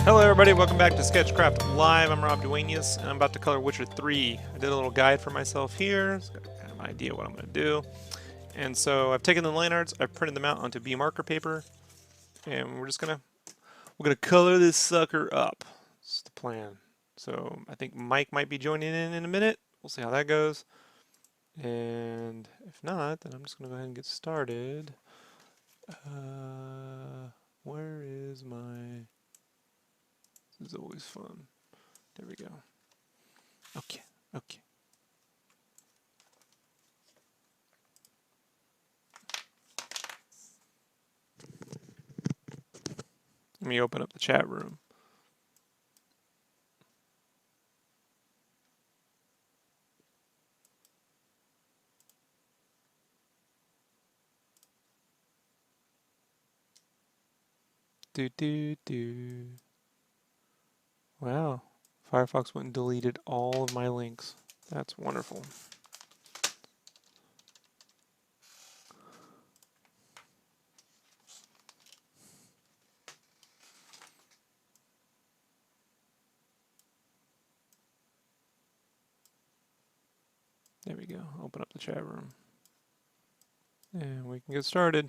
Hello everybody, welcome back to SketchCraft Live. I'm Rob Duenas, and I'm about to color Witcher 3. I did a little guide for myself here, so I've got kind of an idea what I'm going to do. And so I've taken the line arts, I've printed them out onto B marker paper, and we're gonna color this sucker up. That's the plan. So I think Mike might be joining in a minute. We'll see how that goes. And if not, then I'm just gonna go ahead and get started. Where is my... This is always fun. There we go. Okay. Let me open up the chat room. Wow, Firefox went and deleted all of my links. That's wonderful. There we go. Open up the chat room. And we can get started.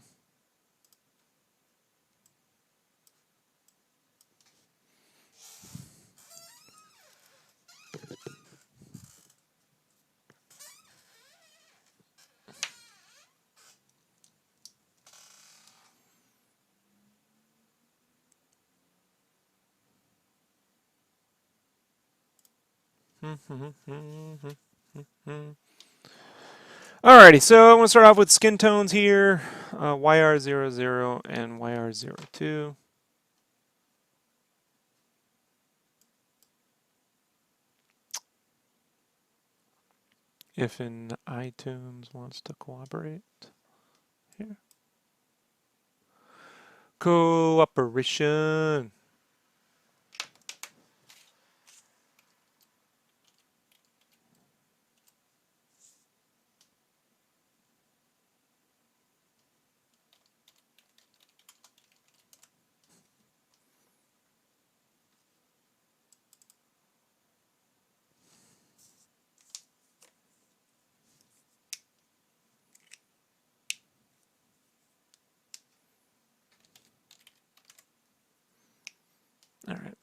Alrighty, so I'm going to start off with skin tones here, YR00 and YR02. If in iTunes wants to cooperate here. Cooperation. All right.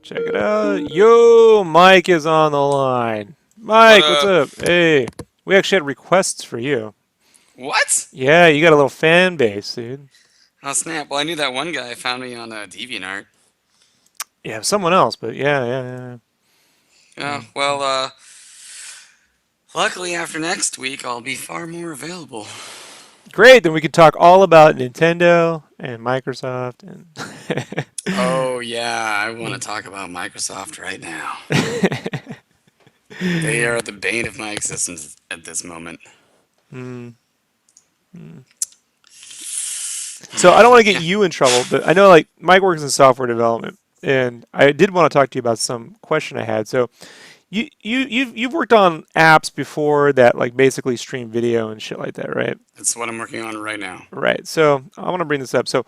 Check it out. Yo, Mike is on the line. Mike, what's up? Hey, we actually had requests for you. What? Yeah, you got a little fan base, dude. Oh, snap. Well, I knew that one guy found me on DeviantArt. Yeah, someone else, but yeah. Yeah, well, luckily after next week, I'll be far more available. Great, then we could talk all about Nintendo and Microsoft and Oh, yeah, I want to talk about Microsoft right now. They are the bane of my existence at this moment. So I don't want to get you in trouble, but I know like Mike works in software development, and I did want to talk to you about some question I had. So you've worked on apps before that like basically stream video and shit like that, right? That's what I'm working on right now. Right. So I want to bring this up. So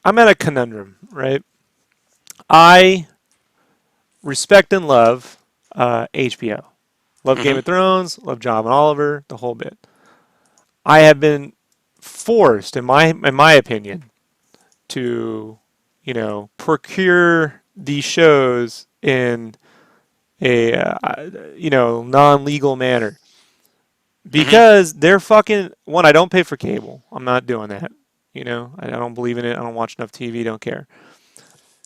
I'm at a conundrum, right? I respect and love HBO. Love Game of Thrones, love John and Oliver, the whole bit. I have been forced, in my opinion, to, procure these shows in a, non-legal manner. Because they're fucking, one, I don't pay for cable. I'm not doing that. I don't believe in it. I don't watch enough TV. Don't care.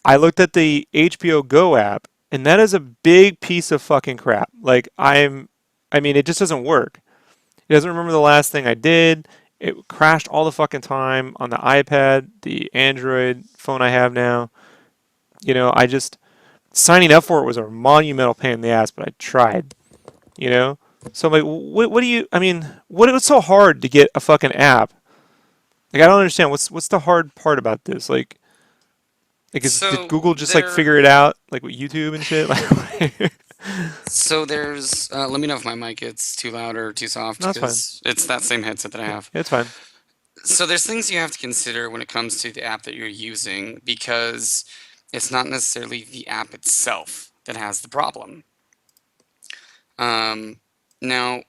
I looked at the HBO Go app, and that is a big piece of fucking crap. Like, it just doesn't work. It doesn't remember the last thing I did. It crashed all the fucking time on the iPad, the Android phone I have now. I just signing up for it was a monumental pain in the ass, but I tried. You know, so I'm like, what do you? I mean, what's so hard to get a fucking app? Like, I don't understand. What's the hard part about this? Like, did So Google just like there, figure it out, like with YouTube and shit? Like, so there's. Let me know if my mic gets too loud or too soft no, it's fine. because it's that same headset that I Yeah, have. it's fine. So there's things you have to consider when it comes to the app that you're using because it's not necessarily the app itself that has the problem. Um, Now,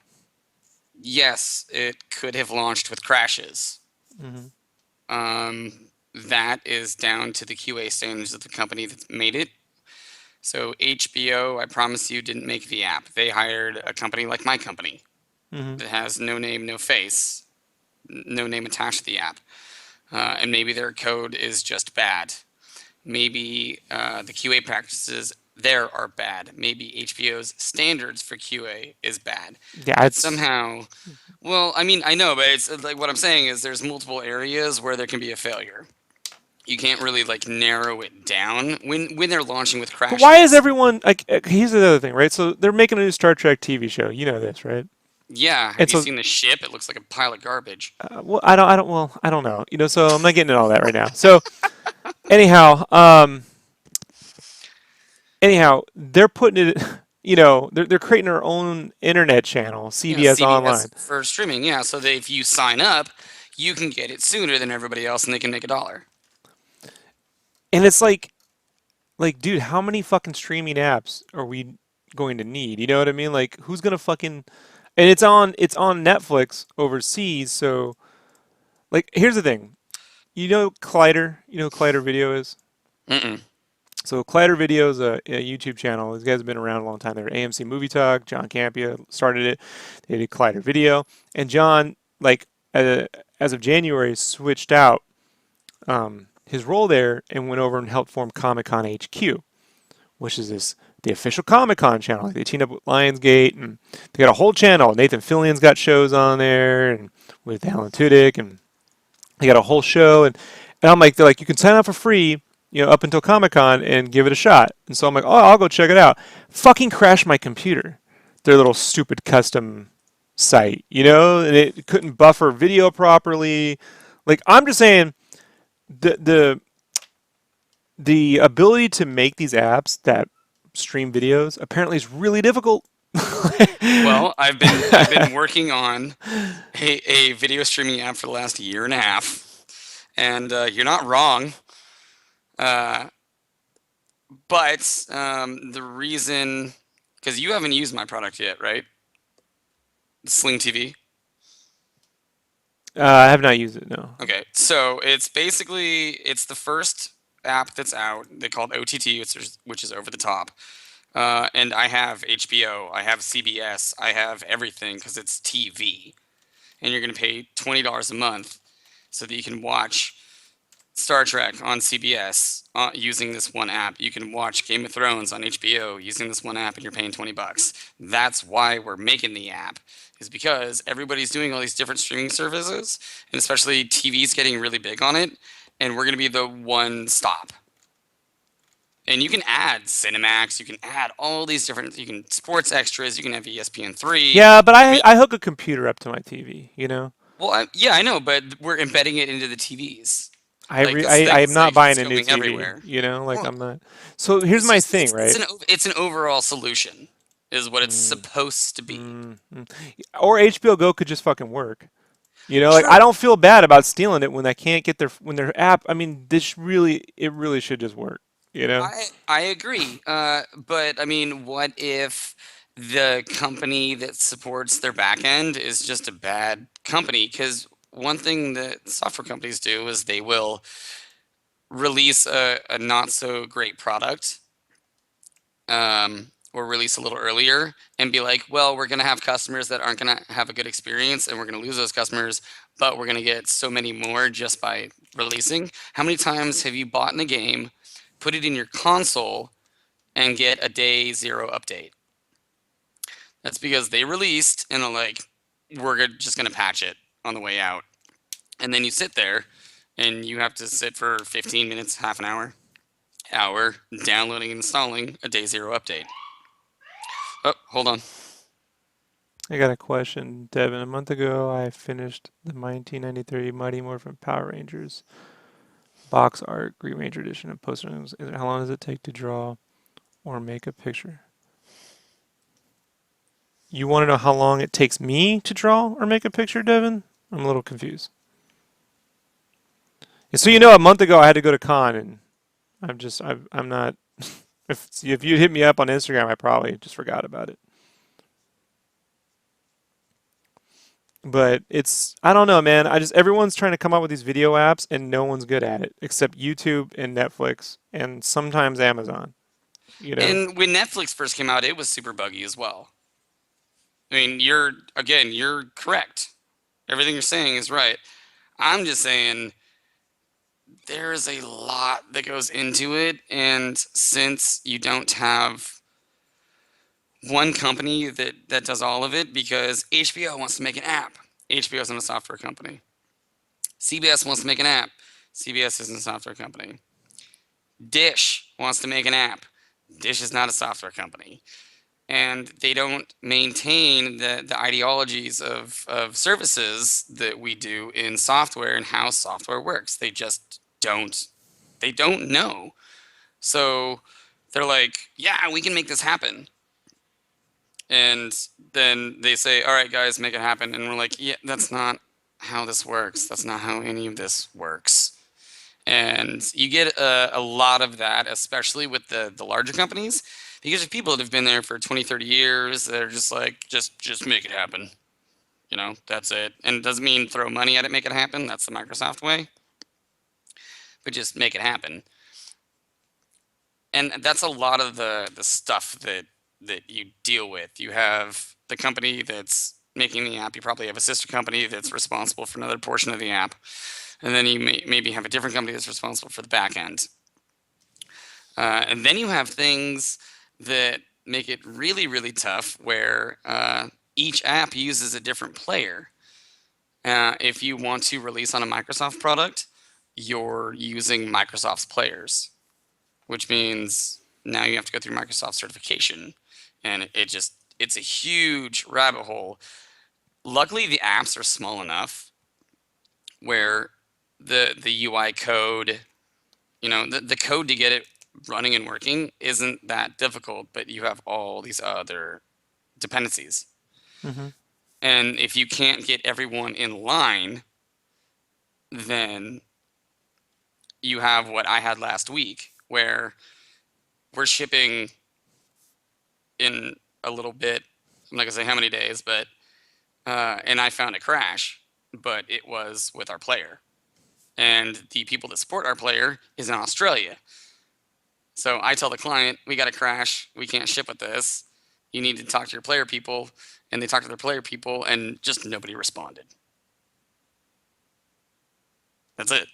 yes, it could have launched with crashes. Hmm. That is down to the QA standards of the company that made it. So HBO, I promise you, didn't make the app. They hired a company like my company Hmm. that has no name, no face, no name attached to the app. And maybe their code is just bad. Maybe the QA practices there are bad. Maybe HBO's standards for QA is bad. Yeah, But it's somehow, well, I mean, I know, but it's like what I'm saying is there's multiple areas where there can be a failure. You can't really like narrow it down when they're launching with but why is crashes. everyone like? Here's the other thing, right? So they're making a new Star Trek TV show. You know this, right? Yeah, have And you so, seen the ship? It looks like a pile of garbage. well, I don't know. So I'm not getting into all that right now. So anyhow, they're putting it. They're creating their own internet channel, Yeah, CBS CBS Online, for streaming. Yeah, so that if you sign up, you can get it sooner than everybody else, and they can make a dollar. and it's like, dude, how many fucking streaming apps are we going to need? You know what I mean? Like, who's gonna fucking? And it's on Netflix overseas. So, like, here's the thing. Collider. You know who Collider Video is? Mm-mm. So Collider Video is a YouTube channel. These guys have been around a long time. They're AMC Movie Talk. John Campia started it. They did Collider Video, and John, like, as of January, switched out his role there and went over and helped form Comic Con HQ, which is the official Comic Con channel. Like, they teamed up with Lionsgate, and they got a whole channel. Nathan Fillion's got shows on there, and with Alan Tudyk, and they got a whole show. And I'm like, they're like, you can sign up for free, up until Comic Con and give it a shot. And so I'm like, oh, I'll go check it out. Fucking crashed my computer. Their little stupid custom site, and it couldn't buffer video properly. Like, I'm just saying, the the the ability to make these apps that stream videos apparently is really difficult. Well, I've been working on a video streaming app for the last year and a half, and you're not wrong. Uh, but the reason, because you haven't used my product yet, right? Sling TV. I have not used it. No. Okay, so it's the first app that's out. They call it OTT, which is over the top. And I have HBO, I have CBS, I have everything because it's TV. And you're going to pay $20 a month so that you can watch Star Trek on CBS using this one app. You can watch Game of Thrones on HBO using this one app, and you're paying $20. That's why we're making the app, is because everybody's doing all these different streaming services, and especially TV's getting really big on it, and we're going to be the one stop. And you can add Cinemax, you can add all these different, you can sports extras, you can have ESPN3. Yeah, but I I mean, I hook a computer up to my TV. well, yeah, I know, but we're embedding it into the TVs. I Like re this I thing am is not like buying a new scoping TV. everywhere. Like, Well, I'm not. So here's it's my just thing, right? it's an overall solution, is what it's Mm, supposed to be. mm. Or HBO Go could just fucking work. Like, I True. don't feel bad about stealing it when I can't get their app. I mean, it really should just work. You know? I agree. But I mean, what if the company that supports their back end is just a bad company? Because one thing that software companies do is they will release a not so great product, or release a little earlier and be like, well, we're going to have customers that aren't going to have a good experience and we're going to lose those customers, but we're going to get so many more just by releasing. How many times have you bought in a game, put it in your console, and get a day zero update? That's because they released and they're like, we're just going to patch it on the way out. and then you sit there, and you have to sit for 15 minutes, half an hour downloading and installing a day zero update. Oh, hold on. I got a question, Devin. A month ago, I finished the 1993 Mighty Morphin Power Rangers box art, Green Ranger edition, and posters. How long does it take to draw or make a picture? You want to know how long it takes me to draw or make a picture, Devin? I'm a little confused. And so a month ago I had to go to con, and I'm not. If you'd hit me up on Instagram, I probably just forgot about it. But I don't know, man. Everyone's trying to come up with these video apps, and no one's good at it except YouTube and Netflix, and sometimes Amazon. You know. And when Netflix first came out, it was super buggy as well. I mean, you're correct. Everything you're saying is right. I'm just saying there's a lot that goes into it, and since you don't have one company that does all of it, because HBO wants to make an app. HBO isn't a software company. CBS wants to make an app. CBS isn't a software company. Dish wants to make an app. Dish is not a software company. And they don't maintain the ideologies of services that we do in software and how software works. They don't know. So they're like, yeah, we can make this happen. And then they say, all right, guys, make it happen. And we're like, yeah, that's not how this works. That's not how any of this works. And you get a lot of that, especially with the larger companies, because of people that have been there for 20, 30 years, they're just like, just make it happen. That's it. And it doesn't mean throw money at it, make it happen. That's the Microsoft way. But just make it happen. And that's a lot of the stuff that you deal with. You have the company that's making the app. You probably have a sister company that's responsible for another portion of the app. And then you maybe have a different company that's responsible for the back end. And then you have things that make it really, really tough where each app uses a different player. If you want to release on a Microsoft product, you're using Microsoft's players, which means now you have to go through Microsoft certification. And it's a huge rabbit hole. Luckily, the apps are small enough where the UI code, the code to get it running and working isn't that difficult, but you have all these other dependencies. Mm-hmm. And if you can't get everyone in line, then you have what I had last week, where we're shipping in a little bit. I'm not gonna say how many days, but and I found a crash, but it was with our player, and the people that support our player is in Australia. So I tell the client, we got a crash, we can't ship with this. You need to talk to your player people, and they talk to their player people, and just nobody responded. That's it.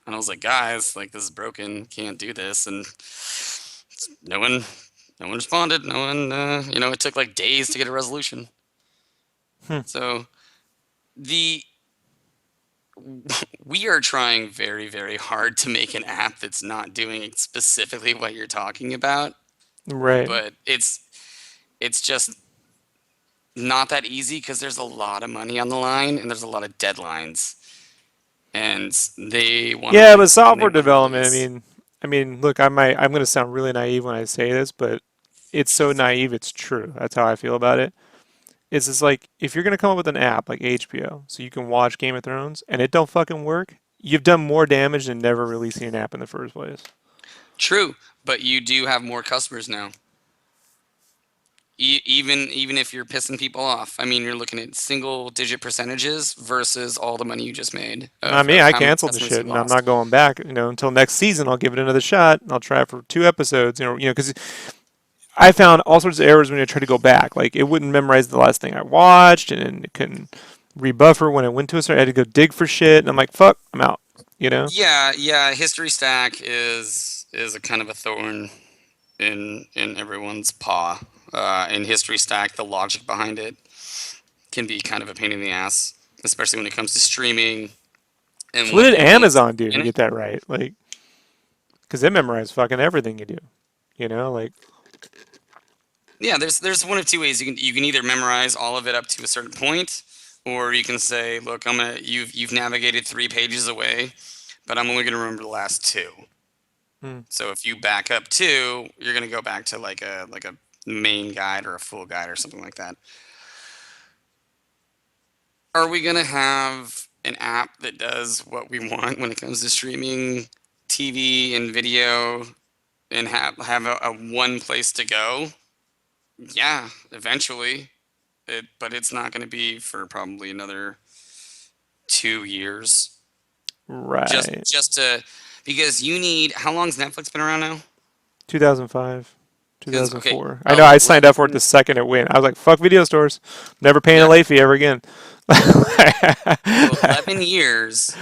And I was like, guys, like this is broken, can't do this, and no one, no one responded. No one, it took like days to get a resolution. Hmm. So the we are trying very, very hard to make an app that's not doing specifically what you're talking about, Right. but it's just not that easy because there's a lot of money on the line and there's a lot of deadlines, and they want to Yeah, but release when they software want to development. release. I mean, look, I'm going to sound really naive when I say this, but it's so naive, it's true. That's how I feel about it. It's just like if you're going to come up with an app like HBO, so you can watch Game of Thrones, and it don't fucking work, you've done more damage than never releasing an app in the first place. True, but you do have more customers now. Even if you're pissing people off, I mean, you're looking at single digit percentages versus all the money you just made Not me. of I how many canceled the customers you shit, and I'm lost. not going back. Until next season, I'll give it another shot. I'll try it for 2 episodes. Because I found all sorts of errors when I tried to go back. Like it wouldn't memorize the last thing I watched, and it couldn't rebuffer when it went to a certain. I had to go dig for shit, and I'm like, fuck, I'm out. You know? Yeah. History stack is a kind of a thorn in everyone's paw. In history stack, the logic behind it can be kind of a pain in the ass. especially when it comes to streaming and So what what did you need. Amazon do to And get that right? Like, because they memorize fucking everything you do. You know, like yeah, there's one of two ways. You can either memorize all of it up to a certain point, or you can say, look, you've navigated 3 pages away, but I'm only gonna remember the last two. hmm, So if you back up two, you're gonna go back to like a main guide or a full guide or something like that. Are we gonna have an app that does what we want when it comes to streaming TV and video and have a one place to go? Yeah, eventually. But it's not going to be for probably another 2 years. Just right, just to because you need how long's Netflix been around now? 2005, Because okay, 2004. I know I signed up for it 11 the second it went. I was like, fuck video stores. Never paying a yeah. late fee ever again. So 11 years,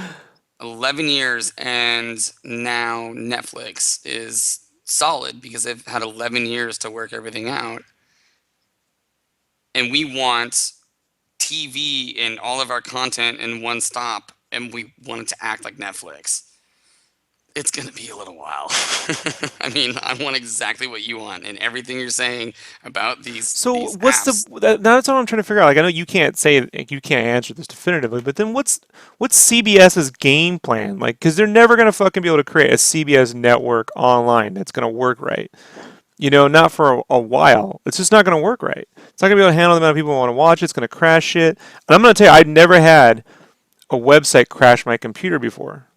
11 years, and now Netflix is solid because they've had 11 years to work everything out, and we want TV and all of our content in one stop, and we want it to act like Netflix. It's gonna be a little while. I mean, I want exactly what you want, and everything you're saying about these So these what's apps. that's what I'm trying to figure out. Like I know you can't say like, you can't answer this definitively, but then what's CBS's game plan? Like because they're never gonna fucking be able to create a CBS network online that's gonna work right. You know, not for a while. It's just not gonna work right. It's not gonna be able to handle the amount of people who want to watch it. It's gonna crash shit. And I'm gonna tell you, I'd never had a website crash my computer before,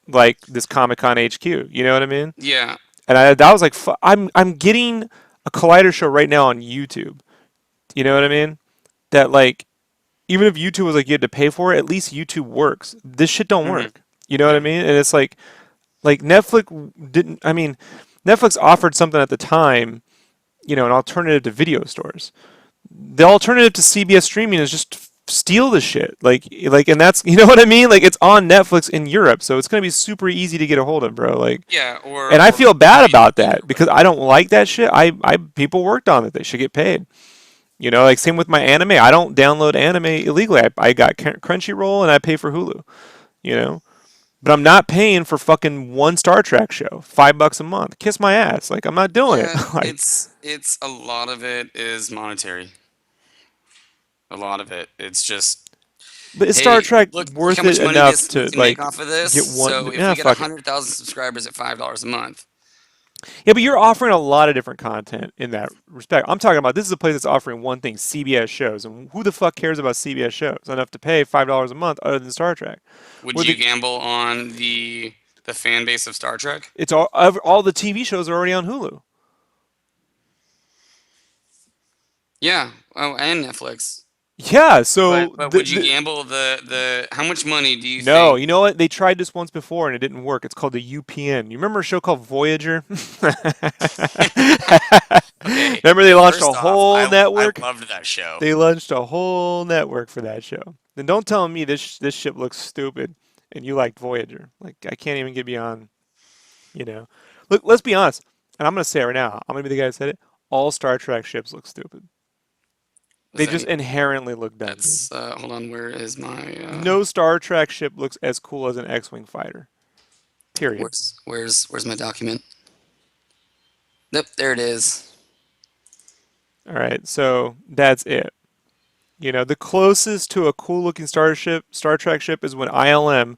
like this Comic Con HQ. You know what I mean? Yeah, And that was like, I'm getting a Collider show right now on YouTube. You know what I mean? That like even if YouTube was like you had to pay for it, at least YouTube works. This shit don't hmm work. You know what I yeah, mean? And it's like Netflix didn't. I mean, Netflix offered something at the time. You know, an alternative to video stores. The alternative to CBS streaming is just steal the shit. And that's you know what I mean. Like it's on Netflix in Europe, so it's gonna be super easy to get a hold of, bro. Like, yeah, or and I or feel bad maybe about either that way. because I don't like that shit. I people worked on it. They should get paid. You know, like same with my anime. I don't download anime illegally. I got Crunchyroll and I pay for Hulu. You know, but I'm not paying for fucking one Star Trek show. $5 a month. Kiss my ass. Like I'm not doing it. Yeah, like, it's a lot of it is monetary. A lot of it. It's just, but is Star hey, Trek look worth how it much money enough this we to can make like off of this. get one? So if Yeah, we get a fuck it. 100,000 subscribers at $5 a month, Yeah, but you're offering a lot of different content in that respect. I'm talking about this is a place that's offering one thing: CBS shows, and who the fuck cares about CBS shows enough to pay $5 a month other than Star Trek? would Where you the gamble on the fan base of Star Trek? it's all the TV shows are already on Hulu. Yeah. Oh, and Netflix. Yeah, But so but would you gamble the how much money do you no, think? you know what? They tried this once before and it didn't work. It's called the UPN. You remember a show called Voyager? Okay, Remember they launched a first off, whole I network? loved that show. They launched a whole network for that show. Then don't tell me this ship looks stupid and you liked Voyager. Like I can't even get beyond, you know. Look, let's be honest. And I'm gonna say it right now. I'm gonna be the guy that said it. All Star Trek ships look stupid. Is They that just inherently look dumb, dude. that's hold on, where is my No Star Trek ship looks as cool as an X-wing fighter. Period. where's my document? Nope, there it is. All right, so that's it. You know, the closest to a cool-looking Star Trek ship, is when ILM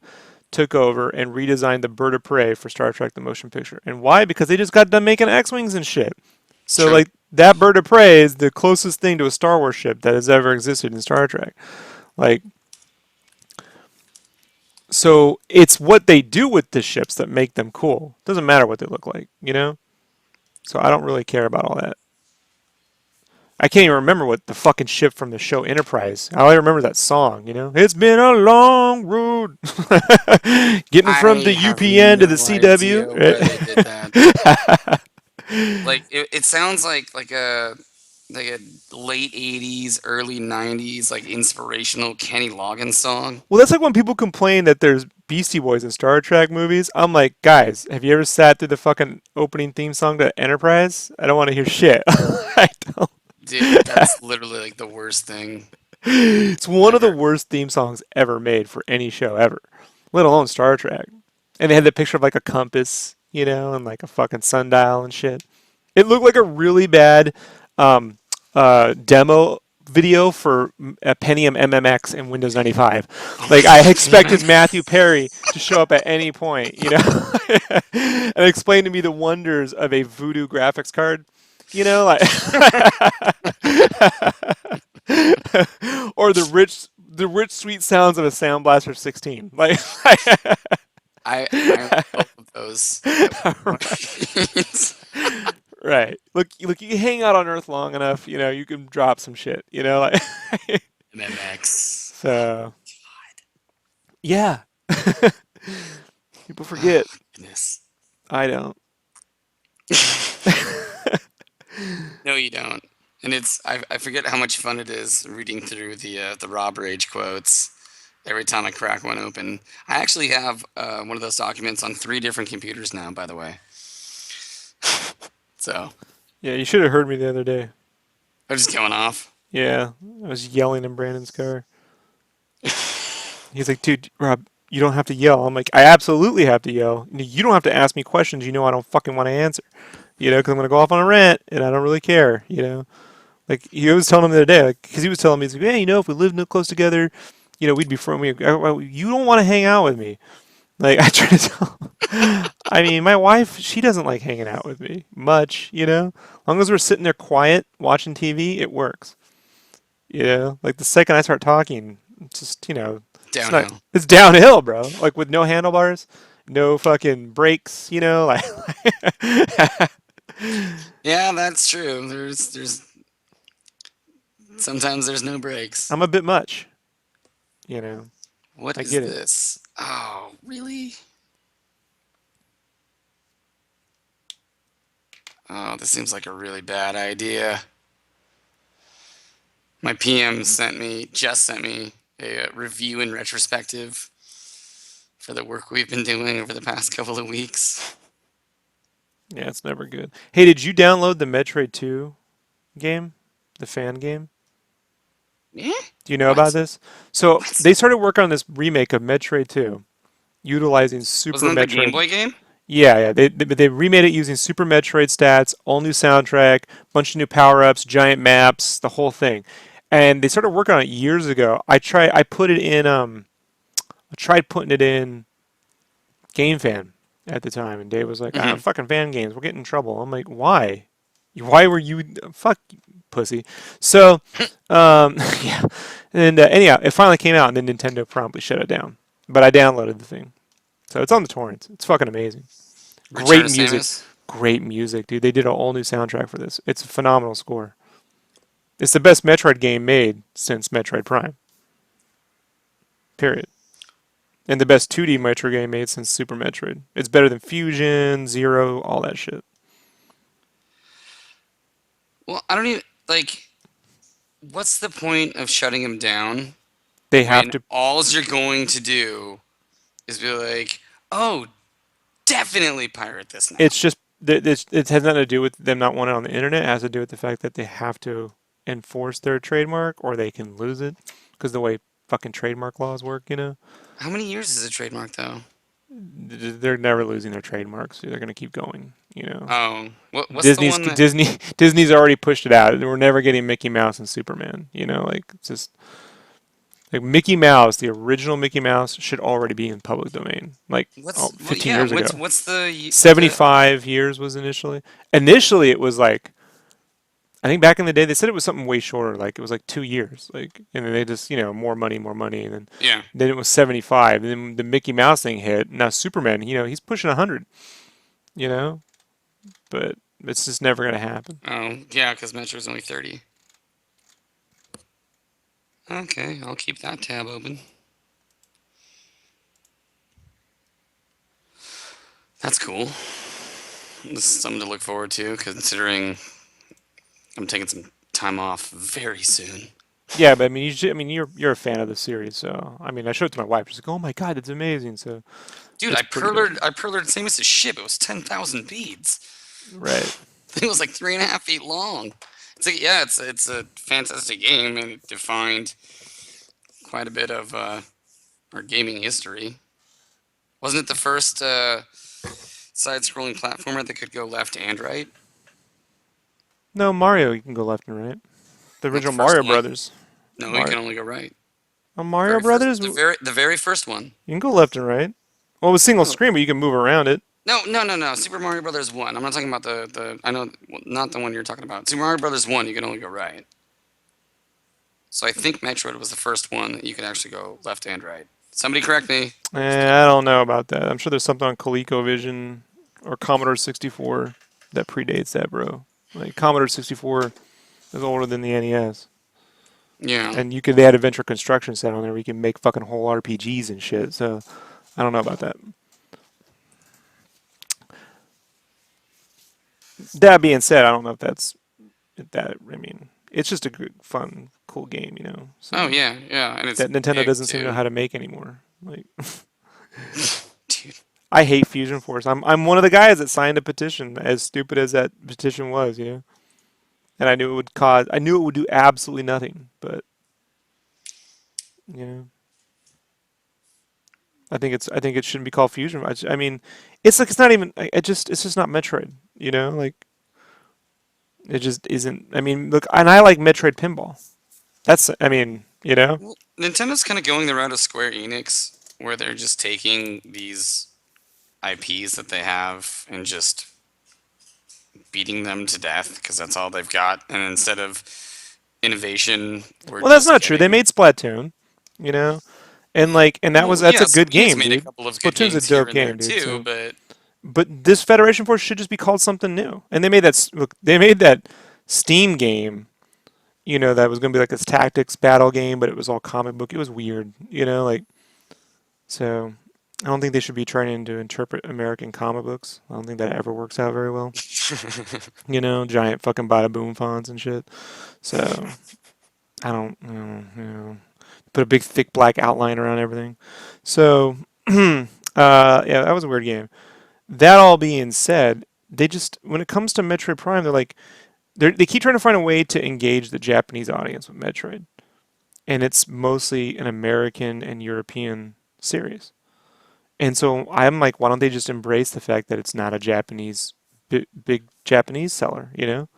took over and redesigned the Bird of Prey for Star Trek: The Motion Picture. And why? Because they just got done making X-wings and shit. So True. like that Bird of Prey is the closest thing to a Star Wars ship that has ever existed in Star Trek. Like, so it's what they do with the ships that make them cool. Doesn't matter what they look like, you know? So I don't really care about all that. I can't even remember what the fucking ship from the show Enterprise. I only remember that song, you know? It's been a long road. Getting from the I have UPN to the no CW. idea why they did that. Like it sounds like a late 80s, early 90s like inspirational Kenny Loggins song. Well, that's like when people complain that there's Beastie Boys in Star Trek movies. I'm like, guys, have you ever sat through the fucking opening theme song to Enterprise? I don't want to hear shit. I don't. Dude, that's literally like the worst thing. It's one of the Never. worst theme songs ever made for any show ever, let alone Star Trek. And they had the picture of like a compass, and like a fucking sundial and shit. It looked like a really bad um, demo video for a Pentium MMX in Windows 95. Like I expected Matthew Perry to show up at any point, and explain to me the wonders of a Voodoo graphics card, like or the rich sweet sounds of a Sound Blaster 16. Like I remember both of those at one point. right. Look, you hang out on Earth long enough, you can drop some shit, like MMX. Oh so yeah. People oh forget. goodness. I don't. No, you don't. And I forget how much fun it is reading through the Rob Rage quotes every time I crack one open. I actually have one of those documents on 3 different computers now, by the way. So Yeah, you should have heard me the other day. I'm just going off. Yeah, I was yelling in Brandon's car. He's like, dude, Rob, you don't have to yell. I'm like, I absolutely have to yell. You don't have to ask me questions I don't fucking want to answer. Because I'm going to go off on a rant and I don't really care. Like, he was telling me the other day, like, because he was telling me, he's like, yeah, if we lived close together, we'd be friends. You don't want to hang out with me. Like, I try to tell him. I mean, my wife, she doesn't like hanging out with me much. As long as we're sitting there quiet, watching TV, it works. Like the second I start talking, it's just, it's not, Downhill. it's downhill, bro. Like with no handlebars, no fucking brakes. Like, Yeah, that's true. There's sometimes there's no breaks. I'm a bit much. What I is get it. this? Oh, really? Oh, this seems like a really bad idea. My PM just sent me a review and retrospective for the work we've been doing over the past couple of weeks. Yeah, it's never good. Hey, did you download the Metroid 2 game? The fan game? Yeah? Do you know about What? this? So What? they started work on this remake of Metroid 2, utilizing Wasn't Super that the Game Metroid. Boy game? Yeah, yeah. They remade it using Super Metroid stats, all new soundtrack, bunch of new power ups, giant maps, the whole thing. And they started working on it years ago. I tried putting it in GameFan at the time, and Dave was like, "Ah, Hmm. fucking fan games, we'll get in trouble." I'm like, "Why? Why were you fuck pussy?" So, yeah. And anyhow, it finally came out, and then Nintendo promptly shut it down. But I downloaded the thing, so it's on the torrents. It's fucking amazing. Return Great of music. Samus? Great music, dude. They did a all new soundtrack for this. It's a phenomenal score. It's the best Metroid game made since Metroid Prime. Period. And the best 2D Metroid game made since Super Metroid. It's better than Fusion, Zero, all that shit. Well, I don't even like. What's the point of shutting him down They have when to. alls you're going to do is be like, "Oh, definitely pirate this now." It's just it has nothing to do with them not wanting it on the internet. It has to do with the fact that they have to enforce their trademark or they can lose it because the way fucking trademark laws work. How many years is a trademark though? They're never losing their trademarks. They're going to keep going. Oh, what's the Disney's one that? Disney Disney's already pushed it out. We're never getting Mickey Mouse and Superman. Like it's just like Mickey Mouse, the original Mickey Mouse should already be in public domain. Like What, 15 yeah, years ago. what's the 75 years was initially. Initially it was like I think back in the day they said it was something way shorter, like it was like 2 years. Like and then they just, more money and then yeah. then it was 75 and then the Mickey Mouse thing hit. Now Superman, he's pushing 100, you know? But it's just never going to happen. Oh, yeah, because Metro's only 30. Okay, I'll keep that tab open. That's cool. This is something to look forward to, considering I'm taking some time off very soon. Yeah, but I mean, you're a fan of the series, so I mean, I showed it to my wife. She's like, "Oh my god, that's amazing!" So Dude, it's pretty good, I perlered Samus' ship. It was 10,000 beads. right? It was like 3.5 feet long. it's a fantastic game, and it defined quite a bit of our gaming history. Wasn't it the first side-scrolling platformer that could go left and right? No, Mario, you can go left and right. The Not the original first Mario one. Brothers. No, you Mario, can only go right. Mario Brothers, you The very first one. can go left and right. Well, it was single No, screen, but you can move around it. no. Super Mario Brothers one. I'm not talking about the. I know, well, not the one you're talking about. Super Mario Brothers one. You can only go right. So I think Metroid was the first one that you could actually go left and right. Somebody correct me. I don't know about that. I'm sure there's something on ColecoVision or Commodore 64 that predates that, bro. Like Commodore 64 is older than the NES, Yeah. and you could add Adventure Construction set on there where you can make fucking whole RPGs and shit. So I don't know about that. That being said, I don't know if that. I mean, it's just a good, fun, cool game, you know. Oh So yeah, yeah, and it's that Nintendo big doesn't seem to know too. how to make anymore. Like Dude. I hate Fusion Force. I'm one of the guys that signed a petition, as stupid as that petition was, you know. And I knew it would do absolutely nothing, but you know, I think it shouldn't be called Fusion. I mean, it's like it's not even. It's just not Metroid, you know. Like it just isn't. I mean, look, and I like Metroid Pinball. I mean, you know. Well, Nintendo's kind of going the route of Square Enix, where they're just taking these IPs that they have and just beating them to death because that's all they've got. And instead of innovation, we're Well, that's just not true. They getting. made Splatoon, you know, and Well, that's yeah, a good Sony's game, made a dude. couple of good Splatoon's a games here dope and there game, dude. too, So, but but this Federation Force should just be called something new. And look, they made that Steam game, you know, that was going to be like this tactics battle game, but it was all comic book. It was weird, you know, like so. I don't think they should be trying to interpret American comic books. I don't think that ever works out very well. You know, giant fucking bada boom fonts and shit. So I don't, you know, put a big thick black outline around everything. So, yeah, that was a weird game. That all being said, they just when it comes to Metroid Prime, they keep trying to find a way to engage the Japanese audience with Metroid, and it's mostly an American and European series. And so I'm like, why don't they just embrace the fact that it's not a big Japanese seller, you know?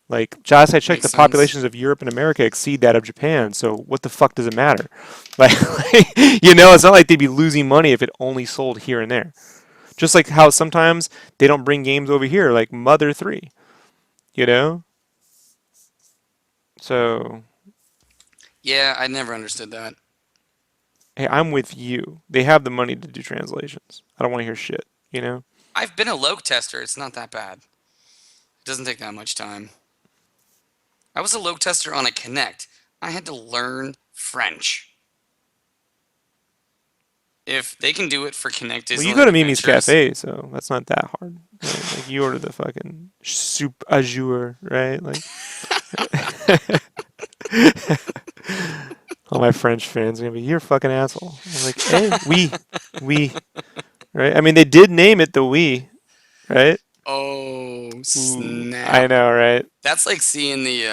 Like, last I checked, makes the sense. populations of Europe and America exceed that of Japan. So what the fuck does it matter? Like, you know, it's not like they'd be losing money if it only sold here and there. Just like how sometimes they don't bring games over here, like Mother 3, you know? So, Yeah, I never understood that. hey, I'm with you. They have the money to do translations. I don't want to hear shit, you know? I've been a Loke tester. It's not that bad. It doesn't take that much time. I was a Loke tester on a Connect. I had to learn French. If they can do it for Connect Well, you go Disneyland to Mimi's Adventures, Cafe, so that's not that hard, right? Like you order the fucking soup à jour, right? Like all my French fans are gonna be, you're a fucking asshole. I'm like, hey, we, right? I mean, they did name it the we, right? oh Ooh, I snap! know, right? That's like seeing the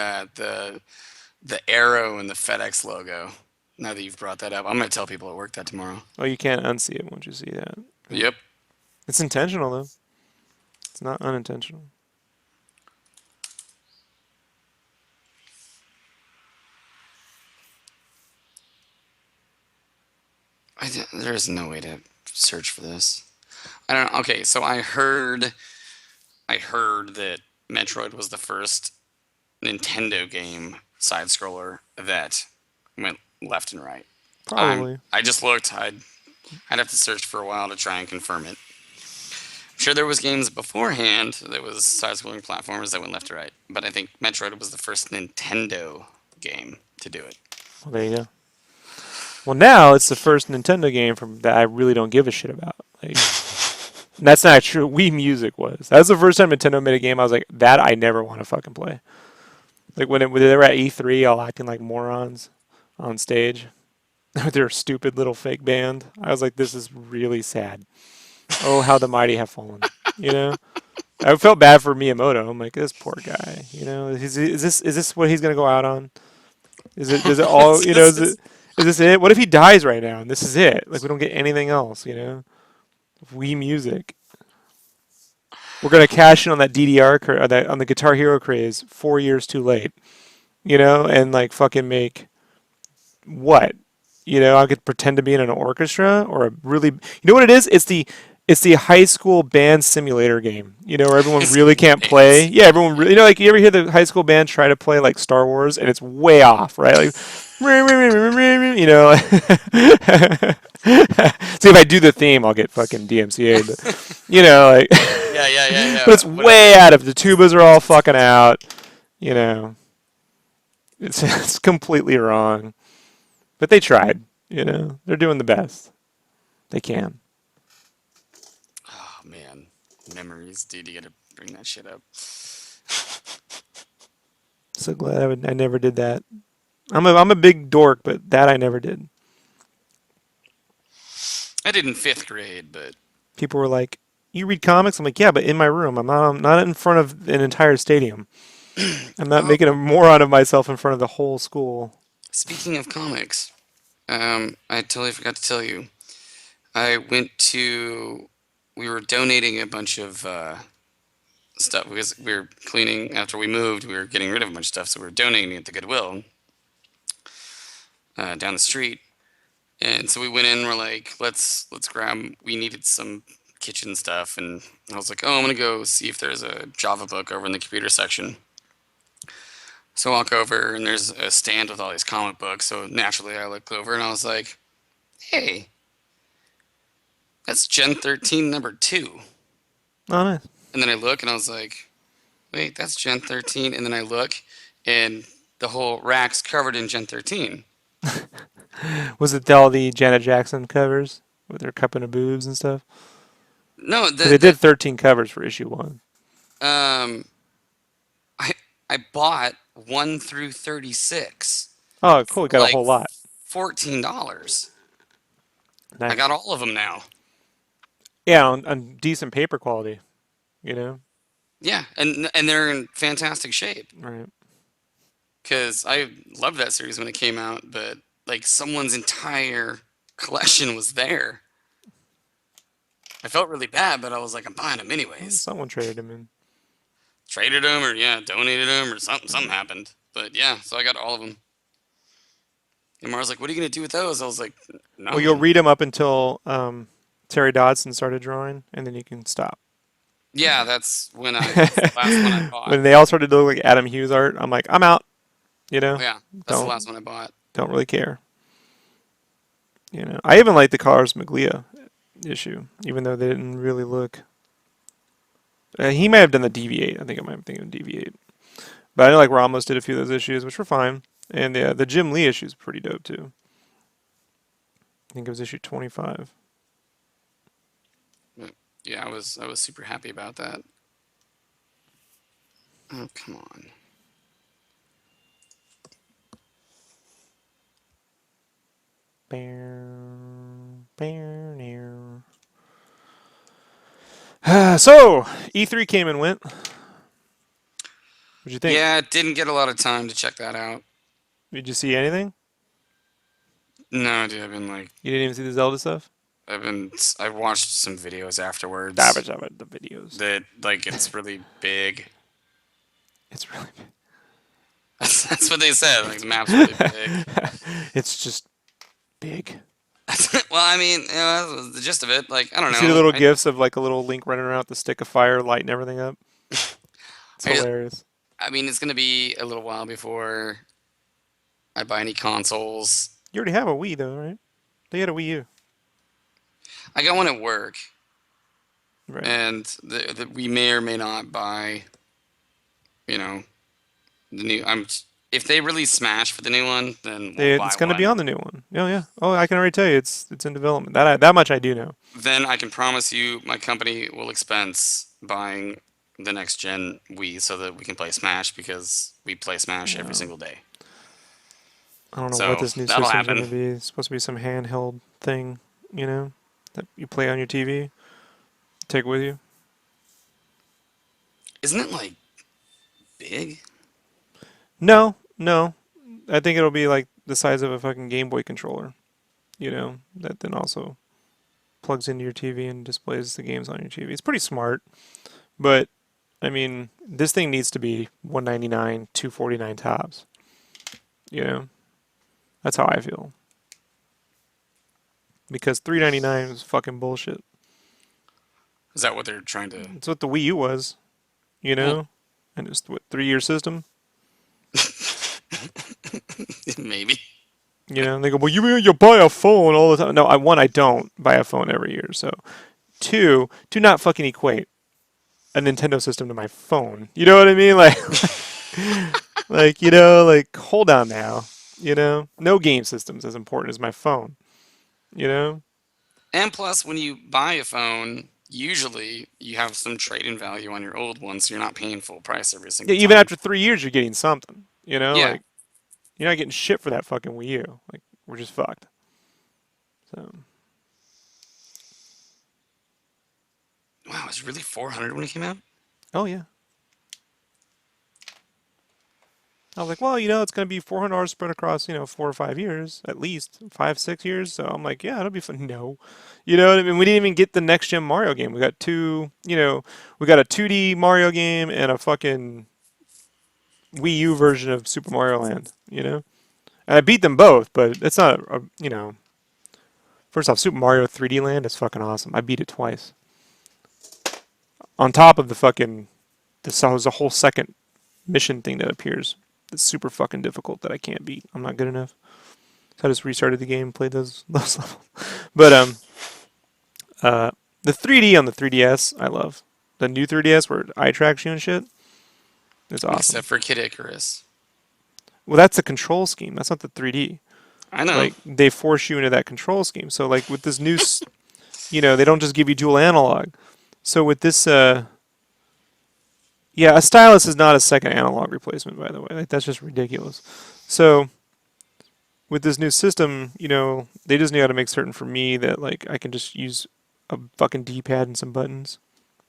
arrow in the FedEx logo. Now that you've brought that up, I'm gonna tell people at work that tomorrow. Oh, you can't unsee it once you see that. Right? Yep. It's intentional though. It's not unintentional. There is no way to search for this. I don't know. Okay, so I heard that Metroid was the first Nintendo game side scroller that went left and right. Probably. I just looked. I'd have to search for a while to try and confirm it. I'm sure there was games beforehand that was side scrolling platformers that went left to right, but I think Metroid was the first Nintendo game to do it. Well, there you go. Well, now it's the first Nintendo game from that I really don't give a shit about. Like, that's not true. Wii Music was. That was the first time Nintendo made a game I was like, that I never want to fucking play. Like when they were at E3, all acting like morons on stage with their stupid little fake band. I was like, this is really sad. Oh, how the mighty have fallen. You know? I felt bad for Miyamoto. I'm like, this poor guy. Is this what he's gonna go out on? Is it? Does it all? This Is it? Is this it? What if he dies right now and this is it? Like we don't get anything else. Wii Music. We're gonna cash in on that DDR that on the Guitar Hero craze 4 years too late. And like fucking make what? I could pretend to be in an orchestra or a really. You know what it is? It's the high school band simulator game. Where everyone is really can't play. insane. Yeah, everyone really. Like you ever hear the high school band try to play like Star Wars and it's way off, right? Like, you know. See if I do the theme, I'll get fucking DMCA. But like, Yeah, yeah, yeah, but it's yeah. Whatever. way out of the tubas are all fucking out. You know, it's completely wrong. But they tried. They're doing the best they can. Oh man, memories, dude. You gotta bring that shit up. So glad I never did that. I'm a big dork, but that I never did. I did in fifth grade, but People were like, "You read comics?" I'm like, "Yeah, but in my room. I'm not in front of an entire stadium. I'm not oh, making a moron of myself in front of the whole school." speaking of comics, I totally forgot to tell you. I went to. We were donating a bunch of stuff because we were cleaning after we moved. We were getting rid of a bunch of stuff, so we were donating it to Goodwill down the street. And so we went in. We're like, let's grab. We needed some kitchen stuff, and I was like, oh, I'm gonna go see if there's a Java book over in the computer section. So I walk over, and there's a stand with all these comic books. So naturally, I looked over, and I was like, hey, that's Gen 13 number 2. Oh, nice. And then I look, and I was like, wait, that's Gen 13. And then I look, and the whole rack's covered in Gen 13. Was it all the Janet Jackson covers with her cupping of boobs and stuff? No, Because they did 13 covers for issue one. um, I I bought 1 through 36 Oh, cool! for We got a like whole lot. $14. I Nice. got all of them now. Yeah, on decent paper quality. You know. Yeah, and they're in fantastic shape Right. because I loved that series when it came out, but like someone's entire collection was there. I felt really bad, but I was like, I'm buying them Well, anyways. someone traded him in. Traded them or yeah, donated them or something. Something happened, but yeah, so I got all of them. And Mara's like, "What are you gonna do with those?" I was like, Well, you'll "Nothing." read them up until Terry Dodson started drawing, and then you can stop. Yeah, that's the last one I bought. When they all started to look like Adam Hughes art, I'm like, I'm out. You Oh know, yeah, that's the don't last one I bought. don't really care. I even like the Cars Maglia issue, even though they didn't really look. He might have done the Deviate. I think I might have thinking of Deviate, but I know like Ramos did a few of those issues, which were fine, and the Jim Lee issue is pretty dope too. I think it was issue 25. But, yeah, I was super happy about that. Oh come on. So E3 came and went. What'd you think? Yeah, didn't get a lot of time to check that out. Did you see anything? No, dude, I've been like, You didn't even see the Zelda stuff? I watched some videos afterwards Dabba the videos. that like it's really big. It's really That's what they said. Like the map's really big. it's just big. Well, I mean, that was the gist of it. Like, I don't You see the know. little gifs of like a little Link running around with the stick of fire, lighting everything up. It's I just, hilarious. I mean, it's gonna be a little while before I buy any consoles. You already have a Wii though, right? They had a Wii U. I got one at work, Right. and we may or may not buy. You know, the new. If they release Smash for the new one, then we'll buy It's going to be one. on the new one. Oh yeah. Oh, I can already tell you, it's in development. That much I do know. Then I can promise you, my company will expense buying the next gen Wii so that we can play Smash because we play Smash every Yeah. single day. I don't know what So this new that'll system's going happen. to be. It's supposed to be some handheld thing, that you play on your TV, take with you. Isn't it like big? No, no. I think it'll be like the size of a fucking Game Boy controller. That then also plugs into your TV and displays the games on your TV. It's pretty smart, but I mean, this thing needs to be 199, 249 tops. You know, that's how I feel. Because 399 is fucking bullshit. Is that what they're trying to? It's what the Wii U was, Well, and it's what 3 year system. maybe. And they go, well, you buy a phone all the time. No, I don't buy a phone every year. So, two, do not fucking equate a Nintendo system to my phone. You know what I mean? Like hold on now. No game system's as important as my phone. You know? And plus, when you buy a phone, usually you have some trade-in value on your old one, so you're not paying full price every Yeah, single even time. after 3 years, you're getting something. Yeah. Like you're not getting shit for that fucking Wii U. Like we're just fucked. So Wow, it was really 400 when it came out? oh yeah. I was like, well, it's going to be $400 spread across, 4 or 5 years, at least 5, 6 years. So I'm like, yeah, it'll be fun. No, you know what I mean? We didn't even get the next gen Mario game. We got we got a 2D Mario game and a fucking Wii U version of Super Mario Land. And I beat them both, but it's not, first off, Super Mario 3D Land is fucking awesome. I beat it twice. On top of the fucking, this was a whole second mission thing that appears. It's super fucking difficult that I can't beat. I'm not good enough. So I just restarted the game and played those levels. But uh, the 3D on the 3DS, I love. The new 3DS where it eye tracks you and shit is awesome. Except for Kid Icarus. Well, that's a control scheme. That's not the 3D. I know. Like they force you into that control scheme. So like with this new, they don't just give you dual analog. So with this, yeah, a stylus is not a second analog replacement, by the way. Like that's just ridiculous. So with this new system, they just got to make certain for me that like I can just use a fucking D-pad and some buttons.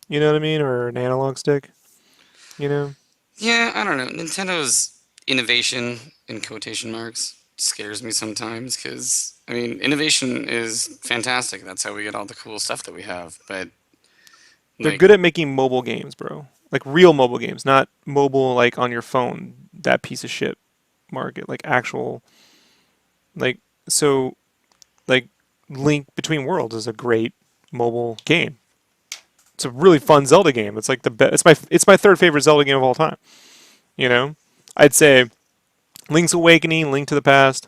You know what I mean? Or an analog stick. You know? Yeah, I don't know. Nintendo's innovation, in quotation marks, scares me sometimes because, I mean, innovation is fantastic. That's how we get all the cool stuff that we have. But, They're like, good at making mobile games, bro. Like real mobile games, not mobile like on your phone. That piece of shit market, like actual, like so, like Link Between Worlds is a great mobile game. It's a really fun Zelda game. It's like the best. It's my third favorite Zelda game of all time. I'd say Link's Awakening, Link to the Past.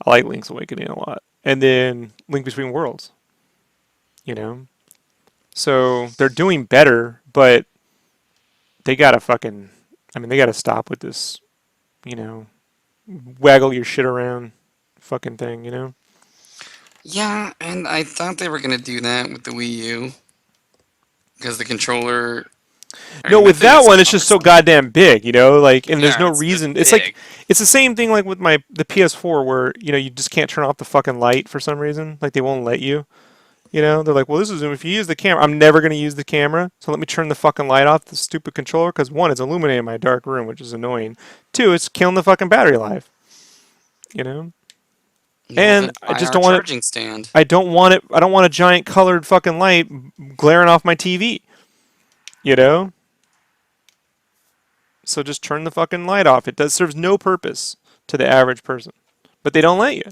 I like Link's Awakening a lot, and then Link Between Worlds. You know, so they're doing better, but they gotta fucking. I mean, they gotta stop with this. You know, waggle your shit around, fucking thing. yeah, and I thought they were going to do that with the Wii U because the controller, I No, mean, that with thing that is one, it's just so cumbersome. goddamn big, like, and there's Yeah, no it's just reason. It's like, big. it's the same thing like with the PS4 where, you just can't turn off the fucking light for some reason. Like, they won't let you. They're like, well, this is, if you use the camera, I'm never going to use the camera, so let me turn the fucking light off the stupid controller, because one, it's illuminating my dark room, which is annoying. Two, it's killing the fucking battery life, you know? Well, And then I buy just our don't want it, charging stand. I don't want it, I don't want a giant colored fucking light glaring off my TV, you know? So just turn the fucking light off. It does serves no purpose to the average person, but they don't let you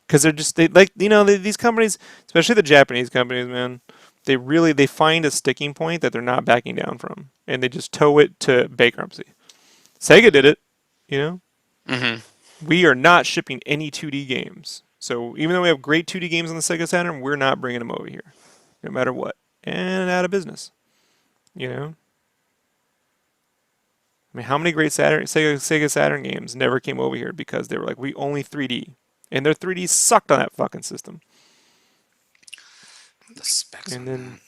because they like these companies, especially the Japanese companies, man. They find a sticking point that they're not backing down from, and they just tow it to bankruptcy. Sega did it, you know. Hmm. We are not shipping any 2D games, so even though we have great 2D games on the Sega Saturn, we're not bringing them over here, no matter what, and out of business, you know. I mean, how many great Sega Saturn games never came over here because they were like, we only 3D, and their 3D sucked on that fucking system. The specs And on then that.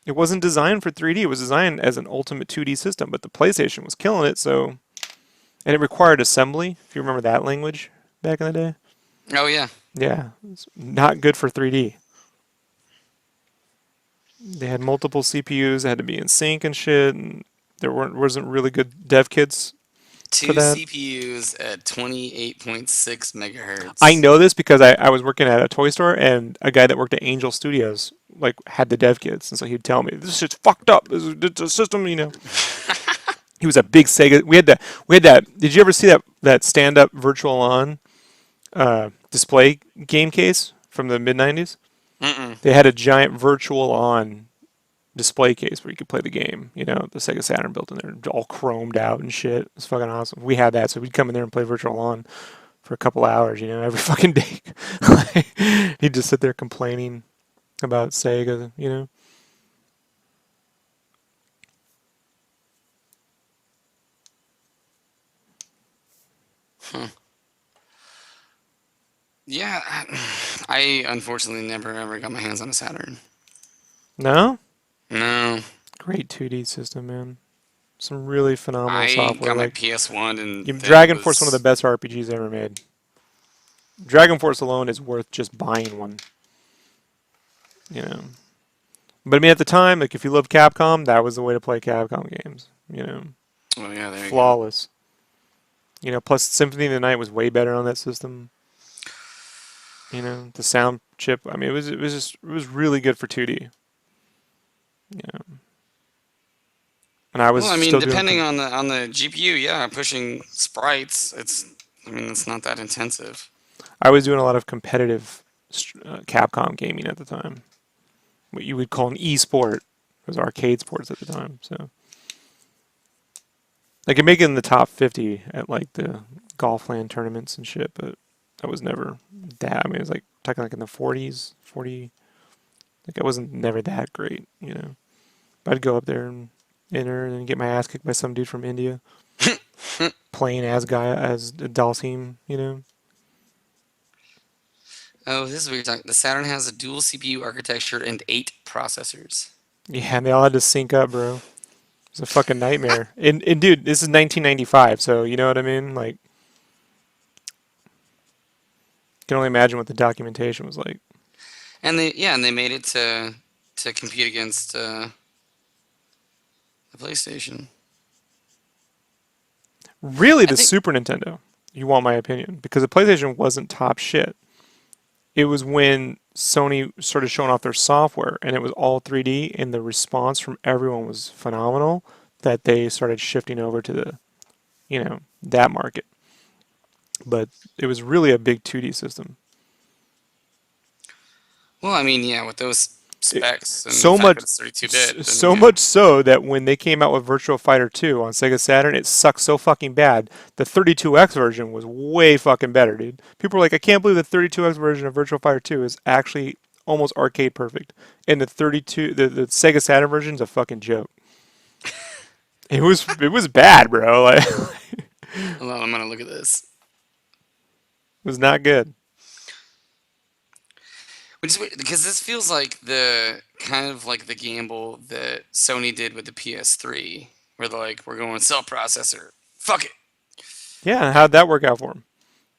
it wasn't designed for 3D; it was designed as an ultimate 2D system. But the PlayStation was killing it, and it required assembly. If you remember that language back in the day, Oh, yeah. yeah, it's not good for 3D. They had multiple CPUs that had to be in sync and shit, and wasn't really good dev kits for Two that. CPUs at 28.6 I megahertz. know this because I was working at a toy store, and a guy that worked at Angel Studios like had the dev kits, and so he'd tell me this shit's fucked up. It's a system, you know. He was a big Sega. We had that. Did you ever see that stand up virtual on display game case from the mid '90s? Mm-mm. They had a giant virtual on display case where you could play the game. You know, the Sega Saturn built in there, all chromed out and shit. It's fucking awesome. We had that, so we'd come in there and play virtual on for a couple hours. You know, every fucking day. He'd just sit there complaining about Sega. You know. Huh. Yeah, I unfortunately never ever got my hands on a Saturn. No. No, Great 2D system, man. Some really phenomenal I software. got my Like PS1 and that Dragon Force, one of the was. best RPGs ever made. Dragon Force alone is worth just buying one. You know. But I mean, at the time, like if you love Capcom, that was the way to play Capcom games. You know, Oh yeah, there you go. flawless. You know, plus Symphony of the Night was way better on that system. You know, the sound chip. I mean, it was really good for 2D. You know, and I was Well, I mean, still doing. depending on the GPU, yeah, pushing sprites, I mean, it's not that intensive. I was doing a lot of competitive Capcom gaming at the time. What you would call an e-sport. It was arcade sports at the time. So I could make it in the top 50 at like the golf land tournaments and shit, but I was never that. I mean, it was like talking like in the 40s, 40. Like I wasn't never that great, you know. But I'd go up there and enter and get my ass kicked by some dude from India playing as Dalsim, you know. Oh, this is what you're talking. The Saturn has a dual CPU architecture and 8 processors. Yeah, and they all had to sync up, bro. It's a fucking nightmare. And dude, this is 1995, so you know what I mean? Like, you can only imagine what the documentation was like. And they made it to compete against the PlayStation. Really, I the think. Super Nintendo, you want my opinion, because the PlayStation wasn't top shit. It was when Sony started showing off their software and it was all 3D and the response from everyone was phenomenal that they started shifting over to the, you know, that market. But it was really a big 2D system. Well, I mean, yeah, with those It, specs and the so fact that much it's 32-bit, then so yeah. much so that when they came out with Virtua Fighter 2 on Sega Saturn, it sucked so fucking bad. The 32X version was way fucking better, dude. People were like, I can't believe the 32X version of Virtua Fighter 2 is actually almost arcade perfect. And the Sega Saturn version is a fucking joke. It was bad, bro. Like, it Hold on, I'm gonna look at this. was not good. Which is weird, because this feels like the kind of like the gamble that Sony did with the PS3, where they're like, we're going cell processor. Fuck it. Yeah, and how'd that work out for him?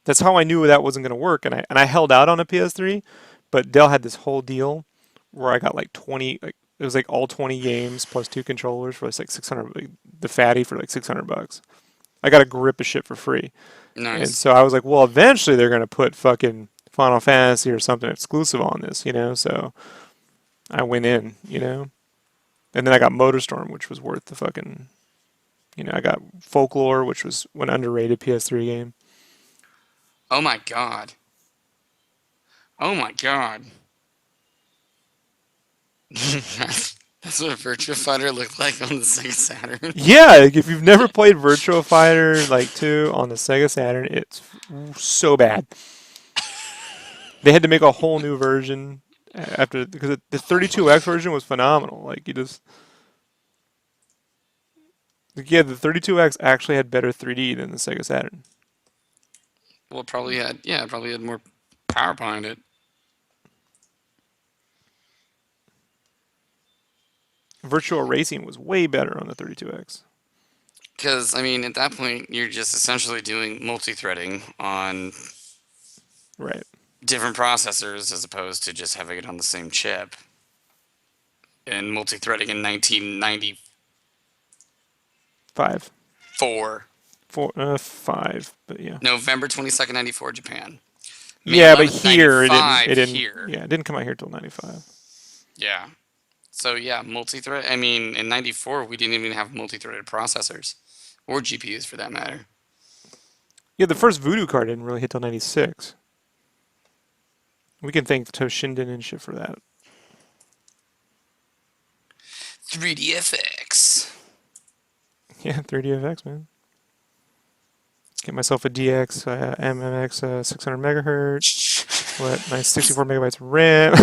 That's how I knew that wasn't going to work, and I held out on a PS3, but Dell had this whole deal where I got like 20, like it was like all 20 games plus two controllers for like 600, like, the fatty for like $600. I got a grip of shit for free, and Nice. so I was like, well, eventually they're going to put fucking Final Fantasy or something exclusive on this, you know. So I went in, you know, and then I got MotorStorm, which was worth the fucking, you know, I got Folklore, which was an underrated PS3 game. Oh my god. Oh my god. That's what a Virtua Fighter looked like on the Sega Saturn. Yeah, like if you've never played Virtua Fighter like 2 on the Sega Saturn, it's so bad. They had to make a whole new version after because the 32X version was phenomenal. Like you just like, yeah, the 32X actually had better 3D than the Sega Saturn. Well, it probably had, yeah, it probably had more power behind it. Virtual Racing was way better on the 32X. Because, I mean, at that point, you're just essentially doing multi-threading on Right. different processors as opposed to just having it on the same chip. and multi-threading in 1994. 5. 4, 5, but yeah. November 22nd, 94, Japan. May Yeah, but 11th, here it didn't. 95 here. Yeah, it didn't come out here till 95. Yeah. So yeah, multi-thread. I mean, in 94, we didn't even have multi-threaded processors or GPUs for that matter. Yeah, the first Voodoo card didn't really hit till 96. We can thank Toshinden and shit for that. 3DFX. Yeah, 3DFX, man. Get myself a DX MMX 600 megahertz. What? Nice 64 megabytes of RAM.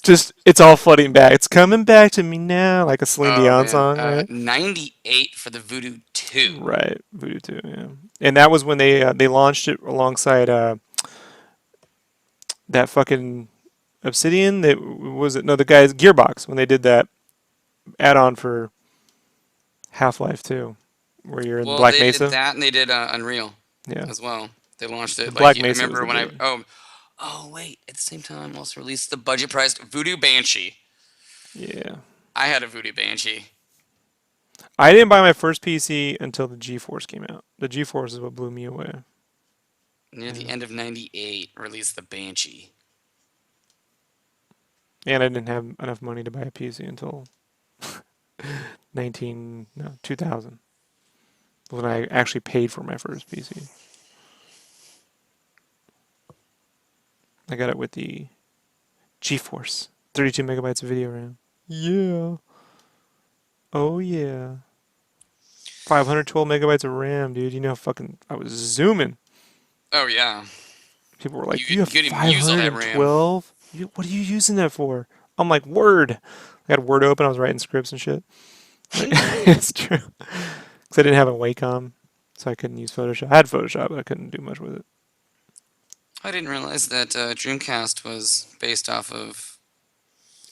Just, it's all flooding back. It's coming back to me now, like a Celine Oh Dion man, song, right? 98 for the Voodoo 2. Right, Voodoo 2, yeah. And that was when they launched it alongside that fucking Obsidian. That was it. No, the guys Gearbox when they did that add-on for Half-Life 2, where you're in Well, Black they did Mesa. that, and they did Unreal Yeah, as well. They launched it like Black I Mesa was remember the when I big. oh wait, at the same time also released the budget priced Voodoo Banshee. Yeah, I had a Voodoo Banshee. I didn't buy my first PC until the GeForce came out. The GeForce is what blew me away. Near the Yeah. end of 98, released the Banshee. And I didn't have enough money to buy a PC until 2000 when I actually paid for my first PC. I got it with the GeForce, 32 megabytes of video RAM. Yeah. Oh yeah. 512 megabytes of RAM, dude. You know how fucking I was zooming. Oh yeah, People were like, you "You have could even use all that RAM. 512? What are you using that for?" I'm like, "Word." I got Word open. I was writing scripts and shit. Like, it's true. Because I didn't have a Wacom, so I couldn't use Photoshop. I had Photoshop, but I couldn't do much with it. I didn't realize that Dreamcast was based off of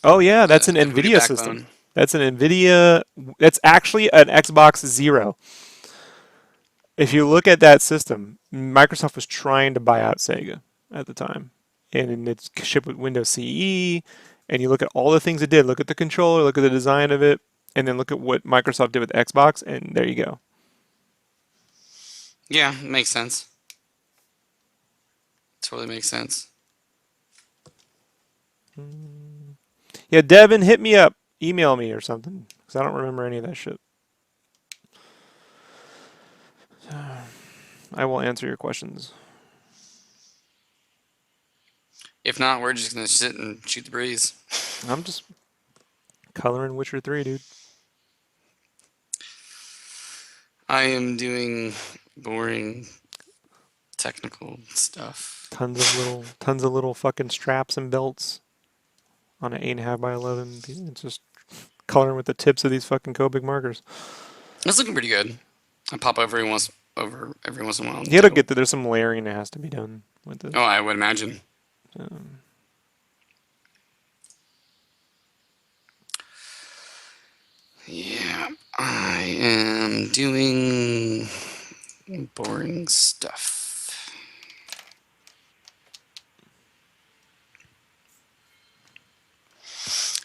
Oh yeah, that's an the Voodoo NVIDIA system. backbone. That's an NVIDIA. That's actually an Xbox Zero. If you look at that system, Microsoft was trying to buy out Sega at the time, and it's shipped with Windows CE. And you look at all the things it did. Look at the controller. Look at the design of it, and then look at what Microsoft did with Xbox, and there you go. Yeah, makes sense. Totally makes sense. Yeah, Devin, hit me up, email me or something, because I don't remember any of that shit. I will answer your questions. If not, we're just gonna sit and shoot the breeze. I'm just coloring Witcher 3, dude. I am doing boring technical stuff. Tons of little fucking straps and belts on an 8.5 by 11. It's just coloring with the tips of these fucking Copic markers. It's looking pretty good. I pop over every once in a while. You gotta get that. There's some layering that has to be done with this. Oh, I would imagine. Um, Yeah, I am doing boring stuff.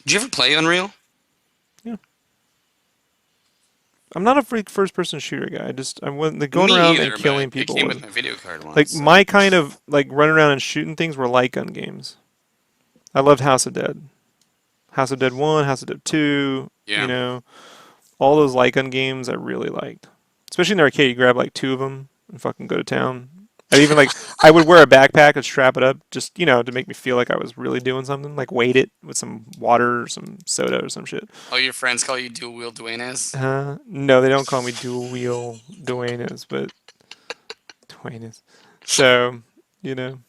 Did you ever play Unreal? yeah. I'm not a freak first-person shooter guy. I went like, going Me around and either, but killing it people came was with my video card like once. So. my kind of like running around and shooting things were light gun games. I loved House of Dead. House of Dead 1, House of Dead 2, you Yeah. know, all those light gun games I really liked. Especially in the arcade, you grab like 2 of them and fucking go to town. I even like I would wear a backpack and strap it up just, to make me feel like I was really doing something, like weight it with some water or some soda or some shit. All your friends call you dual wheel Duenas? No, they don't call me dual wheel Duenas, but Duenas. So, you know,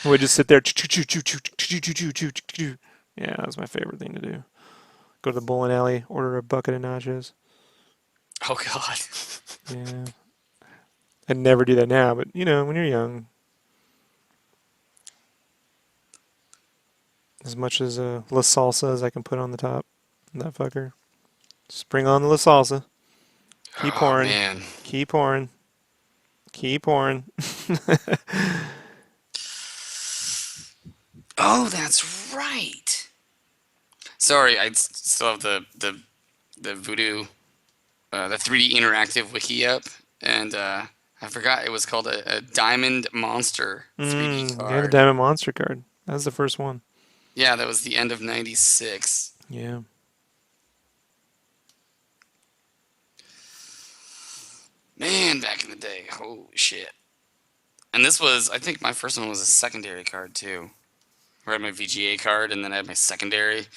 we just sit there. Yeah, that was my favorite thing to do. Go to the bowling alley, order a bucket of nachos. Oh God. Yeah. I never do that now, but when you're young, as much as La Salsa as I can put on the top, that fucker. Just bring on the La Salsa. Keep Oh pouring. man. Keep pouring. Keep pouring. Oh, that's right. Sorry, still have the Voodoo, the 3D interactive wiki up, and I forgot it was called a Diamond Monster 3D Yeah, the card. Diamond Monster card. That was the first one. Yeah, that was the end of '96. Yeah. Man, back in the day, holy shit. And this was, I think my first one was a secondary card too. Where I had my VGA card, and then I had my secondary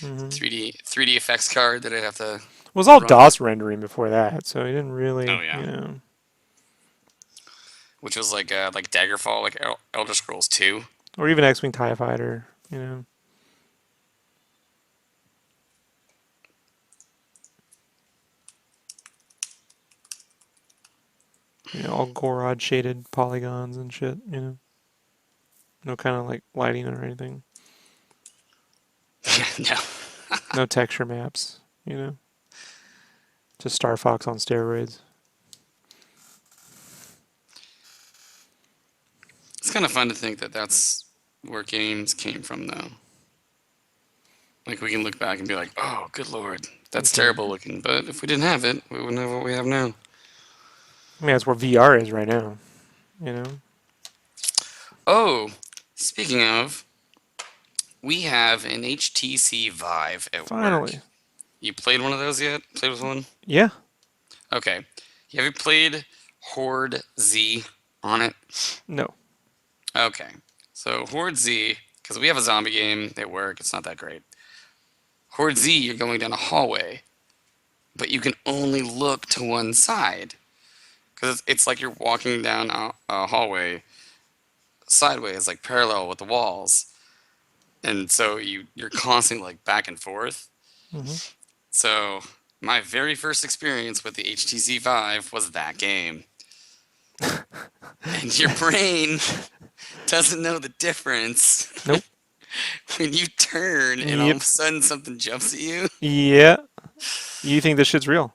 Hmm. 3D effects card that I'd have to It was all run. DOS rendering before that, so he didn't Oh really, yeah, which was like Daggerfall, like Elder Scrolls 2. or even X-Wing TIE Fighter, all Gorod shaded polygons and shit. No kind of like lighting or anything. No, No texture maps. Just Star Fox on steroids. it's kind of fun to think that that's where games came from, though. Like we can look back and be like, "Oh, good lord, that's Okay. terrible looking." But if we didn't have it, we wouldn't have what we have now. I mean, that's where VR is right now. Oh, speaking of, we have an HTC Vive at work. Finally. You played one of those yet? Played with one? Yeah. Okay. Have you played Horde Z on it? No. Okay. So Horde Z, because we have a zombie game at work, it's not that great. Horde Z, you're going down a hallway, but you can only look to one side. Because it's like you're walking down a hallway sideways, like parallel with the walls. And so you're constantly like back and forth. Hmm. So my very first experience with the HTC Vive was that game. And your brain doesn't know the difference Nope. when you turn and all of Yep. a sudden something jumps at you. Yeah. You think this shit's real?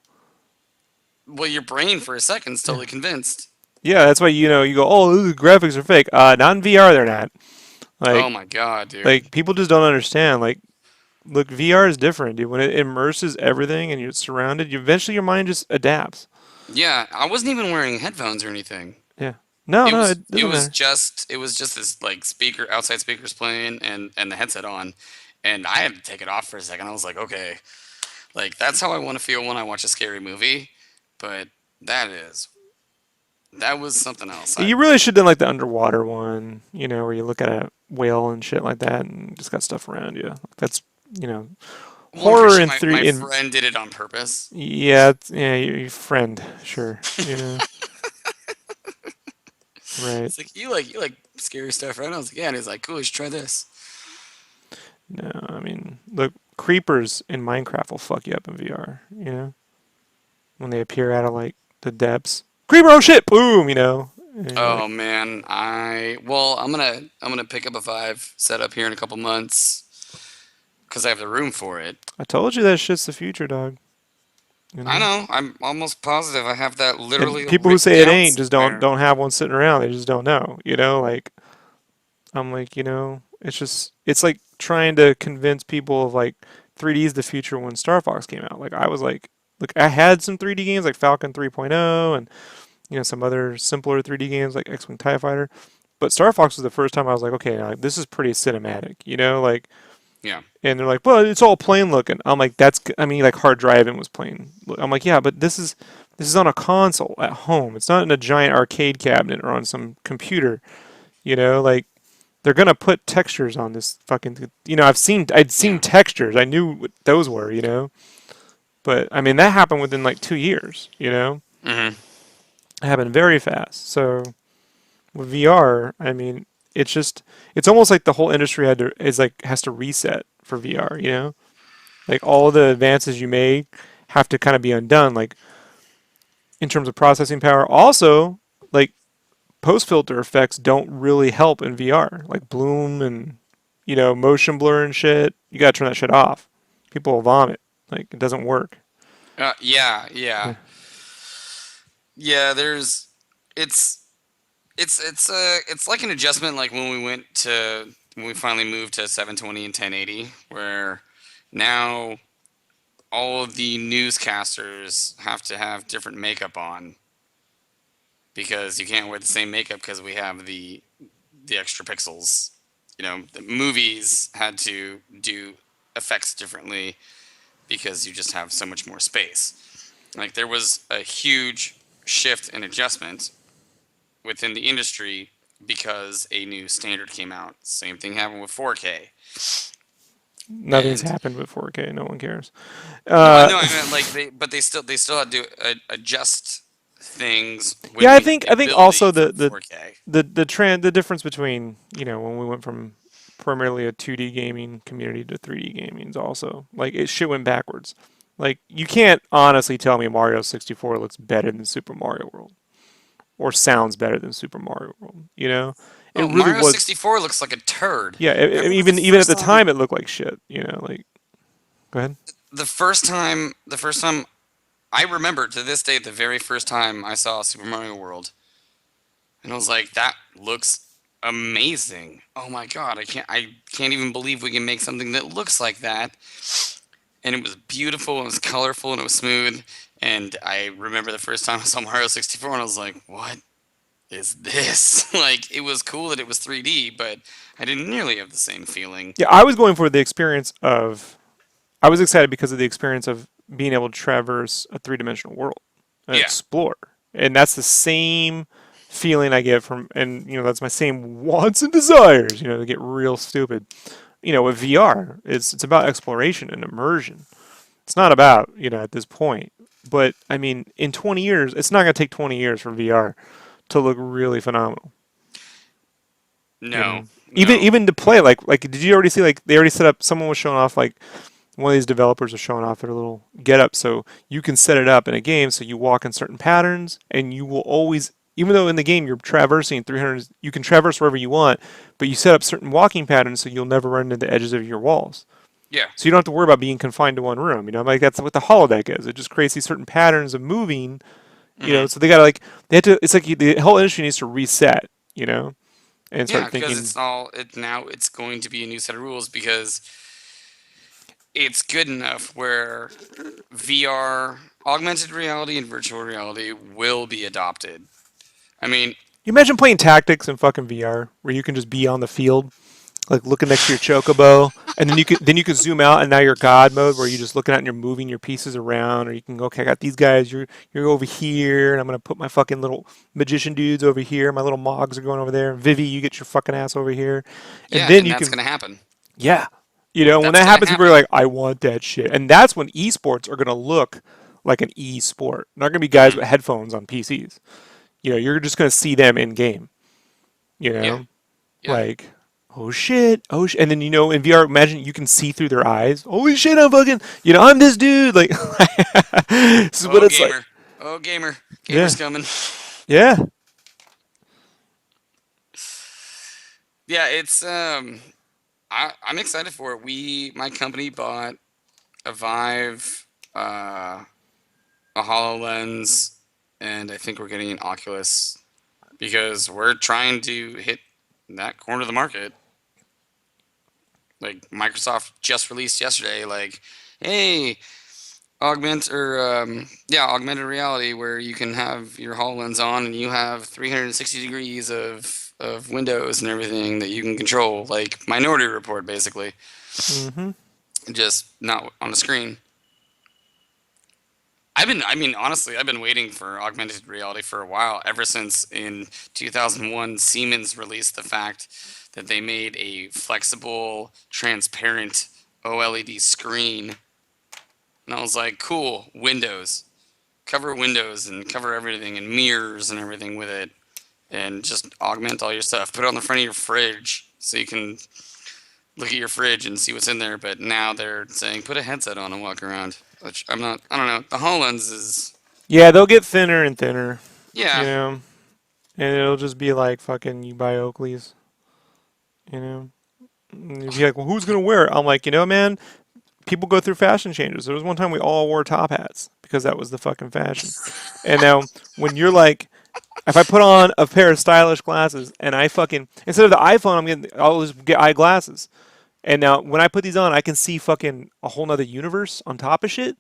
Well, your brain for a second's Yeah. totally convinced. Yeah, that's why you go, oh, the graphics are fake. Not in VR, they're not. Oh Like, my god, dude. like people just don't understand. Like, look, VR is different, dude. When it immerses everything and you're surrounded, eventually your mind just adapts. Yeah, I wasn't even wearing headphones or anything. Yeah. No, It no, was it it doesn't was matter. just it was just this like speaker outside speakers playing and the headset on, and I had to take it off for a second. I was like, okay, like that's how I want to feel when I watch a scary movie, but that is that was something else. You really should have done like the underwater one, where you look at a whale and shit like that, and just got stuff around you. That's you know, Well, I'm pretty horror sure in my three. In friend did it on purpose. Yeah, yeah, your friend, sure. Right. It's like you like scary stuff, right? I was like, yeah, and he's like, cool, you should try this. No, I mean, look, creepers in Minecraft will fuck you up in VR. When they appear out of like the depths. Creeper, oh shit, boom. And you're like, Oh man, I'm gonna pick up a Vive set up here in a couple months because I have the room for it. I told you that shit's the future, dog. You I know. know. I'm almost positive I have that And literally people who written say it down ain't just don't somewhere. don't have one sitting around. They just don't know. Like I'm like, it's like trying to convince people of like 3D is the future when Star Fox came out. Like I was like, look, I had some 3D games like Falcon 3.0 and some other simpler 3D games like X-Wing TIE Fighter. But Star Fox was the first time I was like, okay, now, this is pretty cinematic, like, Yeah. and they're like, well, it's all plain looking. I'm like, I mean, like hard driving was plain. I'm like, yeah, but this is on a console at home. It's not in a giant arcade cabinet or on some computer, like they're gonna put textures on this fucking. I'd seen Yeah. textures. I knew what those were. But I mean, that happened within like 2 years. Hmm. It happened very fast. So with VR, I mean, it's almost like the whole industry has to reset for VR. Like all the advances you made have to kind of be undone, like in terms of processing power. Also, like post filter effects don't really help in VR, like bloom and motion blur and shit. You gotta turn that shit off. People will vomit. Like it doesn't work. Yeah. Yeah. Yeah. Yeah. It's it's like an adjustment like when we went to when we finally moved to 720 and 1080, where now all of the newscasters have to have different makeup on because you can't wear the same makeup because we have the extra pixels. The movies had to do effects differently because you just have so much more space. Like there was a huge shift and adjustment within the industry because a new standard came out. Same thing happened with 4K. Nothing's And happened with 4K. No one cares. no, Uh, no, I mean like they still had to adjust things with yeah, I the think ability also for 4K. the difference between when we went from primarily a 2D gaming community to 3D gaming is also like it shit went backwards. Like you can't honestly tell me Mario 64 looks better than Super Mario World or sounds better than Super Mario World. It Oh, really Mario was. 64 looks like a turd. Yeah, I remember even at the time it looked like shit. Like go ahead. the first time I remember to this day the very first time I saw Super Mario World, and I was like, that looks amazing. Oh my god, I can't even believe we can make something that looks like that. And it was beautiful, it was colorful, and it was smooth. And I remember the first time I saw Mario 64, and I was like, what is this? Like, it was cool that it was 3D, but I didn't nearly have the same feeling. Yeah, I was going for the experience of. I was excited because of the experience of being able to traverse a three-dimensional world and Yeah. explore, and that's the same feeling I get from, and that's my same wants and desires. To get real stupid. With VR, it's about exploration and immersion. It's not about at this point. But I mean, in 20 years, it's not going to take 20 years for VR to look really phenomenal. You No, know, even no. even to play did you already see they already set up? Someone was showing off one of these developers was showing off their little get up, so you can set it up in a game so you walk in certain patterns, and you will always, even though in the game you're traversing 300, you can traverse wherever you want, but you set up certain walking patterns so you'll never run into the edges of your walls. Yeah. So you don't have to worry about being confined to one room. Like that's what the holodeck is. It just creates these certain patterns of moving. Hmm. So they gotta they have to. It's like the whole industry needs to reset. And Yeah, start because thinking. now it's going to be a new set of rules because it's good enough where VR, augmented reality, and virtual reality will be adopted. I mean, You imagine playing tactics in fucking VR where you can just be on the field, like looking next to your chocobo, and then you can zoom out, and now you're God mode where you're just looking at and you're moving your pieces around, or you can go, okay, I got these guys, you're over here, and I'm gonna put my fucking little magician dudes over here, my little mogs are going over there. Vivi, you get your fucking ass over here, and yeah, then and you that's can, going to happen. yeah, when That's that going to happens, people are happen. like, I want that shit, and that's when esports are gonna look like an e-sport. Not gonna be guys Hmm. with headphones on PCs. You're just gonna see them in game. You Yeah, know, yeah. like, oh shit, and then in VR, imagine you can see through their eyes. Holy shit, I'm fucking, I'm this dude. Like, this is what Oh, it's like. gamer. Oh, gamer. Yeah, Gamer's coming. yeah. Yeah, I'm excited for it. My company bought a Vive, a HoloLens, and I think we're getting an Oculus because we're trying to hit that corner of the market. Like Microsoft just released yesterday, like, hey, augmented reality, where you can have your HoloLens on and you have 360 degrees of windows and everything that you can control, like Minority Report, basically, Mm-hmm. just not on the screen. I mean, honestly, I've been waiting for augmented reality for a while, ever since in 2001 Siemens released the fact that they made a flexible, transparent OLED screen. And I was like, cool, Windows. Cover Windows and cover everything and mirrors and everything with it. And just augment all your stuff. Put it on the front of your fridge so you can look at your fridge and see what's in there. But now they're saying put a headset on and walk around. Which I'm not, I don't know. The HoloLens is, Yeah, they'll get thinner and thinner. You yeah, know, and it'll just be like fucking you buy Oakley's. You know, and you'd be like, well, who's gonna wear it? I'm like, man, people go through fashion changes. There was one time we all wore top hats because that was the fucking fashion. And now when you're like If I put on a pair of stylish glasses and I fucking instead of the iPhone, I'll just get eyeglasses. And now when I put these on, I can see fucking a whole nother universe on top of shit.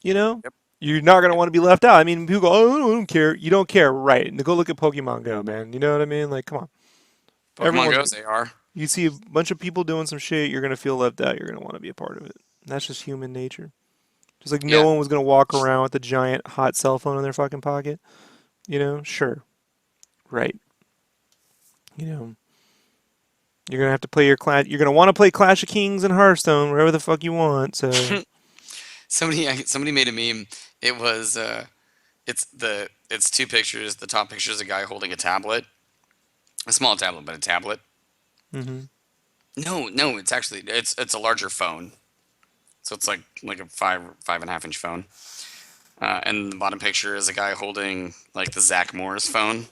You know, Yep. you're not gonna want to be left out. I mean, people go, "Oh, I don't care." You don't care, right? And go look at Pokemon Go, man. You know what I mean? Like, come on. Pokemon Everyone's Go's they are. you see a bunch of people doing some shit, you're gonna feel left out. You're gonna want to be a part of it. That's just human nature. Just like no Yeah. one was gonna walk around with a giant hot cell phone in their fucking pocket. You know, sure, right. You know, you're gonna have to play your class. You're gonna want to play Clash of Kings and Hearthstone wherever the fuck you want. So, Somebody made a meme. It was it's two pictures. The top picture is a guy holding a tablet, a small tablet, but a tablet. hmm No, no, it's actually it's a larger phone. So it's like a 5.5 inch phone. And the bottom picture is a guy holding like the Zach Morris phone.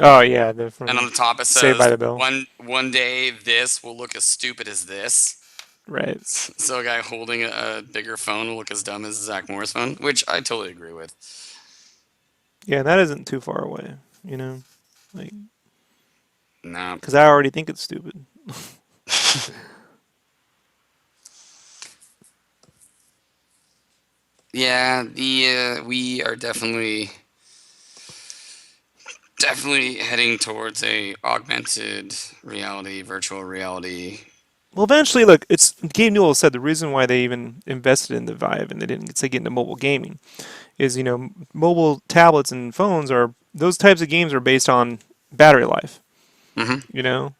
oh yeah, they're And on from the top it Saved by says the Bell. one day this will look as stupid as this. Right. So a guy holding a bigger phone will look as dumb as Zach Morris phone, which I totally agree with. Yeah, that isn't too far away. You know, like No. because I already think it's stupid. Yeah, the we are definitely heading towards a augmented reality, virtual reality. Well, eventually, look, it's Gabe Newell said the reason why they even invested in the Vive and they didn't say get into mobile gaming is mobile tablets and phones are those types of games are based on battery life. Hmm.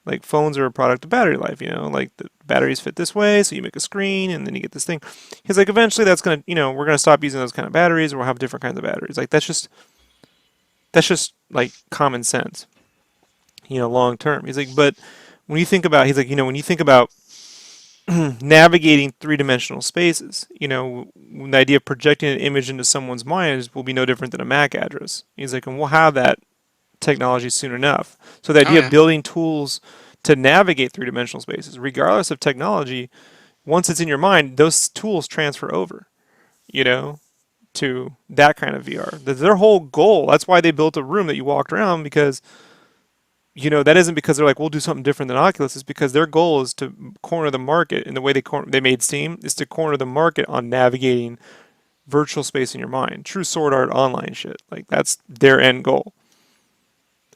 Like phones are a product of battery life. Like the batteries fit this way, so you make a screen and then you get this thing. He's like, eventually that's gonna, we're gonna stop using those kind of batteries. We'll have different kinds of batteries. Like that's just like common sense. Long term. He's like, but when you think about, he's like, when you think about navigating three-dimensional spaces, the idea of projecting an image into someone's mind will be no different than a MAC address. He's like, and we'll have that technology soon enough. So the Oh idea of yeah. building tools to navigate three-dimensional spaces, regardless of technology, once it's in your mind, those tools transfer over, you know, to that kind of VR. That's their whole goal. That's why they built a room that you walked around because that isn't because they're like, we'll do something different than Oculus. It's because their goal is to corner the market, and the way they made Steam is to corner the market on navigating virtual space in your mind. True sword art online shit. Like that's their end goal.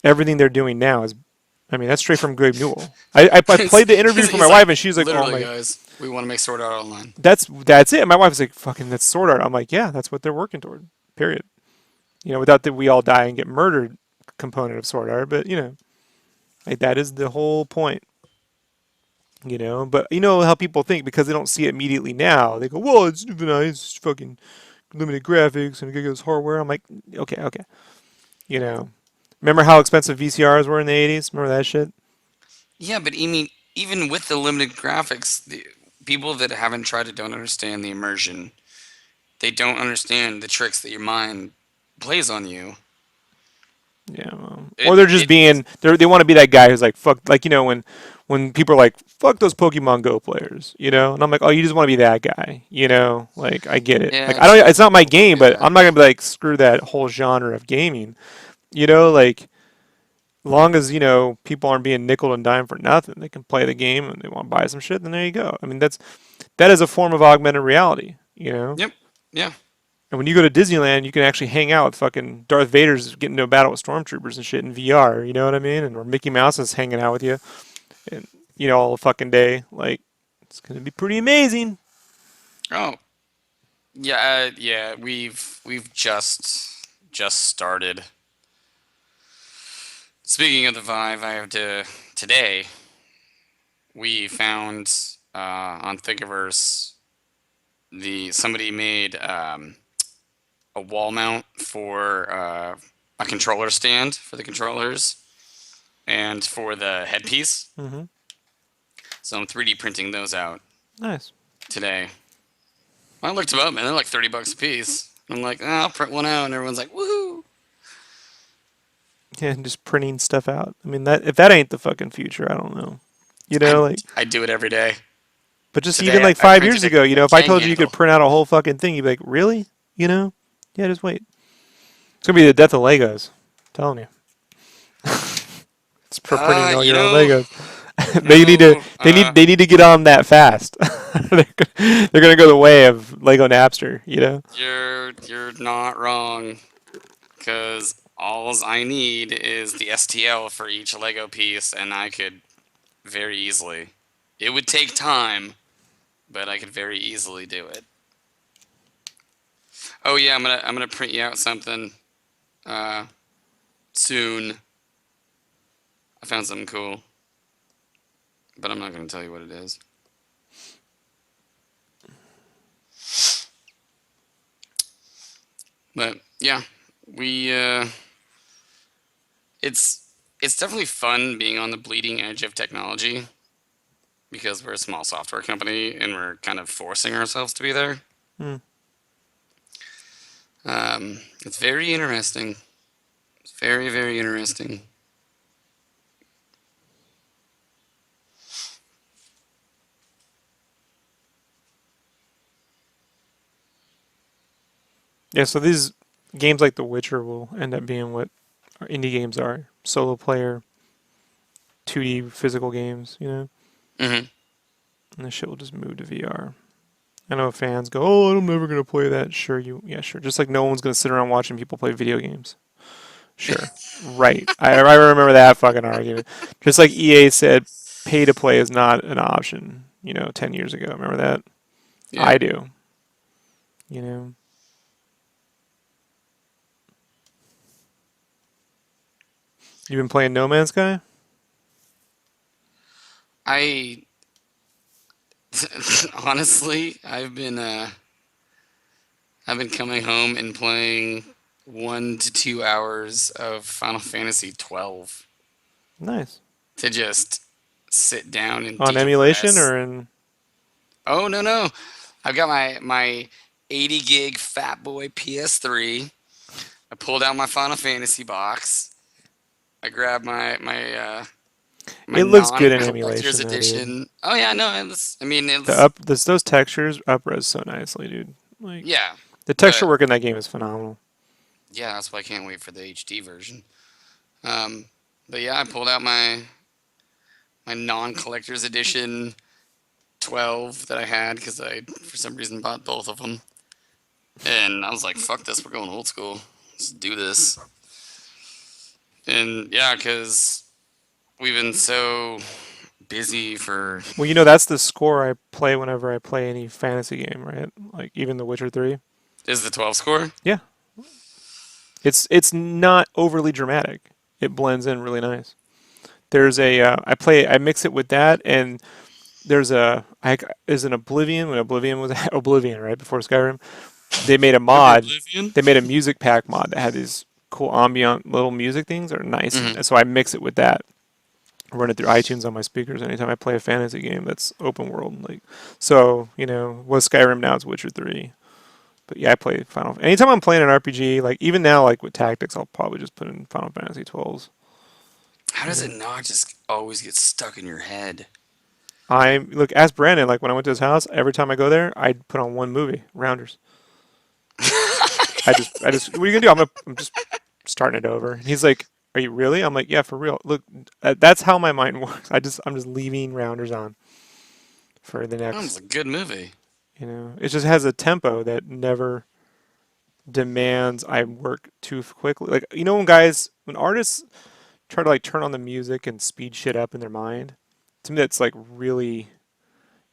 Everything they're doing now is, I mean, that's straight from Gabe Newell. I He's, played the interview for my he's wife, like, and she's like, "Oh literally, my, guys, we want to make Sword Art Online. that's it." My wife's like, "Fucking, that's sword art." I'm like, "Yeah, that's what they're working toward." Period. Without the we all die and get murdered component of sword art, but like that is the whole point. But you know how people think because they don't see it immediately now. They go, "Well, it's nice, it's fucking limited graphics and it hardware." I'm like, "Okay, okay." You know, Remember how expensive VCRs were in the '80s? Remember that shit? Yeah, but I mean, even with the limited graphics, the people that haven't tried it don't understand the immersion. They don't understand the tricks that your mind plays on you. Yeah. Or It they're just it they want to be that guy who's like fuck, like when people are like fuck those Pokemon Go players, and I'm like, oh, you just want to be that guy, Like I get it. Like yeah, I don't. It's not my some people game, do but that. I'm not gonna be like screw that whole genre of gaming. Like long as people aren't being nickel and dime for nothing, they can play the game and they want to buy some shit. Then there you go. I mean, that is a form of augmented reality. Yep. Yeah. And when you go to Disneyland, you can actually hang out with fucking Darth Vader's getting into a battle with stormtroopers and shit in VR. You know what I mean? And or Mickey Mouse is hanging out with you, and all the fucking day. Like it's gonna be pretty amazing. Oh, yeah. Yeah. We've just started. Speaking of the Vive, I have to today. We found on Thingiverse the somebody made a wall mount for a controller stand for the controllers and for the headpiece. Mm-hmm. So I'm 3D printing those out Nice. today. I looked them up, man. They're like $30 a piece. I'm like, oh, I'll print one out, and everyone's like, woohoo! Yeah, and just printing stuff out. I mean, that if that ain't the fucking future, I don't know. I Like, I do it every day. but just even Today like I 5 years printed ago, a if I Kang told you handle. could print out a whole fucking thing, you'd be like, really? Yeah, just wait. It's gonna be the death of Legos. telling you, it's for printing all You your own know, Legos. they need to no, they need to get on that fast. They're gonna go the way of Lego Napster. You know. you're not wrong, because alls I need is the STL for each Lego piece, and I could very easily. It would take time, but I could very easily do it. Oh yeah, I'm gonna print you out something uh, soon. I found something cool, but I'm not gonna tell you what it is. But yeah, we it's it's definitely fun being on the bleeding edge of technology because we're a small software company and we're kind of forcing ourselves to be there. Hmm. It's very interesting. It's very, very interesting. Yeah. So these games like The Witcher will end up being what our indie games are: solo player, 2D physical games. You know, Hmm. and this shit will just move to VR. I know fans go, "Oh, I'm never gonna play that." Sure, yeah, sure. Just like no one's gonna sit around watching people play video games. Sure. Right. I remember that fucking argument. Just like EA said, pay to play is not an option, 10 years ago. Remember that? Yeah. I do. You know, you've been playing No Man's Sky? I honestly, I've been coming home and playing 1 to 2 hours of Final Fantasy 12 Nice. to just sit down and On emulation decompress. or in. Oh no no, I've got my 80 gig Fat Boy PS3. I pulled out my Final Fantasy box. I grabbed my It looks good non in collector's emulation though, dude. edition. Oh yeah, no, I mean The it's up this those textures upres so nicely, dude. Like yeah, the texture but work in that game is phenomenal. yeah, that's why I can't wait for the HD version. Um, but yeah, I pulled out my non collector's edition 12 that I had because I for some reason bought both of them, and I was like, fuck this, we're going old school. Let's do this. And yeah, because we've been so busy for. Well, that's the score I play whenever I play any fantasy game, right? Like even The Witcher 3. Is the 12 score? Yeah, it's not overly dramatic. It blends in really nice. There's I mix it with that, and is an Oblivion when Oblivion was Oblivion right before Skyrim. They made a Remember mod. Oblivion? They made a music pack mod that had these cool ambient little music things that are nice, Hmm. and so I mix it with that. I run it through iTunes on my speakers anytime I play a fantasy game that's open world. Like, so was Skyrim, now it's Witcher 3. But yeah, I play Final. Anytime I'm playing an RPG, like even now, like with Tactics, I'll probably just put in Final Fantasy 12s. How You does it know, not just always get stuck in your head? I look ask Brandon. Like when I went to his house, every time I go there, I'd put on one movie, Rounders. I just, what are you gonna do? I'm just starting it over. And he's like, "Are you really?" I'm like, "Yeah, for real." Look, that's how my mind works. I'm just leaving Rounders on for the Sounds next. a good movie. It just has a tempo that never demands I work too quickly. Like when artists try to like turn on the music and speed shit up in their mind, to me that's like really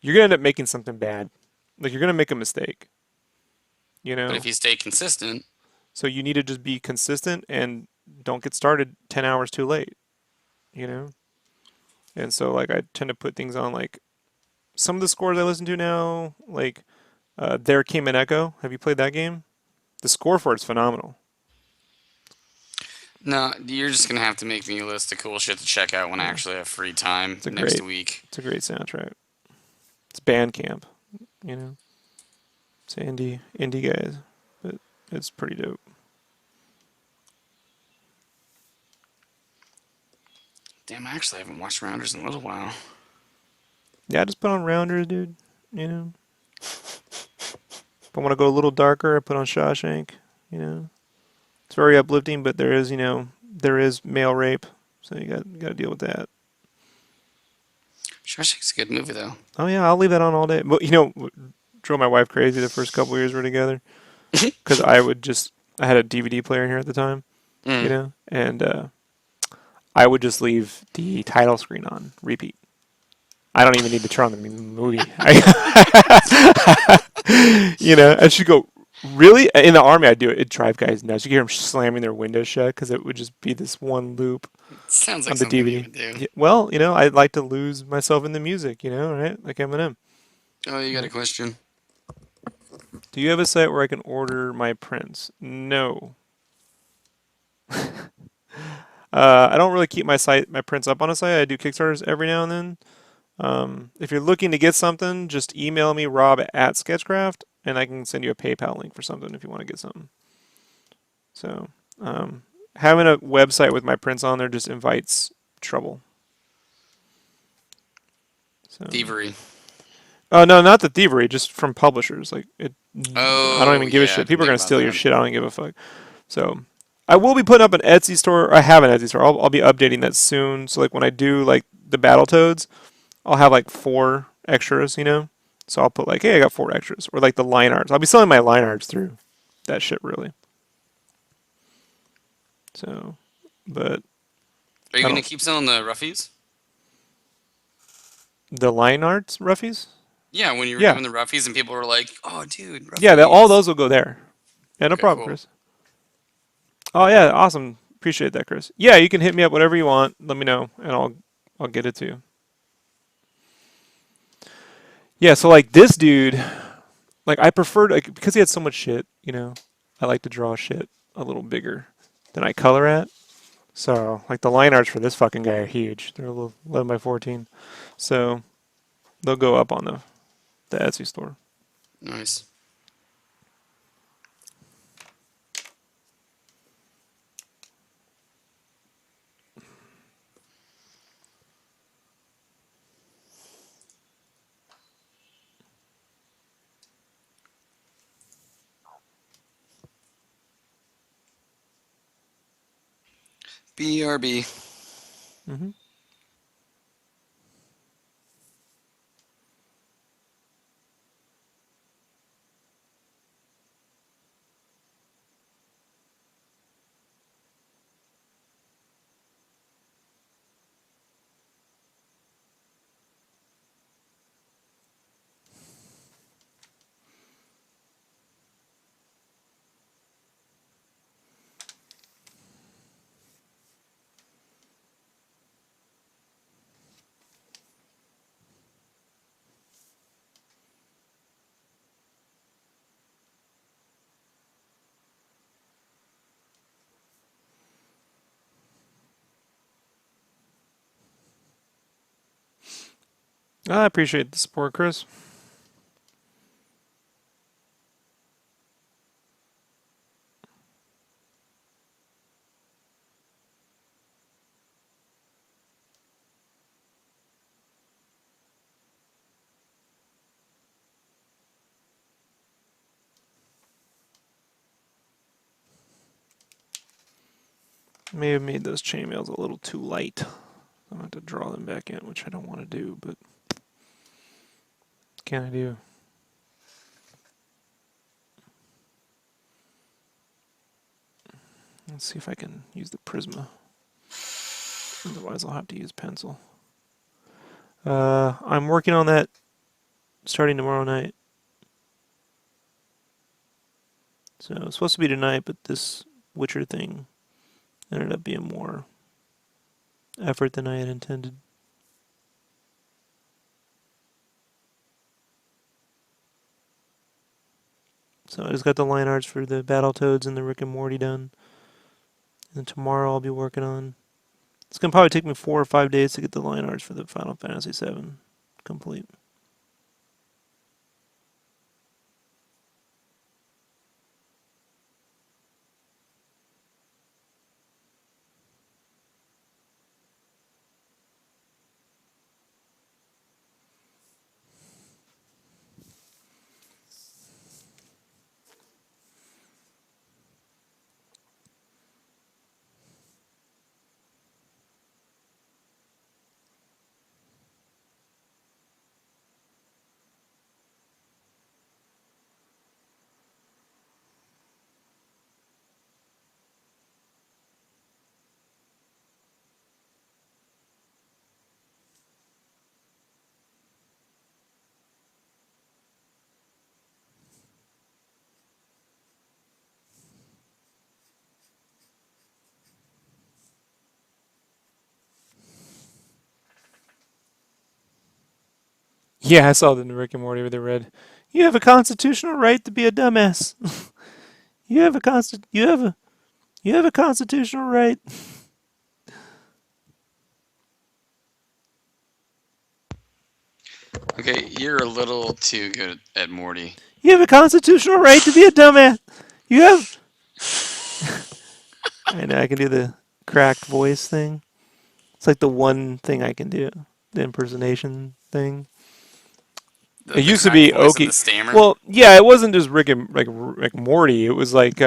you're gonna end up making something bad. Like you're gonna make a mistake, you But if know. you stay consistent, So you need to just be consistent and don't get started 10 hours too late, you know. And so like I tend to put things on like some of the scores I listen to now, like There Came an Echo. Have you played that game? The score for it's phenomenal. no, you're just gonna have to make me a list of cool shit to check out when I Yeah, actually have free time it's a next great week. it's a great soundtrack. It's Bandcamp, you know. It's indie guys, but it's pretty dope. Damn, I actually haven't watched Rounders in a little while. Yeah, I just put on Rounders, dude. You know, if I want to go a little darker, I put on Shawshank. You know, it's very uplifting, but there is there is male rape, so you got to deal with that. Shawshank's a good movie though. Oh yeah, I'll leave that on all day. But what drove my wife crazy the first couple years we were together because I had a DVD player in here at the time, Mm. and I would just leave the title screen on repeat. I don't even need to turn on the movie. And she'd go, really? In the army, I'd do it. It'd drive guys nuts. You hear them slamming their windows shut because it would just be this one loop Sounds like on the something you DVD. would do. Yeah, well, I'd like to lose myself in the music, right? Like Eminem. Oh, you got a Right. question? Do you have a site where I can order my prints? No. I don't really keep my prints up on a site. I do Kickstarters every now and then. If you're looking to get something, just email me, Rob@SketchCraft, and I can send you a PayPal link for something if you want to get something. So, having a website with my prints on there just invites trouble. So, Thievery. oh no, not the thievery, just from publishers. Like I don't Oh even give a yeah, I shit. didn't People are think gonna about steal your that. shit. I don't give a fuck. So, I will be putting up an Etsy store. I have an Etsy store. I'll be updating that soon. So like when I do like the Battletoads, I'll have like 4 extras. So I'll put like, hey, I got 4 extras, or like the line arts. I'll be selling my line arts through that shit really. So, but Are you I gonna don't. keep selling the roughies? The line arts roughies? Yeah, when you were Yeah, doing the roughies and people were like, "Oh, dude, yeah. All roughies." those will go there. Yeah, no Okay, problem, cool. Chris. Oh yeah, awesome. Appreciate that, Chris. Yeah, you can hit me up whatever you want. Let me know, and I'll get it to you. Yeah, so like this dude, like I preferred like because he had so much shit. I like to draw shit a little bigger than I color at. So like the line arts for this fucking guy are huge. They're a little 11 by 14. So they'll go up on the Etsy store. Nice. BRB. Hmm. I appreciate the support, Chris. May have made those chainmails a little too light. I'm going to have to draw them back in, which I don't want to do, but can I do? Let's see if I can use the Prisma. Otherwise, I'll have to use pencil. I'm working on that starting tomorrow night. So it's supposed to be tonight, but this Witcher thing ended up being more effort than I had intended. So I just got the line arts for the Battletoads and the Rick and Morty done. And tomorrow I'll be working on. It's gonna probably take me 4 or 5 days to get the line arts for the Final Fantasy VII complete. Yeah, I saw the new Rick and Morty where they read, "You have a constitutional right to be a dumbass. You have a constitutional right. Okay, you're a little too good at Morty. You have a constitutional right to be a dumbass. You have." I know I can do the cracked voice thing. It's like the one thing I can do, the impersonation thing. It The used to cracked be voice and okay. the stammer. Well, yeah, it wasn't just Rick and like Morty. It was like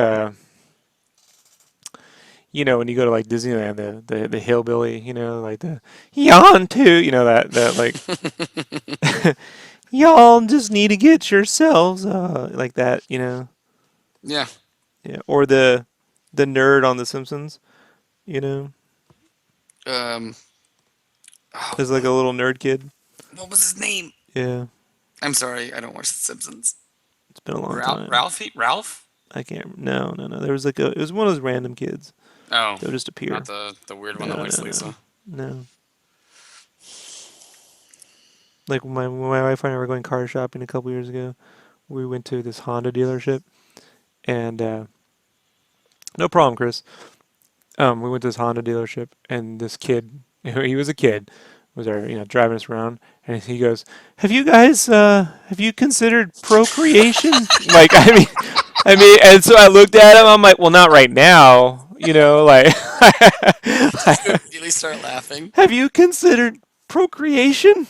when you go to like Disneyland, the hillbilly, like the yawn too, that like y'all just need to get yourselves like that, Yeah. yeah, or the nerd on The Simpsons, you know, Um. Oh, there's like a little nerd kid. what was his name? Yeah, I'm sorry, I don't watch The Simpsons. it's been a long Ralph. time. Ralphie. Ralph. I can't. No, no, no. There was like it was one of those random kids. Oh, They'll just not appear. the weird one No, that no, likes no, Lisa. no. Like when my wife and I were going car shopping a couple years ago, we went to this Honda dealership, and no problem, Chris. We went to this Honda dealership, and this kid, he was a kid, was there, driving us around, and he goes, have you considered procreation? Like, and so I looked at him. I'm like, well, not right now, like, Just immediately start laughing. have you considered procreation?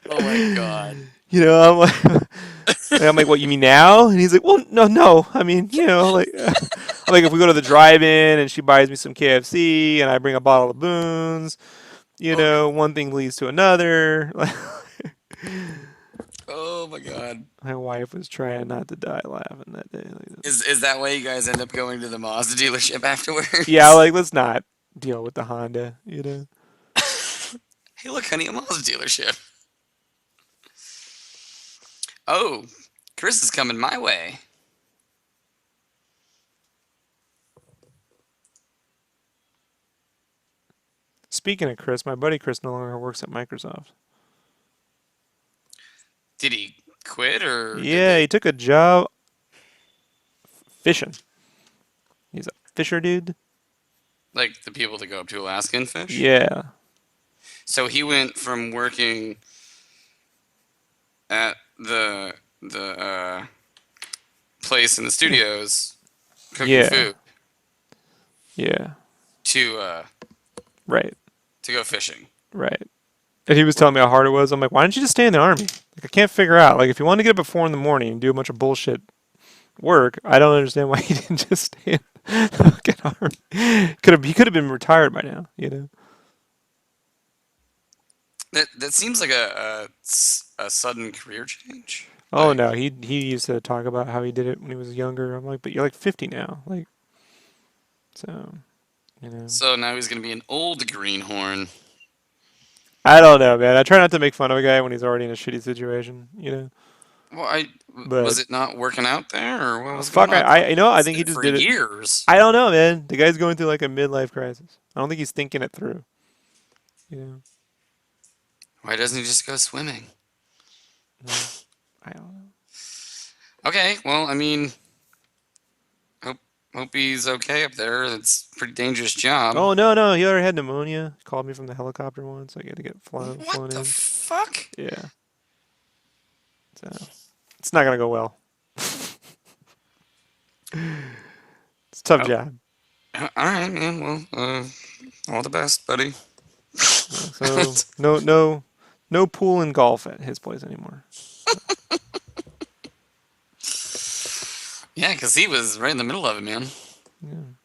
Oh my god. I'm like, what you mean now? And he's like, well, no, no. I mean, like, I'm like, if we go to the drive-in and she buys me some KFC and I bring a bottle of Boone's, Oh no. one thing leads to another. Oh my god. My wife was trying not to die laughing that day. Like, Is that why you guys end up going to the Mazda dealership yeah, afterwards? like let's not deal with the Honda. Hey, look, honey, a Mazda dealership. Oh, Chris is coming my way. Speaking of Chris, my buddy Chris no longer works at Microsoft. Did he quit or did Yeah, they he took a job fishing. He's a fisher dude. like the people that go up to Alaska and fish? Yeah, So he went from working at the place in the studios cooking yeah, food yeah. to Right, to go fishing. right. And he was telling me how hard it was. I'm like, why don't you just stay in the army? Like, I can't figure out. Like, if you want to get up at 4 in the morning and do a bunch of bullshit work, I don't understand why he didn't just stay in the fucking army. He could have been retired by now. That seems like a sudden career change. Oh Like, no, he used to talk about how he did it when he was younger. I'm like, but you're like 50 now, like, so, you know. so now he's gonna be an old greenhorn. I don't know, man. I try not to make fun of a guy when he's already in a shitty situation. Well, I But was it not working out there, or what was going fuck, on? I thought he I was think he there just for did it. years. I don't know, man. The guy's going through like a midlife crisis. I don't think he's thinking it through. You know. Why doesn't he just go swimming? No, I don't know. Okay, well, I mean, hope hope he's okay up there. It's a pretty dangerous job. Oh no, no, he already had pneumonia. He called me from the helicopter once. I had to get What flown the in. fuck? Yeah, so it's not gonna go well. It's a tough Oh, job. all right, man. Well, all the best, buddy. Yeah, so no pool and golf at his place anymore. So, Yeah, because he was right in the middle of it, man. yeah.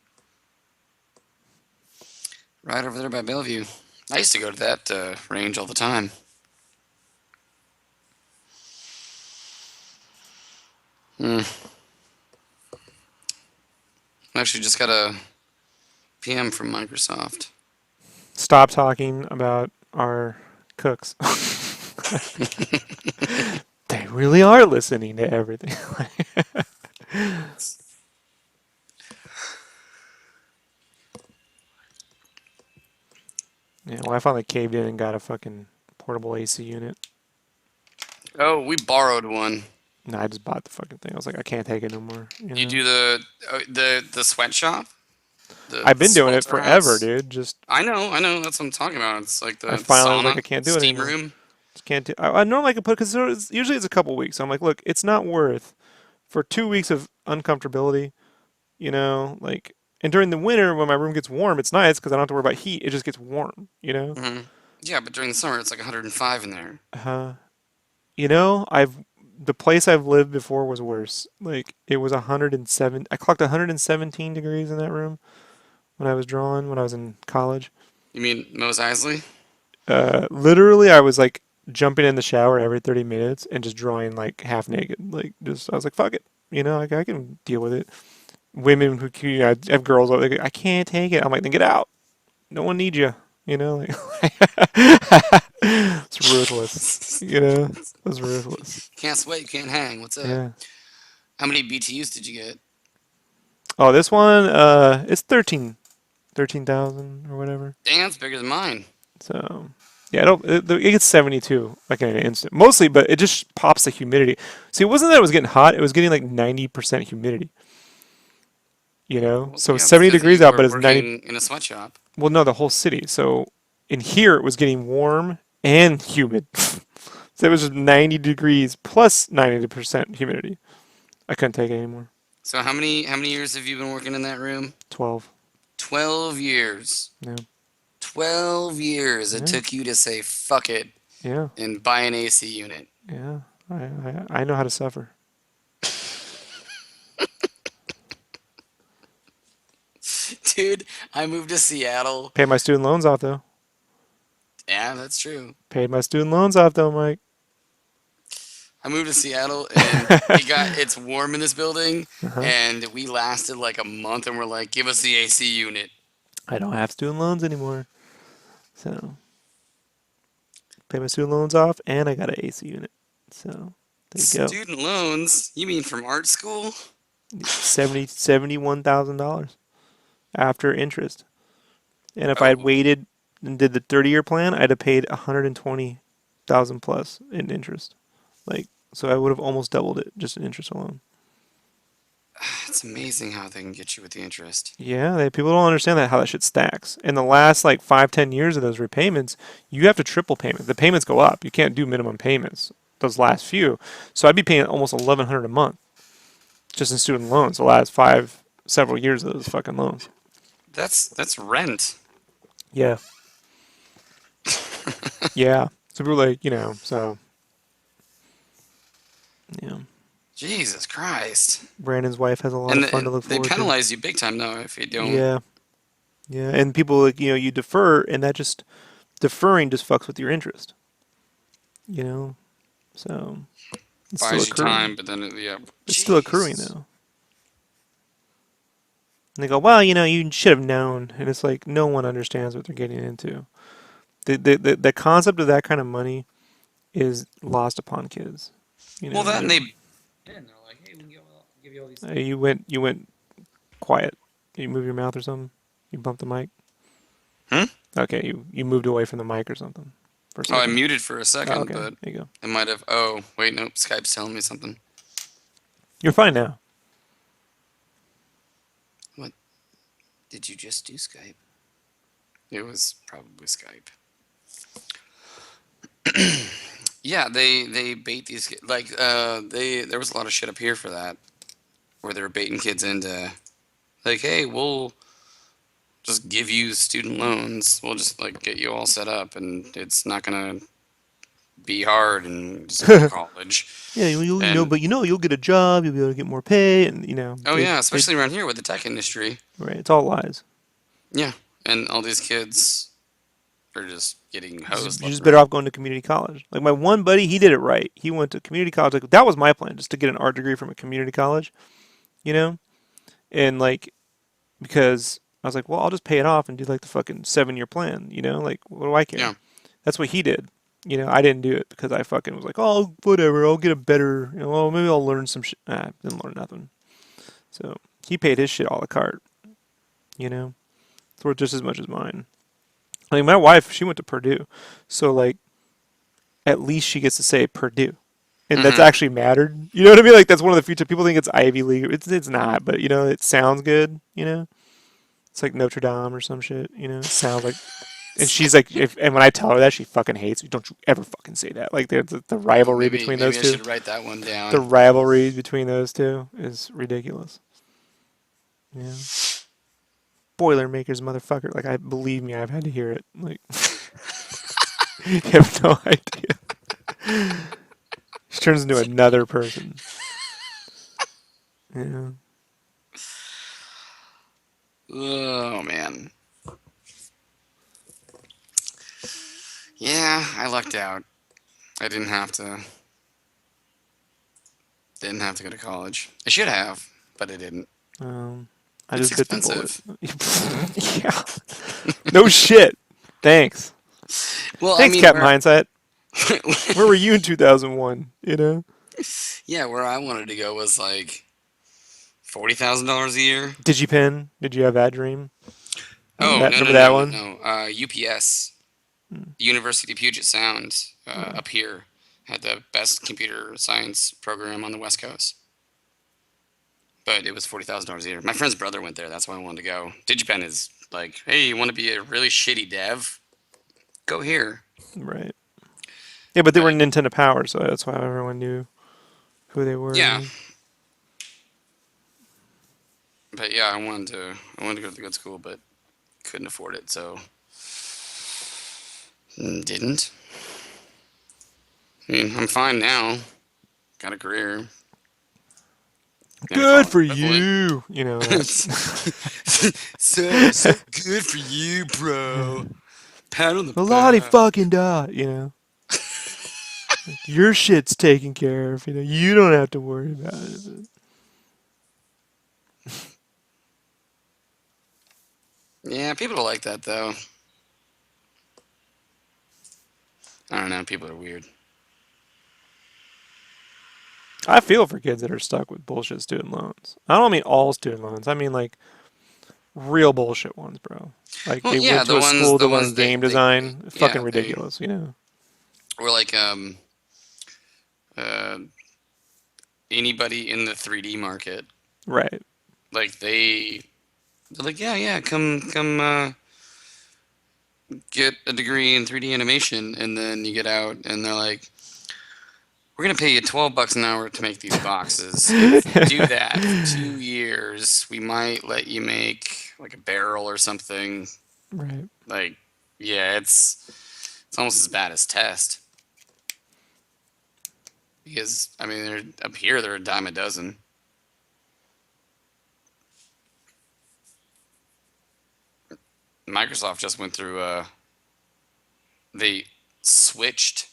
Right over there by Bellevue. I used to go to that range all the time. Hmm. Actually, just got a PM from Microsoft. Stop talking about our cooks. They really are listening to everything. Yeah, well, I finally caved in and got a fucking portable AC unit. Oh, we borrowed one. No, I just bought the fucking thing. I was like, I can't take it no more. You do the sweatshop, I've the been doing it swelter forever, house. dude. Just I know. That's what I'm talking about. It's like I the finally was like, sauna, I can't do it steam anymore. room. Just can't do. I normally could put because usually it's a couple weeks. So I'm like, look, it's not worth for 2 weeks of uncomfortability. Like, and during the winter when my room gets warm, it's nice because I don't have to worry about heat. It just gets warm. Hmm. Yeah, but during the summer it's like 105 in there. Uh, I've the place I've lived before was worse. Like it was 107. I clocked 117 degrees in that room when I was drawing when I was in college. You mean Mos Eisley? Literally, I was like jumping in the shower every 30 minutes and just drawing like half naked. Like just I was like, fuck it. Like, I can deal with it. Women who I have girls like I can't take it. I'm like, then get out. No one needs you. Like it's ruthless. It's ruthless. Can't sweat, you can't hang. What's up? Yeah. How many BTUs did you get? Oh, this one, it's 13,000 or whatever. Damn, it's bigger than mine. So, yeah, it gets 72 like in an instant. Mostly, but it just pops the humidity. See, it wasn't that it was getting hot; it was getting like 90% humidity. Well, So yeah, it's that's 70 because degrees you out, were but it's 90. working in a sweatshop. Well, no, the whole city. So in here, it was getting warm and humid. So it was just 90 degrees plus 90% humidity. I couldn't take it anymore. So how many years have you been working in that room? 12. 12 years. Yeah. 12 years it Yeah. took you to say fuck it Yeah. and buy an AC unit. Yeah. I know how to suffer. Dude, I moved to Seattle. Paid my student loans off though. Yeah, that's true. Paid my student loans off though, Mike. I moved to Seattle and it's warm in this building Uh-huh. and we lasted like a month and we're like, give us the AC unit. I don't have student loans anymore. So paid my student loans off and I got an AC unit. So there you go. Student loans? You mean from art school? 71,000 after interest. And if I had Oh, waited and did the 30-year plan, I'd have paid 120,000 plus in interest. Like, so I would have almost doubled it just in interest alone. it's amazing how they can get you with the interest. Yeah, people don't understand how that shit stacks. In the last like 5, 10 years of those repayments, you have to triple payment. The payments go up. You can't do minimum payments. Those last few, so I'd be paying almost 1,100 a month just in student loans. The last several years of those fucking loans. That's rent. Yeah, yeah. So people are like, so yeah. Jesus Christ. Brandon's wife has a lot And of fun to look they forward to. penalize you big time though if you don't. Yeah, yeah. And people like, you defer, and that just deferring just fucks with your interest. You know, so it's still Buys you accruing. time, but then yeah. It's still accruing Jesus. though. And they go, well, you should have known, and it's like no one understands what they're getting into. The concept of that kind of money is lost upon kids. Well, that and They're, they. And they're like, hey, we can give you all these things. you went quiet. You move your mouth or something. You bumped the mic. Hmm? Okay, you moved away from the mic or something for a Oh, I second. muted for a Oh, second, okay, but there you go. it might have. Oh, wait, nope. Skype's telling me something. You're fine now. What? Did you just do Skype? It was probably Skype. Yeah, they bait these like there was a lot of shit up here for that where they were baiting kids into like, hey, we'll just give you student loans. We'll just like get you all set up, and it's not gonna be hard and just go to college. Yeah, And but you'll get a job. You'll be able to get more pay, and oh they yeah, they especially around here with the tech industry. right. It's all lies. Yeah, and all these kids are just getting hosed You're left just and better right. off going to community college. Like my one buddy, he did it right. He went to community college. Like that was my plan, just to get an art degree from a community college. You know, and like because I was like, well, I'll just pay it off and do like the fucking 7-year plan. Like what do I care? Yeah, That's what he did. I didn't do it because I fucking was like, oh, whatever. I'll get a better. Well, maybe I'll learn some shit. Didn't learn nothing. So he paid his shit a la carte. It's worth just as much as mine. My wife, she went to Purdue, so like at least she gets to say Purdue. and that's actually mattered. You know what I mean? Like that's one of the few people think it's Ivy League. It's not, but it sounds good. It's like Notre Dame or some shit. It sounds like. And she's like, and when I tell her that, she fucking hates me. Don't you ever fucking say that. Like the Oh, rivalry maybe between those I two. should write that one The down. rivalry between those two is ridiculous. Yeah. Boilermakers, motherfucker. Like, believe me, I've had to hear it. Like, you have no idea. She turns into another person. Yeah. Oh man. Yeah, I lucked out. I didn't have to. Didn't have to go to college. I should have, but I didn't. Um, I It's just bit the bullet. expensive. Yeah. No shit. Thanks. Well, I Thanks, mean, Captain where Hindsight. Where were you in 2001? yeah, where I wanted to go was like $40,000 a year. DigiPen? Did you have that dream? Remember Oh that? no no Remember that no no one? no. UPS, University of Puget Sound, up here, had the best computer science program on the West Coast. But it was $40,000 a year. My friend's brother went there. That's why I wanted to go. DigiPen is like, hey, you want to be a really shitty dev? Go here. Right. Yeah, but they were But Nintendo Power, so that's why everyone knew who they were. yeah, but yeah, I wanted to go to the good school, but couldn't afford it, so didn't. I mean, I'm fine now. Got a career. In a Good college for equivalent. you. So good for you, bro. Pat on the Lottie back. fucking da. Your shit's taken care of. You don't have to worry about it. Yeah, people don't like that though. I don't know. People are weird. I feel for kids that are stuck with bullshit student loans. I don't mean all student loans. I mean like real bullshit ones, bro. Like Well, they yeah, went to the a ones school to the learn ones game they design. Fucking yeah they ridiculous. were like uh anybody in the 3D market. Right. Like they're like yeah come get a degree in 3D animation, and then you get out and they're like, we're gonna pay you $12 an hour to make these boxes. If you do that for 2 years, we might let you make like a barrel or something. Right. Like, yeah, it's almost as bad as test. Because I mean, they're up here they're a dime a dozen. Microsoft just went through they switched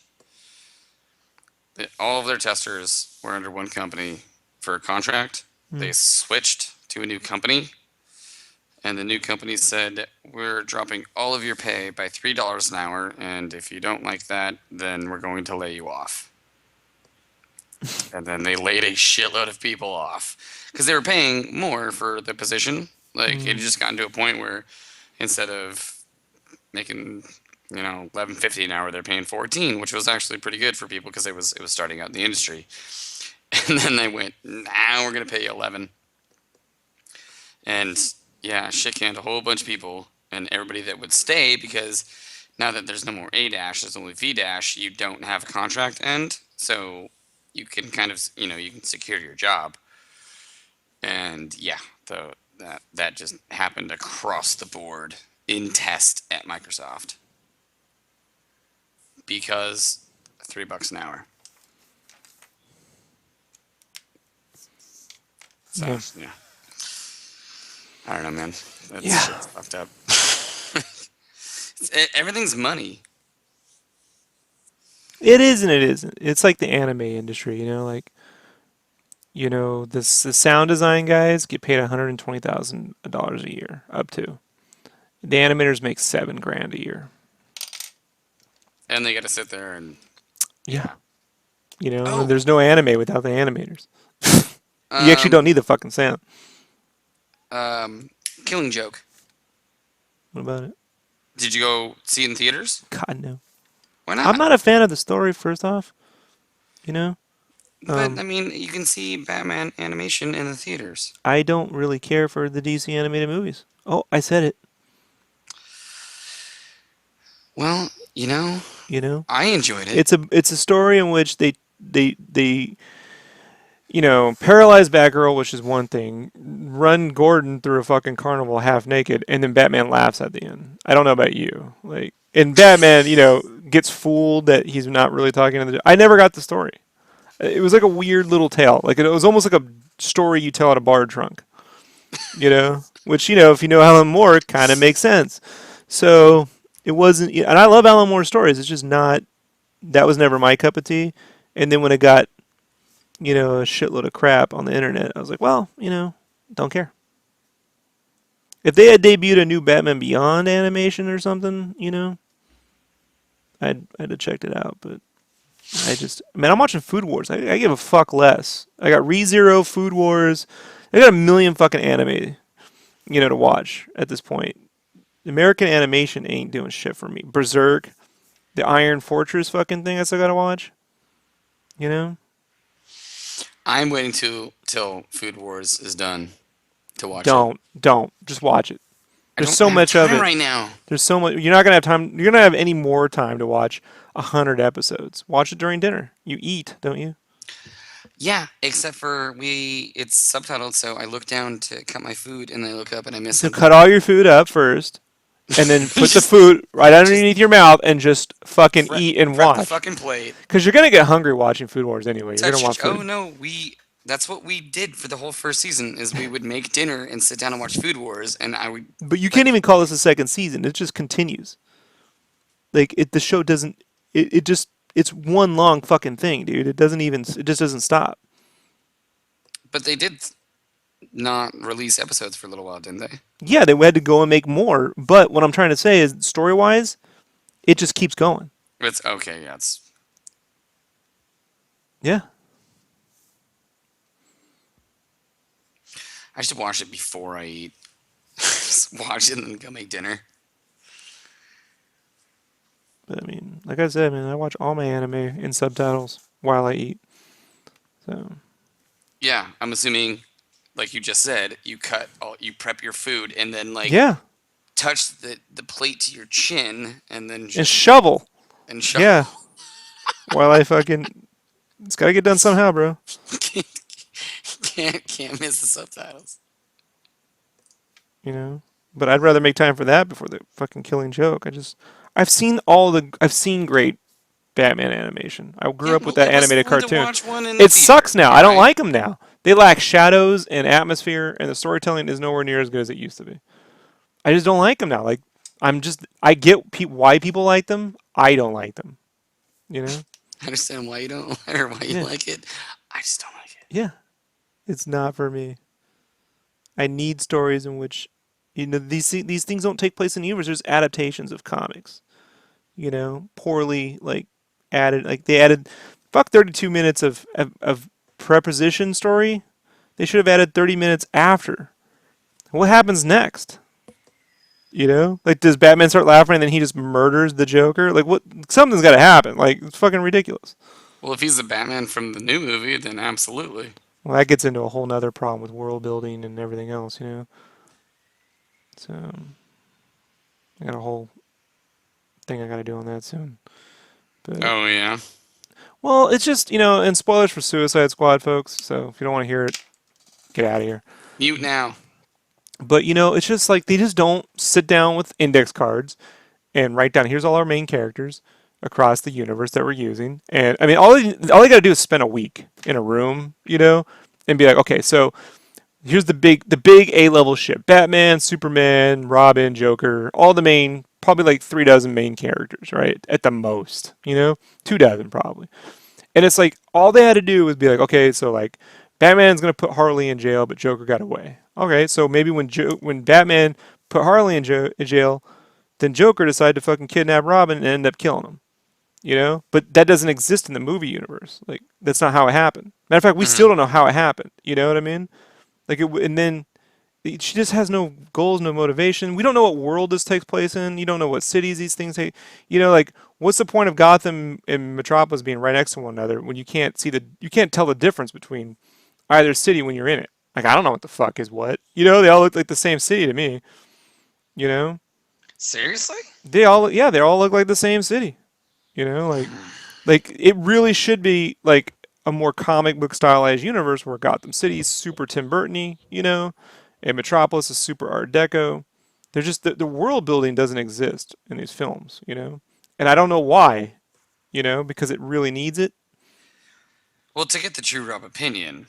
all of their testers were under one company for a contract. They switched to a new company, and the new company said, we're dropping all of your pay by $3 an hour, and if you don't like that, then we're going to lay you off. And then they laid a shitload of people off because they were paying more for the position. Like, it just gotten to a point where instead of making 11.50 an hour, they're paying 14, which was actually pretty good for people because it was starting out in the industry. And then they went, now we're gonna pay you 11. And yeah, shit canned a whole bunch of people and everybody that would stay, because now that there's no more A dash, there's only V dash. You don't have a contract end, so you can kind of you can secure your job. And yeah, that just happened across the board in test at Microsoft because $3 an hour. So Yeah. yeah, I don't know, man. That Yeah. shit's fucked up. Everything's money. It is and it isn't. It's like the anime industry, like the sound design guys get paid $120,000 a year up to. The animators make $7,000 a year. And they got to sit there and Yeah. And oh, there's no anime without the animators. You actually um, don't need the fucking sound. Killing Joke. What about it? Did you go see it in theaters? God no. Why I'm not? not a fan of the story. First off, you know. But I mean, you can see Batman animation in the theaters. I don't really care for the DC animated movies. Oh, I said it. Well, You know, I enjoyed it. it's a story in which they paralyze Batgirl, which is one thing. Run Gordon through a fucking carnival half naked, and then Batman laughs at the end. I don't know about you, like, and Batman, gets fooled that he's not really talking to the. I never got the story. It was like a weird little tale. Like it was almost like a story you tell at a bar drunk. Which if you know Alan Moore, kind of makes sense. So it wasn't, and I love Alan Moore stories. It's just not. That was never my cup of tea. And then when it got a shitload of crap on the internet, I was like, well, don't care. If they had debuted a new Batman Beyond animation or something, I'd have checked it out. But man, I'm watching Food Wars. I give a fuck less. I got ReZero, Food Wars. I got a million fucking anime, to watch at this point. American animation ain't doing shit for me. Berserk, the Iron Fortress fucking thing I still gotta watch. You know? I'm waiting till Food Wars is done to watch it. Don't. Just watch it. I There's don't so have much of time it. right now. There's so much. You're not gonna have time. You're gonna have any more time to watch 100 episodes. Watch it during dinner. You eat, don't you? Yeah, except for it's subtitled, so I look down to cut my food, and I look up and I miss So something. cut all your food up first, and then put the just, food right just underneath your mouth and just fucking eat and prep the watch. fucking plate. Because you're gonna get hungry watching Food Wars anyway. You're gonna want Oh food. no, that's what we did for the whole first season. Is we would make dinner and sit down and watch Food Wars, and I would But you can't like even call this a second season. It just continues. Like the show doesn't. It just it's one long fucking thing, dude. It doesn't even. It just doesn't stop. but they did not release episodes for a little while, didn't they? Yeah, they had to go and make more. But what I'm trying to say is, story wise, it just keeps going. It's okay. Yeah, Yeah. I should watch it before I eat. Just watch it and then go make dinner. But I mean, like I said, man, I watch all my anime in subtitles while I eat. So Yeah, I'm assuming, like you just said, you prep your food and then like yeah, touch the plate to your chin and then and just shovel. and shovel. Yeah, while I fucking, it's gotta get done somehow, bro. Can't miss the subtitles. You know. But I'd rather make time for that before the fucking Killing Joke. I've seen great Batman animation. I grew Yeah, up with well, that it was animated fun to cartoon. watch one in the It theater. sucks now. All I don't right. like them now. They lack shadows and atmosphere, and the storytelling is nowhere near as good as it used to be. I just don't like them now. Like I get why people like them. I don't like them. You know? I understand why you don't or why you Yeah, like it. I just don't like it. yeah. It's not for me. I need stories in which, these things don't take place in the universe. There's adaptations of comics. Poorly like added. Like they added, fuck 32 minutes of preposition story. They should have added 30 minutes after. What happens next? Like does Batman start laughing and then he just murders the Joker? Like what? Something's got to happen. Like it's fucking ridiculous. Well, if he's the Batman from the new movie, then absolutely. Well, that gets into a whole nother problem with world building and everything else. So I got a whole thing I got to do on that soon. But Oh yeah. well, it's just and spoilers for Suicide Squad, folks. So if you don't want to hear it, get out of here. Mute now. But it's just like they just don't sit down with index cards and write down here's all our main characters across the universe that we're using. And I mean, all they got to do is spend a week in a room, and be like, okay, so here's the big A-level shit: Batman, Superman, Robin, Joker, all the main, probably like 3 dozen main characters, right? At the most, 2 dozen probably. And it's like all they had to do was be like, okay, so like Batman's gonna put Harley in jail, but Joker got away. Okay, so maybe when Batman put Harley in jail, then Joker decided to fucking kidnap Robin and end up killing him. But that doesn't exist in the movie universe. Like that's not how it happened. Matter of fact, we Hmm. still don't know how it happened. You know what I mean? Like and then she just has no goals, no motivation. We don't know what world this takes place in. You don't know what cities these things take. Like what's the point of Gotham and Metropolis being right next to one another when you can't tell the difference between either city when you're in it. Like I don't know what the fuck is what. They all look like the same city to me. You know, Seriously? they all look like the same city. Like it really should be like a more comic book stylized universe where Gotham City is super Tim Burton-y, and Metropolis is super Art Deco. They're just the world building doesn't exist in these films. And I don't know why, because it really needs it. Well, to get the true Rob opinion,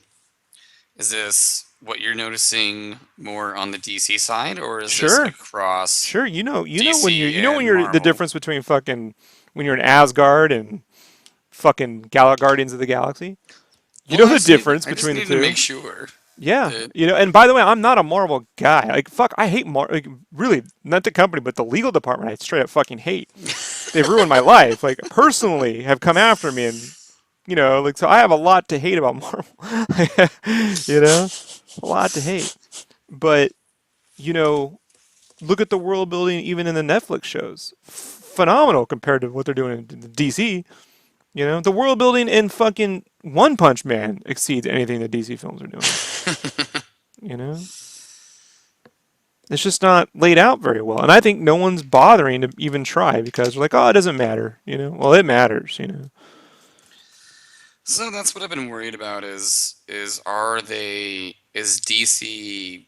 is this what you're noticing more on the DC side, or is this Sure, across sure. You know when DC when and you're the Marvel? difference between fucking when you're in Asgard and fucking Guardians of the Galaxy. You Well, know the difference I just between the needed to two. make sure Yeah, that. and by the way, I'm not a Marvel guy. Like, fuck, I hate Marvel. Like, really, not the company, but the legal department. I straight up fucking hate. They've ruined my life. Like, personally, have come after me, and like, so I have a lot to hate about Marvel. you know, a lot to hate. But you know, look at the world building even in the Netflix shows. Phenomenal compared to what they're doing in DC. The world building in fucking One Punch Man exceeds anything the DC films are doing. You know, it's just not laid out very well, and I think no one's bothering to even try because they're like, oh, it doesn't matter. Well, it matters. So that's what I've been worried about is DC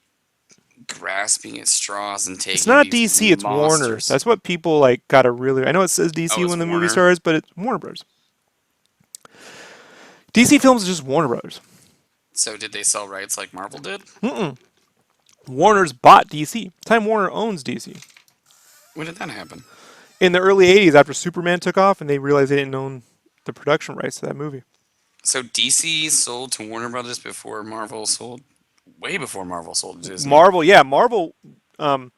grasping at straws and It's taking not these DC, it's Warner. monsters. That's what people like. Got to really. I know it says Oh, DC it's when the movie Warner. starts, but it's Warner Bros. DC Films is just Warner Bros. So did they sell rights like Marvel did? Mm-mm. Warner's bought DC. Time Warner owns DC. When did that happen? In the early '80s, after Superman took off, and they realized they didn't own the production rights to that movie. So DC sold to Warner Brothers before Marvel sold, way before Marvel sold to Disney. Marvel, yeah, um,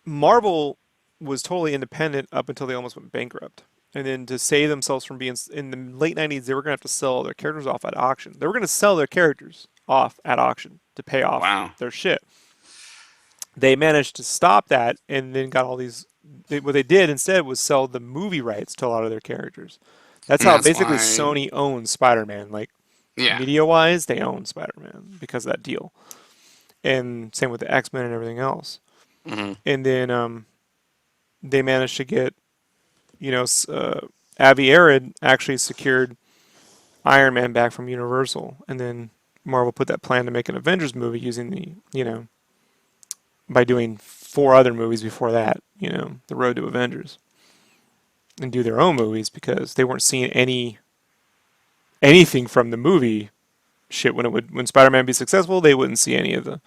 Marvel was totally independent up until they almost went bankrupt. And then to save themselves from being in the late '90s, they were going to have to sell their characters off at auction. They were going to sell their characters off at auction to pay off Wow. their shit. They managed to stop that, and then got all these. What they did instead was sell the movie rights to a lot of their characters. That's And how that's basically why, Sony owns Spider-Man. Like yeah. media-wise, they own Spider-Man because of that deal. And same with the X-Men and everything else. Hmm. And then they managed to get, Avi Arad actually secured Iron Man back from Universal, and then Marvel put that plan to make an Avengers movie using by doing 4 other movies before that, the Road to Avengers, and do their own movies because they weren't seeing anything from the movie shit when Spider-Man would be successful. They wouldn't see any of the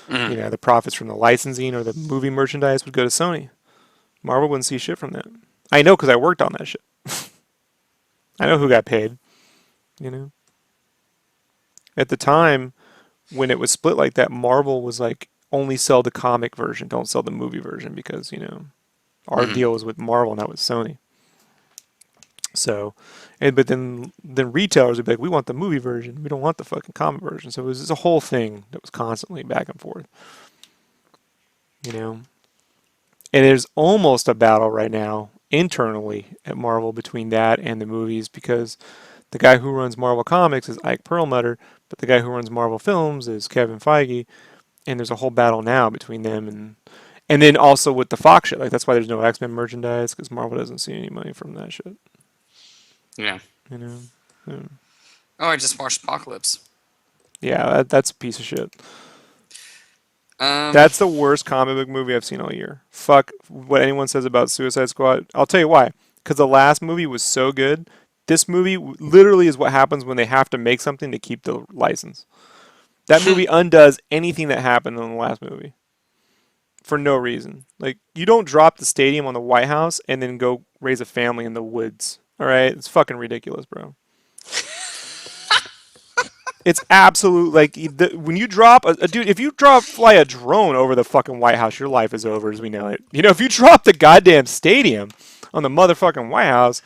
Hmm. the profits from the licensing or the movie merchandise would go to Sony. Marvel wouldn't see shit from that. I know because I worked on that shit. I know who got paid. You know, at the time when it was split like that, Marvel was like only sell the comic version, don't sell the movie version because our Hmm. deal was with Marvel, not with Sony. So, but then retailers would be like, we want the movie version, we don't want the fucking comic version. So it was just a whole thing that was constantly back and forth. You know, and there's almost a battle right now internally at Marvel between that and the movies because the guy who runs Marvel Comics is Ike Perlmutter, but the guy who runs Marvel Films is Kevin Feige, and there's a whole battle now between them and then also with the Fox shit. Like that's why there's no X-Men merchandise because Marvel doesn't see any money from that shit. Yeah. You know. Yeah, Oh, I just watched Apocalypse. yeah, that's a piece of shit. Um. That's the worst comic book movie I've seen all year. Fuck what anyone says about Suicide Squad. I'll tell you why. Because the last movie was so good. This movie literally is what happens when they have to make something to keep the license. That movie undoes anything that happened in the last movie for no reason. Like you don't drop the stadium on the White House and then go raise a family in the woods. All right, it's fucking ridiculous, bro. It's absolute like when you drop a dude. If you fly a drone over the fucking White House, your life is over as we know it. If you drop the goddamn stadium on the motherfucking White House,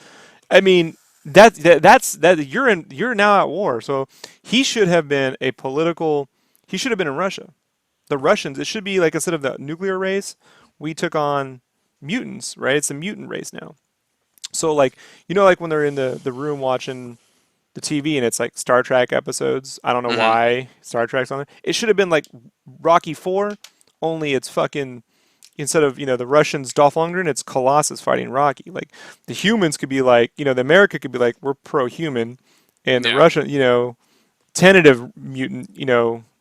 I mean that's you're now at war. So he should have been a political. He should have been in Russia. the Russians, it should be like instead of the nuclear race, we took on mutants, right? It's a mutant race now. So like like when they're in the room watching the TV and it's like Star Trek episodes. I don't know Hmm. why Star Trek's on there. It should have been like Rocky 4, only it's fucking instead of, the Russians Dolph Lundgren, it's Colossus fighting Rocky. Like the humans could be like, the America could be like we're pro-human and the Yeah. Russian, tentative mutant,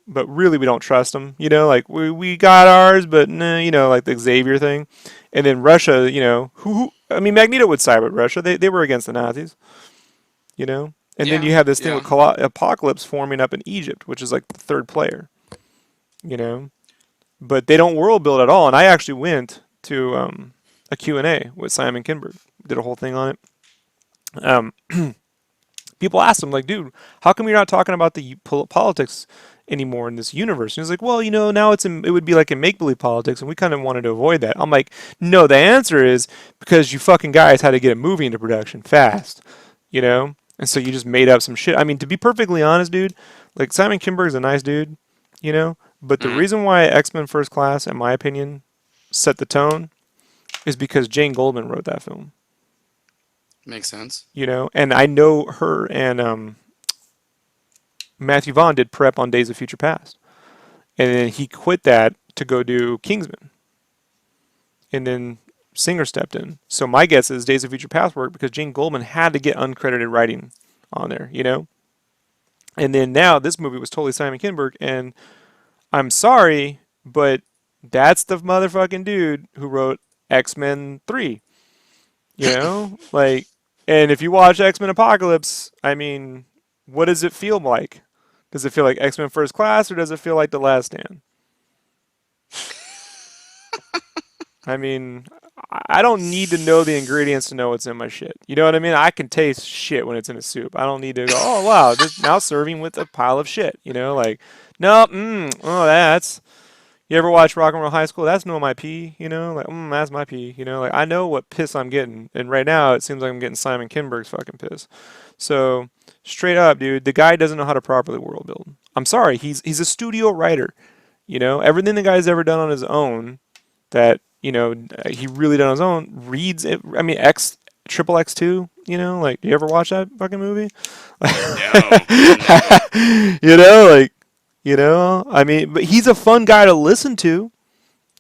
but really we don't trust them, like we got ours, but nah, like the Xavier thing. And then Russia, who I mean Magneto would side with Russia. They were against the Nazis, you know? And then Yeah. you have this thing with Yeah. Apocalypse forming up in Egypt, which is like the third player, you know? But they don't world build at all. And I actually went to a Q&A with Simon Kinberg, did a whole thing on it. People asked him, like, dude, how come you're not talking about the politics anymore in this universe? And he's like, well, now it would be like in make-believe politics, and we kind of wanted to avoid that. I'm like, no, the answer is because you fucking guys had to get a movie into production fast, And so you just made up some shit. I mean, to be perfectly honest, dude, like Simon Kinberg's a nice dude, But the Hmm. reason why X-Men First Class, in my opinion, set the tone is because Jane Goldman wrote that film, Makes sense. And I know her and Matthew Vaughn did prep on Days of Future Past, and then he quit that to go do Kingsman, and then Singer stepped in. So my guess is Days of Future Past worked because Jane Goldman had to get uncredited writing on there. And then now this movie was totally Simon Kinberg, and I'm sorry, but that's the motherfucking dude who wrote X-Men 3, Like, and if you watch X-Men Apocalypse, I mean, what does it feel like? Does it feel like X-Men First Class or does it feel like The Last Stand? I mean, I don't need to know the ingredients to know what's in my shit. You know what I mean? I can taste shit when it's in a soup. I don't need to go, oh wow, this now serving with a pile of shit. Like, no, oh that's. You ever watch Rock and Roll High School? That's no my pee. Like, that's my pee. Like I know what piss I'm getting, and right now it seems like I'm getting Simon Kinberg's fucking piss. So straight up, dude, the guy doesn't know how to properly world build. I'm sorry, he's a studio writer. Everything the guy's ever done on his own that he really done on his own reads it. I mean, Triple X2. Like, do you ever watch that fucking movie? No. No. Like, I mean, but he's a fun guy to listen to.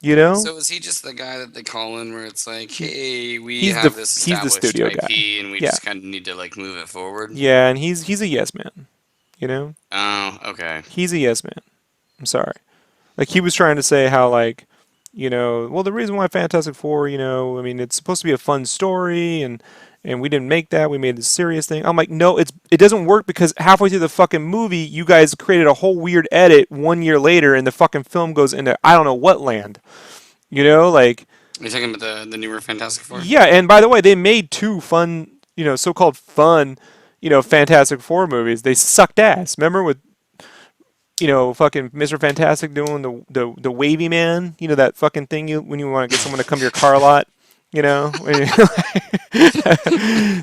You know, So is he just the guy that they call in where it's like, he hey, we he's the have this he's the established studio guy. IP and we Yeah, just kind of need to like move it forward? yeah, and he's a yes man. You know, Oh, okay. he's a yes man. I'm sorry. Like he was trying to say how like, well the reason why Fantastic Four, I mean it's supposed to be a fun story and we didn't make that. We made this serious thing. I'm like, no, it doesn't work because halfway through the fucking movie, you guys created a whole weird edit 1 year later, and the fucking film goes into I don't know what land. Like Are you talking about the newer Fantastic Four? yeah. And by the way, they made two fun, so-called fun, Fantastic Four movies. They sucked ass. Remember with fucking Mr. Fantastic doing the wavy man, that fucking thing you when you want to get someone to come to your car lot, when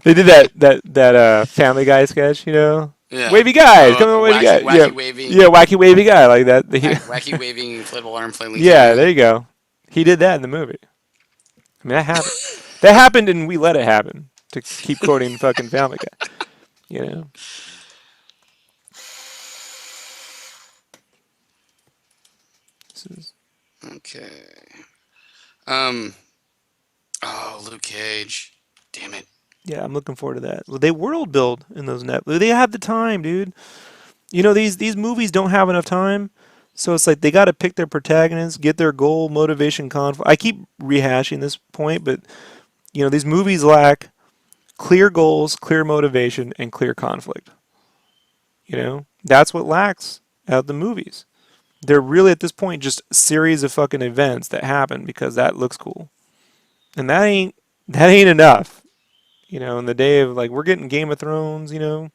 they did that Family Guy sketch, Yeah. wavy guys, Oh, come on, wavy guy, wacky, yeah, wacky yeah, waving, wacky wavy guy like that. wacky waving inflatable arm flailing Yeah, there cameraman. you go. He did that in the movie. I mean, that happened. That happened, and we let it happen. To keep quoting fucking Family Guy, you know. This is, Okay. Um. Oh, Luke Cage. Damn it. yeah, I'm looking forward to that. Well, they world build in those net. They have the time, dude. These movies don't have enough time, so it's like they got to pick their protagonists, get their goal, motivation, conflict. I keep rehashing this point, but these movies lack clear goals, clear motivation, and clear conflict. That's what lacks out of the movies. They're really at this point just a series of fucking events that happen because that looks cool, and that ain't enough. In the day of like we're getting Game of Thrones, 10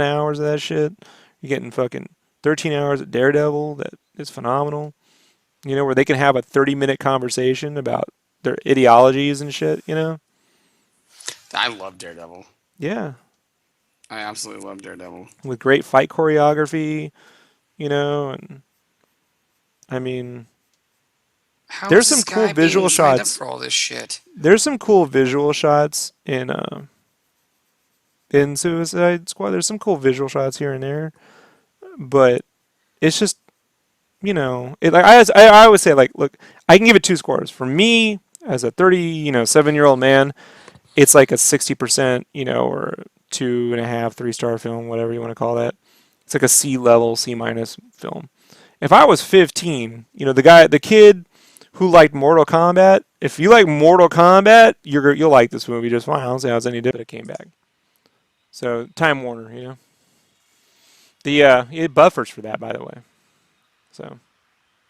hours of that shit. You're getting fucking 13 hours of Daredevil that is phenomenal. Where they can have a 30-minute conversation about their ideologies and shit. I love Daredevil. Yeah, I absolutely love Daredevil. with great fight choreography, and I mean, How there's is some this cool guy being visual signed up shots. for all this shit? There's some cool visual shots in Suicide Squad. There's some cool visual shots here and there, but it's just like I always say, like, look, I can give it two scores. For me, as a 37-year-old man, it's like a 60%, or 2.5, 3-star film, whatever you want to call that. It's like a C level, C minus film. If I was 15, the kid who liked Mortal Kombat, if you like Mortal Kombat, you'll like this movie just fine. I don't see how it's any different. It came back. So Time Warner, it buffers for that, by the way. So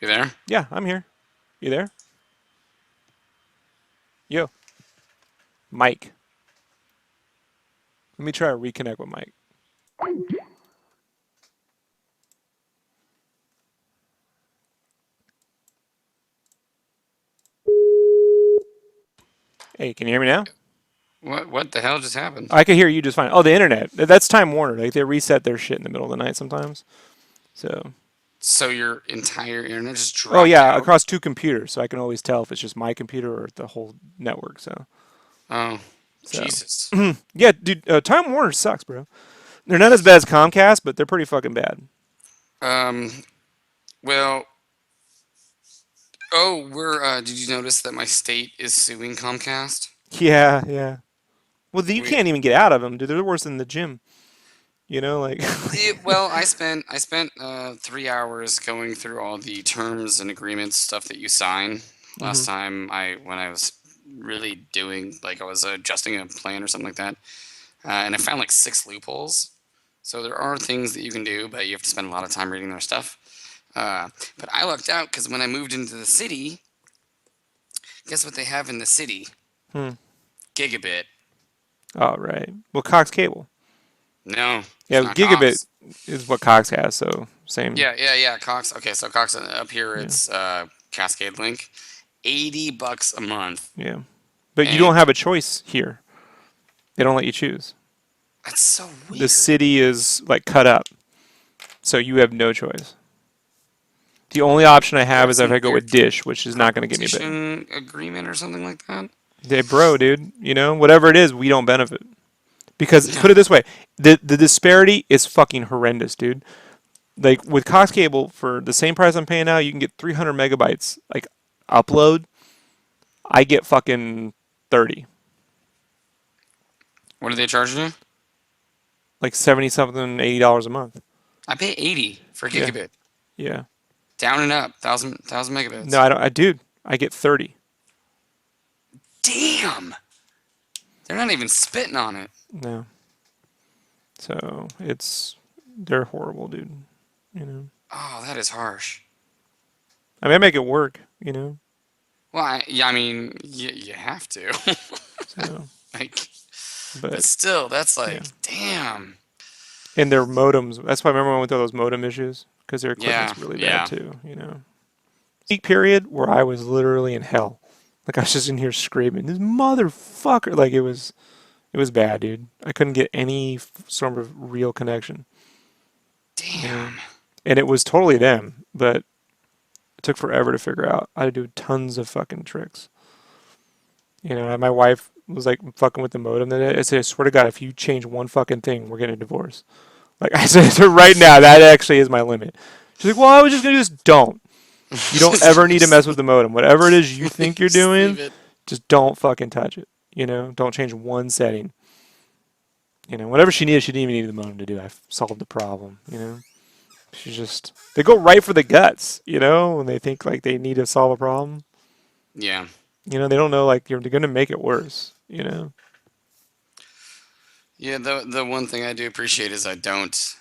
You there? yeah, I'm here. You there? Yo, Mike. Let me try to reconnect with Mike. Hey, can you hear me now? What the hell just happened? I can hear you just fine. Oh, the internet. That's Time Warner. Like they reset their shit in the middle of the night sometimes. So, So your entire internet just oh dropped yeah, out? across two computers, so I can always tell if it's just my computer or the whole network. Oh, So Jesus. yeah, dude, Time Warner sucks, bro. They're not as bad as Comcast, but they're pretty fucking bad. Um, well, oh, did you notice that my state is suing Comcast? Yeah, yeah. Well, you We, can't even get out of them, dude. They're worse than the gym. Like, well, I spent 3 hours going through all the terms and agreements stuff that you sign. hmm Last time when I was really doing, like, I was adjusting a plan or something like that, and I found like 6 loopholes. So there are things that you can do, but you have to spend a lot of time reading their stuff. But I lucked out because when I moved into the city, guess what they have in the city? Hmm. Gigabit. Oh, right. Well, Cox Cable. No, Yeah, it's not Gigabit Cox. is what Cox has, so same. Yeah. Cox. Okay, so Cox up here Yeah, it's Cascade Link, $80 a month, yeah. But you and don't have a choice here. They don't let you choose. that's so The weird. city is like cut up, so you have no choice. The only option I have is if I Wasn't go there with Dish, which is not going to get me better. competition agreement or something like that? They bro, dude. Whatever it is, we don't benefit because No. put it this way, the disparity is fucking horrendous, dude. Like with Cox Cable, for the same price I'm paying now, you can get 300 megabytes like upload. I get fucking 30, What are they charging you? like 70 something, $80 a month. I pay 80 for Yeah, gigabit, yeah. down and up, thousand No, megabits. I don't. Dude, I get 30. Damn, they're not even spitting on it. No, so they're horrible, dude. You know. Oh, that is harsh. I mean, I make it work. You know. Well, yeah, I mean, you have to. So, Like, but but still, that's yeah, like, damn. and their modems. That's why I remember when I went through those modem issues because their Yeah, equipment's really bad yeah. too. Peak period where I was literally in hell. Like I was just in here screaming, "This motherfucker!" Like it was bad, dude. I couldn't get any sort of real connection. You know, Damn. and it was totally them, but it took forever to figure out. I had to do tons of fucking tricks. And my wife was like fucking with the modem. Then I said, I swear to God, if you change one fucking thing, we're getting a divorce. Like I said, so right now, that actually is my limit. She's like, well, I was just gonna do this. Don't. You don't ever need to mess with the modem. Whatever it is you think you're Just leave doing, it. just don't fucking touch it. Don't change one setting. Whatever she needed, she didn't even need the modem to do. I solved the problem. They go right for the guts. When they think like they need to solve a problem. Yeah. They don't know like you're going to make it worse. Yeah, the one thing I do appreciate is I don't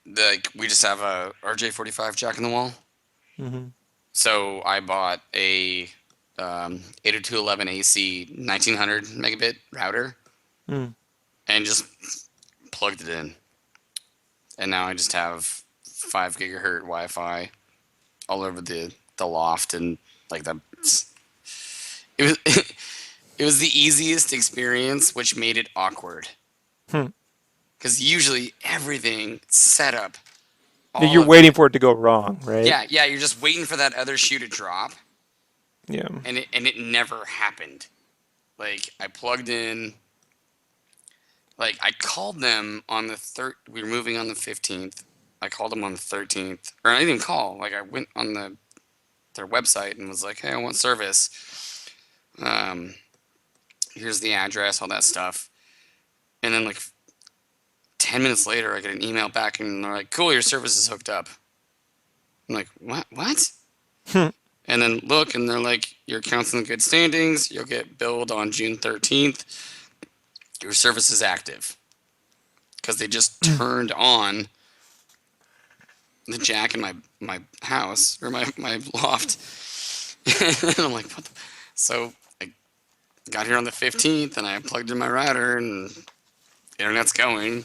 like we just have a RJ45 jack in the wall. hmm So I bought a 802.11 AC 1900 megabit router Mm. and just plugged it in. And now I just have 5 gigahertz Wi-Fi all over the loft and like the it was it was the easiest experience, which made it awkward Hmm. because usually everything set up all You're of waiting it. for it to go wrong, right? Yeah, yeah, you're just waiting for that other shoe to drop, Yeah. and it never happened. Like I plugged in, like I called them on the third. We were moving on the 15th. I called them on the 13th, or I didn't even call. Like I went on their website and was like, "Hey, I want service. Um, here's the address, all that stuff." And then like 10 minutes later, I get an email back, and they're like, "Cool, your service is hooked up." I'm like, "What? What?" And then look, and they're like, "Your account's in good standings. You'll get billed on June 13th. Your service is active." Because they just turned on the jack in my house or my loft. And I'm like, what the? So I got here on the 15th and I plugged in my router and internet's going.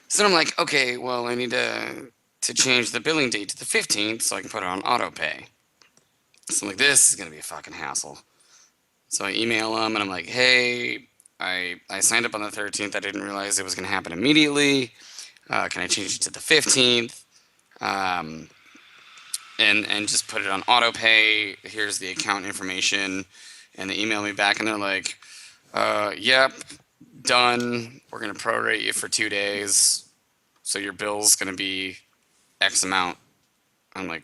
So I'm like, okay, well, I need to change the billing date to the 15th so I can put it on auto pay. So I'm like, this is going to be a fucking hassle. So I email them and I'm like, hey, I signed up on the 13th. I didn't realize it was going to happen immediately. Can I change it to the 15th? Um, and just put it on auto pay. Here's the account information. And they email me back and they're like, yep, done. We're going to prorate you for 2 days. So your bill's going to be X amount. I'm like,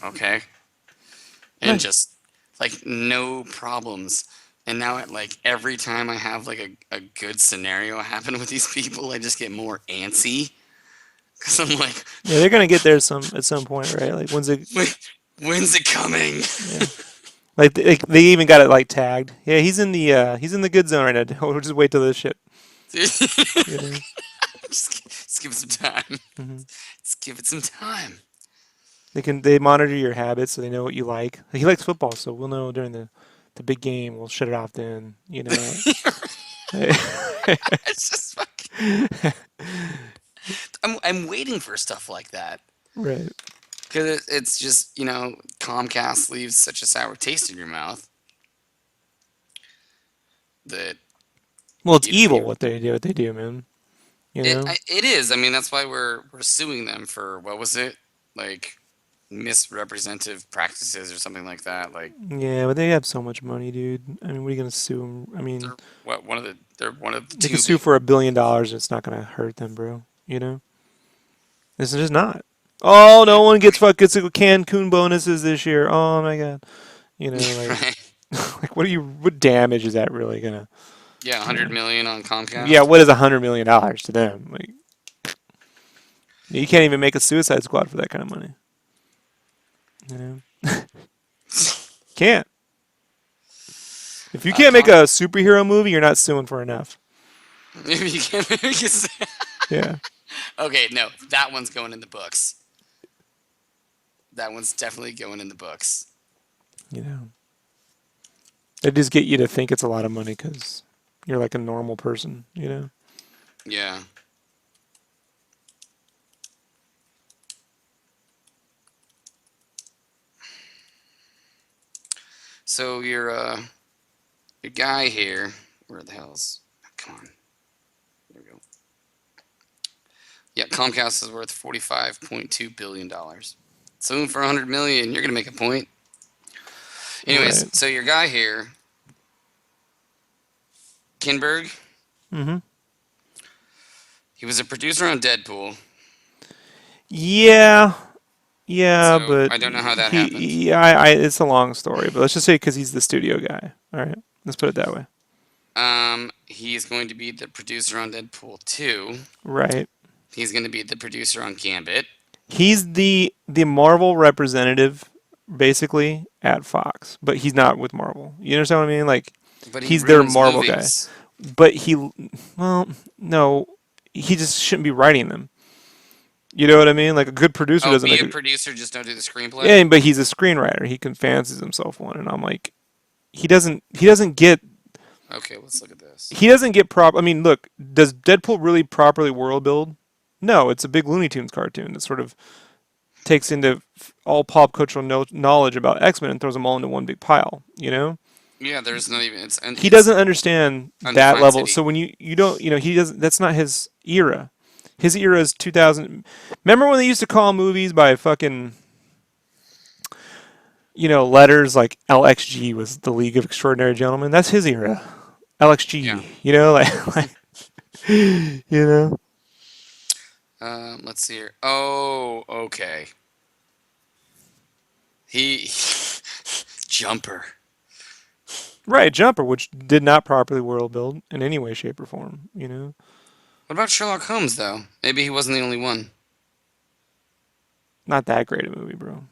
okay. And Nice. just like no problems. And now like every time I have like a good scenario happen with these people, I just get more antsy. Because I'm like, Yeah, they're gonna get there at some point, right? Like when's it? "Wait, when's it coming?" Yeah. Like they even got it like tagged. Yeah, he's in the good zone right now. We'll just wait till this shit. You just, know. just give it some time. Hmm. Just give it some time. They monitor your habits so they know what you like. He likes football, so we'll know during the big game. We'll shut it off then. You know. It's just fucking. I'm waiting for stuff like that Right. because it's just Comcast leaves such a sour taste in your mouth that Well, it's evil you what they do, man. You know. it is. I mean, that's why we're suing them for what was it, like misrepresentative practices or something like that. Like Yeah, but they have so much money, dude. I mean, what are you gonna sue them? I mean, they're they're one of the they could two sue big. for $1 billion. And it's not gonna hurt them, bro. You know. This is just not. Oh, no one gets a Cancun bonuses this year. Oh my god. You know, like Right. like what damage is that really gonna? Yeah, You 100 know. million on Yeah, Comcast. what is $100 million to them? Like you can't even make a Suicide Squad for that kind of money. You know, can't. If you can't make Com a superhero movie, you're not suing for enough. maybe you can maybe you can say. Yeah, Okay, no, that one's going in the books. That one's definitely going in the books. you know, they just get you to think it's a lot of money because you're like a normal person. You know. Yeah. So your guy here, where the hell's come on. There we go. Yeah, Comcast is worth $45.2 billion. Soon for 100 million, you're gonna make a point. Anyways, Right. so your guy here, Kinberg, Mm-hmm. he was a producer on Deadpool. Yeah. Yeah, So but I don't know how that happened. it's a long story, but let's just say because he's the studio guy. All right, let's put it that way. He's going to be the producer on Deadpool 2. Right. He's going to be the producer on Gambit. He's the Marvel representative, basically at Fox, but he's not with Marvel. You understand what I mean? Like, But he he's their ruins Marvel guy, movies. but well, no, he just shouldn't be writing them. You know what I mean? Like a good producer Oh, doesn't be make a it. producer, just don't do the screenplay. Yeah, but he's a screenwriter. He can fancies himself one, and I'm like, he doesn't get Okay, let's look at this. he doesn't get prop. I mean, look, does Deadpool really properly world build? No, it's a big Looney Tunes cartoon that sort of takes into all pop cultural knowledge about X-Men and throws them all into one big pile. You know, Yeah, there's not even he it's doesn't understand that undefined level. city. So when you don't, he doesn't. That's not his era. His era is 2000. Remember when they used to call movies by fucking, letters like LXG was the League of Extraordinary Gentlemen? That's his era. Yeah. LXG, like you know? Let's see here. Oh, okay. He Jumper. Right, Jumper, which did not properly world build in any way, shape, or form. What about Sherlock Holmes though? Maybe he wasn't the only one. Not that great a movie, bro.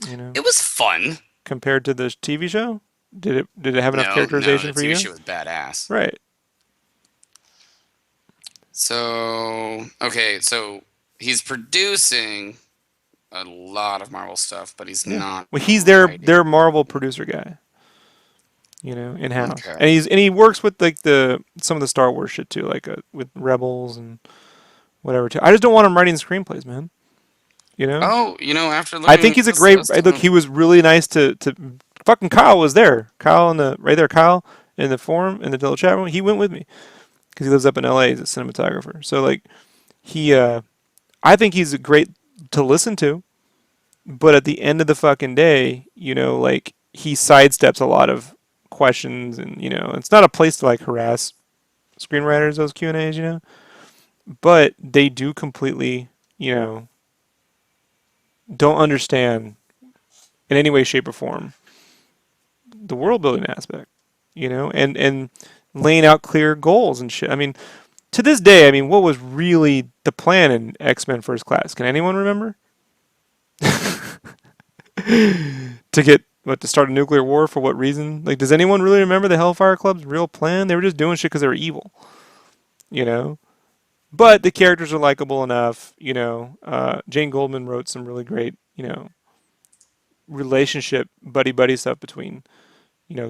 You know? It was fun. Compared to the TV show? Did it have enough No, no, characterization the for TV you? show was badass. Right. So, okay, so he's producing a lot of Marvel stuff, but he's Yeah. not Well, he's their writing. Marvel producer guy, in house, Okay. and he works with like the some of the Star Wars shit too, like with Rebels and whatever too. I just don't want him writing screenplays, man. You know. Oh, after I looking think at he's a this great. list, Look, he was really nice to fucking Kyle was there. Kyle in the right there. Kyle in the forum in the little chat room. He went with me because he lives up in LA. He's a cinematographer. So like he, I think he's great to listen to. But at the end of the fucking day, like he sidesteps a lot of questions, and it's not a place to like harass screenwriters those Q&As. But they do completely, don't understand in any way, shape, or form the world building aspect, and laying out clear goals and shit. I mean, to this day, I mean, what was really the plan in X-Men First Class? Can anyone remember? To get what to start a nuclear war for what reason? Like, does anyone really remember the Hellfire Club's real plan? They were just doing shit because they were evil, you know. But the characters are likable enough, Jane Goldman wrote some really great, relationship buddy buddy stuff between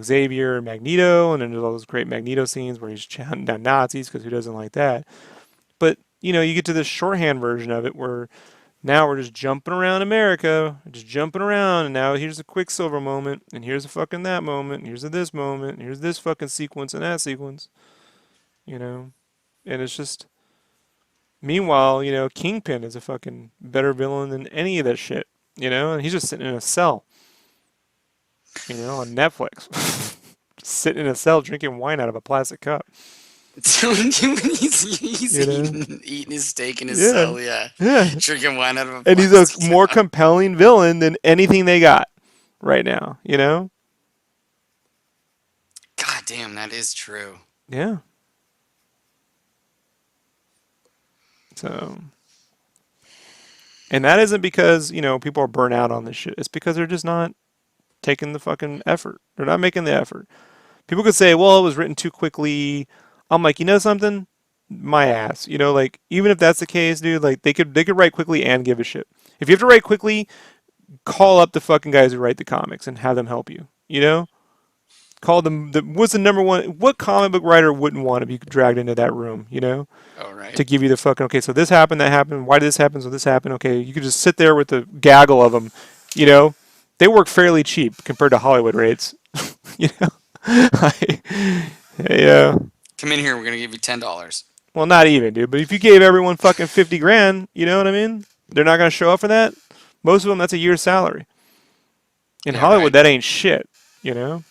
Xavier and Magneto, and then there's all those great Magneto scenes where he's hunting down Nazis because who doesn't like that? But you get to this shorthand version of it where now we're just jumping around America, just jumping around, and now here's a Quicksilver moment, and here's a fucking that moment, and here's a this moment, and here's this fucking sequence and that sequence, you know, and it's just. Meanwhile, Kingpin is a fucking better villain than any of that shit, and he's just sitting in a cell, on Netflix, sitting in a cell drinking wine out of a plastic cup, he's you know. eating his steak in his Yeah, cell, yeah. yeah, Drinking wine out of a and he's a plastic more cup. compelling villain than anything they got right now. God damn, that is true. Yeah. So, and that isn't because people are burnt out on this shit. It's because they're just not taking the fucking effort. They're not making the effort. People could say, "Well, it was written too quickly." I'm like, you know something? My ass. Like even if that's the case, dude, like they could write quickly and give a shit. If you have to write quickly, call up the fucking guys who write the comics and have them help you. Call them. What's the number one? What comic book writer wouldn't want to be dragged into that room? Oh, right. To give you the fucking okay. So this happened, that happened. Why did this happen? So this happened. Okay, you could just sit there with the gaggle of them. You know, they work fairly cheap compared to Hollywood rates. you know, yeah. Come in here, we're gonna give you $10. Well, not even, dude. But if you gave everyone fucking 50 grand, you know what I mean? They're not gonna show up for that. Most of them, that's a year's salary. In Yeah, Hollywood, right. that ain't shit. You know.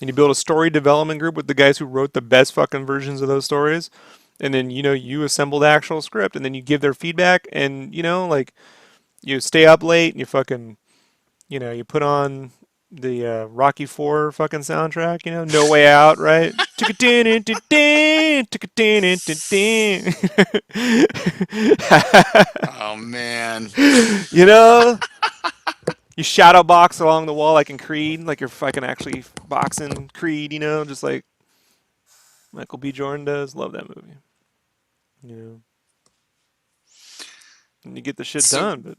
And you build a story development group with the guys who wrote the best fucking versions of those stories, and then you assemble the actual script, and then you give their feedback, and like you stay up late, and you fucking you put on the Rocky Four fucking soundtrack, No Way Out, right? Oh man. you know, you shadow box along the wall like in Creed, like you're fucking actually boxing Creed, just like Michael B. Jordan does. Love that movie. You know, and you get the shit So, done, but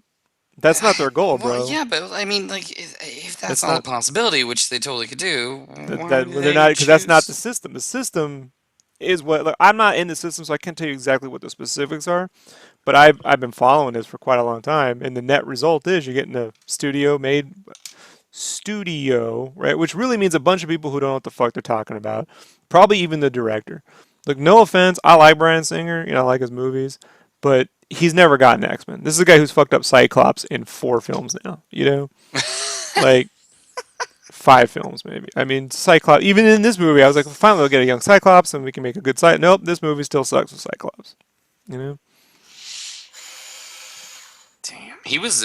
that's not their goal, well, bro. yeah, but I mean, like, if that's That's all a not possibility, which they totally could do, why that do well, they're they not because that's not the choose? system. The system is what like, I'm not in the system, so I can't tell you exactly what the specifics are. But I've been following this for quite a long time, and the net result is you're getting a studio made studio, right? Which really means a bunch of people who don't know what the fuck they're talking about. Probably even the director. Look, no offense, I like Bryan Singer, I like his movies, but he's never gotten X-Men. This is a guy who's fucked up Cyclops in 4 films now. Like 5 films maybe. I mean, Cyclops. Even in this movie, I was like, finally, we'll get a young Cyclops, and we can make a good Cyclops. Nope, this movie still sucks with Cyclops. You know. Damn. He was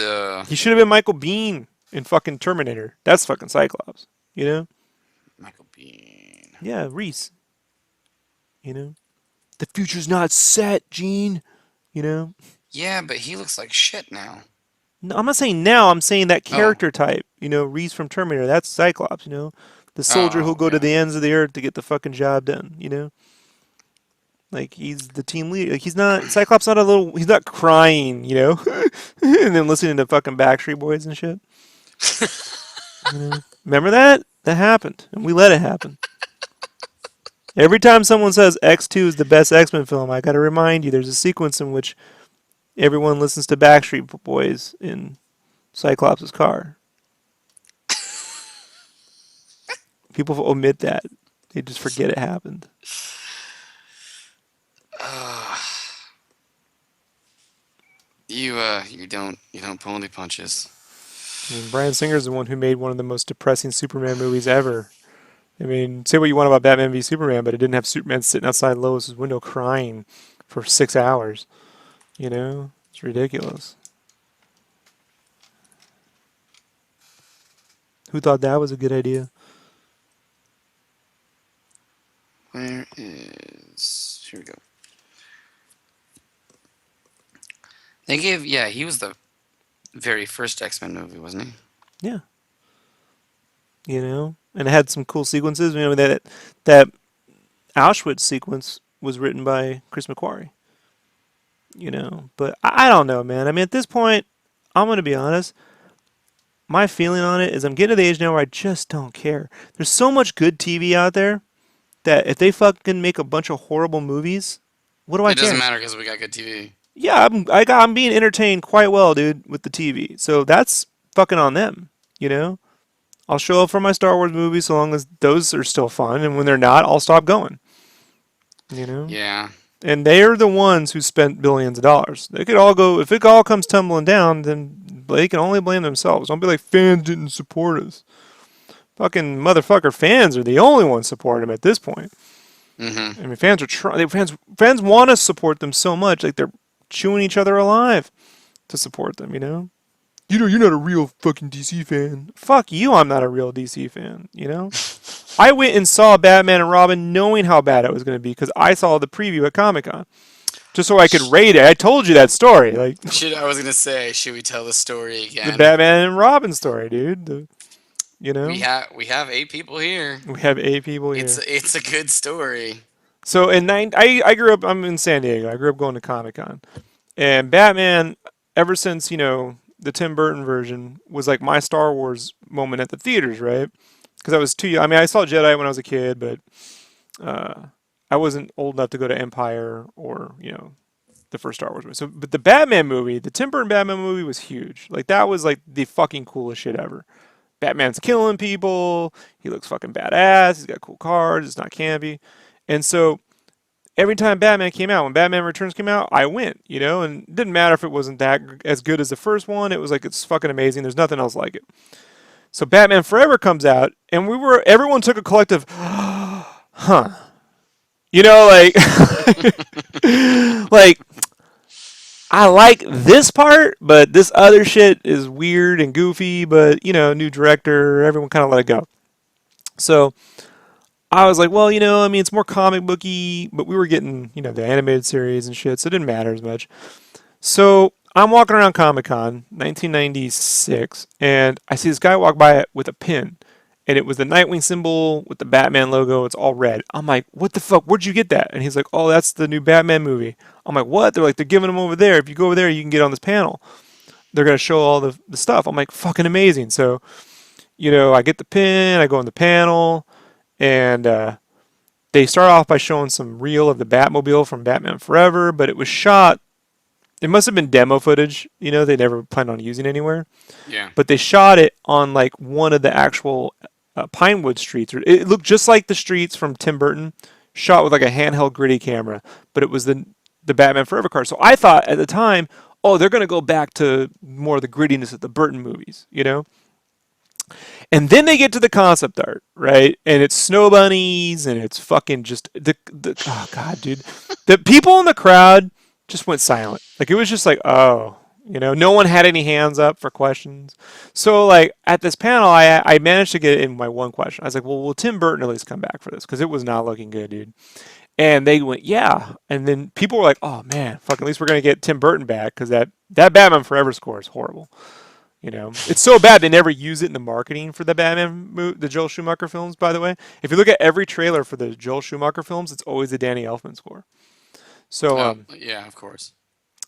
He should have been Michael Biehn in fucking Terminator. That's fucking Cyclops. Michael Biehn. Yeah, Reese. The future's not set, Gene. You know. Yeah, but he looks like shit now. No, I'm not saying now. I'm saying that Oh. character type. Reese from Terminator. That's Cyclops. The soldier who'll go to yeah. the ends of the earth to get the fucking job done. Like he's the team leader. Like he's not Cyclops. Not a little. He's not crying. And then listening to fucking Backstreet Boys and shit. Remember that? That happened, and we let it happen. Every time someone says X2 is the best X-Men film, I got to remind you there's a sequence in which everyone listens to Backstreet Boys in Cyclops' car. People omit that. They just forget it happened. You don't pull any punches. I mean, Bryan Singer's the one who made one of the most depressing Superman movies ever. I mean, say what you want about Batman v Superman, but it didn't have Superman sitting outside Lois's window crying for 6 hours. It's ridiculous. Who thought that was a good idea? Where is... Here we go. He was the very first X-Men movie, wasn't he? Yeah. And it had some cool sequences. That Auschwitz sequence was written by Chris McQuarrie. But I don't know, man. I mean, at this point, I'm going to be honest. My feeling on it is I'm getting to the age now where I just don't care. There's so much good TV out there that if they fucking make a bunch of horrible movies, what do I care? It doesn't matter because we got good TV. Yeah, I'm being entertained quite well, dude, with the TV. So that's fucking on them, I'll show up for my Star Wars movies so long as those are still fun, and when they're not, I'll stop going. Yeah. And they're the ones who spent billions of dollars. They could all go, if it all comes tumbling down, then they can only blame themselves. Don't be like, fans didn't support us. Fucking motherfucker, fans are the only ones supporting them at this point. Mm-hmm. I mean, fans are trying. Fans want to support them so much, like they're chewing each other alive to support them. You're not a real fucking DC fan. Fuck you, I'm not a real DC fan. I went and saw Batman and Robin knowing how bad it was going to be because I saw the preview at Comic-Con. Just so I could rate it. I told you that story. I was going to say, should we tell the story again? The Batman and Robin story, dude. We have 8 people here. We have 8 people here. It's a good story. So I grew up, I'm in San Diego. I grew up going to Comic-Con. And Batman, ever since, the Tim Burton version, was like my Star Wars moment at the theaters, right? Because I was too young. I mean, I saw Jedi when I was a kid, but I wasn't old enough to go to Empire or, the first Star Wars movie. So, but the Batman movie, the Tim Burton Batman movie was huge. Like, that was like the fucking coolest shit ever. Batman's killing people. He looks fucking badass. He's got cool cars. It's not campy. And so every time Batman came out, when Batman Returns came out, I went, and it didn't matter if it wasn't that as good as the first one. It was like, it's fucking amazing. There's nothing else like it. So Batman Forever comes out, and everyone took a collective, huh. Like, like, I like this part, but this other shit is weird and goofy, but, new director, everyone kind of let it go. So I was like, well, I mean, it's more comic booky, but we were getting, the animated series and shit, so it didn't matter as much. So I'm walking around Comic-Con, 1996, and I see this guy walk by with a pin, and it was the Nightwing symbol with the Batman logo. It's all red. I'm like, what the fuck? Where'd you get that? And he's like, oh, that's the new Batman movie. I'm like, what? They're like, they're giving them over there. If you go over there, you can get on this panel. They're going to show all the stuff. I'm like, fucking amazing. So, I get the pin, I go on the panel, and they start off by showing some reel of the Batmobile from Batman Forever, but it was shot. It must have been demo footage, they never planned on using anywhere. Yeah. But they shot it on like one of the actual Pinewood streets. It looked just like the streets from Tim Burton shot with like a handheld gritty camera, but it was the Batman Forever card. So I thought at the time, oh, they're going to go back to more of the grittiness of the Burton movies, you know? And then they get to the concept art, right? And it's snow bunnies and it's fucking just the oh god, dude. The people in the crowd just went silent. Like it was just like, oh, no one had any hands up for questions. So like at this panel, I managed to get in my one question. I was like, well, will Tim Burton at least come back for this? Because it was not looking good, dude. And they went, yeah. And then people were like, oh man, fuck, at least we're gonna get Tim Burton back because that Batman Forever score is horrible. It's so bad they never use it in the marketing for the the Joel Schumacher films. By the way, if you look at every trailer for the Joel Schumacher films, it's always the Danny Elfman score. So, Oh, yeah, of course.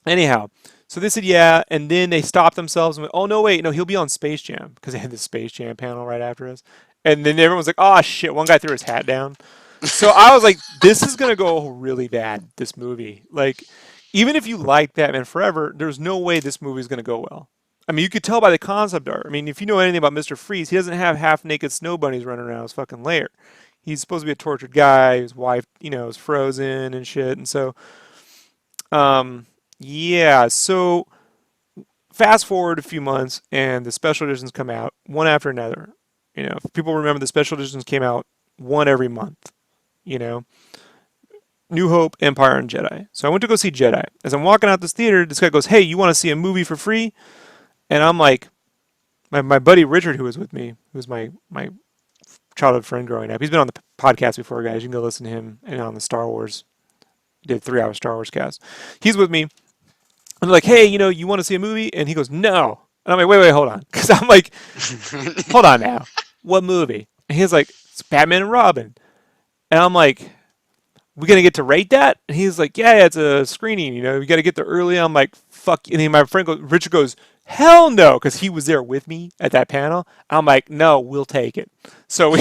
anyhow, so they said yeah, and then they stopped themselves and went, oh no, wait, no, he'll be on Space Jam because they had the Space Jam panel right after us, and then everyone was like, oh shit, one guy threw his hat down. So I was like, this is gonna go really bad. This movie, like, even if you like Batman Forever, there's no way this movie is gonna go well. I mean, you could tell by the concept art. I mean, if you know anything about Mr. Freeze, he doesn't have half-naked snow bunnies running around his fucking lair. He's supposed to be a tortured guy. His wife, is frozen and shit. And so, yeah. So fast forward a few months, and the special editions come out one after another. If people remember, the special editions came out one every month. You know, New Hope, Empire, and Jedi. So I went to go see Jedi. As I'm walking out this theater, this guy goes, "Hey, you want to see a movie for free?" And I'm like, my buddy Richard, who was with me, who was my childhood friend growing up. He's been on the podcast before, guys. You can go listen to him and on the Star Wars. He did a 3-hour Star Wars cast. He's with me. And they're like, hey, you want to see a movie? And he goes, no. And I'm like, wait, hold on. Because I'm like, hold on now. What movie? And he's like, it's Batman and Robin. And I'm like, we gonna get to rate that? And he's like, yeah, it's a screening. We got to get there early. I'm like, fuck. And then my friend Richard goes, hell no, because he was there with me at that panel. I'm like, no, we'll take it. So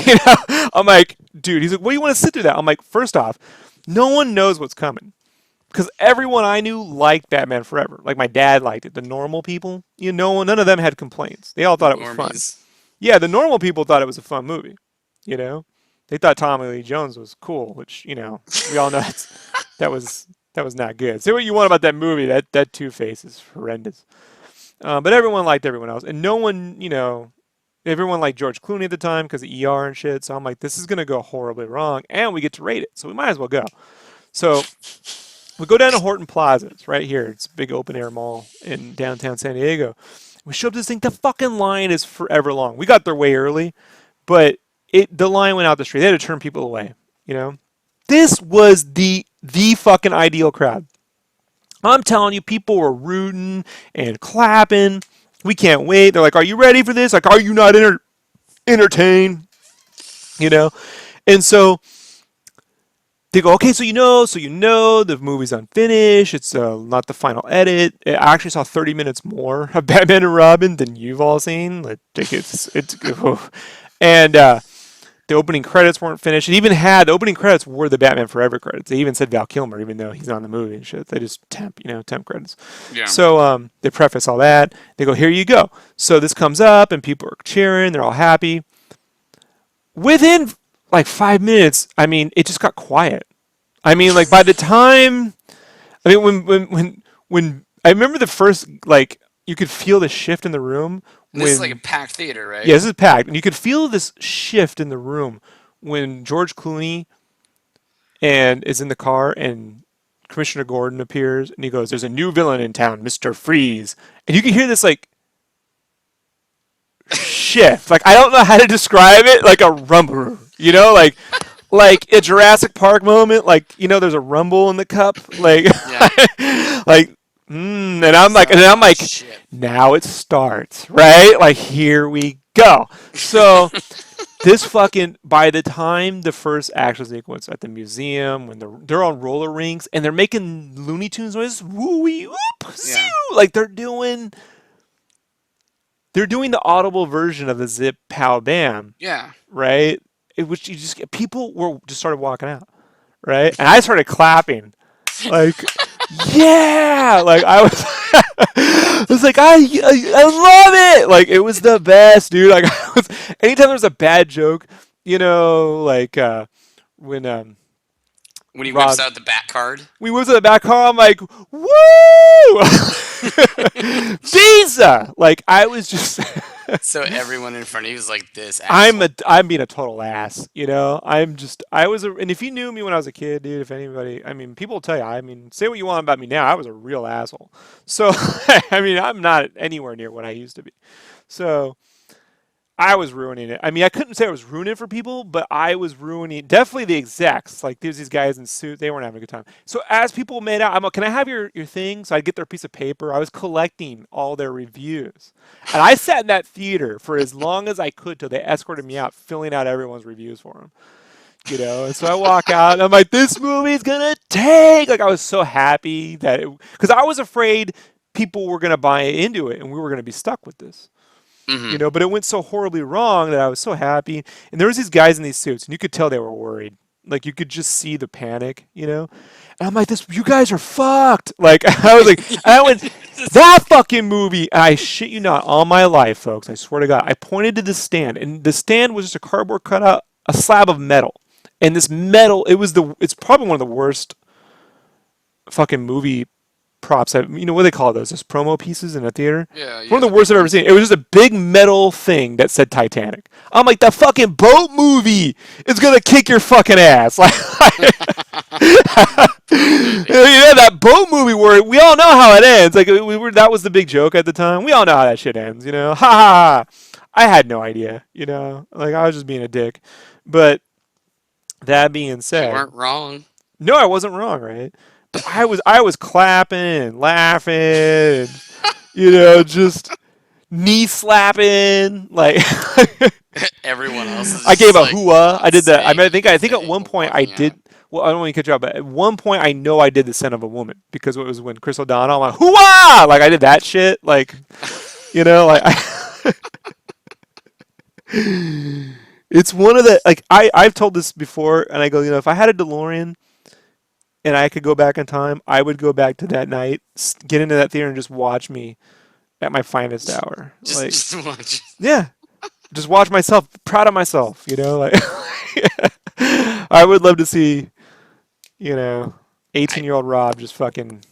I'm like, dude. He's like, what do you want to sit through that? I'm like, first off, no one knows what's coming because everyone I knew liked Batman Forever. Like my dad liked it. The normal people, none of them had complaints. They all thought it was fun. Normies. Yeah, the normal people thought it was a fun movie. They thought Tommy Lee Jones was cool, which we all know that was not good. Say what you want about that movie. That Two-Face is horrendous. But everyone liked everyone else, and no one, everyone liked George Clooney at the time because of ER and shit. So I'm like, this is gonna go horribly wrong, and we get to rate it, so we might as well go. So we go down to Horton Plaza. It's right here. It's a big open air mall in downtown San Diego. We show up this thing. The fucking line is forever long. We got there way early, but the line went out the street. They had to turn people away. This was the fucking ideal crowd. I'm telling you, people were rooting and clapping. We can't wait. They're like, are you ready for this? Like, are you not entertained? And so they go, okay, so the movie's unfinished. It's not the final edit. I actually saw 30 minutes more of Batman and Robin than you've all seen. Like, it's and the opening credits weren't finished. It even had the opening credits were the Batman Forever credits. They even said Val Kilmer, even though he's not in the movie and shit. They just temp credits. Yeah. So they preface all that. They go, here you go. So this comes up and people are cheering. They're all happy. Within like 5 minutes, I mean, it just got quiet. I mean, like by the time, I mean, when I remember the first, like, you could feel the shift in the room. This is like a packed theater, right? Yeah, this is packed. And you could feel this shift in the room when George Clooney is in the car and Commissioner Gordon appears and he goes, there's a new villain in town, Mr. Freeze. And you can hear this like shift. Like, I don't know how to describe it, like a rumble, like a Jurassic Park moment, like, there's a rumble in the cup. Like, Yeah. like, and I'm like, Shit. now it starts, right? Like, here we go. So this fucking, by the time the first action sequence at the museum, when they're on roller rings and they're making Looney Tunes noises, woo-wee, whoop, Yeah. like they're doing the audible version of the Zip Pow Bam, Yeah. right? Which you just, people just started walking out, right? And I started clapping, like, yeah, like I was, I was like, I love it, like it was the best, dude. Like anytime there was a bad joke, like when When he whips Rob, out the bat card. we went to the back hall. I'm like, woo! Visa! Like, I was just. So everyone in front of you was like, this asshole. I'm being a total ass, you know. I was and if you knew me when I was a kid, dude, if anybody, I mean, people will tell you, I mean, say what you want about me now, I was a real asshole. So, I mean, I'm not anywhere near what I used to be. So, I was ruining it. I mean, I couldn't say I was ruining it for people, but I was ruining definitely the execs. Like there's these guys in suit, they weren't having a good time. So as people made out, I'm like, can I have your thing? So I'd get their piece of paper. I was collecting all their reviews. And I sat in that theater for as long as I could till they escorted me out, filling out everyone's reviews for them. You know, and so I walk out and I'm like, this movie's gonna take. Like I was so happy that because I was afraid people were gonna buy into it and we were gonna be stuck with this, you Hmm. know, but it went so horribly wrong that I was so happy. And there was these guys in these suits, and you could tell they were worried. Like you could just see the panic, you know. And I'm like, "This, you guys are fucked." Like I was like, I went that fucking movie. I shit you not, all my life, folks. I swear to God, I pointed to the stand, and the stand was just a cardboard cutout, a slab of metal, and this metal. It's probably one of the worst fucking movie props. You know what they call those? Just promo pieces in a theater. Yeah, One yeah, of the the big worst I've ever ones. seen. It was just a big metal thing that said Titanic. I'm like, the fucking boat movie is gonna kick your fucking ass. Like, Boat movie. yeah, that boat movie where we all know how it ends. Like, we were that was the big joke at the time. We all know how that shit ends. You know, ha ha ha. I had no idea. You know, like I was just being a dick. But that being You said, weren't wrong. no, I wasn't wrong, right? But I was clapping and laughing, and, you know, just knee slapping. Like Everyone else is I gave just a like hooah. I not did the. I mean, saying I think at anything, one point I walking did. out. Well, I don't want to cut you off, but at one point I know I did the scent of a woman because it was when Chris O'Donnell. I'm like hooah! Like I did that shit. Like you know, like it's one of the like I've told this before, and I go, you know, if I had a DeLorean and I could go back in time, I would go back to that night, get into that theater, and just watch me at my finest hour. just Like, just watch. yeah, just watch myself, proud of myself. You know, like I would love to see, you know, I 18-year-old Rob just fucking.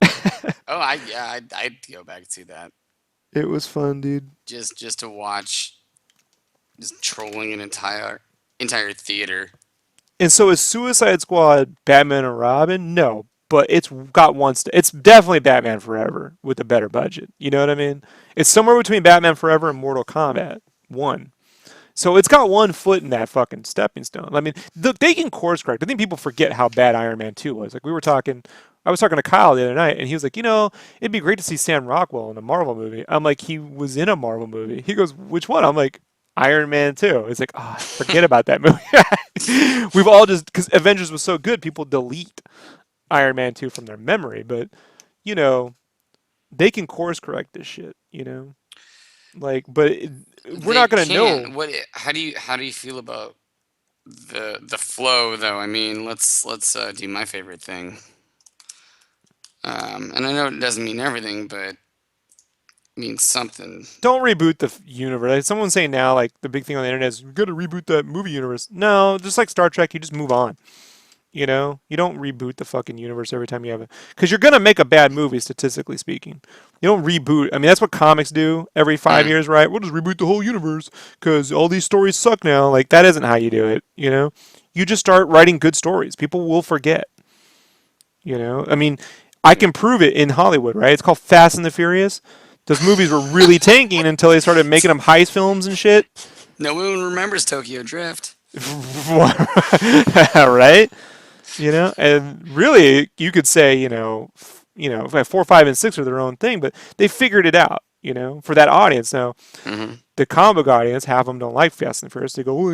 oh I yeah I'd go back to that It was fun, dude. just to watch just trolling an entire theater. And so is Suicide Squad Batman and Robin? No, but it's got one. It's definitely Batman Forever with a better budget. You know what I mean? It's somewhere between Batman Forever and Mortal Kombat One. So it's got one foot in that fucking stepping stone. I mean, they can course correct. I think people forget how bad Iron Man 2 was. Like we were talking, I was talking to Kyle the other night, and he was like, you know, it'd be great to see Sam Rockwell in a Marvel movie. I'm like, he was in a Marvel movie. He goes, which one? I'm like, Iron Man 2. It's like, oh, forget about that movie. We've all just because Avengers was so good, people delete Iron Man 2 from their memory. But you know, they can course correct this shit. You know, like, but we're They not gonna can. know. How do you feel about the flow though? I mean, let's do my favorite thing. And I know it doesn't mean everything, but it means something. Don't reboot the universe. Like, someone's saying now, like the big thing on the internet is you got to reboot that movie universe. No, just like Star Trek, you just move on. You know, you don't reboot the fucking universe every time you have it because you're gonna make a bad movie, statistically speaking. You don't reboot. I mean, that's what comics do every five Mm. years, right? We'll just reboot the whole universe because all these stories suck now. Like that isn't how you do it. You know, you just start writing good stories. People will forget. You know, I mean, I can prove it in Hollywood, right? It's called Fast and the Furious. Those movies were really tanking until they started making them heist films and shit. No one remembers Tokyo Drift. Right? You know, and really, you could say, like 4, 5, and 6 are their own thing, but they figured it out. You know, for that audience. Now, Hmm. the comic book audience, half of them don't like Fast and Furious. They go, "Oh,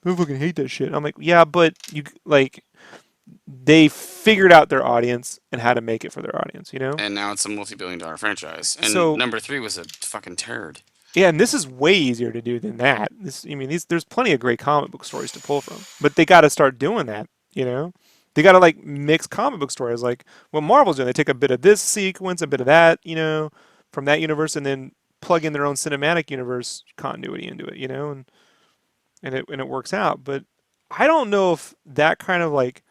I fucking hate that shit." I'm like, yeah, but you like they figured out their audience and how to make it for their audience. You know, And now it's a multi-billion-dollar franchise. And so number three was a fucking turd. yeah, and this is way easier to do than that. I mean, there's plenty of great comic book stories to pull from, but they got to start doing that. You know, they got to like mix comic book stories, like what Marvel's doing. They take a bit of this sequence, a bit of that, from that universe, and then plug in their own cinematic universe continuity into it, and it works out. But I don't know if that kind of like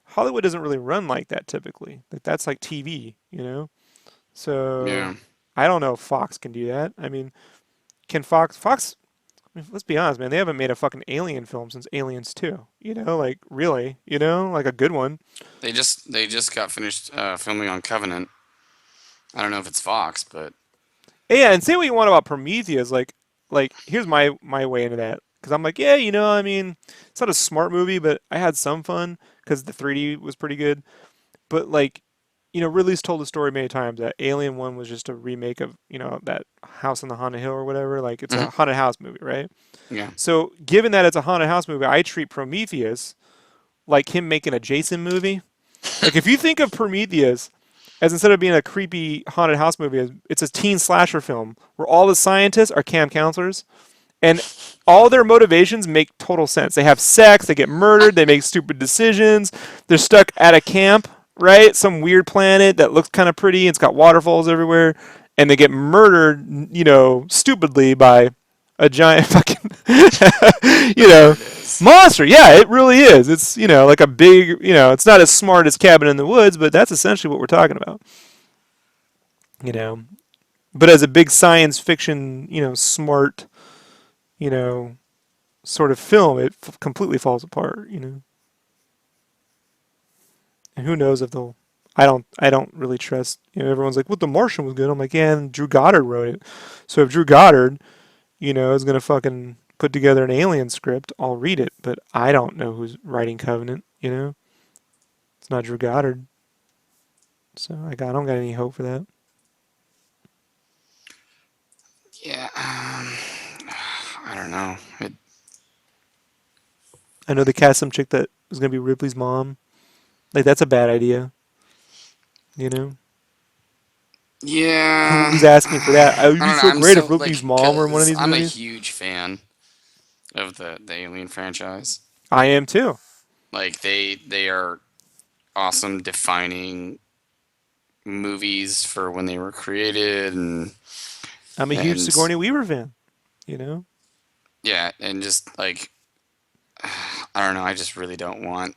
Hollywood doesn't really run like that typically. Like that's like TV, you know. Yeah. So I don't know if Fox can do that. I mean, can Fox? I mean, let's be honest, man. They haven't made a fucking Alien film since Aliens 2. You know, like really, you know, like a good one. They just got finished filming on Covenant. I don't know if it's Fox, but Yeah, and say what you want about Prometheus, like here's my way into that because I'm like, yeah, you know, I mean, it's not a smart movie, but I had some fun because the 3D was pretty good. But like, you know, Ridley's told the story many times that Alien One was just a remake of that House on the Haunted Hill or whatever. Like, it's hmm a haunted house movie, right? yeah. So, given that it's a haunted house movie, I treat Prometheus like him making a Jason movie. Like, if you think of Prometheus as instead of being a creepy haunted house movie, it's a teen slasher film where all the scientists are camp counselors and all their motivations make total sense. They have sex, they get murdered, they make stupid decisions, they're stuck at a camp, right? Some weird planet that looks kind of pretty, it's got waterfalls everywhere, and they get murdered, stupidly by a giant fucking, Whatever it is. monster. Yeah, it really is. It's, like a big, it's not as smart as Cabin in the Woods, but that's essentially what we're talking about, you know. But as a big science fiction, smart, you know, sort of film, it completely falls apart. And who knows if they'll. I don't really trust. Everyone's like, "Well, The Martian was good." I'm like, "Yeah, and Drew Goddard wrote it." So if Drew Goddard, is gonna fucking put together an Alien script, I'll read it. But I don't know who's writing Covenant. It's not Drew Goddard, so I don't got any hope for that. Yeah. I don't know. I know they cast some chick that was gonna be Ripley's mom. Like that's a bad idea. You know. Yeah. Who's asking for that? It would I be don't know. so I'm great if so Ripley's like, mom were in one of cause these I'm a movies. huge fan of the Alien franchise. I am too. Like they are awesome defining movies for when they were created, I'm a huge and Sigourney Weaver fan. You know, yeah, and just like I don't know, I just really don't want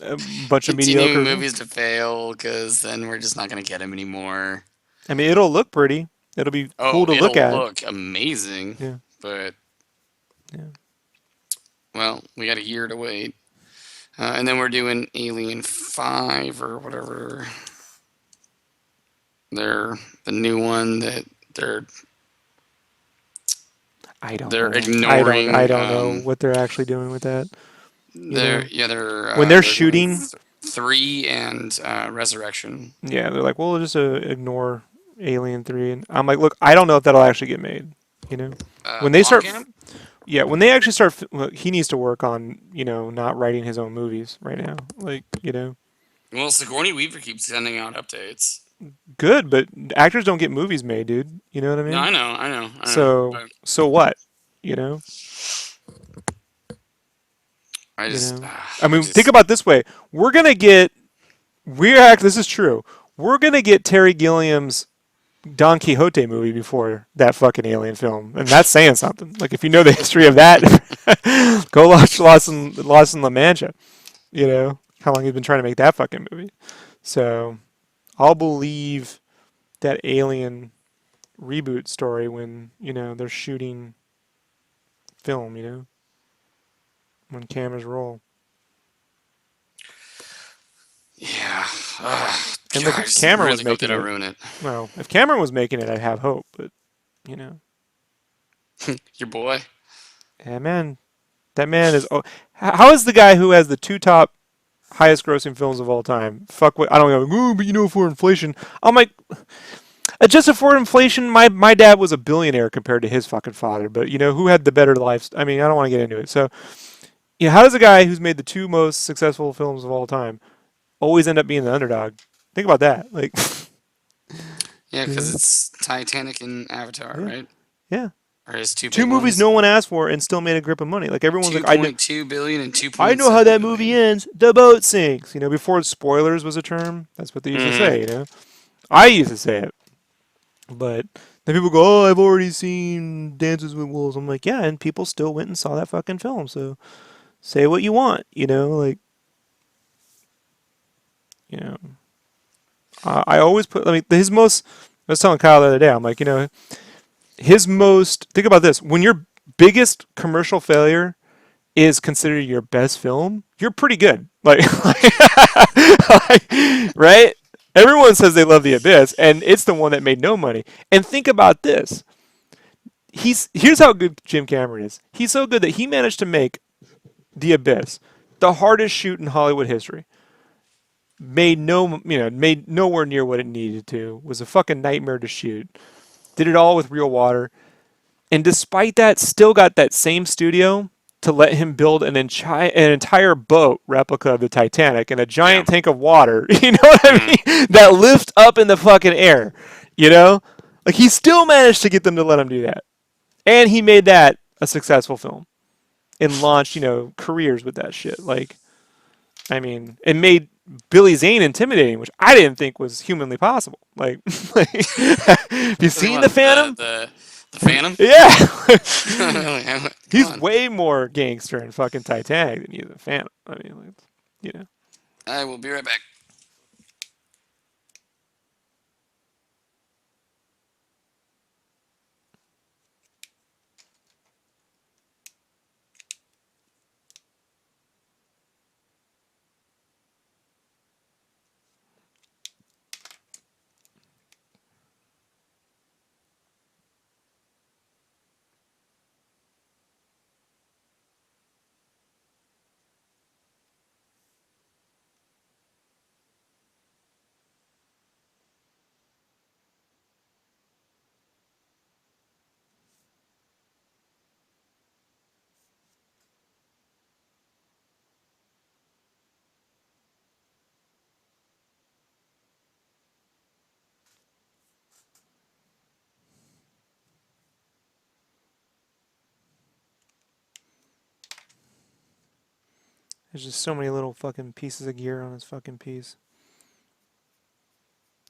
a bunch of continuing mediocre. movies to fail because then we're just not gonna get them anymore. I mean, it'll look pretty. It'll be cool Oh, to look it'll at. look amazing, Yeah, but yeah. well, we got a year to wait, and then we're doing Alien 5 or whatever. They're the new one that they're I don't they're know. I don't. I ignoring. don't know what they're actually doing with that. They're yeah they're When they're they're doing shooting, 3 and Resurrection. yeah, they're like, well, we'll just ignore Alien 3, and I'm like, look, I don't know if that'll actually get made. You know, when they start, Blomkamp? yeah, when they actually start, well, he needs to work on, not writing his own movies right now. Like, Well, Sigourney Weaver keeps sending out updates. good, but actors don't get movies made, dude. You know what I No, mean? I know. So, But so what? You know, I you just, know. I I mean, think just, about it this way: we're gonna get, we're act. This is true. We're gonna get Terry Gilliam's Don Quixote movie before that fucking Alien film, and that's saying something. Like if you know the history of that, go watch Lost in La Mancha. You know how long he's been trying to make that fucking movie. So I'll believe that Alien reboot story when they're shooting film. When cameras roll. yeah. Ugh, And God, look, I if just Cameron was really hope they making don't it, ruin it. well, if Cameron was making it, I'd have hope. But you know, Your boy. yeah, man, that man is. Oh, how is the guy who has the two top highest grossing films of all time? Fuck what I don't know. Ooh, but for inflation, I'm like, adjusted for inflation, my dad was a billionaire compared to his fucking father. But who had the better life? I mean, I don't want to get into it. So, how does a guy who's made the two most successful films of all time always end up being the underdog? Think about that. Like, Yeah, you because know, it's Titanic and Avatar, yeah, right? yeah. Or his two Two big movies ones. no one asked for and still made a grip of money. Like everyone's like, 2.2 billion and I know how 2.7 that movie billion. ends. The boat sinks. Before spoilers was a term, that's what they used to Mm-hmm. say. I used to say it, but then people go, "Oh, I've already seen Dances with Wolves." I'm like, yeah, and people still went and saw that fucking film. So say what you want. Like You know, I always put. I mean, his most. I was telling Kyle the other day. I'm like, his most. Think about this: when your biggest commercial failure is considered your best film, you're pretty good. Right? Everyone says they love The Abyss, and it's the one that made no money. And think about this: here's how good Jim Cameron is. He's so good that he managed to make The Abyss the hardest shoot in Hollywood history. Made nowhere near what it needed to. Was a fucking nightmare to shoot. Did it all with real water, and despite that, still got that same studio to let him build an entire boat replica of the Titanic and a Yeah. giant tank of water. You know what I Mm. mean? That lift up in the fucking air. You know, like he still managed to get them to let him do that, and he made that a successful film and launched careers with that shit. Like, I mean, it made Billy Zane intimidating, which I didn't think was humanly possible. Like, have you I think seen the what Phantom? the Phantom. Yeah. Come He's on. way more gangster in fucking Titanic than he is in Phantom. I mean, like, you know. I will be right back. There's just so many little fucking pieces of gear on this fucking piece.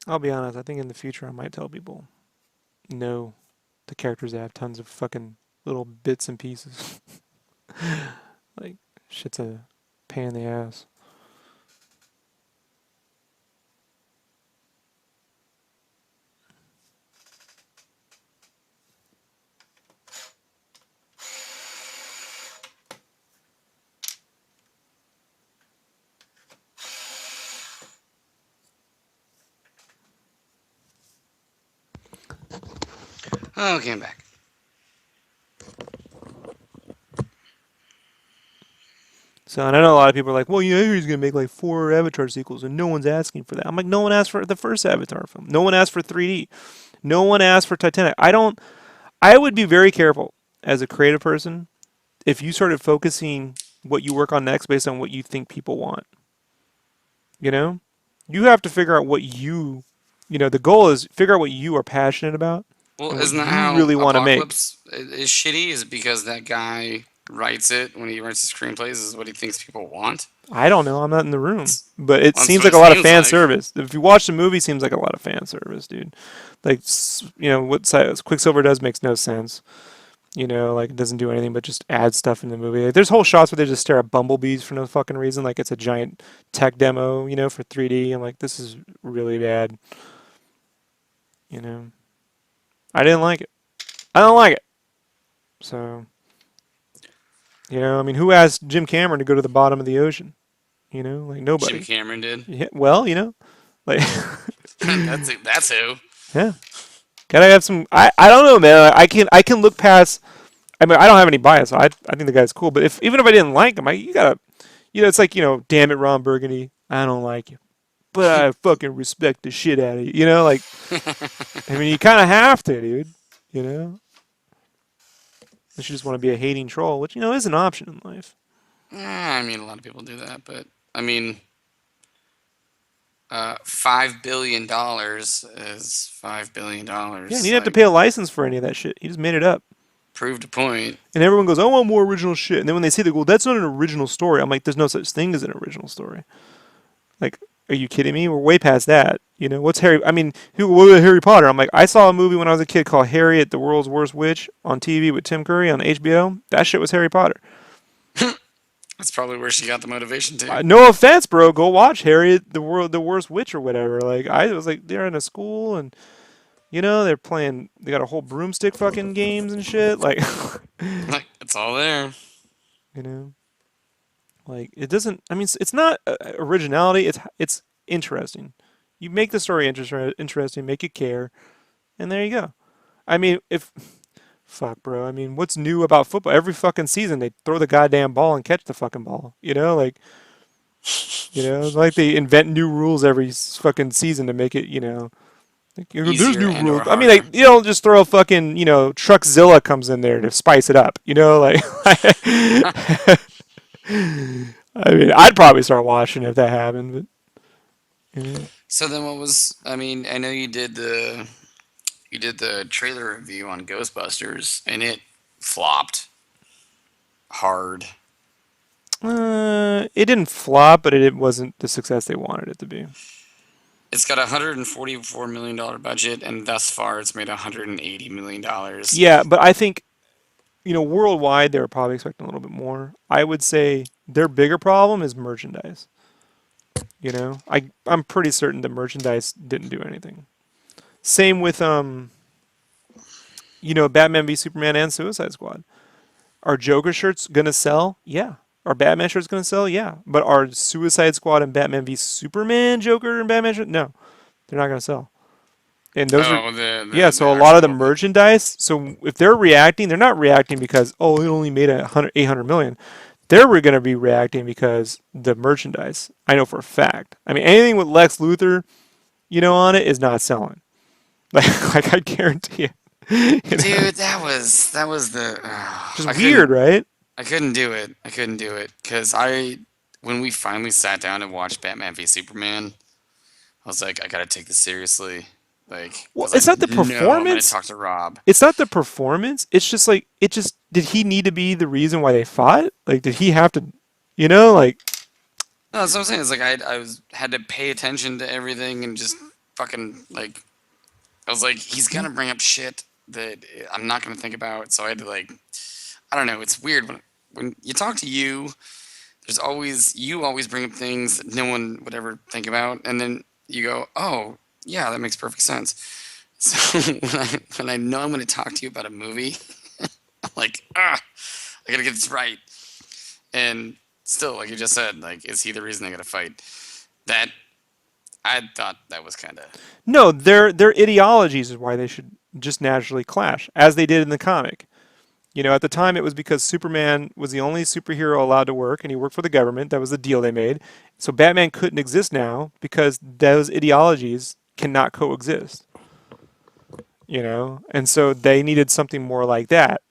I'll be honest, I think in the future I might tell people, no, the characters that have tons of fucking little bits and pieces. Like, shit's a pain in the ass. Okay, I'm back. So, and I know a lot of people are like, well, he's going to make like 4 Avatar sequels, and no one's asking for that. I'm like, no one asked for the first Avatar film. No one asked for 3D. No one asked for Titanic. I would be very careful as a creative person if you started focusing what you work on next based on what you think people want. You know? You have to figure out the goal is figure out what you are passionate about Well, and what isn't that you how really want to make. Apocalypse is shitty? Is it because that guy writes it when he writes his screenplays? Is what he thinks people want? I don't know. I'm not in the room, That's, but it that's seems what like it a lot of seems fan like. service. If you watch the movie, it seems like a lot of fan service, dude. Like, what Quicksilver does makes no sense. Like it doesn't do anything but just add stuff in the movie. Like, there's whole shots where they just stare at bumblebees for no fucking reason, like it's a giant tech demo, for 3D. I'm like, this is really bad. You know, I didn't like it. I don't like it. So, I mean, who asked Jim Cameron to go to the bottom of the ocean? Like Jim nobody. Cameron did. Yeah, well, like, That's it. That's who. yeah. Gotta have some. I don't know, man. I can look past. I mean, I don't have any bias. I think the guy's cool. But even if I didn't like him, you gotta. It's like damn it, Ron Burgundy. I don't like you, but I fucking respect the shit out of you. Like, I mean, you kind of have to, dude. You know, unless you just want to be a hating troll, which is an option in life. I mean, a lot of people do that, but I mean, $5 billion is $5 billion. Yeah, and you didn't have to Like, pay a license for any of that shit. You just made it up. proved a point. And everyone goes, I want more original shit. And then when they say, they go, that's not an original story. I'm like, there's no such thing as an original story. Like, are you kidding me? We're way past that. What's Harry? I mean, what about Harry Potter? I'm like, I saw a movie when I was a kid called Harriet, the World's Worst Witch on TV with Tim Curry on HBO. That shit was Harry Potter. That's probably where she got the motivation too. No offense, bro. Go watch Harriet, the worst witch or whatever. Like I was like, they're in a school and they're playing. They got a whole broomstick fucking games and shit. Like, Like it's all there. you know, like it doesn't. I mean, it's not originality. It's interesting. You make the story interesting, make you care, and there you go. I mean, if fuck, bro. I mean, what's new about football? Every fucking season they throw the goddamn ball and catch the fucking ball. Like they invent new rules every fucking season to make it. Like, there's Easier new and or rules. I mean, like harder. you don't just throw a fucking Truckzilla comes in there to spice it up. Like I mean, I'd probably start watching if that happened. But So then what was I mean, I know you did the trailer review on Ghostbusters and it flopped hard. it didn't flop, but it wasn't the success they wanted it to be. It's got a $144 million budget and thus far it's made $180 million. Yeah, but I think worldwide they were probably expecting a little bit more. I would say their bigger problem is merchandise. I'm pretty certain the merchandise didn't do anything. Same with Batman v Superman and Suicide Squad. Are Joker shirts gonna sell? Yeah. Are Batman shirts gonna sell? Yeah. But are Suicide Squad and Batman v Superman Joker and Batman shirts? No, they're not gonna sell. And those are Oh, yeah. the So a lot of the actual the merchandise. So if they're reacting, they're not reacting because it only made 800 million. They're going to be reacting because the merchandise. I know for a fact. I mean, anything with Lex Luthor, on it is not selling. Like I guarantee it. dude, that was the Just weird, right? I couldn't do it. I couldn't do it because when we finally sat down and watched Batman v Superman, I was like, I gotta take this seriously. Like, I Well, was it's like, not the no, I'm gonna performance. talk to Rob. It's not the performance. It's just like it just did he need to be the reason why they fought? Like did he have to, like No, that's what I'm saying. It's like I was had to pay attention to everything and just fucking like I was like, he's gonna bring up shit that I'm not gonna think about. So I had to like, I don't know. It's weird when you talk to you. You always bring up things that no one would ever think about, and then you go, oh yeah, that makes perfect sense. So when I know I'm gonna talk to you about a movie, I'm like, I gotta get this right. And still, like you just said, like, is he the reason they gotta fight? That I thought that was kind of no, their ideologies is why they should just naturally clash as they did in the comic. At the time it was because Superman was the only superhero allowed to work and he worked for the government. That was the deal they made. So Batman couldn't exist now because those ideologies cannot coexist. And so they needed something more like that.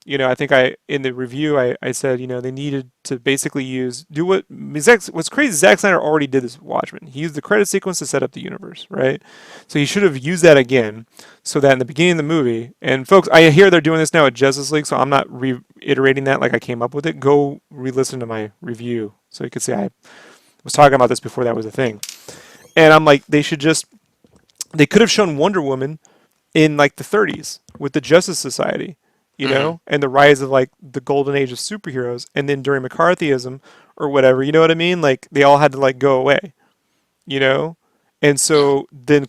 I think in the review I said they needed to basically do what's crazy. Zack Snyder already did this with Watchmen. He used the credit sequence to set up the universe, right? So he should have used that again, so that in the beginning of the movie, and folks, I hear they're doing this now at Justice League, so I'm not reiterating that like I came up with it. Go re-listen to my review so you can see I was talking about this before that was a thing. And I'm like, they could have shown Wonder Woman in like the 30s with the Justice Society, hmm and the rise of like the golden age of superheroes, and then during McCarthyism or whatever, you know what I mean? Like they all had to like go away, you know? And yeah. so then the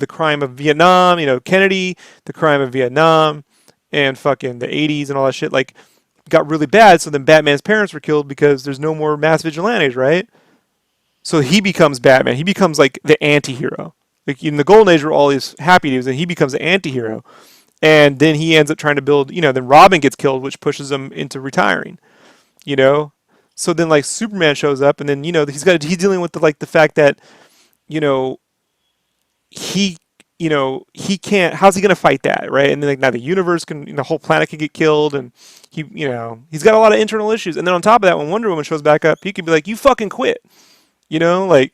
crime of Vietnam, Kennedy, the crime of Vietnam and fucking the 80s and all that shit like got really bad, so then Batman's parents were killed because there's no more mass vigilantes, right? So he becomes Batman. He becomes like the anti-hero. Like in the golden age where all these happy dudes, and he becomes the anti-hero. And then he ends up trying to build, then Robin gets killed, which pushes him into retiring, you know? So then like Superman shows up and then, he's dealing with the fact that, you know, he he can't, how's he going to fight that, right? And then like now the universe can, the whole planet could get killed, and he's got a lot of internal issues. And then on top of that, when Wonder Woman shows back up, he could be like, you fucking quit. Like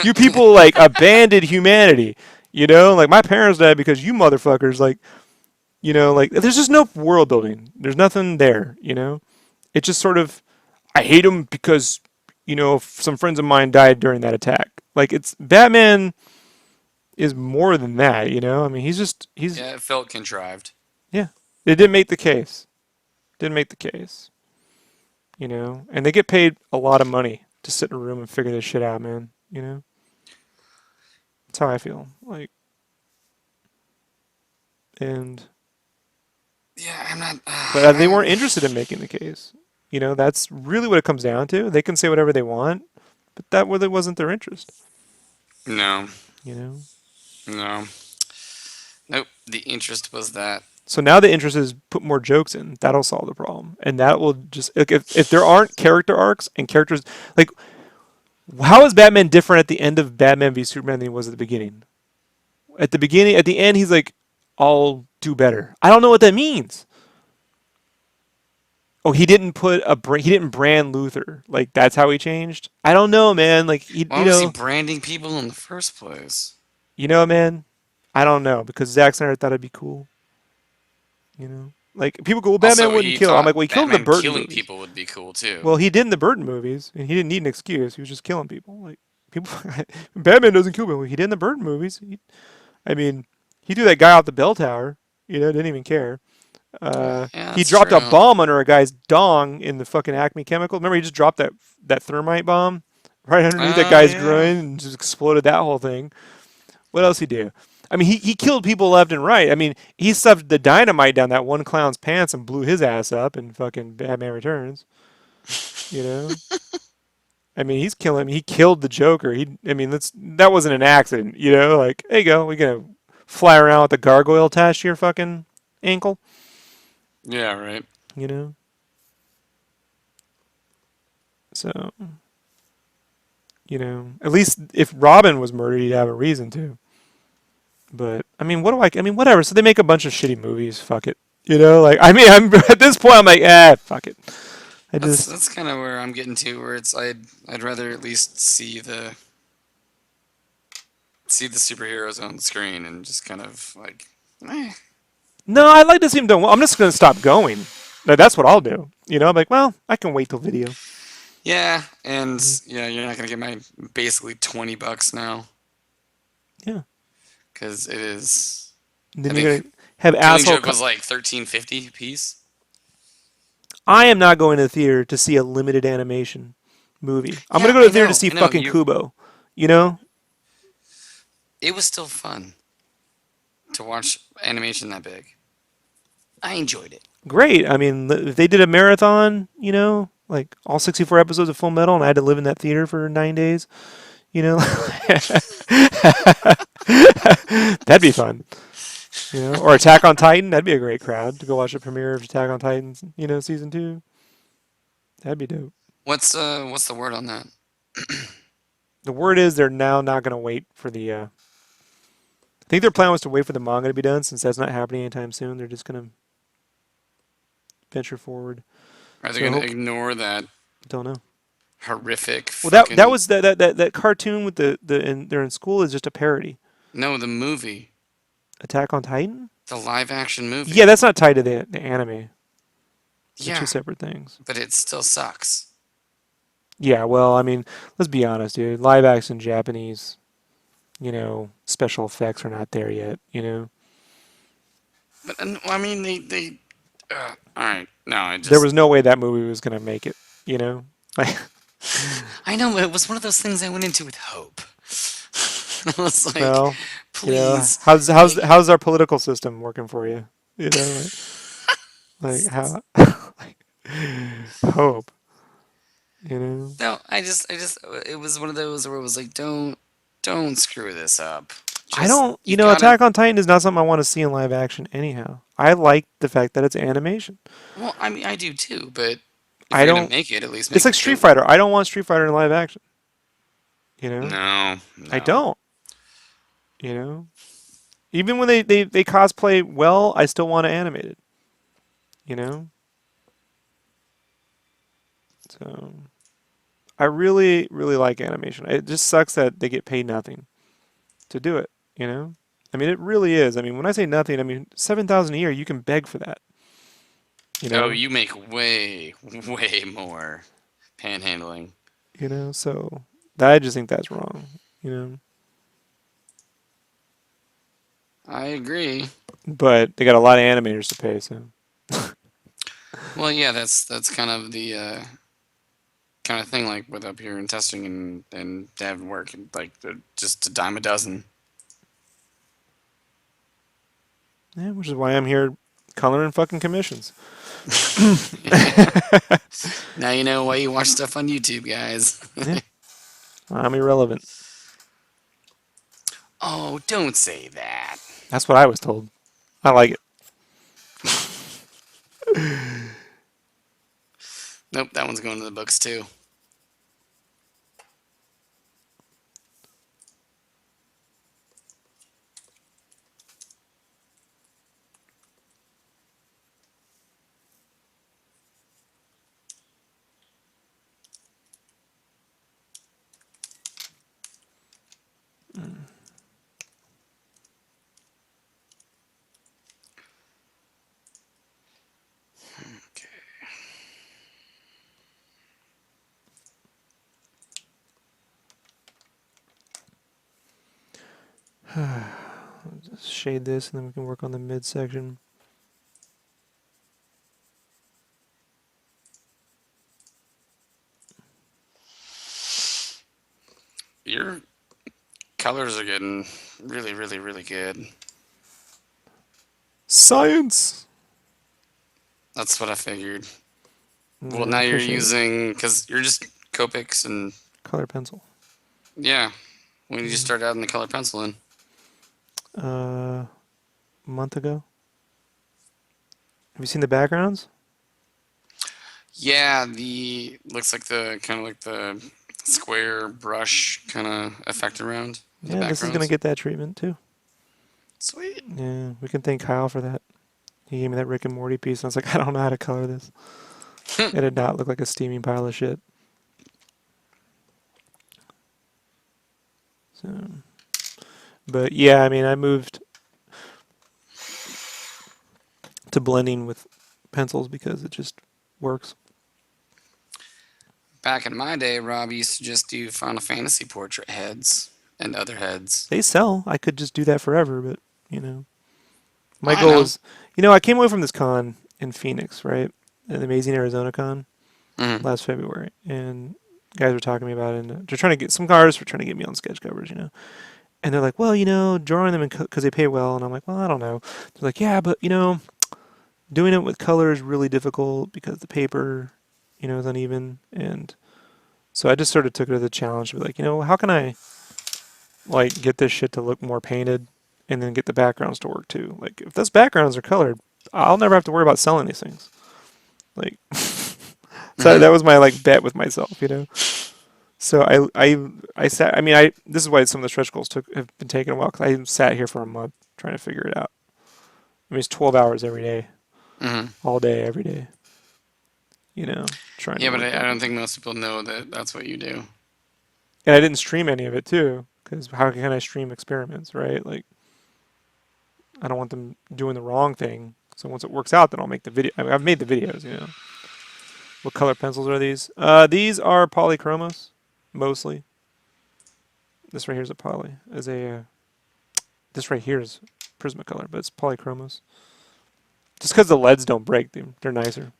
you people like abandoned humanity. Like my parents died because you motherfuckers like like there's just no world building. There's nothing there. It just sort of I hate him because some friends of mine died during that attack. Like it's Batman is more than that. I mean he's Yeah, it felt contrived. yeah. It didn't make the case. Didn't make the case. you know, and they get paid a lot of money to sit in a room and figure this shit out, man. You know, that's how I feel. Like, and Yeah, I'm not. but they weren't interested in making the case. You know, that's really what it comes down to. They can say whatever they want, but that really wasn't their interest. No, You know. no, nope. The interest was that. So now the interest is put more jokes in. That'll solve the problem, and that will just like if there aren't character arcs and characters like how is Batman different at the end of Batman v Superman than he was at the beginning? At the beginning, at the end, he's like, "I'll do better." I don't know what that means. Oh, he didn't he didn't brand Luthor. Like that's how he changed. I don't know, man. Like Why was he branding people in the first place? man. I don't know because Zack Snyder thought it'd be cool. You know, like people go, well, Batman Also, wouldn't he kill. I'm like, thought well, he killed in the Batman Burton killing movies. people would be cool too. Well, he did in the Burton movies, and he didn't need an excuse. He was just killing people. Like people, Batman doesn't kill people. He did in the Burton movies. I mean, he threw that guy off the bell tower. You know, didn't even care. Yeah, He that's dropped a true. bomb under a guy's dong in the fucking Acme Chemical. Remember, he just dropped that thermite bomb right underneath that Oh guy's yeah. groin and just exploded that whole thing. What else he do? I mean, he killed people left and right. I mean, he stuffed the dynamite down that one clown's pants and blew his ass up in fucking Batman Returns. You know, I mean, he's killing. He killed the Joker. I mean, that wasn't an accident. You know, like, there you go. We're gonna fly around with a gargoyle attached to your fucking ankle. Yeah, right. You know, so at least if Robin was murdered, he'd have a reason to. But I mean, what do I mean, whatever. So they make a bunch of shitty movies. Fuck it. You know, like I mean, I'm at this point, I'm like, fuck it. I just That's kind of where I'm getting to, where it's I'd rather at least see the superheroes on the screen and just kind of like, eh. no. I'd like to see him done well. I'm just gonna stop going. That's what I'll do. You know, I'm like, well, I can wait till video. Yeah, and Mhm. yeah, you're not gonna get my basically $20 now Yeah. because it is. And I then you're think gonna have Killing asshole. Joke was like 13.50 a piece. I am not going to the theater to see a limited animation movie. I'm gonna Yeah, go to the theater to see I know. fucking Kubo. You know, It was still fun to watch animation that big. I enjoyed it. great. I mean, if they did a marathon, like all 64 episodes of Full Metal, and I had to live in that theater for 9 days, you know, that'd be fun. Or Attack on Titan, that'd be a great crowd to go watch the premiere of Attack on Titan, season 2. That'd be dope. What's the word on that? The word is they're now not going to wait for the. I think their plan was to wait for the manga to be done, since that's not happening anytime soon. They're just going to venture forward. Are they So I gonna hope. ignore that Don't know. horrific Well, that fucking was that cartoon with and they're in school is just a parody. no, the movie, Attack on Titan. the live action Yeah, movie? that's not tied to the anime. They're two Yeah, separate things. but it still sucks. Yeah, well, I mean, let's be honest, dude. Live action Japanese, special effects are not there yet. But I mean, they all right. No, I There just was no way that movie was gonna make it. Like, I know it was one of those things I went into with hope. I was like, well, please make how's our political system working for you? Like how, like hope. You know. no. I just it was one of those where it was like, don't screw this up. I Just don't. you gotta. Attack on Titan is not something I want to see in live action. Anyhow, I like the fact that it's animation. Well, I mean, I do too, but if I you're gonna don't. make it, at least It's make like it Street good. Fighter. I don't want Street Fighter in live you know. No, I no. don't. You know. Even when they cosplay well, I still want to animate it. You know. So I really really like animation. It just sucks that they get paid nothing to do it. I mean, it really is. I mean, when I say nothing, I mean 7,000 a year. You can beg for that. You Oh, know. you make way, way more panhandling. So I just think that's wrong. You know. I agree. But they got a lot of animators to pay, so Well, yeah, that's kind of the kind of thing, like with up here in testing and dev work, like just a dime a dozen. Yeah, which is why I'm here coloring fucking commissions. Now you know why you watch stuff on YouTube, guys. Yeah, I'm irrelevant. Oh, don't say that. That's what I was told. I like it. Nope, that one's going to the books too. Okay. Just shade this, and then we can work on the midsection. Your colors are getting really, really, really good. Science. That's what I figured. Well, Yeah, now you're appreciate it. using, because you're just Copics and, Color pencil. yeah. When did you start adding the color pencil in? A month ago. Have you seen the backgrounds? Yeah, looks like the kind of like the square brush kind of effect around the Yeah, this is gonna backgrounds. get that treatment too. Sweet. Yeah, we can thank Kyle for that. He gave me that Rick and Morty piece, and I was like, I don't know how to color this. It did not look like a steaming pile of shit. So, but yeah, I mean, I moved to blending with pencils because it just works. Back in my day, Rob used to just do Final Fantasy portrait heads and other heads. They sell. I could just do that forever, but you know, my I goal know. is, you know, I came away from this con in Phoenix, right? An amazing Arizona con Hmm. last February, and guys were talking to me about it. And they're trying to get some artists were trying to get me on sketch covers, you know. And they're like, well, you know, drawing them because they pay well. And I'm like, well, I don't know. They're like, yeah, but you know, doing it with color is really difficult because the paper, you know, is uneven. And so I just sort of took it as a challenge to be like, you know, how can I like get this shit to look more painted and then get the backgrounds to work too? Like if those backgrounds are colored, I'll never have to worry about selling these things. Like so Hmm. that was my like bet with myself, you know. So I sat. I mean, I this is why some of the stretch goals have been taking a while because I sat here for a month trying to figure it out. I mean, it's 12 hours every day, Hmm. all day, every day. You know, trying to Yeah, but work I back don't and think forth. most people know that that's what you do. And I didn't stream any of it too, because how can I stream experiments, right? Like, I don't want them doing the wrong thing. So once it works out, then I'll make the video. I mean, I've made the videos, you know. What color pencils are these? These are polychromos, mostly. This right here is a poly. This right here is Prismacolor, but it's polychromos. Just because the leads don't break, they're nicer.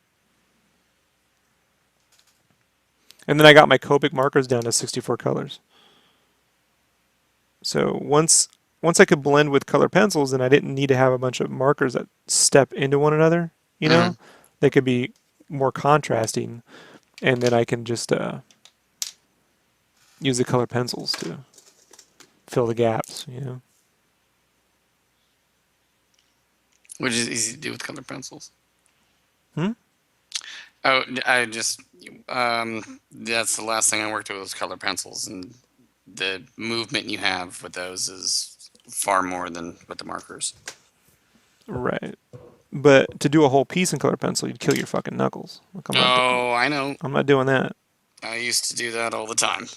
And then I got my Copic markers down to 64 colors. So once I could blend with color pencils, then I didn't need to have a bunch of markers that step into one another. You Hmm. know, they could be more contrasting, and then I can just use the color pencils to fill the gaps. You know. Which is easy to do with color pencils. Hmm? Oh, I just that's the last thing I worked with was color pencils, and the movement you have with those is far more than with the markers. Right. But to do a whole piece in color pencil, you'd kill your fucking knuckles. Like Oh, I know. I'm not doing that. I used to do that all the time.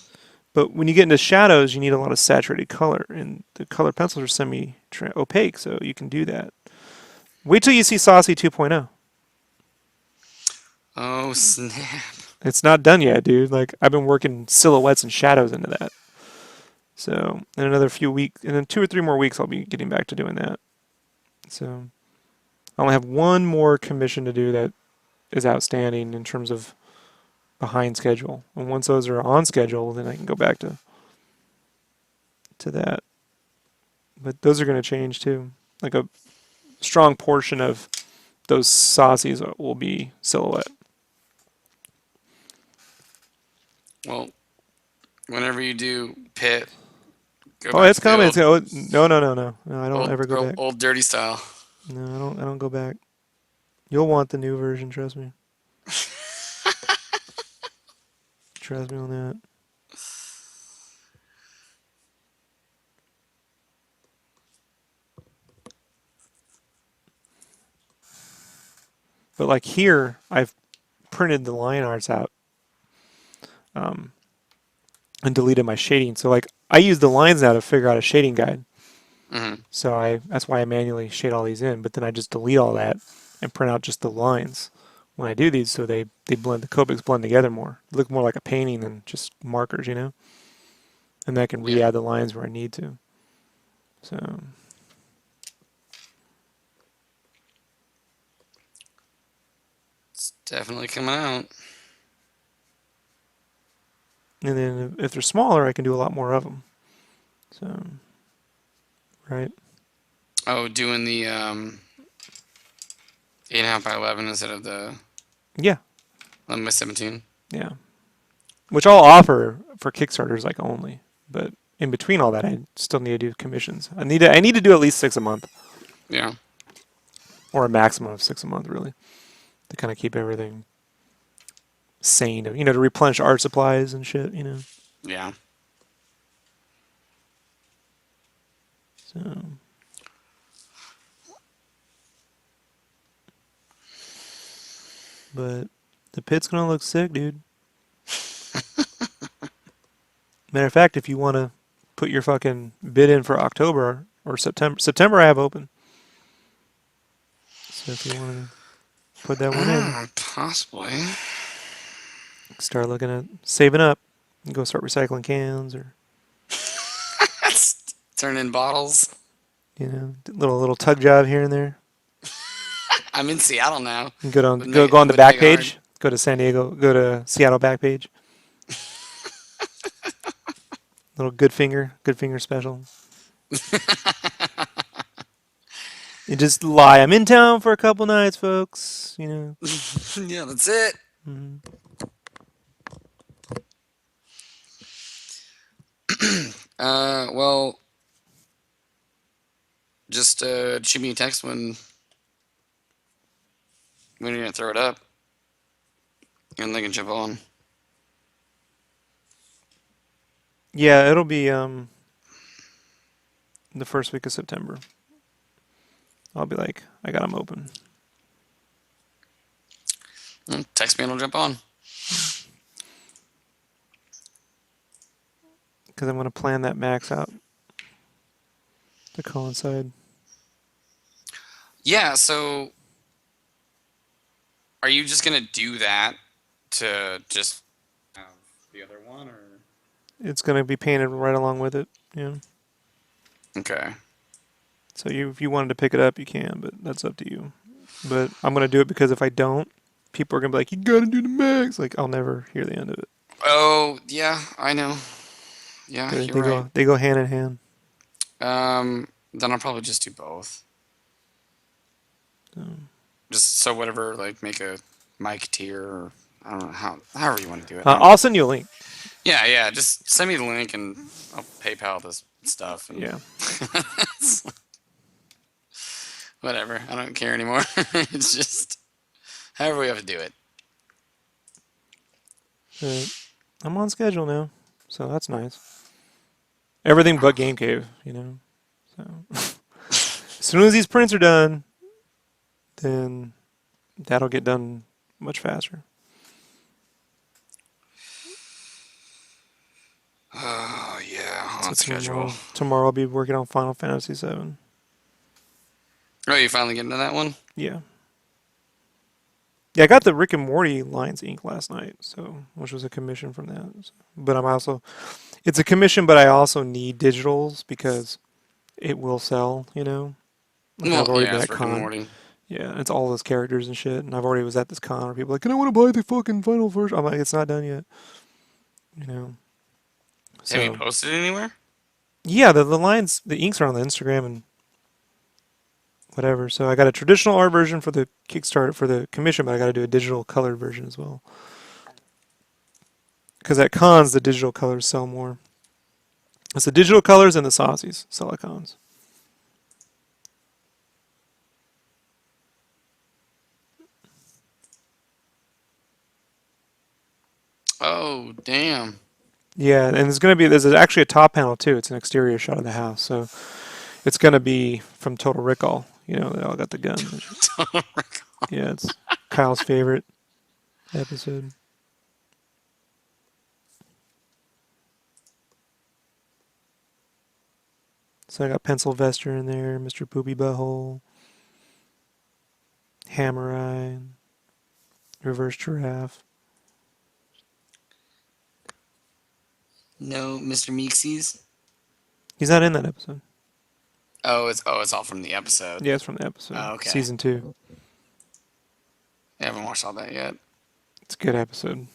But when you get into shadows, you need a lot of saturated color, and the color pencils are semi-opaque, so you can do that. Wait till you see Saucy 2.0. Oh, snap. It's not done yet, dude. Like I've been working silhouettes and shadows into that. So in another few weeks, and then 2 or 3 more weeks, I'll be getting back to doing that. So I only have one more commission to do that is outstanding in terms of behind schedule. And once those are on schedule, then I can go back to that. But those are going to change too. Like a strong portion of those saucies will be silhouette. Well, whenever you do pit, go Oh, back it's to the coming. old, No. I don't old, ever go old, back. old dirty style. No, I don't go back. You'll want the new version, trust me. Trust me on that. But like here, I've printed the line arts out um, and deleted my shading. So like I use the lines now to figure out a shading guide. Hmm. So that's why I manually shade all these in. But then I just delete all that and print out just the lines when I do these, so they blend, the Copics blend together more. They look more like a painting than just markers, you know. And then I can Yeah, re-add the lines where I need to. So it's definitely coming out. and then if they're smaller, I can do a lot more of them. So right. Oh, doing the 8.5 by 11 instead of the Yeah. 11 by 17. Yeah. Which I'll offer for Kickstarters like only, but in between all that, I still need to do commissions. I need to do at least 6 a month, Yeah. or a maximum of 6 a month, really, to kind of keep everything sane. To replenish art supplies and shit. Yeah. So, but the pit's gonna look sick, dude. Matter of fact, if you want to put your fucking bid in for October or September I have open. So if you want to put that one in, Possibly. start looking at saving up, and go start recycling cans or Turn in bottles. little tug job here and there. I'm in Seattle now. And go Wouldn't go make go it, on the wouldn't back make it hard. page. Go to San Diego. Go to Seattle back page. Little good finger special. You just lie. I'm in town for a couple nights, folks. Yeah, that's it. Mhm. Well, just shoot me a text when you're gonna throw it up, and they can jump on. Yeah, it'll be the first week of September. I'll be like, I got them open Text me and I'll jump on. because I'm gonna plan that max out to coincide. Yeah. So, are you just gonna do that to just have the other one, or? It's gonna be painted right along with it. Yeah. Okay. So if you wanted to pick it up, you can, but that's up to you. But I'm gonna do it because if I don't, people are gonna be like, "You gotta do the max." Like I'll never hear the end of it. Oh, yeah, I know. Yeah, They, you're they right. go they go hand in hand. Then I'll probably just do both. So, Just so whatever, like make a mic tier, or I don't know however you want to do it. I don't know. I'll send you a link. Yeah, yeah. Just send me the link and I'll PayPal this stuff and Yeah. whatever. I don't care anymore. It's just however we have to do it. But I'm on schedule now, so that's nice. Everything but Game Cave. So as soon as these prints are done, then that'll get done much faster. Oh yeah, So on schedule. tomorrow I'll be working on Final Fantasy VII. Oh, you finally getting to that one? Yeah. Yeah, I got the Rick and Morty lines ink last night, which was a commission from that. But it's a commission, but I also need digitals because it will sell. Like I've Well, already yeah, been it's at Rick and con. Morty. Yeah, it's all those characters and shit. And I've already was at this con where people are like, "Can I want to buy the fucking final version?" I'm like, "It's not done yet." You know. Have you So posted it anywhere? yeah, the lines, the inks are on the Instagram and whatever. So I got a traditional art version for the Kickstarter for the commission, but I got to do a digital colored version as well. Because at cons, the digital colors sell more. It's the digital colors and the saucies sell at cons. Oh, damn. Yeah, and there's actually a top panel too. It's an exterior shot of the house, so it's gonna be from Total Recall. You know, they all got the guns. And shit. Yeah, it's Kyle's favorite episode. So I got Pencil Vester in there, Mr. Poopy Butthole, Hammer Eye, Reverse Giraffe. No, Mr. Meeksies. He's not in that episode. Oh, it's all from the episode. Yeah, it's from the episode, Oh, okay. season 2. I haven't watched all that yet. It's a good episode.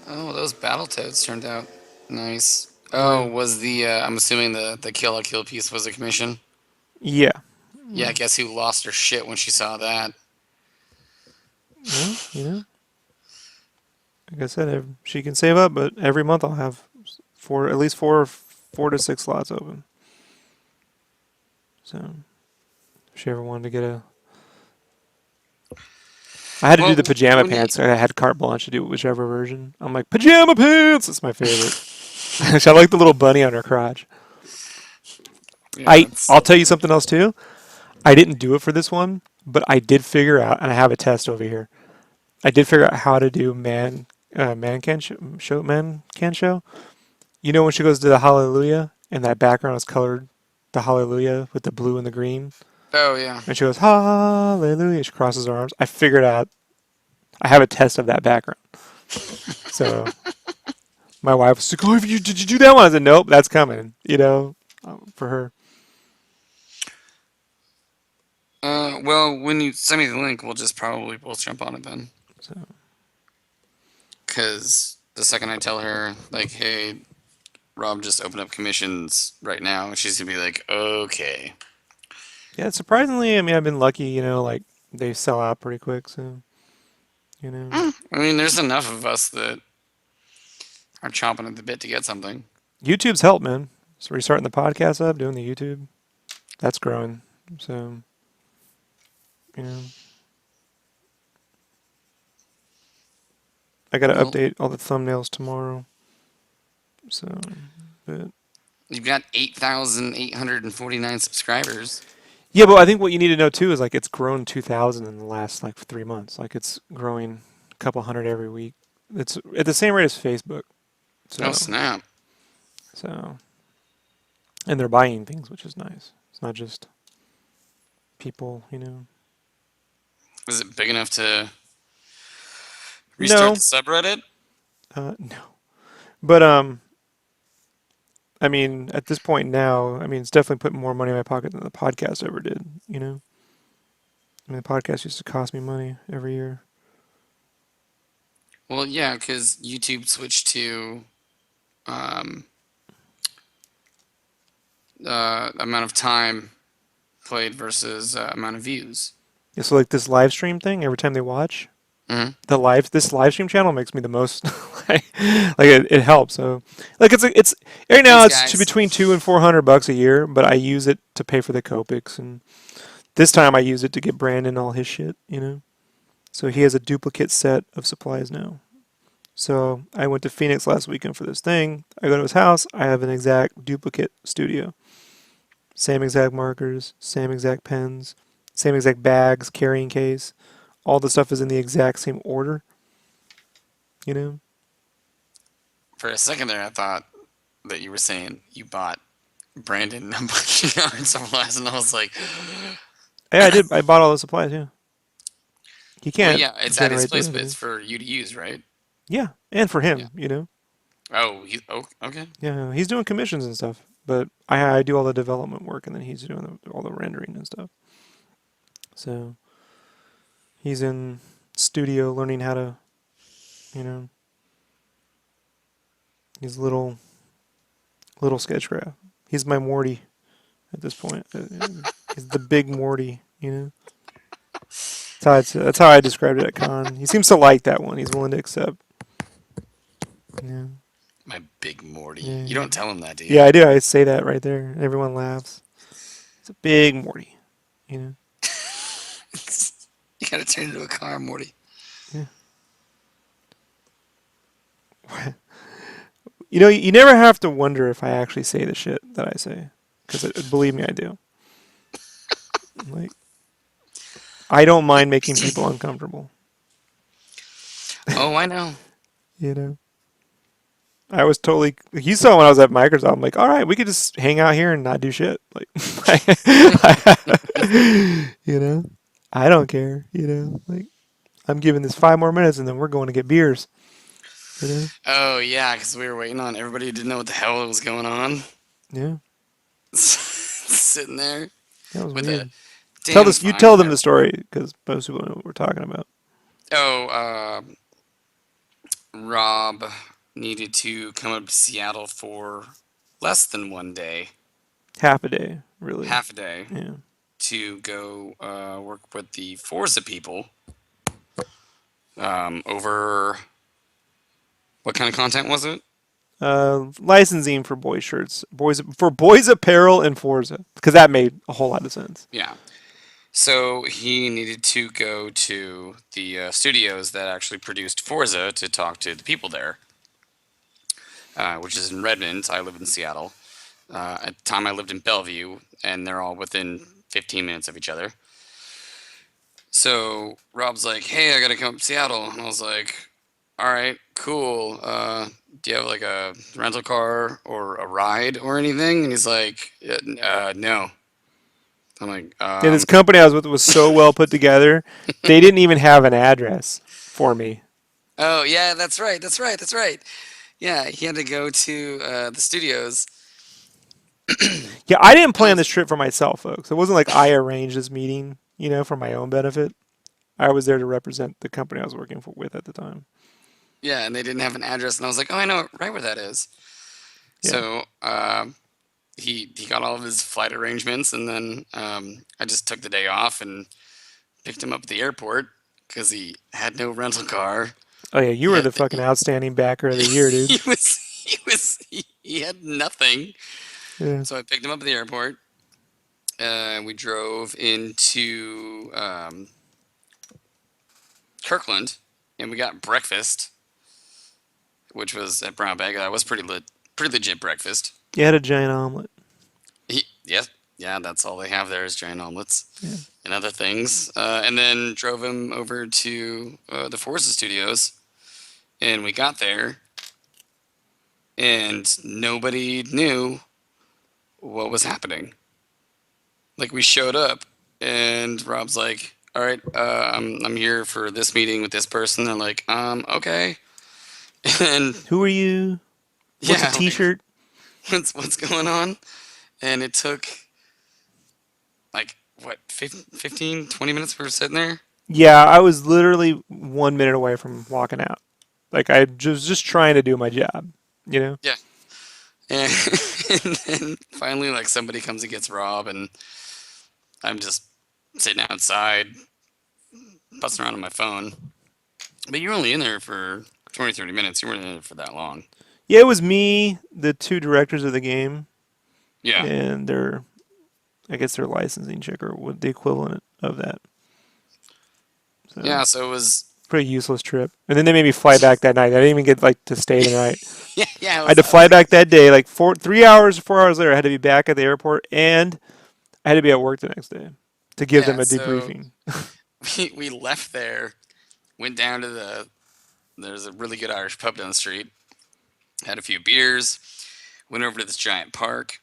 Oh, those Battletoads turned out nice. Were Oh, was the I'm assuming the Kill la Kill piece was a commission. yeah. Yeah, guess who lost her shit when she saw that? Well, you know, like I said, she can save up, but every month I'll have at least four to six slots open. So if she ever wanted to get a, I had to do the Well, pajama when you, pants. I had carte blanche to do whichever version. I'm like pajama pants. It's my favorite. I like the little bunny on her crotch. yeah, it's I'll tell you something else too. I didn't do it for this one, but I did figure out, and I have a test over here. I did figure out how to do man can show. You know when she goes to the Hallelujah and that background is colored, the Hallelujah with the blue and the green, oh yeah. and she goes Hallelujah. She crosses her arms. I figured out. I have a test of that background. So my wife was like, "Oh, did you do that one?" I said, "Nope, that's coming." You know, for her. Well, when you send me the link, we'll just probably both jump on it then. So Because the second I tell her, like, hey, Rob just opened up commissions right now, she's gonna be like, okay. yeah, surprisingly, I mean, I've been lucky. You know, like they sell out pretty quick. So you know. I mean, there's enough of us that are chomping at the bit to get something. YouTube's helped, man. So restarting the podcast up, doing the YouTube, that's growing. So, you know, I got to Well, update all the thumbnails tomorrow. So, but you've got 8,849 subscribers. yeah, but I think what you need to know too is like it's grown 2,000 in the last like 3 months. Like it's growing a couple hundred every week. It's at the same rate as Facebook. Oh, So, snap. so, and they're buying things, which is nice. It's not just people, you know. Is it big enough to restart No, the subreddit? no. But I mean, at this point now, I mean, it's definitely putting more money in my pocket than the podcast ever did, you know? I mean, the podcast used to cost me money every year. Well, yeah, because YouTube switched to um, amount of time played versus amount of views. Yeah, so like this live stream thing, every time they watch, Hmm. this live stream channel makes me the most like it helps. So like it's right now Thanks, it's guys. between $200 and $400 a year, but I use it to pay for the Copics, and this time I use it to get Brandon all his shit, you know? So he has a duplicate set of supplies now. So I went to Phoenix last weekend for this thing. I go to his house. I have an exact duplicate studio. Same exact markers, same exact pens, same exact bags, carrying case. All the stuff is in the exact same order. You know? For a second there, I thought that you were saying you bought Brandon a bunch of yarn supplies, and I was like, Yeah, I did. I bought all the supplies. Yeah, he well, can't yeah, it's at his generate the place, but revenue. it's for you to use, right? Yeah, and for Yeah. him, you know. Oh, okay. Yeah, he's doing commissions and stuff, but I do all the development work, and then he's doing all the rendering and stuff. So he's in studio learning how to, you know, he's little sketchcraft. He's my Morty at this point. He's the big Morty, you know. That's how I described it at con. He seems to like that one. He's willing to accept. Yeah, My big Morty. yeah, You don't tell him that, do you? yeah. I do. I say that right there. Everyone laughs. It's a big Morty, you know. You gotta turn into a car, Morty. Yeah. You know, you never have to wonder if I actually say the shit that I say, because believe me, I do. Like, I don't mind making people uncomfortable. Oh, I know. You know, I was totally. You saw when I was at Microsoft. I'm like, all right, we could just hang out here and not do shit. Like, you know, I don't care. You know, like I'm giving this 5 more minutes and then we're going to get beers. You know, Oh, yeah, because we were waiting on everybody who didn't know what the hell was going on. yeah, Sitting there that was with a weird. Tell damn this. You tell them fire. the story because most people know what we're talking about. Oh, Rob needed to come up to Seattle for less than one day, Half a day, really. half a day, Yeah. to go work with the Forza people over what kind of content was it? Licensing for boys shirts, boys apparel and Forza, because that made a whole lot of sense. Yeah. So he needed to go to the studios that actually produced Forza to talk to the people there, which is in Redmond. I live in Seattle. At the time, I lived in Bellevue, and they're all within 15 minutes of each other. So Rob's like, "Hey, I gotta come up to Seattle," and I was like, "All right, cool. Do you have like a rental car or a ride or anything?" And he's like, "Yeah, no." I'm like, Yeah, this company I was with was so well put together, they didn't even have an address for me. "Oh yeah, that's right, that's right, that's right." Yeah, he had to go to the studios. Yeah, I didn't And I plan this was, trip for myself, folks. It wasn't like I arranged this meeting, for my own benefit. I was there to represent the company I was working with at the time. yeah, and they didn't have an address, and I was like, "Oh, I know right where that is." Yeah. So he got all of his flight arrangements, and then I just took the day off and picked him up at the airport because he had no rental car. Oh yeah, you He were had the fucking outstanding backer of the year, dude. he had nothing. Yeah. So I picked him up at the airport. We drove into Kirkland, and we got breakfast, which was at Brown Bag. That was pretty legit breakfast. You had a giant omelet. Yes, yeah, that's all they have there is giant omelets Yeah. and other things. And then drove him over to the Forza Studios, and we got there, and nobody knew what was happening. Like we showed up, and Rob's like, "All right, I'm here for this meeting with this person." I'm like, okay. And Who are you? What's a yeah, like T-shirt? what's going on? And it took like what 15, 20 minutes we were sitting there. Yeah, I was literally 1 minute away from walking out. Like I was just trying to do my job, you know? Yeah. And, and then finally, like somebody comes and gets Rob, and I'm just sitting outside, bussing around on my phone. But you were only in there for 20, 30 minutes. You weren't in there for that long. Yeah, it was me, the two directors of the game, Yeah. and I guess their licensing chick or what the equivalent of that. So Yeah. So it was. pretty useless trip. And then they made me fly back that night. I didn't even get like to stay the night. Yeah. Yeah. I had to I was fly like, back that day, like 3 hours, 4 hours later. I had to be back at the airport, and I had to be at work the next day to give them yeah. a So debriefing. we left there, went down to there's a really good Irish pub down the street, had a few beers, went over to this giant park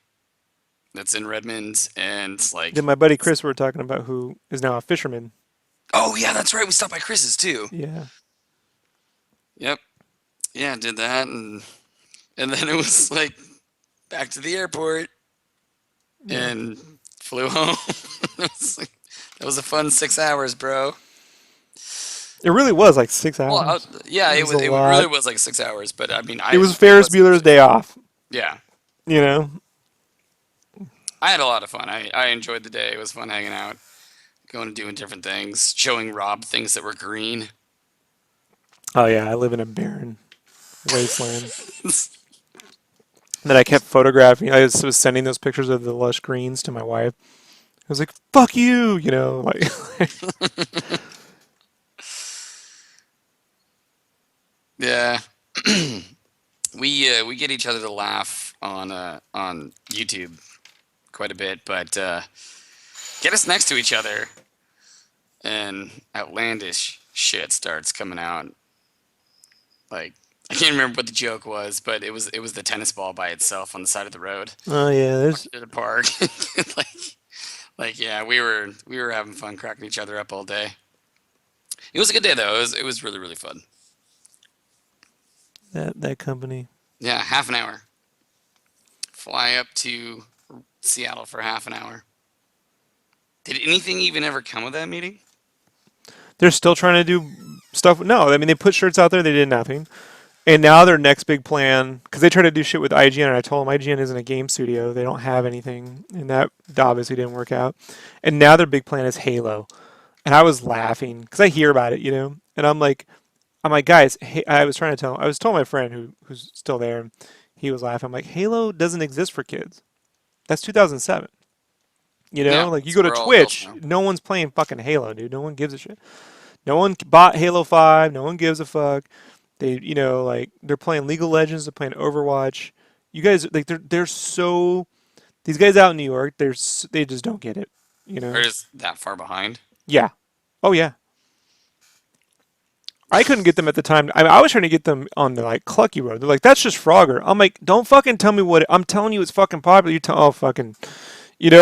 that's in Redmond, and it's like, Then my buddy Chris, we were talking about, who is now a fisherman. oh yeah, that's right. We stopped by Chris's too. Yeah, Yep. Yeah, did that and And then it was like back to the airport Yeah. and flew home. It was like, that was a fun 6 hours, bro. It really was like 6 hours. Yeah, It was a it really lot. was like 6 hours, but I mean, It was it Ferris was Bueller's enjoyable. Day Off. Yeah, You know? I had a lot of fun. I enjoyed the day. It was fun hanging out, going and doing different things, showing Rob things that were green. Oh yeah, I live in a barren wasteland that I kept photographing. Was sending those pictures of the lush greens to my wife. I was like, "Fuck you," like. Yeah, we get each other to laugh on YouTube quite a bit, but get us next to each other and outlandish shit starts coming out. Like I can't remember what the joke was, but it was the tennis ball by itself on the side of the road Oh yeah, there's at the park. like like yeah, we were having fun cracking each other up all day. It was a good day though. It was really really fun. that company. Yeah, half an hour. Fly up to Seattle for half an hour. Did anything even ever come of that meeting? They're still trying to do stuff. No, I mean they put shirts out there. They did nothing. And now their next big plan, because they try to do shit with IGN, and I told them IGN isn't a game studio. They don't have anything, and that obviously didn't work out. And now their big plan is Halo. And I was laughing because I hear about it. And I'm like, guys, I was trying to tell, I was telling my friend who's still there, and he was laughing. I'm like, Halo doesn't exist for kids. That's 2007. Yeah, Like you so go to we're all adults Twitch, now. no one's playing fucking Halo, dude. No one gives a shit. No one bought Halo 5. No one gives a fuck. Like they're playing League of Legends. They're playing Overwatch. You guys, like, they're so. These guys out in New York, they just don't get it. You Or know? is that far behind? Yeah. Oh yeah. I couldn't get them at the time. I was trying to get them on the like Clucky Road. They're like, that's just Frogger. I'm like, don't fucking tell me I'm telling you it's fucking popular. You tell, oh fucking,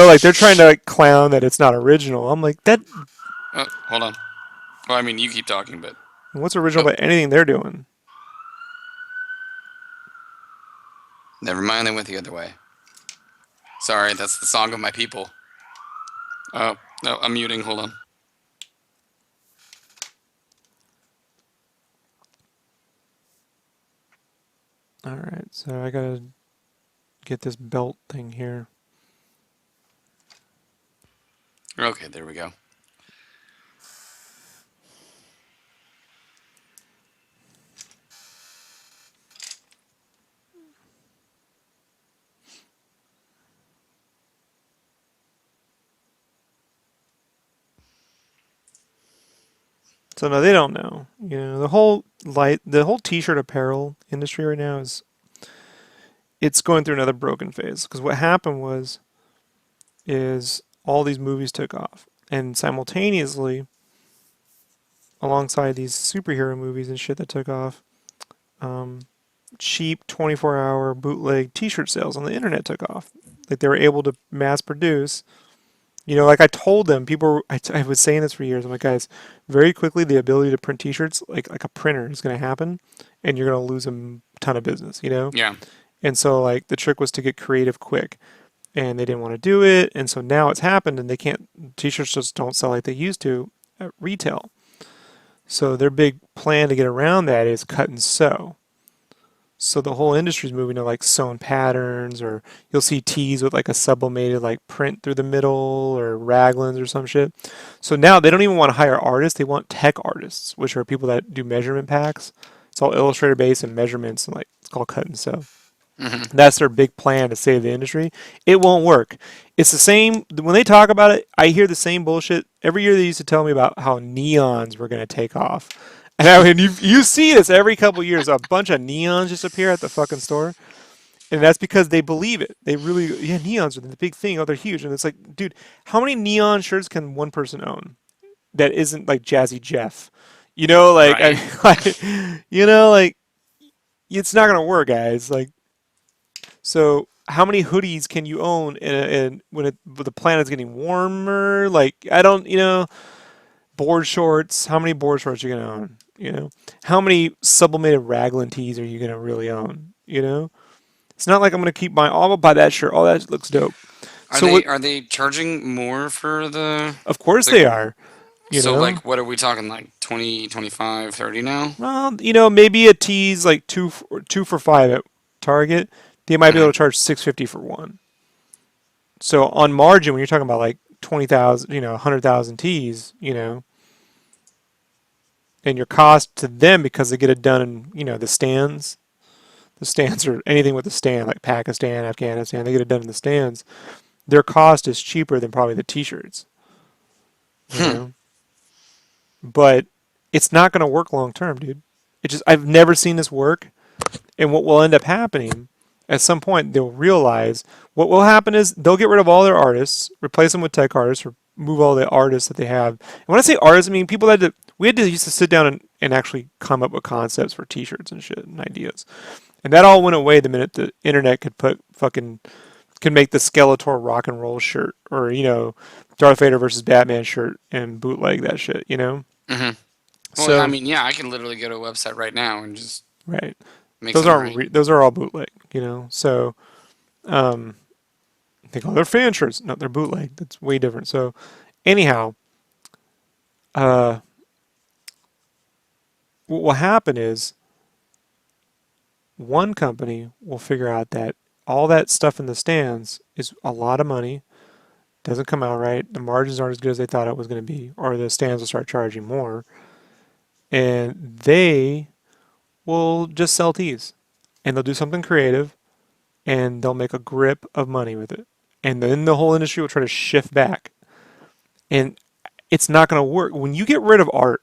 like they're trying to like clown that it's not original. I'm like, that. Oh, hold on. Well, I mean, you keep talking, but What's original oh, about anything they're doing? never mind. They went the other way. Sorry, that's the song of my people. Oh no, I'm muting. Hold on. All right, so I gotta get this belt thing here. Okay, there we go. So no, they don't know. The whole T-shirt apparel industry right now it's going through another broken phase. Because what happened is all these movies took off, and simultaneously, alongside these superhero movies and shit that took off, um, cheap 24-hour bootleg T-shirt sales on the internet took off. Like they were able to mass produce. Like I told them, I was saying this for years. I'm like, guys, very quickly the ability to print T-shirts like a printer is going to happen, and you're going to lose a ton of business. Yeah. And so like the trick was to get creative quick, and they didn't want to do it, and so now it's happened, and they can't. T-shirts just don't sell like they used to at retail. So their big plan to get around that is cut and sew. So the whole industry is moving to like sewn patterns, or you'll see tees with like a sublimated like print through the middle, or raglans or some shit. So now they don't even want to hire artists; they want tech artists, which are people that do measurement packs. It's all Illustrator based and measurements, and like it's called cut and sew. Hmm. That's their big plan to save the industry. It won't work. It's the same when they talk about it. I hear the same bullshit every year. They used to tell me about how neons were going to take off, and I mean, you see this every couple of years. A bunch of neons just appear at the fucking store, and that's because they believe it. They really, yeah, neons are the big thing. Oh, they're huge, and it's like, dude, how many neon shirts can one person own that isn't like Jazzy Jeff? Like, Right. like it's not gonna work, guys. Like, so how many hoodies can you own when the planet's getting warmer? Like, I don't, board shorts. How many board shorts are you gonna own? How many sublimated raglan tees are you gonna really own? It's not like I'm going to keep buying. Oh, I'm gonna buy that shirt. Oh, that looks dope. Are So what? they charging more for Of course the they are. You so know. like what are we talking like 20, 25, 30 now? Well, maybe a tee's like two for five at Target. They might be able Hmm. to charge 650 for one. So on margin, when you're talking about like 20,000, 100,000 tees, and your cost to them because they get it done in the stands. The stands are anything with the stand, like Pakistan, Afghanistan. They get it done in the stands. Their cost is cheaper than probably the T-shirts. You Hmm. know, but it's not going to work long term, dude. It just I've never seen this work. And what will end up happening at some point, they'll realize what will happen is they'll get rid of all their artists, replace them with tech artists, or move all the artists that they have. And when I say artists, I mean people that we had to used to sit down and actually come up with concepts for T-shirts and shit and ideas. And that all went away the minute the internet could make the Skeletor rock and roll shirt or Darth Vader versus Batman shirt and bootleg that shit. Hmm. Well, I So mean, yeah, I can literally go to a website right now and just right, make something right. those are all bootleg. So um, they call they're fan shirts, no, they're bootleg. That's way different. So anyhow, uh, what will happen is one company will figure out that all that stuff in the stands is a lot of money, doesn't come out right, the margins aren't as good as they thought it was going to be, or the stands will start charging more, and they will just sell teas, and they'll do something creative, and they'll make a grip of money with it, and then the whole industry will try to shift back, and it's not going to work. When you get rid of art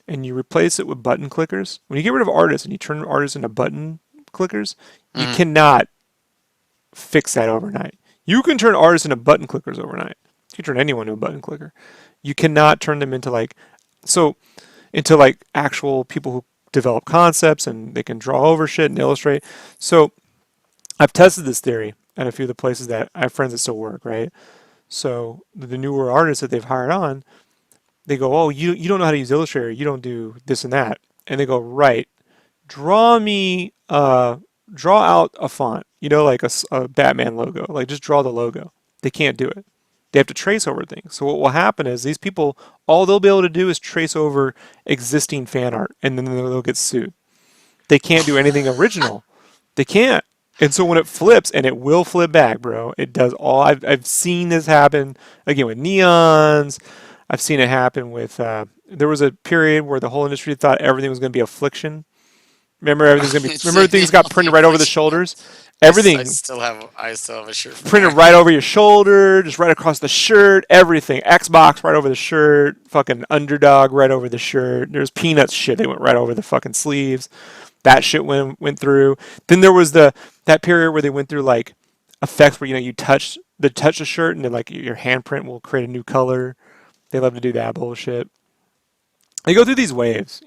and you replace it with button clickers, when you get rid of artists and you turn artists into button clickers, you Hmm. cannot fix that overnight. You can turn artists into button clickers overnight. You can turn anyone into a button clicker. You cannot turn them so into like actual people who develop concepts and they can draw over shit and illustrate. So I've tested this theory at a few of the places that I have friends that still work, right? So the newer artists that they've hired on, they go, "Oh, you don't know how to use Illustrator. You don't do this and that." And they go, "Right. Draw me draw out a font, like a Batman logo. Like just draw the logo." They can't do it. They have to trace over things. So what will happen is these people, all they'll be able to do is trace over existing fan art, and then they'll get sued. They can't do anything original. They can't. And so when it flips, and it will flip back, bro, it does all. I've seen this happen again with neons. I've seen it happen with. There was a period where the whole industry thought everything was going to be affliction. Remember, everything's going to be. It's Remember, things got the printed right over the affliction. shoulders. Everything I still have a shirt from printed that. right over your shoulder, just right across the shirt. Everything. Xbox right over the shirt. Fucking Underdog right over the shirt. There's Peanuts shit. They went right over the fucking sleeves. That shit went through. Then there was that period where they went through like effects where you touch the shirt and then like your handprint will create a new color. They love to do that bullshit. They go through these waves.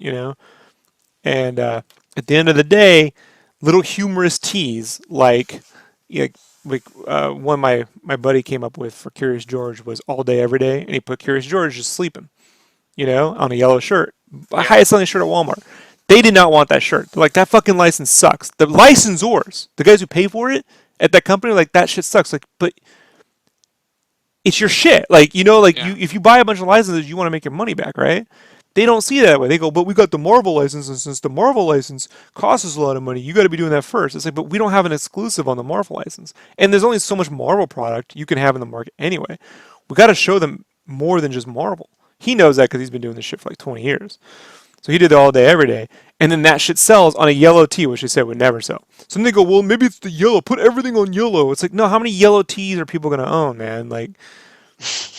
And at the end of the day, little humorous teas you know, one my buddy came up with for Curious George was all day every day, and he put Curious George just sleeping, on a yellow shirt, Yeah. highest selling shirt at Walmart. They did not want that shirt. They're like, that fucking license sucks. The licensors, the guys who pay for it at that company, like that shit sucks. Like, but it's your shit. Like, Yeah. if you buy a bunch of licenses, you want to make your money back, right? They don't see it that way. They go, but we got the Marvel license, and since the Marvel license costs us a lot of money, you got to be doing that first. It's like, but we don't have an exclusive on the Marvel license, and there's only so much Marvel product you can have in the market anyway. We got to show them more than just Marvel. He knows that because he's been doing this shit for like 20 years. So he did it all day, every day. And then that shit sells on a yellow tee, which they said would never sell. So then they go, well, maybe it's the yellow. Put everything on yellow. It's like, no, how many yellow tees are people going to own, man? Like,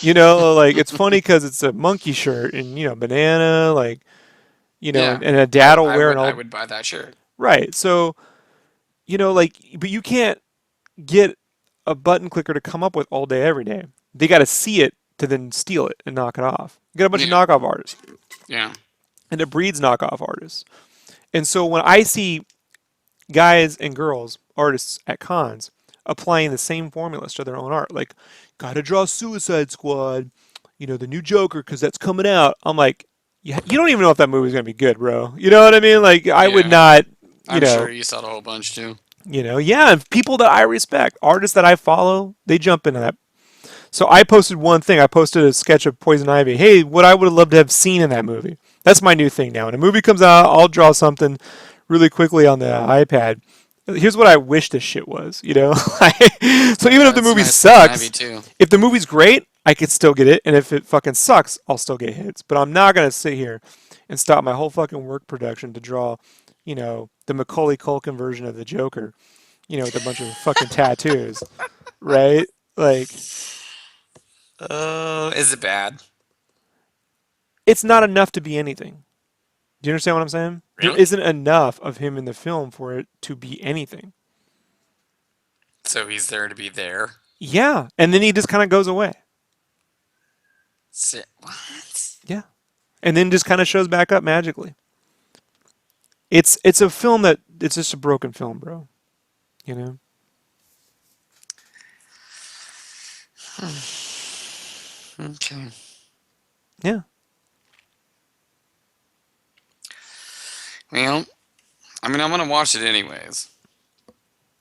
like it's funny because it's a monkey shirt and, banana, like, Yeah. and a dad will wear an I all. would buy that shirt. Right. So, like, but you can't get a button clicker to come up with all day, every day. They got to see it to then steal it and knock it off. You got a bunch of Yeah. knockoff artists, Yeah. and it breeds knockoff artists. And so when I see guys and girls, artists at cons, applying the same formulas to their own art, like, gotta draw Suicide Squad, the new Joker, because that's coming out. I'm like, you don't even know if that movie's gonna be good, bro. You know what I mean? Like, I would Yeah. not, you I'm sure know, you saw the whole bunch too. Yeah, and people that I respect, artists that I follow, they jump into that. So I posted one thing. I posted a sketch of Poison Ivy. Hey, what I would have loved to have seen in that movie. That's my new thing now. When a movie comes out, I'll draw something really quickly on the iPad. Here's what I wish this shit was. So even Yeah, if the it's movie nice Poison Ivy sucks, too. if the movie's great, I could still get it. And if it fucking sucks, I'll still get hits. But I'm not gonna sit here and stop my whole fucking work production to draw, the Macaulay Culkin version of the Joker, with a bunch of fucking tattoos, right? Like, Is it bad? it's not enough to be anything. Do you understand what I'm saying? There Really? isn't enough of him in the film for it to be anything. So he's there to be there. Yeah, and then he just kind of goes away. What? Yeah, and then just kind of shows back up magically. It's a film that it's just a broken film, bro. You know? Okay. Yeah. Well, I mean, I'm gonna watch it anyways.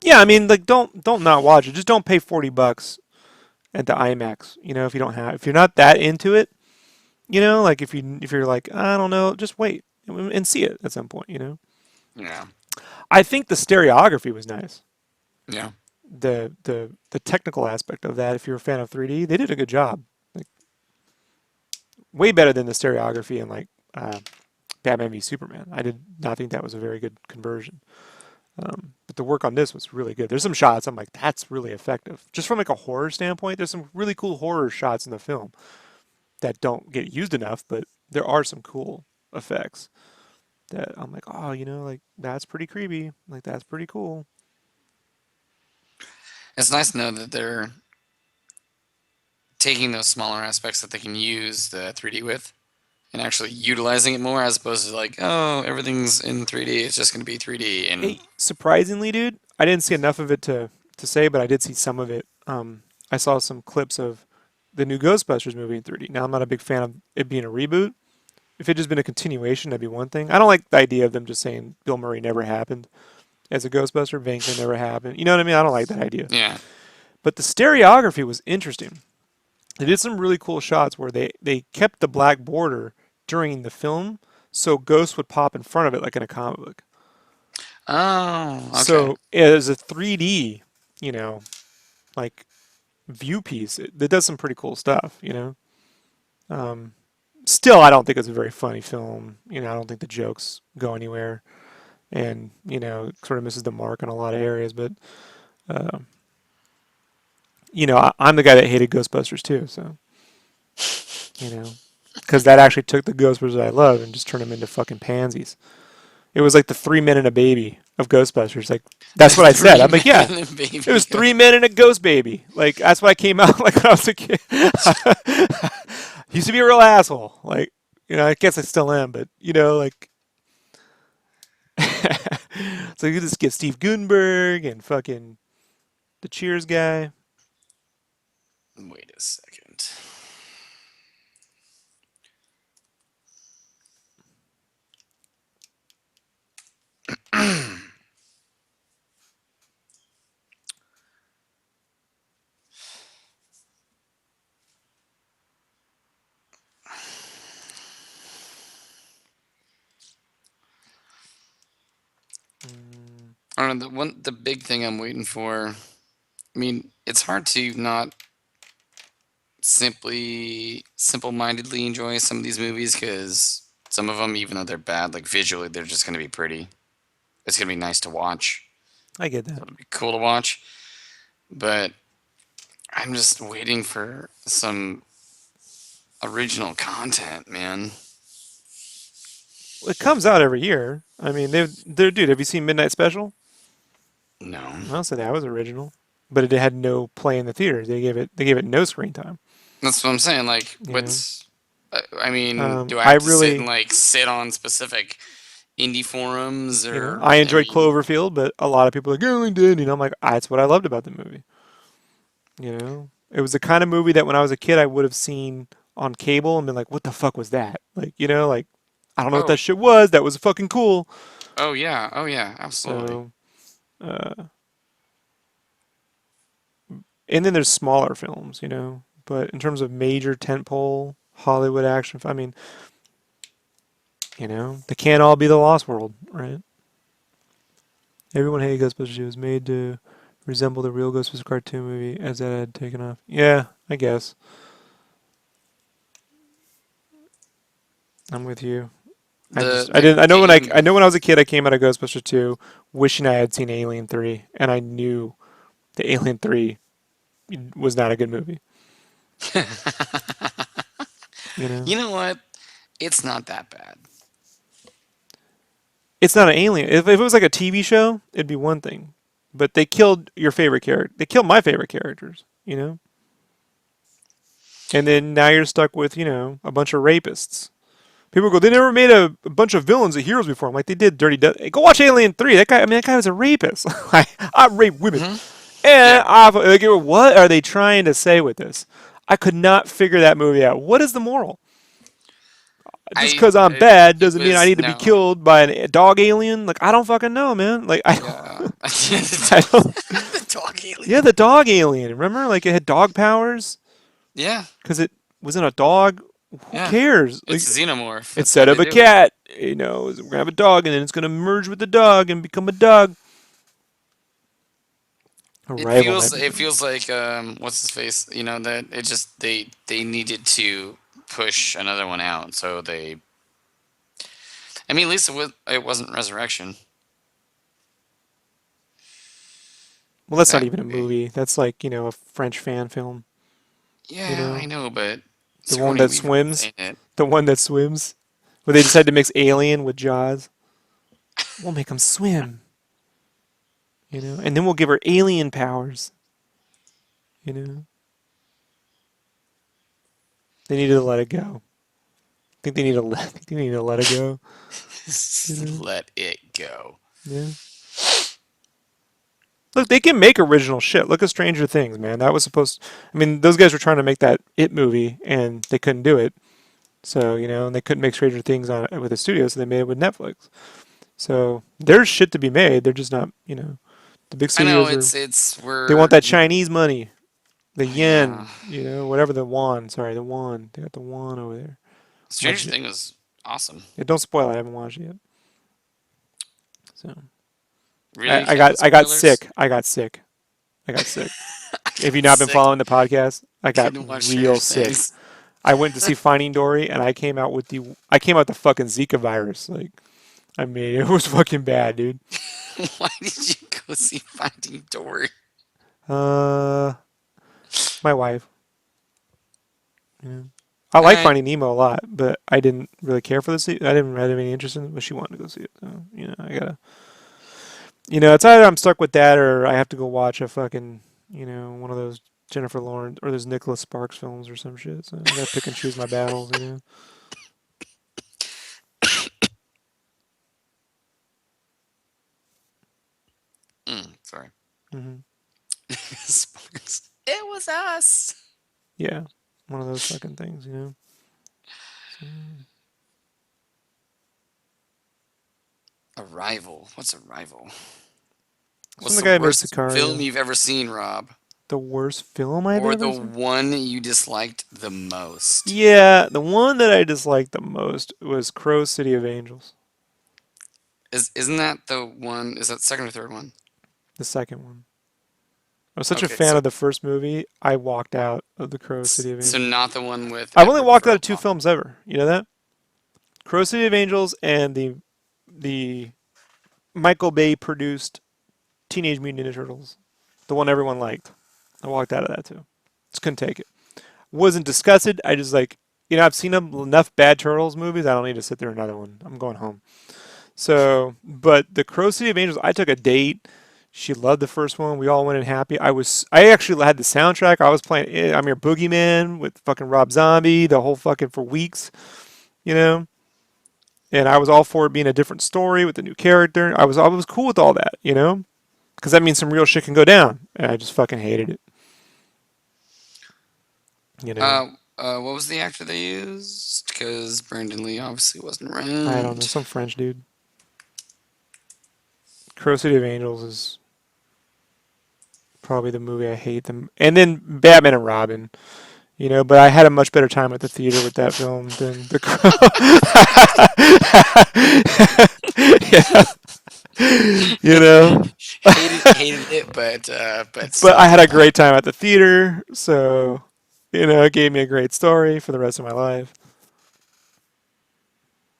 Yeah, I mean, like, don't not watch it. Just don't pay $40 at the IMAX. If you're not that into it, like if you're like, I don't know, just wait and see it at some point. Yeah. I think the stereography was nice. Yeah. The technical aspect of that, if you're a fan of 3D, they did a good job. Like, way better than the stereography in like Batman v Superman. I did not think that was a very good conversion. But the work on this was really good. There's some shots I'm like, that's really effective. Just from like a horror standpoint, there's some really cool horror shots in the film that don't get used enough, but there are some cool effects that I'm like, oh, like that's pretty creepy. Like that's pretty cool. It's nice to know that they're taking those smaller aspects that they can use the 3D with and actually utilizing it more as opposed to like, oh, everything's in 3D. It's just going to be 3D. And Hey, surprisingly, dude, I didn't see enough of it to say, but I did see some of it. I saw some clips of the new Ghostbusters movie in 3D. Now, I'm not a big fan of it being a reboot. If it just been a continuation, that'd be one thing. I don't like the idea of them just saying Bill Murray never happened as a Ghostbuster. Venkman never happened. You know what I mean? I don't like that idea. yeah. But the stereography was interesting. They did some really cool shots where they kept the black border during the film, so ghosts would pop in front of it like in a comic book. Oh, okay. So as a 3D, you know, like view piece, it does some pretty cool stuff. Um, Still, I don't think it's a very funny film. I don't think the jokes go anywhere, and it sort of misses the mark on a lot of areas. But uh, I'm the guy that hated Ghostbusters too, so you know, because that actually took the Ghostbusters that I love and just turned them into fucking pansies. It was like the 3 Men and a Baby of Ghostbusters. Like that's what I said. I'm like, yeah, Man, baby. it was 3 Men and a Ghost Baby. Like that's what I came out like when I was a kid. Used to be a real asshole. Like I guess I still am, but like so you just get Steve Gutenberg and fucking the Cheers guy. Wait a second. Mm, I don't know. The big thing I'm waiting for. I mean, it's hard to not simple-mindedly enjoy some of these movies because some of them, even though they're bad, like visually, they're just going to be pretty. It's going to be nice to watch. I get that. It'll be cool to watch. But I'm just waiting for some original content, man. It comes out every year. I mean, they're dude. Have you seen Midnight Special? No. I'll say that was original, but it had no play in the theaters. They gave it no screen time. That's what I'm saying. Like, You know, I mean, do I I have to sit and really, like sit on specific indie forums or I I enjoyed mean, Cloverfield, but a lot of people are like, "Oh, I did." I'm like, that's what I loved about the movie. It was the kind of movie that when I was a kid I would have seen on cable and been like, "What the fuck was that?" Like, like I don't know what oh, that shit was. That was fucking cool. oh yeah, absolutely. So, uh, And then there's smaller films, you know. But in terms of major tentpole Hollywood action, I mean, you know, they can't all be the Lost World, right? Everyone hated Ghostbusters 2. It was made to resemble the real Ghostbusters cartoon movie as that had taken off. Yeah, I guess. I'm with you. I The didn't I game. know when I was a kid I came out of Ghostbusters 2 wishing I had seen Alien 3 and I knew the Alien 3 was not a good movie, you know. You know what? It's not that bad. It's not an alien. If it was like a TV show, it'd be one thing. But they killed your favorite character. They killed my favorite characters, you know? And then now you're stuck with, you know, a bunch of rapists. People go, they never made a bunch of villains of heroes before. I'm like, they did Dirty Hey, go watch Alien 3. That guy, I mean, that guy was a rapist. I rape women. Hmm. And Yeah. like, what are they trying to say with this? I could not figure that movie out. What is the moral? Just I because I'm it, bad it doesn't mean I was need to be no. killed by a dog alien. Like, I don't fucking know, man. Like, Yeah. I don't. The dog Yeah, alien. the dog alien. Remember, like it had dog powers Yeah. because it wasn't a dog. Who Yeah. cares? It's Like, a xenomorph. That's instead what of they a do. cat, you know, we're gonna have a dog, and then it's gonna merge with the dog and become a dog. A rival might be It funny. feels like what's his face? You know that it just they needed to push another one out, so they. I mean, at least it wasn't Resurrection. Well, that's not That even a movie. movie. That's like a French fan film. You Yeah, I know, know, but the one Sigourney that Weaver was swims, in it. the one that swims, where they decided to mix Alien with Jaws. We'll make them swim. And then we'll give her alien powers. You know, they needed to let it go. I think they need to let. I think they need to let it go. You know, Let it go. yeah. Look, they can make original shit. Look at Stranger Things, man. That was supposed. I mean, those guys were trying to make that It movie, and they couldn't do it. So and they couldn't make Stranger Things on with the studio, so they made it with Netflix. So there's shit to be made. They're just not. The big I know studios are. They want we're that Chinese money, the yeah. yen. Whatever the yuan. Sorry, the yuan. They got the yuan over there. Stranger Things was awesome. Yeah, don't spoil it. I haven't watched it yet. So Really, you I can't got do I got spoilers. sick. I got sick. I got sick. I Have you got not been sick. following the podcast? I got Couldn't watch Stranger real sick. Things. I went to see Finding Dory, and I came out with the fucking Zika virus. Like, I mean, it was fucking bad, dude. Why did you go see Finding Dory? Uh, my wife. Yeah. I All like right. Finding Nemo a lot, but I didn't really care for the I didn't have any interest in it, but she wanted to go see it. So, I gotta. It's either I'm stuck with that, or I have to go watch a fucking, one of those Jennifer Lawrence or those Nicholas Sparks films or some shit. So I gotta pick and choose my battles. Sorry. Hmm. Sparks. It was us. Yeah, one of those fucking things. So, Arrival. What's Arrival? it's from What's the the guy who made worst film Sicario. you've ever seen, Rob? The worst film I've Or ever the seen? one you disliked the most? Yeah, the one that I disliked the most was Crow City of Angels, Isn't that the one? Is that second or third one? the second one. I was such a Okay, fan of the first movie, I walked out of the Crow City of so Angels. not the one with I've only Edward walked out of two Furlong. films ever. You know that? Crow City of Angels and the Michael Bay produced Teenage Mutant Ninja Turtles, the one everyone liked. I walked out of that too. Just couldn't take it. Wasn't disgusted. I just like I've seen enough bad Turtles movies. I don't need to sit through another one. I'm going home. So, but the Crow City of Angels, I took a date. She loved the first one. We all went in happy. I actually had the soundtrack. I was playing I'm Your Boogeyman with fucking Rob Zombie, the whole fucking for weeks, you know? And I was all for it being a different story with a new character. I was cool with all that. Because that means some real shit can go down. And I just fucking hated it, you know? What was the actor they used? Because Brandon Lee obviously wasn't I don't know. around. Some French dude. Crow City of Angels is probably the movie I hate them. And then Batman and Robin. But I had a much better time at the theater with that film than The Crow. yeah, you know. Hated it, but But still I had a had good a time. great time at the theater, so it gave me a great story for the rest of my life.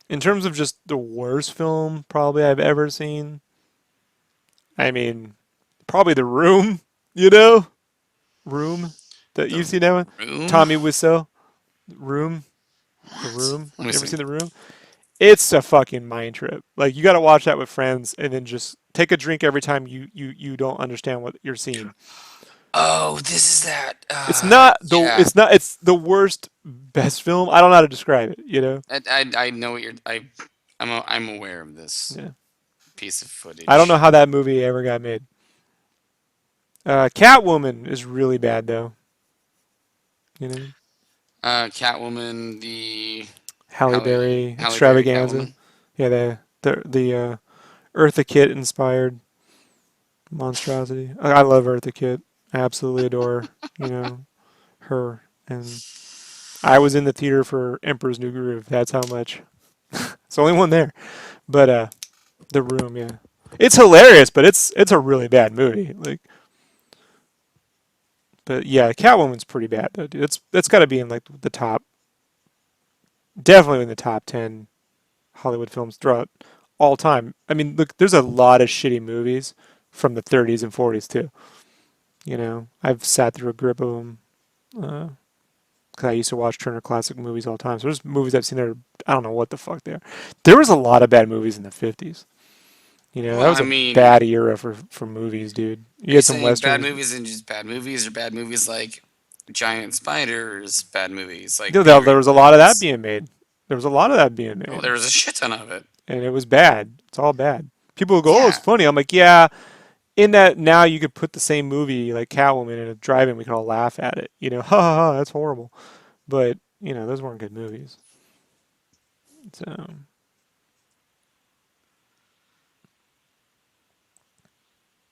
In terms of just the worst film probably I've ever seen, I mean, probably The Room. You know, Room. That The you've seen that one, Room. Tommy Wiseau. Room. The What? Room. Let me You ever see. seen The Room? It's a fucking mind trip. Like you got to watch that with friends, and then just take a drink every time you don't understand what you're seeing. Oh, this is that. It's not the Yeah. it's not it's the worst best film. I don't know how to describe it. I know what I'm aware of this Yeah. piece of I don't know footage. how that movie ever got made. Catwoman is really bad though. You know, Catwoman, the Halle Berry Halle Berry extravaganza. Catwoman. Yeah, the Eartha Kitt inspired monstrosity. I love Eartha Kitt. I absolutely adore her. And I was in the theater for Emperor's New Groove. That's how much. It's the only one there. But The Room, yeah, it's hilarious, but it's a really bad movie. Like, but yeah, Catwoman's pretty bad though, dude. That's got to be in like the top, definitely in the top 10 Hollywood films throughout all time. I mean, look, there's a lot of shitty movies from the 30s and 40s too. I've sat through a grip of them because I used to watch Turner Classic Movies all the time. So there's movies I've seen that are, I don't know what the fuck they are. There was a lot of bad movies in the 50s. That Well, was I a mean, bad era for movies, dude. are You you had some saying bad westerns. movies and just bad movies, or bad movies like Giant Spiders, bad movies like There period was a lot of that movies? being made. There was a lot of that being Oh, made, there was a shit ton of it. and it was bad. It's all bad. People go, "Oh, it's Yeah. funny." I'm like, "Yeah." In that now you could put the same movie like Catwoman in a drive-in. We can all laugh at it. Ha ha ha. That's horrible. But those weren't good movies. So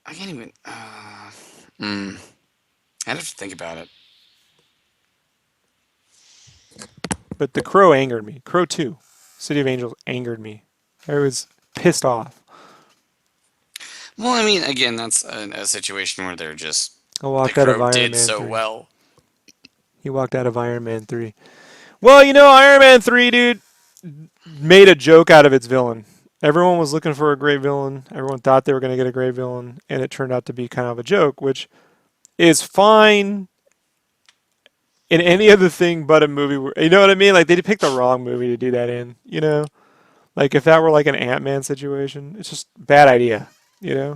I can't even. Mm, I'd have to think about it. but The Crow angered me. Crow 2, City of Angels angered me. I was pissed off. Well, I mean, again, that's a situation where they're just I the walked out of crow Iron did Man so 3. well. He walked out of Iron Man 3. Well, Iron Man 3, dude, made a joke out of its villain. Everyone was looking for a great villain. Everyone thought they were going to get a great villain, and it turned out to be kind of a joke, which is fine in any other thing but a movie. You know what I mean? Like they picked the wrong movie to do that in. Like if that were like an Ant-Man situation, it's just bad idea. You know,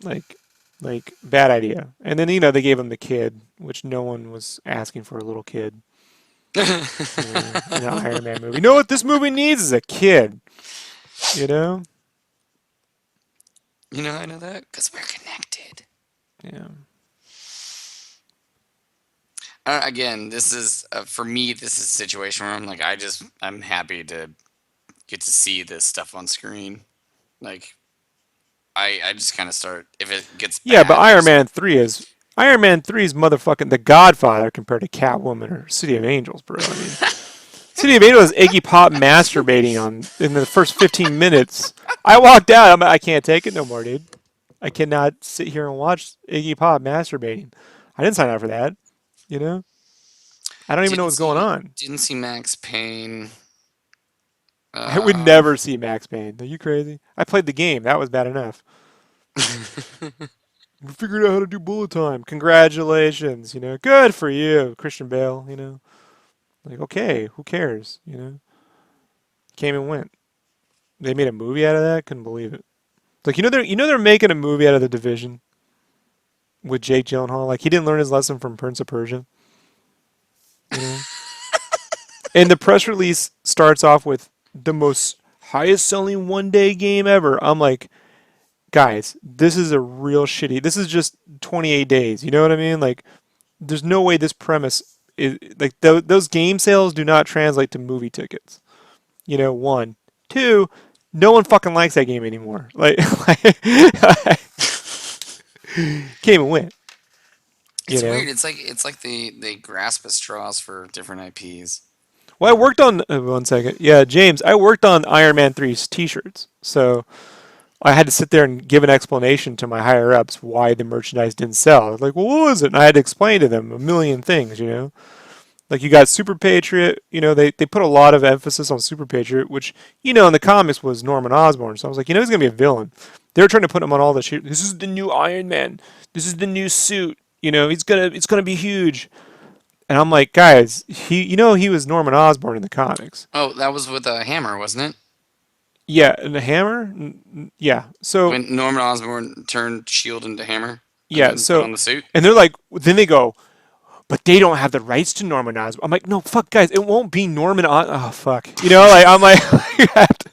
like bad idea. And then they gave him the kid, which no one was asking for a little kid. In an Iron Man movie. You know what this movie needs is a kid. You know? I know that because we're connected. Yeah. Again, this is for me. This is a situation where I'm like, I'm happy to get to see this stuff on screen. Like, I just kind of start if it gets Yeah, but bad. Iron Man 3 is motherfucking The Godfather compared to Catwoman or City of Angels, bro. I mean, City of Angels is Iggy Pop masturbating on in the first 15 minutes. I walked out. I can't take it no more, dude. I cannot sit here and watch Iggy Pop masturbating. I didn't sign up for that. You know? I don't even know Didn't what's going see on. didn't see Max Payne. I would Uh, never see Max Payne. Are you crazy? I played the game. That was bad enough. We figured out how to do bullet time. Congratulations. Good for you, Christian Bale. Like, okay, who cares? Came and went. They made a movie out of that. Couldn't believe it. Like, they're making a movie out of The Division with Jake Gyllenhaal. Like, he didn't learn his lesson from Prince of Persia. You know? And the press release starts off with the most highest selling 1 day game ever. I'm like, guys, this is a real shitty. This is just 28 days. You know what I mean? Like, there's no way this premise is like those game sales do not translate to movie tickets. One, two, no one fucking likes that game anymore. Like Came and went. You It's know. weird. It's like they grasp at straws for different IPs. Well, I worked on 1 second. Yeah, James, I worked on Iron Man 3's T-shirts, so I had to sit there and give an explanation to my higher ups why the merchandise didn't sell. Like, well, what was it? And I had to explain to them a million things. Like you got Super Patriot. They put a lot of emphasis on Super Patriot, which in the comics was Norman Osborn. So I was like, he's gonna be a villain. They were trying to put him on all the shit. This is the new Iron Man. This is the new suit. It's gonna be huge. And I'm like, guys, he was Norman Osborn in the comics. Oh, that was with a hammer, wasn't it? Yeah, and the hammer. Yeah. So When Norman Osborn turned Shield into Hammer and yeah. then put So, on the suit. and they're like, then they go, but they don't have the rights to Norman Osborn. I'm like, no, fuck, guys, it won't be Norman. Oh, fuck. Like I'm like,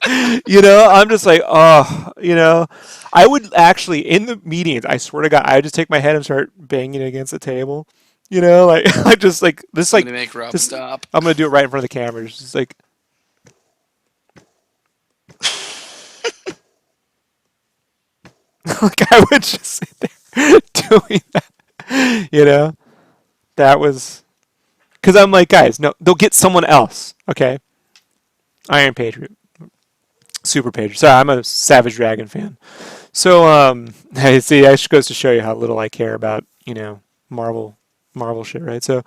I'm just like, oh, I would actually in the meetings. I swear to God, I would just take my head and start banging it against the table. Like I just like this, I'm gonna like make Rob just. stop. I'm gonna do it right in front of the camera. Just like, like I would just sit there doing that. That was because I'm like, guys, no, they'll get someone else. Okay, Iron Patriot. Super Patriot. Sorry, I'm a Savage Dragon fan. So, I see. That just goes to show you how little I care about, Marvel, Marvel shit, right? So,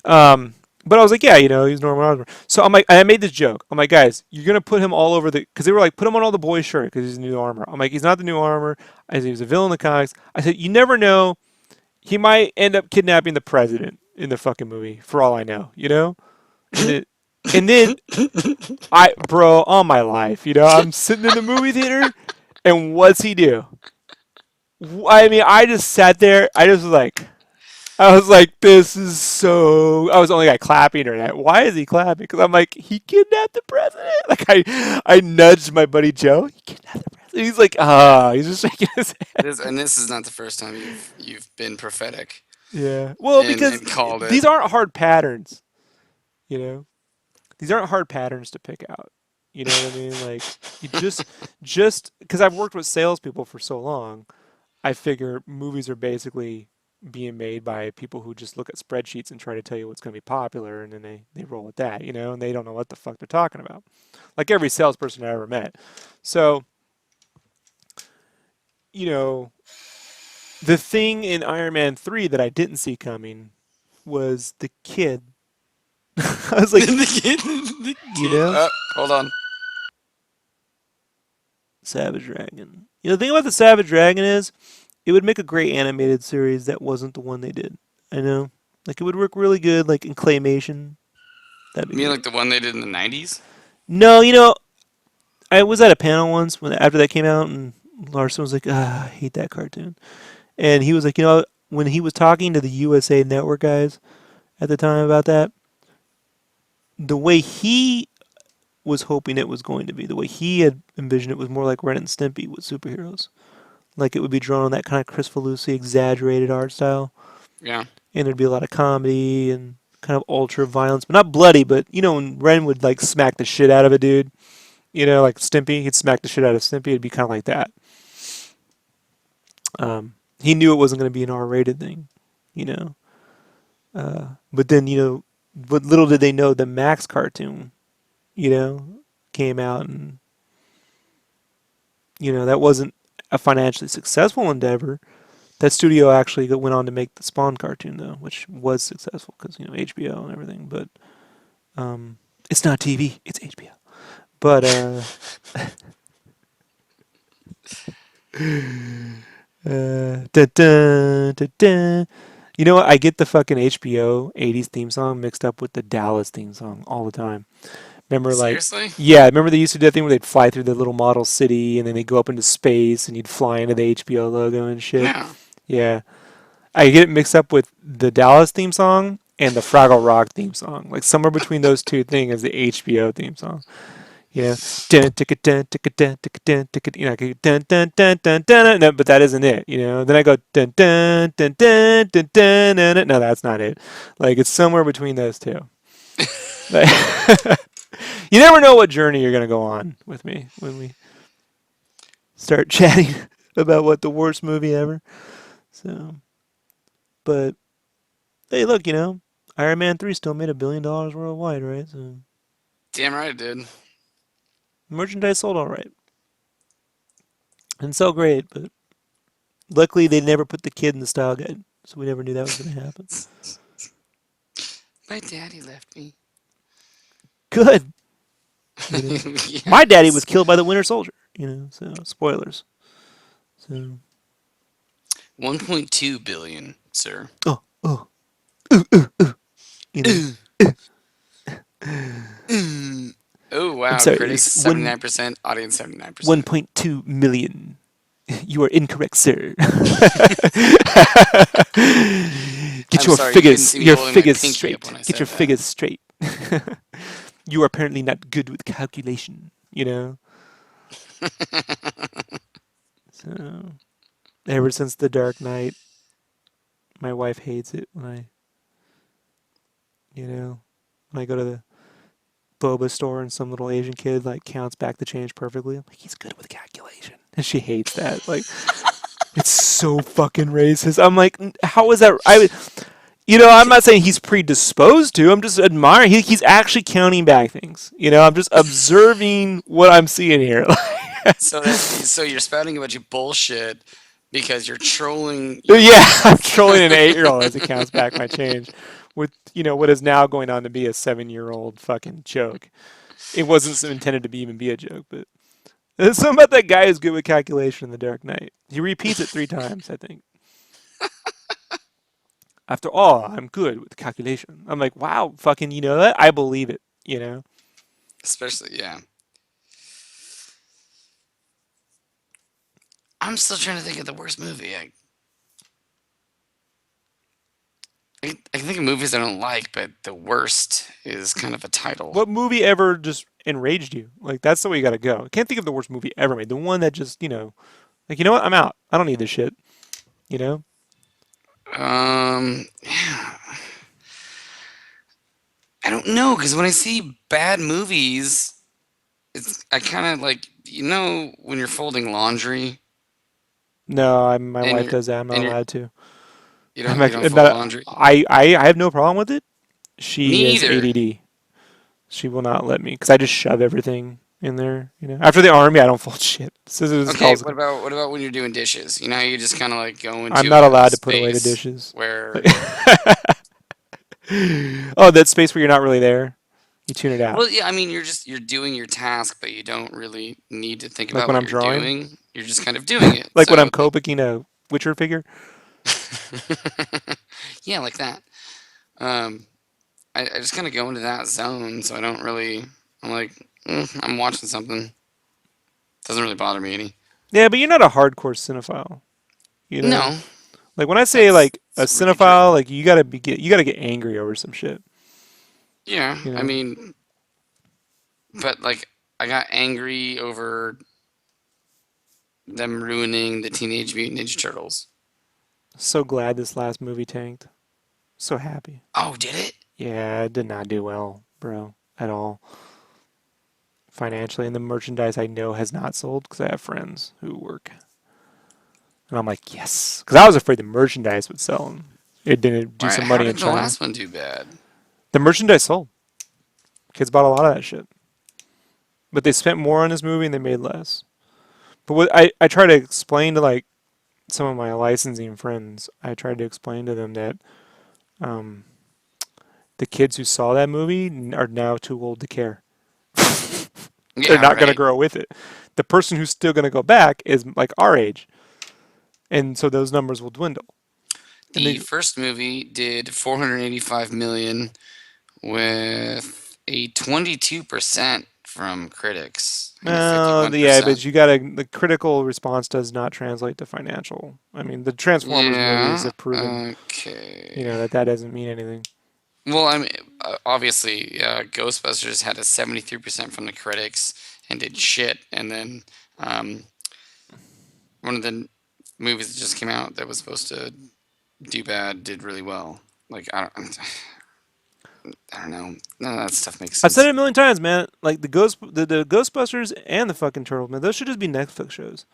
um, but I was like, yeah, he's Norman Osborn. So I'm like, I made this joke. I'm like, guys, you're gonna put him all over because they were like, put him on all the boys' shirt because he's the new armor. I'm like, he's not the new armor. I said he was a villain in the comics. I said, you never know. He might end up kidnapping the president in the fucking movie, for all I know. And then, and then bro, all my life, I'm sitting in the movie theater, and what's he do? I mean, I just sat there. I was like, this is so. I was the only guy clapping or that. Why is he clapping? Because I'm like, he kidnapped the president. Like I nudged my buddy Joe. He kidnapped the president. He's like, he's just shaking his head. This is not the first time you've been prophetic Yeah. Well, because and called it. these aren't hard patterns. You know, these aren't hard patterns to pick out. You know what I mean? Like, you just because I've worked with salespeople for so long, I figure movies are basically being made by people who just look at spreadsheets and try to tell you what's going to be popular, and then they roll with that, and they don't know what the fuck they're talking about. Like every salesperson I ever met. So, you know, the thing in Iron Man 3 that I didn't see coming was the kid. I was like, The you kid. know, Hold on. Savage Dragon. The thing about the Savage Dragon is it would make a great animated series that wasn't the one they did. I know. Like it would work really good like in claymation. That'd You be mean great. like the one they did in the '90s? No, I was at a panel once when after that came out and Larson was like, I hate that cartoon. And he was like, when he was talking to the USA Network guys at the time about that, the way he was hoping it was going to be, the way he had envisioned it was more like Ren and Stimpy with superheroes. Like it would be drawn on that kind of Chris Falusi exaggerated art style. Yeah. And there'd be a lot of comedy and kind of ultra violence, but not bloody. But when Ren would like smack the shit out of a dude, like Stimpy, he'd smack the shit out of Stimpy. It'd be kind of like that. He knew it wasn't going to be an R-rated thing, you know. But then but little did they know the Max cartoon, came out, and that wasn't a financially successful endeavor. That studio actually went on to make the Spawn cartoon, though, which was successful because HBO and everything. But it's not TV; it's HBO. But dun, dun, dun, dun. You know what? I get the fucking HBO '80s theme song mixed up with the Dallas theme song all the time. Remember, Seriously? yeah, remember they used to do that thing where they'd fly through the little model city and then they'd go up into space and you'd fly into the HBO logo and shit. Yeah. Yeah. I get it mixed up with the Dallas theme song and the Fraggle Rock theme song. Like somewhere between those two things is the HBO theme song. Dun, ticka, dun, ticka, dun, ticka, dun, ticka, dun, dun, dun, dun, dun, no, but that isn't it. Then I go dun, dun, dun, dun, dun, dun, dun, dun. No, that's not it. Like it's somewhere between those two. Like, you never know what journey you're gonna go on with me when we start chatting about what the worst movie ever. So, but hey, look, Iron Man 3 still made $1 billion worldwide, right? So Damn right it did. merchandise sold all right and so great, but luckily they never put the kid in the style guide, so we never knew that was going to happen. My daddy left me. Good. You know, my daddy Yes. was killed by the Winter Soldier. So spoilers. So 1.2 billion, sir. oh oh, you know. Oh I'm wow, sorry, critics it's one 79%, audience 79%. 1.2 million. You are incorrect, sir. Get I'm your sorry, you couldn't figures see me your holding my figures pinky up when straight. I Get your said that. figures straight. You are apparently not good with calculation. So ever since The Dark Knight, my wife hates it when I go to the boba store and some little Asian kid like counts back the change perfectly. I'm like, he's good with calculation. And she hates that. Like, it's so fucking racist. I'm like, how is that? I'm not saying he's predisposed to. I'm just admiring. He's actually counting back things. I'm just observing what I'm seeing here. So you're spouting a bunch of bullshit because you're trolling your Yeah, I'm wife. trolling an 8-year-old as he counts back my change with what is now going on to be a 7-year-old fucking joke. It wasn't intended to even be a joke, but there's something about that guy who's good with calculation in The Dark Knight. He repeats it 3 times, I think. After all, I'm good with calculation. I'm like, wow, fucking, you know that? I believe it. Especially, yeah. I'm still trying to think of the worst movie. I can think of movies I don't like, but the worst is kind of a title. What movie ever just enraged you? Like, that's the way you gotta go. I can't think of the worst movie ever made. The one that just, like, you know what? I'm out. I don't need this shit. You know? Yeah. I don't know, because when I see bad movies, I kind of like, when you're folding laundry No, my and wife does that. I'm not and you're allowed to. you I'm don't you actually, don't I'm fold not, laundry. I have no problem with it. Me She has either. ADD. She will not let me because I just shove everything in there. After the army, I don't fold shit. Scissors Okay, calls. what about when you're doing dishes? You know how you just kind of like go I'm into not a allowed to put away the space dishes. Like, where, oh, that space where you're not really there. You tune it out. well, yeah, I mean, you're doing your task, but you don't really need to think Like about when what I'm you're drawing. doing. You're just kind of doing it. Like when I'm So, like, Copicing a Witcher figure. yeah, like that. Um, I just kind of go into that zone, so I don't really. I'm like, I'm watching something. Doesn't really bother me any. Yeah, but you're not a hardcore cinephile. You know, No, like when I say that's like a really true. cinephile, like you gotta get angry over some shit. Yeah, You I know, mean, but like, I got angry over them ruining the Teenage Mutant Ninja Turtles. so glad this last movie tanked. So happy. Oh, did it? Yeah, it did not do well, bro, at all financially. And the merchandise I know has not sold because I have friends who work. And I'm like, yes, because I was afraid the merchandise would sell. And it didn't do All right, some how money in did the China. last one do bad? The merchandise sold. Kids bought a lot of that shit. But they spent more on this movie and they made less. But what I try to explain to like some of my licensing friends, I tried to explain to them that um, the kids who saw that movie are now too old to care. They're Yeah, not going to right. grow with it. The person who's still going to go back is like our age, and so those numbers will dwindle. And The they, first movie did 485 million with a 22% from critics and a yeah, 51%. but you gotta. The critical response does not translate to financial. I mean, the Transformers movies Yeah, have proven, okay. that doesn't mean anything. Well, I mean, obviously, Ghostbusters had a 73% from the critics and did shit, and then um, one of the movies that just came out that was supposed to do bad did really well. Like I don't know. None of that stuff makes I've said it sense. a million times, man. Like the Ghostbusters and the fucking Turtles, man. Those should just be Netflix shows.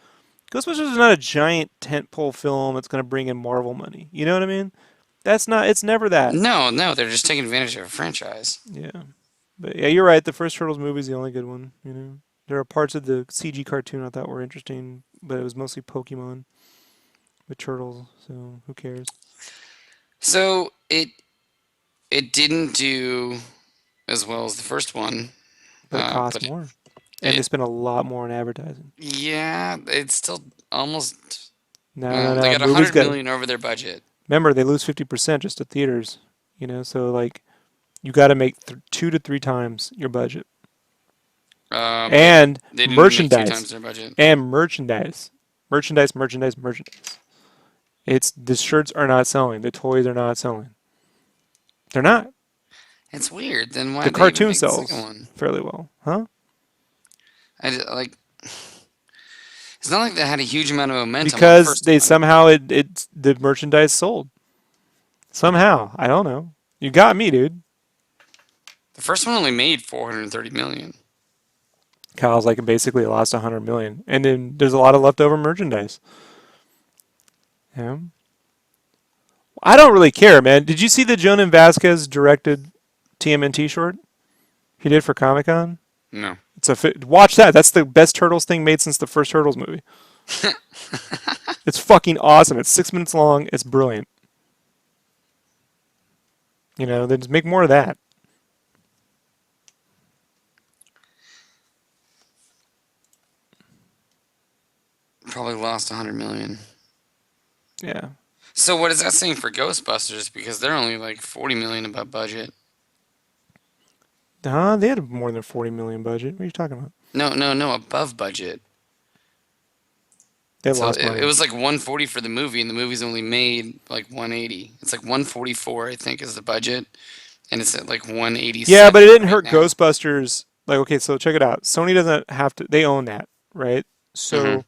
Ghostbusters is not a giant tentpole film that's going to bring in Marvel money. You know what I mean? That's not. It's never that. No, no, they're just taking advantage of a franchise. Yeah. But yeah, you're right. The first Turtles movie is the only good one. You know, there are parts of the CG cartoon I thought were interesting, but it was mostly Pokemon with turtles. So who cares? So it didn't do as well as the first one, But it costs but more, and they it spend a lot more on advertising. yeah, it's still almost No, no, well. They no. got a Movies hundred got. million over their budget. Remember, they lose 50% just to theaters. You know, so like you got to make 2 to 3 times your budget, But and they didn't even make two merchandise, times their budget. and merchandise, merchandise, merchandise, merchandise. It's the shirts are not selling. The toys are not selling. They're not. It's weird. Then The why'd they even cartoon make the second sells one? fairly well, huh? Like it's not like they had a huge amount of momentum on the Because first they one. somehow it the merchandise sold somehow. I don't know. You got me, dude. The first one only made 430 million. Kyle's like basically lost 100 million, and then there's a lot of leftover merchandise. Yeah, I don't really care, man. Did you see the Jonan Vasquez directed TMNT short he did for Comic Con? No. Watch that. That's the best Turtles thing made since the first Turtles movie. It's fucking awesome. It's 6 minutes long. It's brilliant. You know, then just make more of that. Probably lost 100 million. Yeah. So what is that saying for Ghostbusters? Because they're only like 40 million above budget. Huh? They had more than 40 million budget. What are you talking about? No, no, no, above budget. They So lost it money. was like 140 for the movie, and the movie's only made like 180. It's like 144, I think, is the budget, and it's at like Yeah, but it 187 didn't right hurt now. Ghostbusters. Like, okay, so check it out. Sony doesn't have to. They own that, right? Hmm. So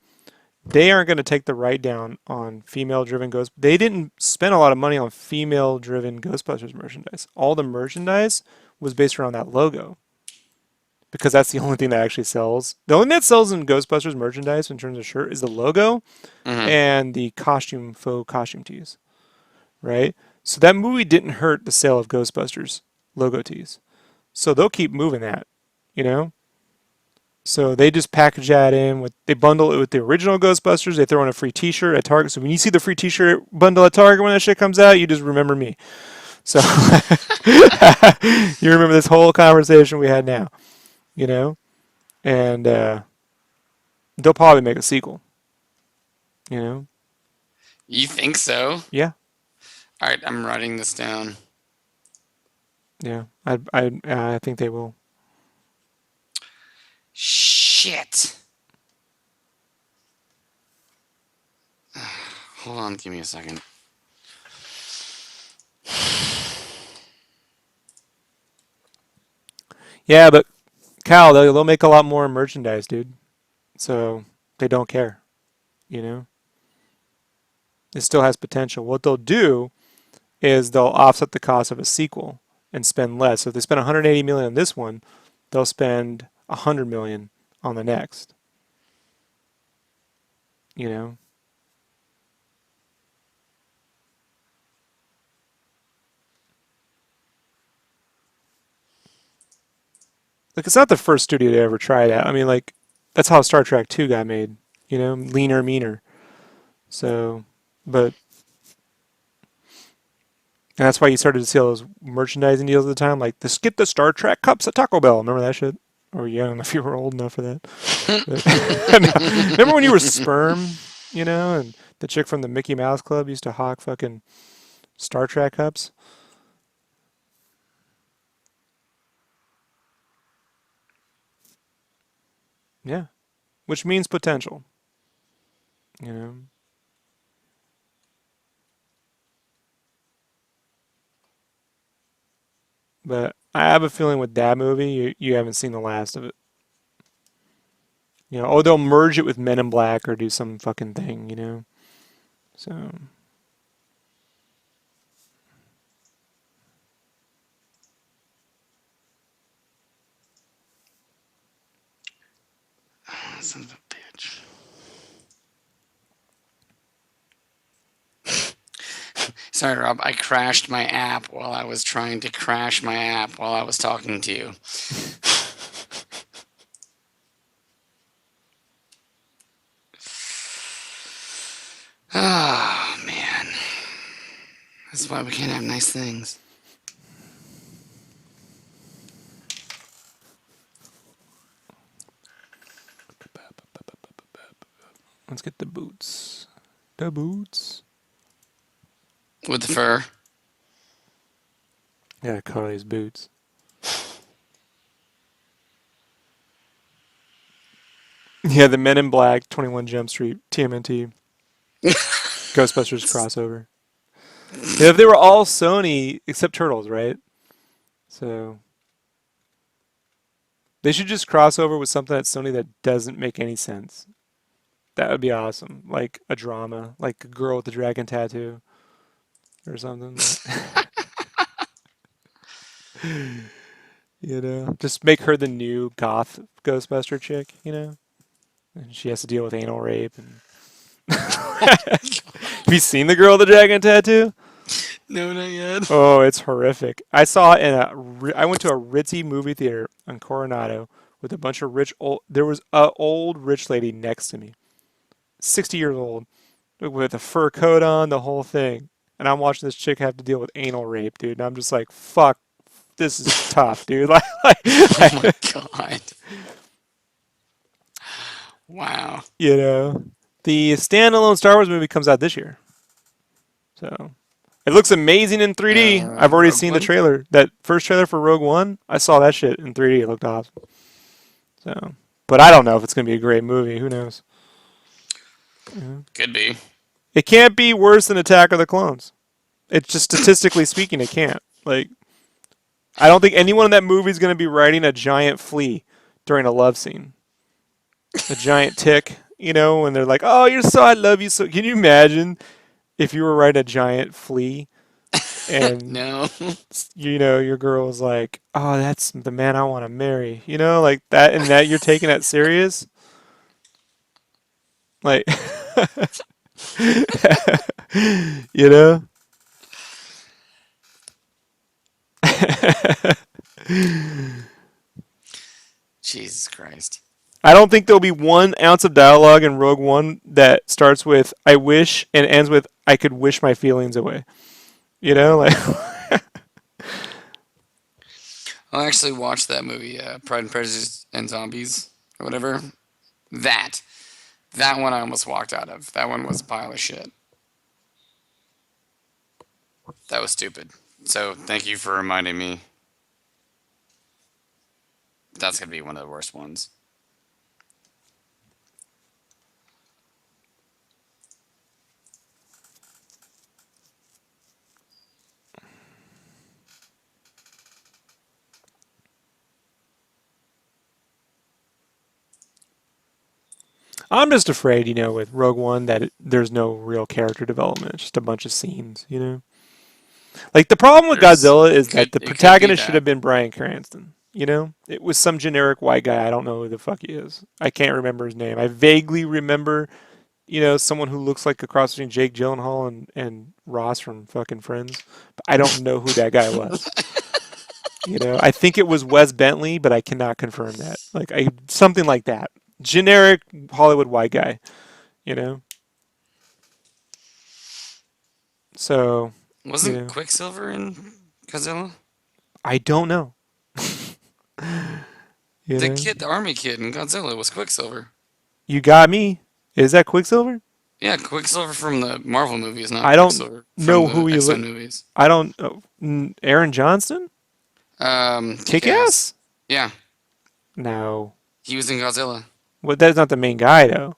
they aren't going to take the write down on female-driven Ghost. They didn't spend a lot of money on female-driven Ghostbusters merchandise. All the merchandise was based around that logo because that's the only thing that actually sells. The only thing that sells in Ghostbusters merchandise in terms of shirt is the logo Hmm. and the costume faux costume tees, right? So that movie didn't hurt the sale of Ghostbusters logo tees. So they'll keep moving that, you know? So they just package that in with they bundle it with the original Ghostbusters. They throw in a free T-shirt at Target. So when you see the free T-shirt bundle at Target when that shit comes out, you just remember me. So you remember this whole conversation we had now, you know, and they'll probably make a sequel. You know, You think so? yeah, All right, I'm writing this down. yeah. I think they will. Shit. Hold on, give me a second. Yeah, but Cal, they'll make a lot more merchandise, dude. So they don't care. You know, it still has potential. What they'll do is they'll offset the cost of a sequel and spend less. So if they spend 180 million on this one, they'll spend 100 million on the next. You know, like it's not the first studio to ever try that. I mean, like that's how Star Trek 2 got made. You know, leaner, meaner. So, but and that's why you started to see all those merchandising deals at the time, like this get the Star Trek cups at Taco Bell. Remember that shit? Or yeah, I don't know if you were old enough for that. But remember when you were sperm, you know, and the chick from the Mickey Mouse Club used to hawk fucking Star Trek cups? Yeah. Which means potential, you know. But I have a feeling with that movie, you haven't seen the last of it. You know, oh, they'll merge it with Men in Black or do some fucking thing, you know. So, Son of a bitch. Sorry, Rob. I crashed my app while I was trying to crash my app while I was talking to you. Oh, man. That's why we can't have nice things. Let's get the boots. The boots. With the fur. Yeah, Carly's boots. Yeah, the Men in Black, 21 Jump Street, TMNT, Ghostbusters crossover. Yeah, if they were all Sony except Turtles, right? So they should just cross over with something at Sony that doesn't make any sense. That would be awesome. Like a drama, like a girl with a dragon tattoo or something. Just make her the new goth Ghostbuster chick, And she has to deal with anal rape. And have you seen the girl with the dragon tattoo? No, not yet. Oh, it's horrific. I saw it I went to a ritzy movie theater on Coronado with a bunch of rich old. There was a old rich lady next to me, 60 years old, with a fur coat on, the whole thing. And I'm watching this chick have to deal with anal rape, dude. And I'm just like, fuck, this is tough, dude. Oh my god. Wow. The standalone Star Wars movie comes out this year. So it looks amazing in 3D. I've already Rogue seen One? the trailer. That first trailer for Rogue One, I saw that shit in 3D. It looked awesome. So, but I don't know if it's going to be a great movie. Who knows? Could be. It can't be worse than Attack of the Clones. It's just statistically speaking, it can't. I don't think anyone in that movie is going to be riding a giant flea during a love scene. A giant tick, when they're like, "Oh, you're so I love you so." Can you imagine if you were riding a giant flea and No. your girl was like, "Oh, that's the man I want to marry." Like that, and that you're taking that serious. Like, you know. Jesus Christ. I don't think there'll be 1 ounce of dialogue in Rogue One that starts with "I wish" and ends with "I could wish my feelings away." Like I actually watched that movie, Pride and Prejudice and Zombies, or whatever. That one I almost walked out of. That one was a pile of shit. That was stupid. So thank you for reminding me. That's gonna be one of the worst ones. I'm just afraid, with Rogue One that there's no real character development. It's just a bunch of scenes. Like the problem with Godzilla is that the It could be protagonist should that. have been Bryan Cranston. It was some generic white guy. I don't know who the fuck he is. I can't remember his name. I vaguely remember, someone who looks like a cross between Jake Gyllenhaal and Ross from fucking Friends. But I don't know who that guy was. I think it was Wes Bentley, but I cannot confirm that. Something like that. Generic Hollywood white guy, you know. So, Wasn't Quicksilver in Godzilla? I don't know. The kid, the army kid in Godzilla was Quicksilver. You got me. Is that Quicksilver? Yeah, Quicksilver from the Marvel movies, not I don't Quicksilver know from who the you X-Men look. movies. I don't. Aaron Johnston? Kick-Ass. Kick-Ass? Yeah, No. he was in Godzilla. Well, that's not the main guy though.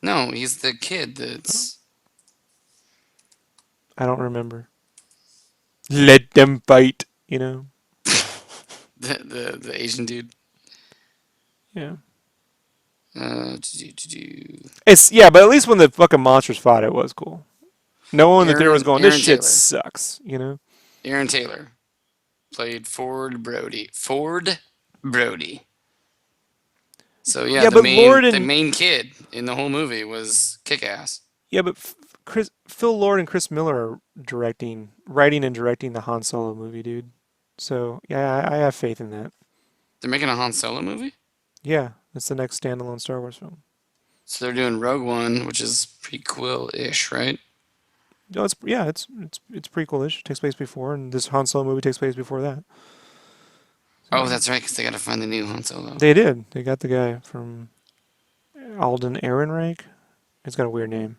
No, he's the kid that's... I don't remember. Let them fight. the Asian dude. Yeah. To-do. But at least when the fucking monsters fought, it was cool. No one in the theater was going, "This Aaron shit Taylor. sucks." Aaron Taylor played Ford Brody. Ford Brody. So yeah, Yeah, but Lord the and main kid in the whole movie was Kick-Ass. yeah, but Chris, Phil Lord and Chris Miller are writing and directing the Han Solo movie, dude. So yeah, I have faith in that. They're making a Han Solo movie? Yeah, it's the next standalone Star Wars film. So they're doing Rogue One, which is prequel-ish, right? No, it's prequel-ish. It takes place before, and this Han Solo movie takes place before that. Oh, So that's right, because they got to find the new Han Solo. they did. They got the guy from Alden Ehrenreich. He's got a weird name,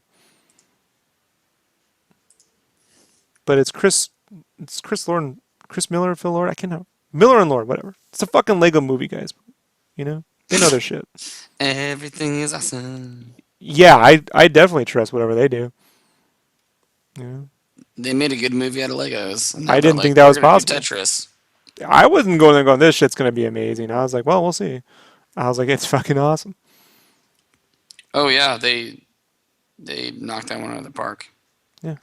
but It's Chris Lord, Chris Miller, Phil Lord. I cannot Miller and Lord, whatever. It's a fucking Lego movie, guys. You know they know their shit. Everything is awesome. Yeah, I definitely trust whatever they do. You know, They made a good movie out of Legos, and now I they're didn't like, think that we're was gonna do possible. Tetris. I wasn't going there going, this shit's gonna be amazing. I was like, well, we'll see. I was like, it's fucking awesome. Oh yeah, they knocked that one out of the park. Yeah.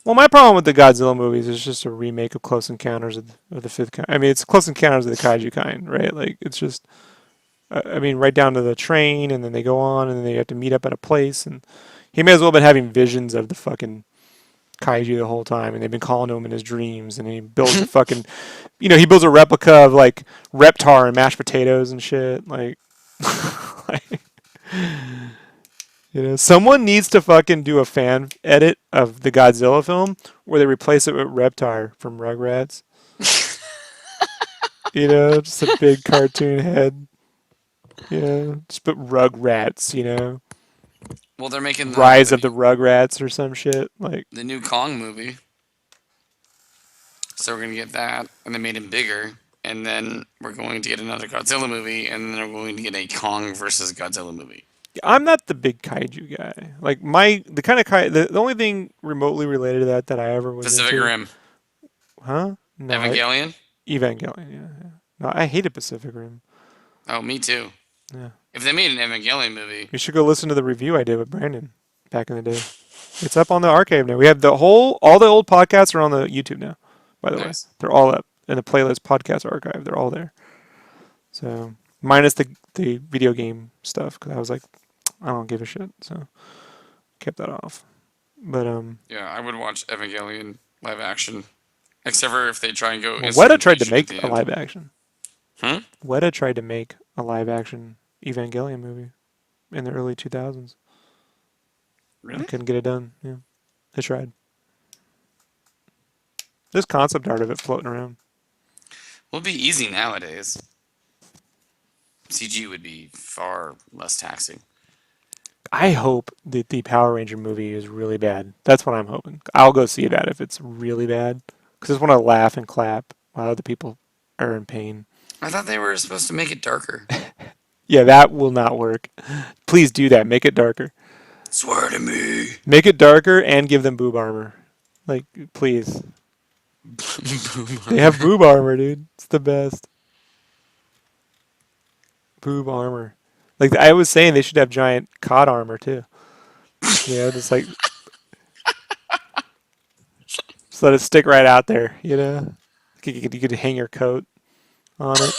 Well, my problem with the Godzilla movies is just a remake of Close Encounters of the Fifth Kind. I mean, it's Close Encounters of the Kaiju kind, right? Like, it's just, I mean, right down to the train, and then they go on, and then they have to meet up at a place, and he may as well have been having visions of the fucking kaiju the whole time, and they've been calling to him in his dreams, and he builds a fucking, he builds a replica of like Reptar and mashed potatoes and shit, like, like, someone needs to fucking do a fan edit of the Godzilla film where they replace it with Reptar from Rugrats. Just a big cartoon head. Just put Rugrats. Well, they're making Rise of the Rugrats or some shit. Like, the new Kong movie, so we're gonna get that, and they made him bigger, and then we're going to get another Godzilla movie, and then we're going to get a Kong versus Godzilla movie. I'm not the big kaiju guy. Like the kind of the only thing remotely related to that I ever was Pacific into, Rim, huh? No, Evangelion. Evangelion. Yeah. No, I hated Pacific Rim. Oh, me too. Yeah. If they made an Evangelion movie, You should go listen to the review I did with Brandon back in the day. It's up on the archive now. We have all the old podcasts are on the YouTube now. By the way, nice. they're all up in the playlist podcast archive. They're all there. So minus the video game stuff because I was like, I don't give a shit. So kept that off. But Yeah, I would watch Evangelion live action, except for if they try and go well, Weta tried to instrumentation at make the a end. live action. Hmm? Weta tried to make a live action Evangelion movie in the early 2000s. I Really? couldn't get it done. Yeah, they tried. There's concept art of it floating around. Well, it'd be easy nowadays. CG would be far less taxing. I hope that the Power Ranger movie is really bad. That's what I'm hoping. I'll go see that if it's really bad. Because I just want to laugh and clap while other people are in pain. I thought they were supposed to make it darker. Yeah, that will not work. Please do that. Make it darker. Swear to me. Make it darker and give them boob armor. Like, please. They have boob armor, dude. It's the best. Boob armor. Like I was saying, they should have giant cod armor too. Just like just let it stick right out there. You could hang your coat on it.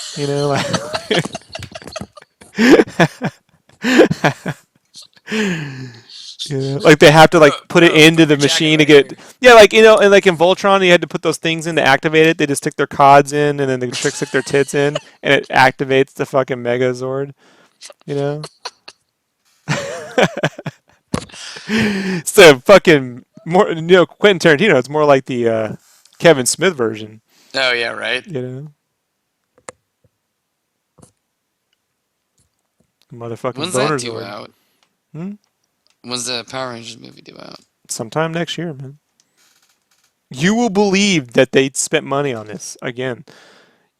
Like they have to like put it into Put the your jacket machine to right get. here. Yeah, like and like in Voltron, you had to put those things in to activate it. They just stick their cods in, and then they stick their tits in, and it activates the fucking Megazord. You know. So fucking more, Quentin Tarantino. It's more like the Kevin Smith version. Oh yeah, right. Motherfucking When's that boner due Zord. out? Hmm? When's the Power Rangers movie due out? Sometime next year, man. You will believe that they spent money on this again.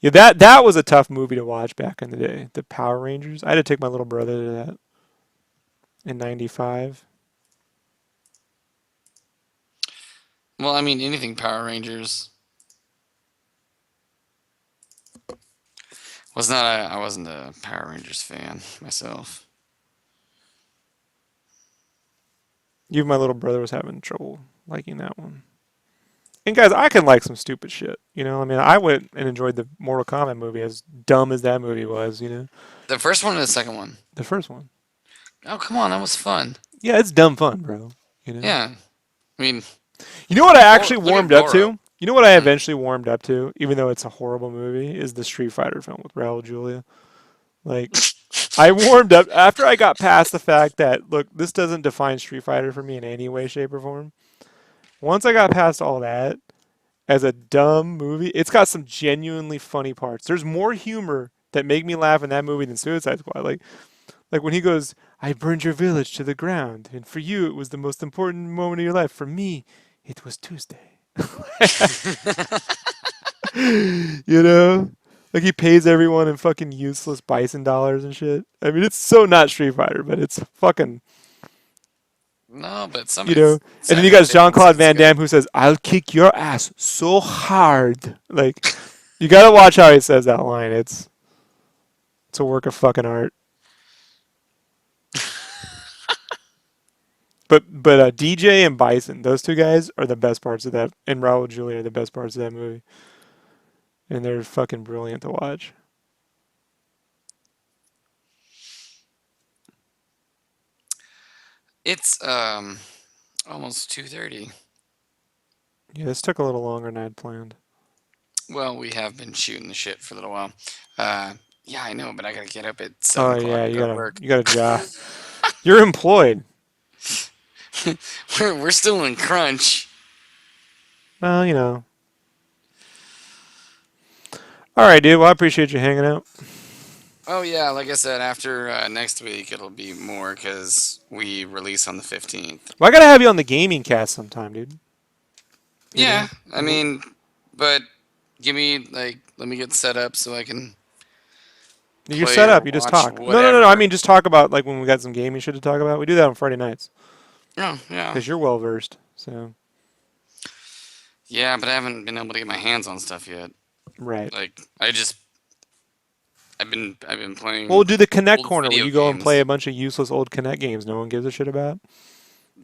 Yeah, that was a tough movie to watch back in the day. The Power Rangers. I had to take my little brother to that in '95. Well, I mean, anything Power Rangers. I wasn't a Power Rangers fan myself. Even my little brother was having trouble liking that one. And guys, I can like some stupid shit. I mean, I went and enjoyed the Mortal Kombat movie, as dumb as that movie was. The first one or the second one? The first one. Oh, come on, that was fun. Yeah, it's dumb fun, bro. You know. Yeah, I mean, You know what I actually Look at warmed up Goro. to? You know what I Hmm. eventually warmed up to, even though it's a horrible movie, is the Street Fighter film with Raul Julia. Like, I warmed up after I got past the fact that, look, this doesn't define Street Fighter for me in any way, shape, or form. Once I got past all that, as a dumb movie, it's got some genuinely funny parts. There's more humor that make me laugh in that movie than Suicide Squad. Like when he goes, "I burned your village to the ground, and for you it was the most important moment of your life. For me, it was Tuesday." You know? Like he pays everyone in fucking useless bison dollars and shit. I mean, it's so not Street Fighter, but it's fucking, No, but you somebody know. And then you said got it. Jean Everyone Claude says it's Van good. Damme who says, "I'll kick your ass so hard." Like, you gotta watch how he says that line. It's a work of fucking art. But DJ and Bison, those two guys are the best parts of that, and Raul Julia are the best parts of that movie, and they're fucking brilliant to watch. It's almost 2:30. Yeah, this took a little longer than I had planned. Well, we have been shooting the shit for a little while. Uh, yeah, I know, but I gotta get up at seven Oh o'clock yeah, and you go to gotta work. you got a job. You're employed. We're still in crunch. Well, you know. All right, dude. Well, I appreciate you hanging out. Oh yeah, like I said, after next week it'll be more because we release on the 15th. Well, I gotta have you on the gaming cast sometime, dude. You Yeah, know, I mean, but give me like let me get set up so I can you're play set or up. You just watch talk. No. I whatever. mean, just talk about like when we got some gaming shit to talk about. We do that on Friday nights Oh yeah, because you're well versed. So yeah, but I haven't been able to get my hands on stuff yet. right. Like I've been Well, we'll playing do the Connect old corner where video you go and play a games bunch of useless old Connect games no one gives a shit about,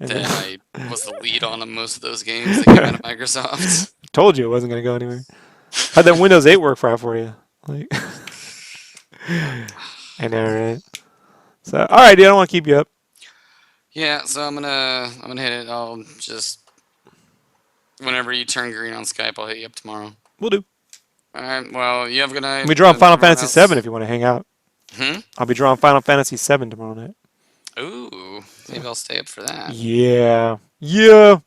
and that then I was the lead on most of those games that came out of Microsoft. told you it wasn't gonna go anywhere. How'd that Windows 8 work out for you? Like, I know, right? So, all right, dude. I don't want to keep you up. Yeah, so I'm gonna hit it. I'll just whenever you turn green on Skype, I'll hit you up tomorrow. We'll do. All right. Well, you have a good night. We draw Final Everyone Fantasy 7 else. if you want to hang out. Hmm. I'll be drawing Final Fantasy 7 tomorrow night. Ooh, So, maybe I'll stay up for that. yeah, yeah.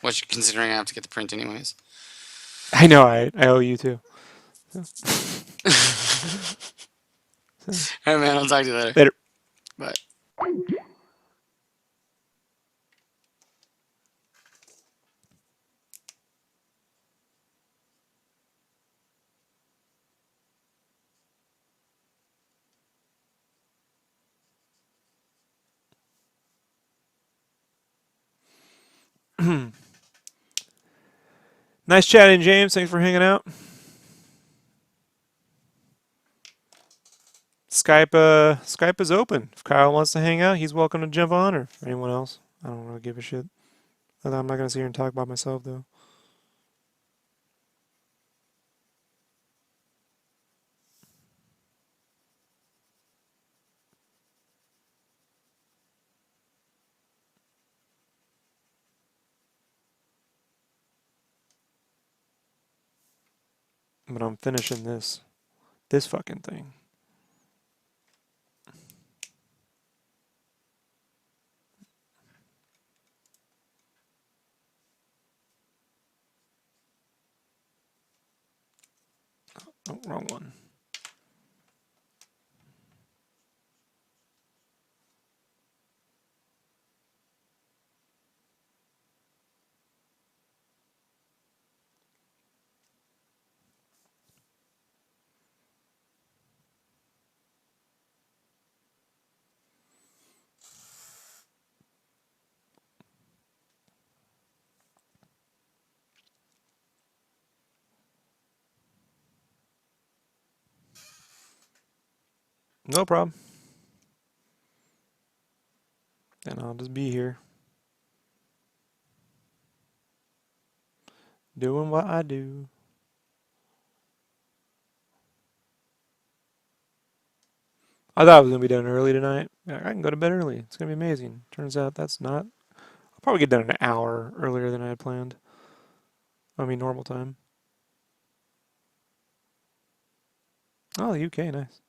Which, considering I have to get the print anyways. I know. I owe you too. So, so. All right, man. I'll talk to you later. Later. Bye. Nice chatting, James. Thanks for hanging out. Skype is open. If Kyle wants to hang out, he's welcome to jump on, or anyone else. I don't really give a shit. I'm not gonna sit here and talk about myself though. But I'm finishing this fucking thing. Oh, wrong one. No problem. Then I'll just be here doing what I do. I thought I was gonna be done early tonight. I can go to bed early. It's gonna be amazing. Turns out that's not. I'll probably get done an hour earlier than I had planned. I mean, normal time. Oh, the UK, nice.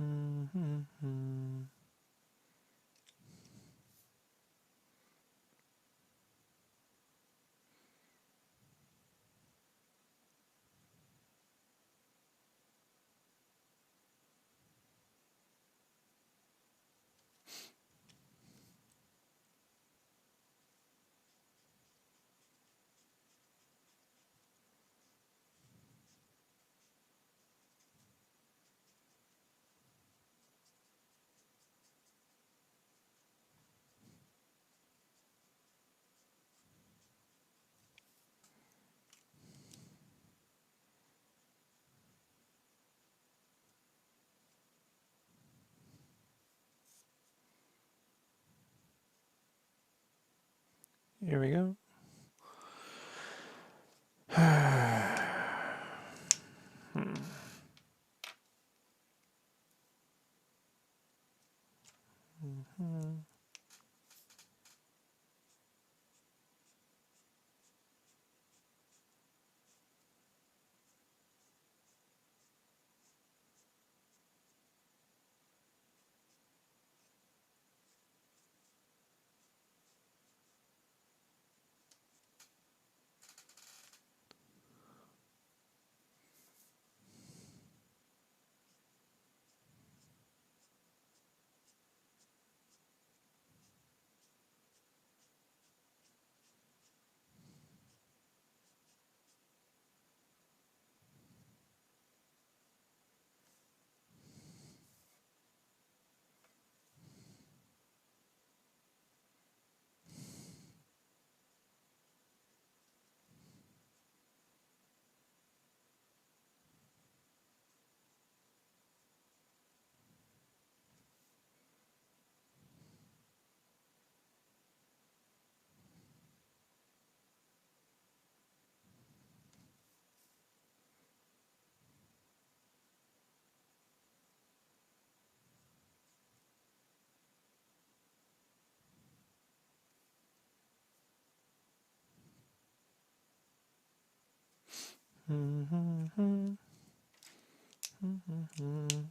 Mm-hmm. Here we go. Hmm. Mm-hmm. Mm-hmm.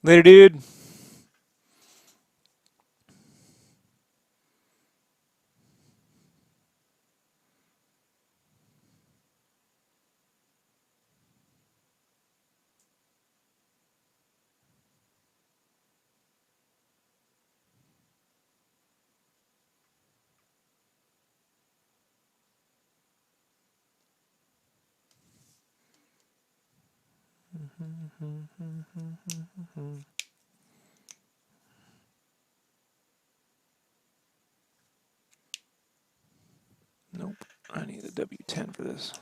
Later, dude. Nope. I need a W10 for this.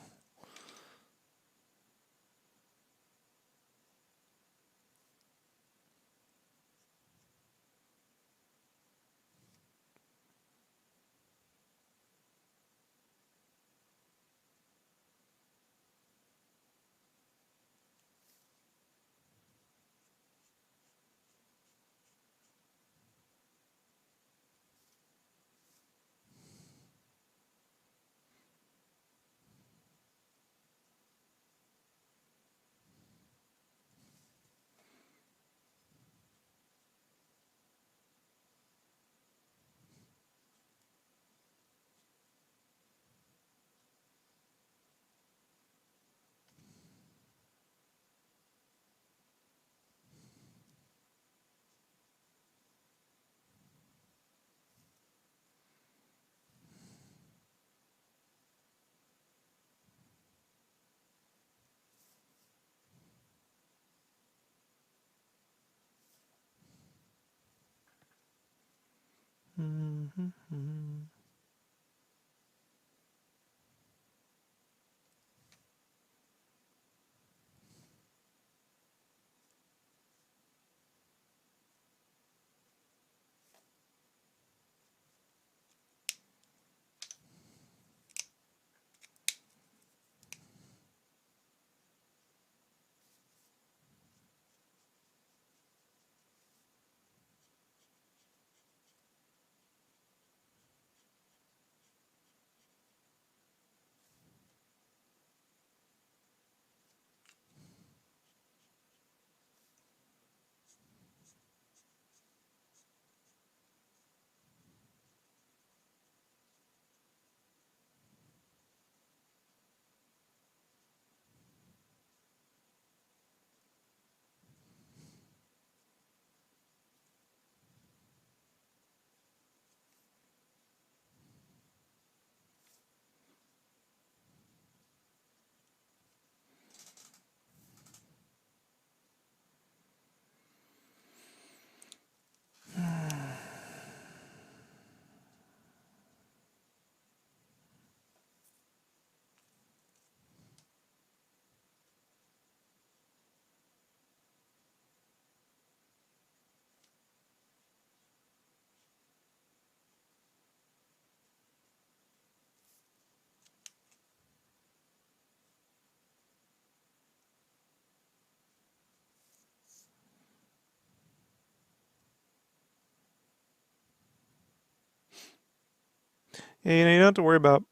Yeah, you don't have to worry about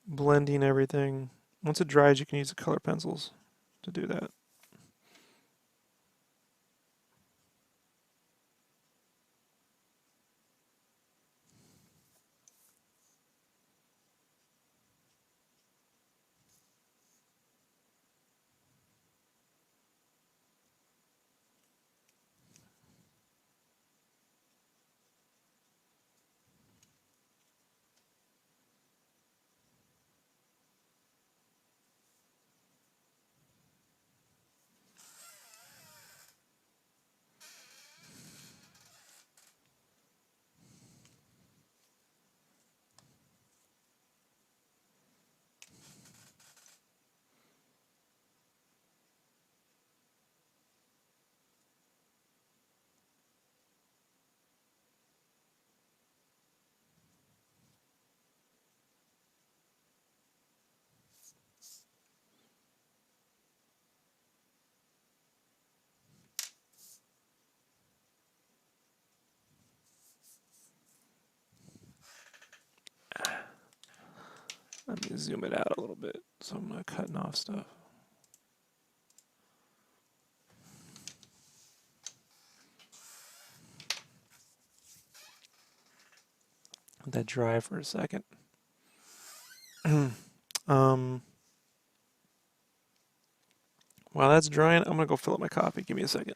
blending everything. Once it dries, you can use the color pencils to do that. Let me zoom it out a little bit so I'm not cutting off stuff. Let that dry for a second. um, while that's drying, I'm gonna go fill up my coffee. Give me a second.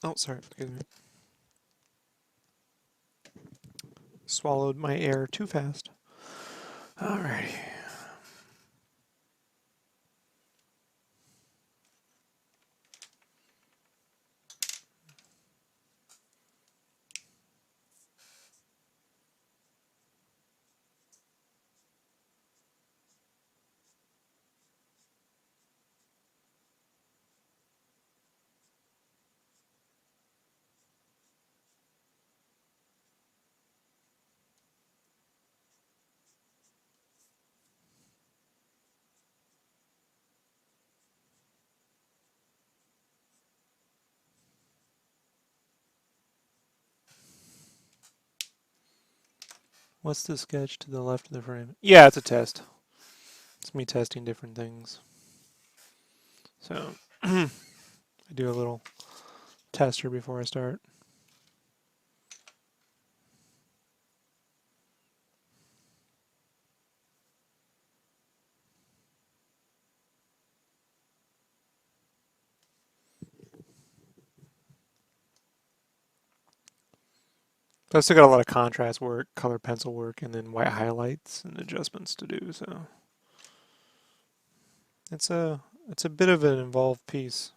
Oh, sorry. Excuse me. Swallowed my air too fast. Alrighty. What's the sketch to the left of the frame? Yeah, it's a test. It's me testing different things. So I do a little tester before I start. But I've still got a lot of contrast work, color pencil work, and then white highlights and adjustments to do. So it's a bit of an involved piece.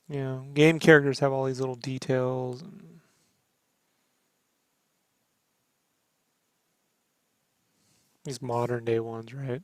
You know, game characters have all these little details and these modern day ones, right?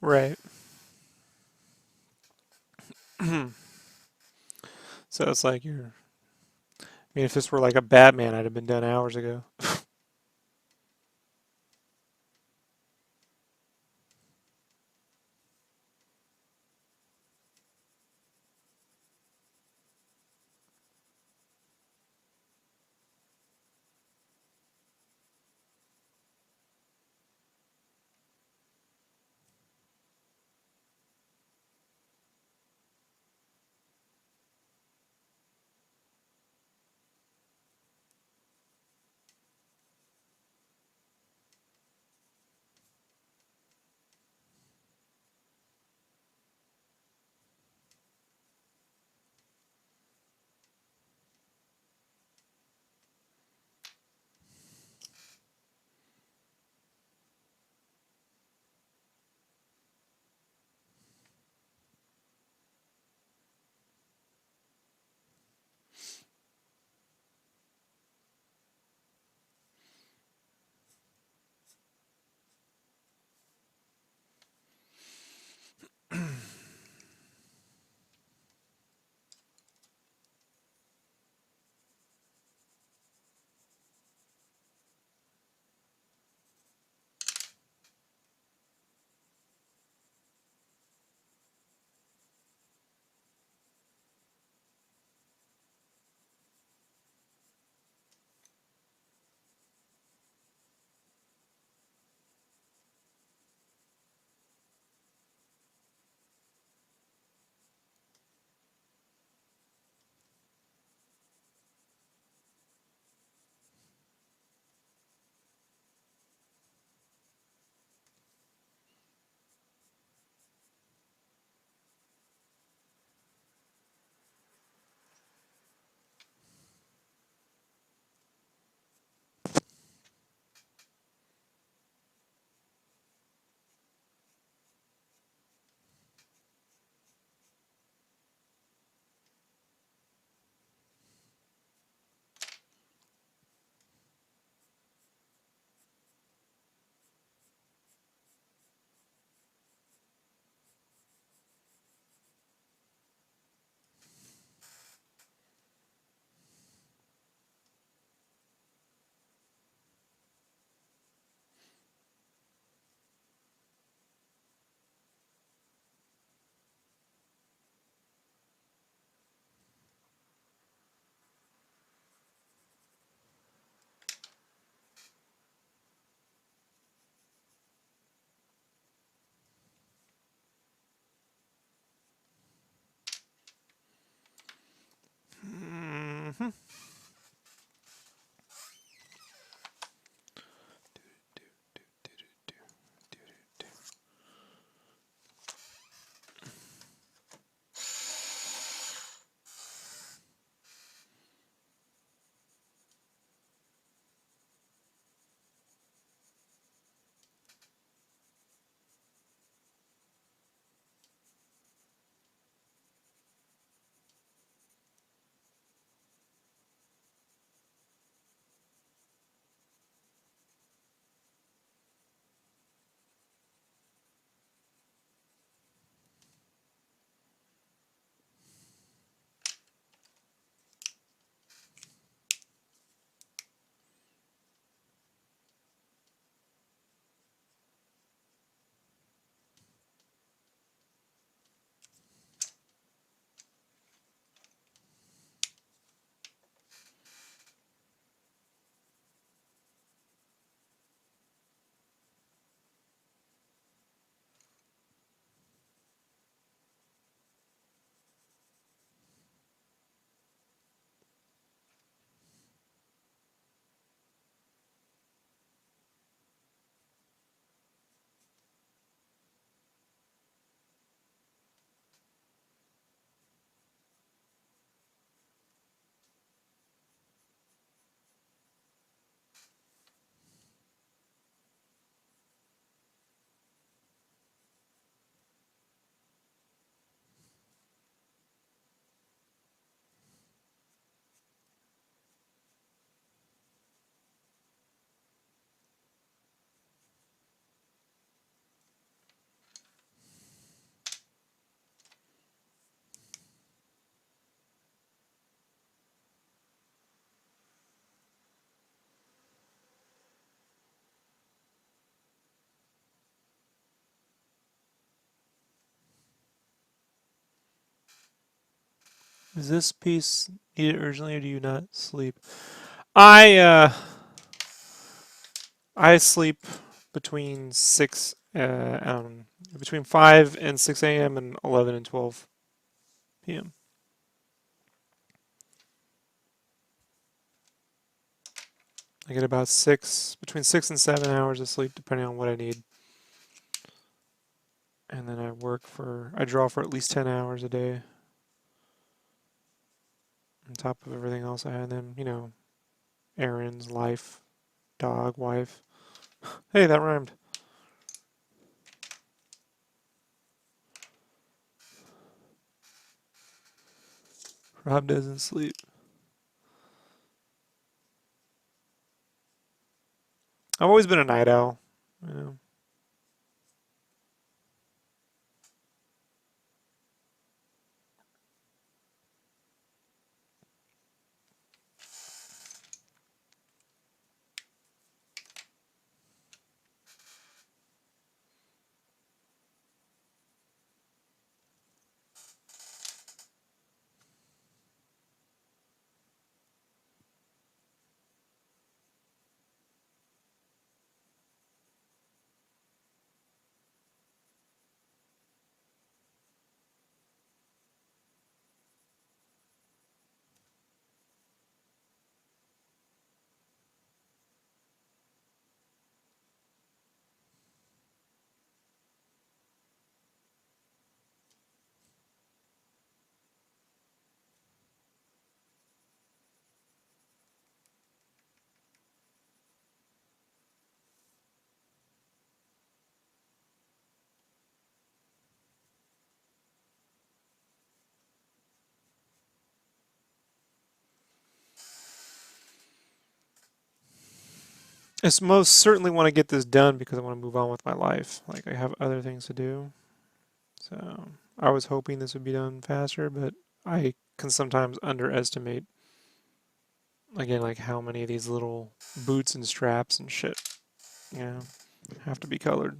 Right. So it's like you're. I mean, if this were like a Batman, I'd have been done hours ago. Is this piece needed urgently, or do you not sleep? I uh, I sleep between between 5 and 6 a.m. and 11 and 12 p.m. I get about between 6 and 7 hours of sleep, depending on what I need. And then I draw for at least 10 hours a day on top of everything else I had. And then, errands, life, dog, wife. Hey, that rhymed. Rob doesn't sleep. I've always been a night owl. You know. I most certainly want to get this done because I want to move on with my life. Like, I have other things to do. So I was hoping this would be done faster, but I can sometimes underestimate, again, like how many of these little boots and straps and shit, you know, have to be colored.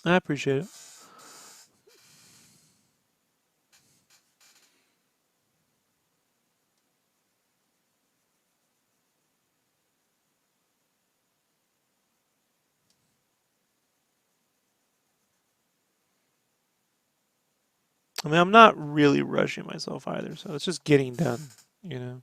I appreciate it. I mean, I'm not really rushing myself either, so it's just getting done, you know.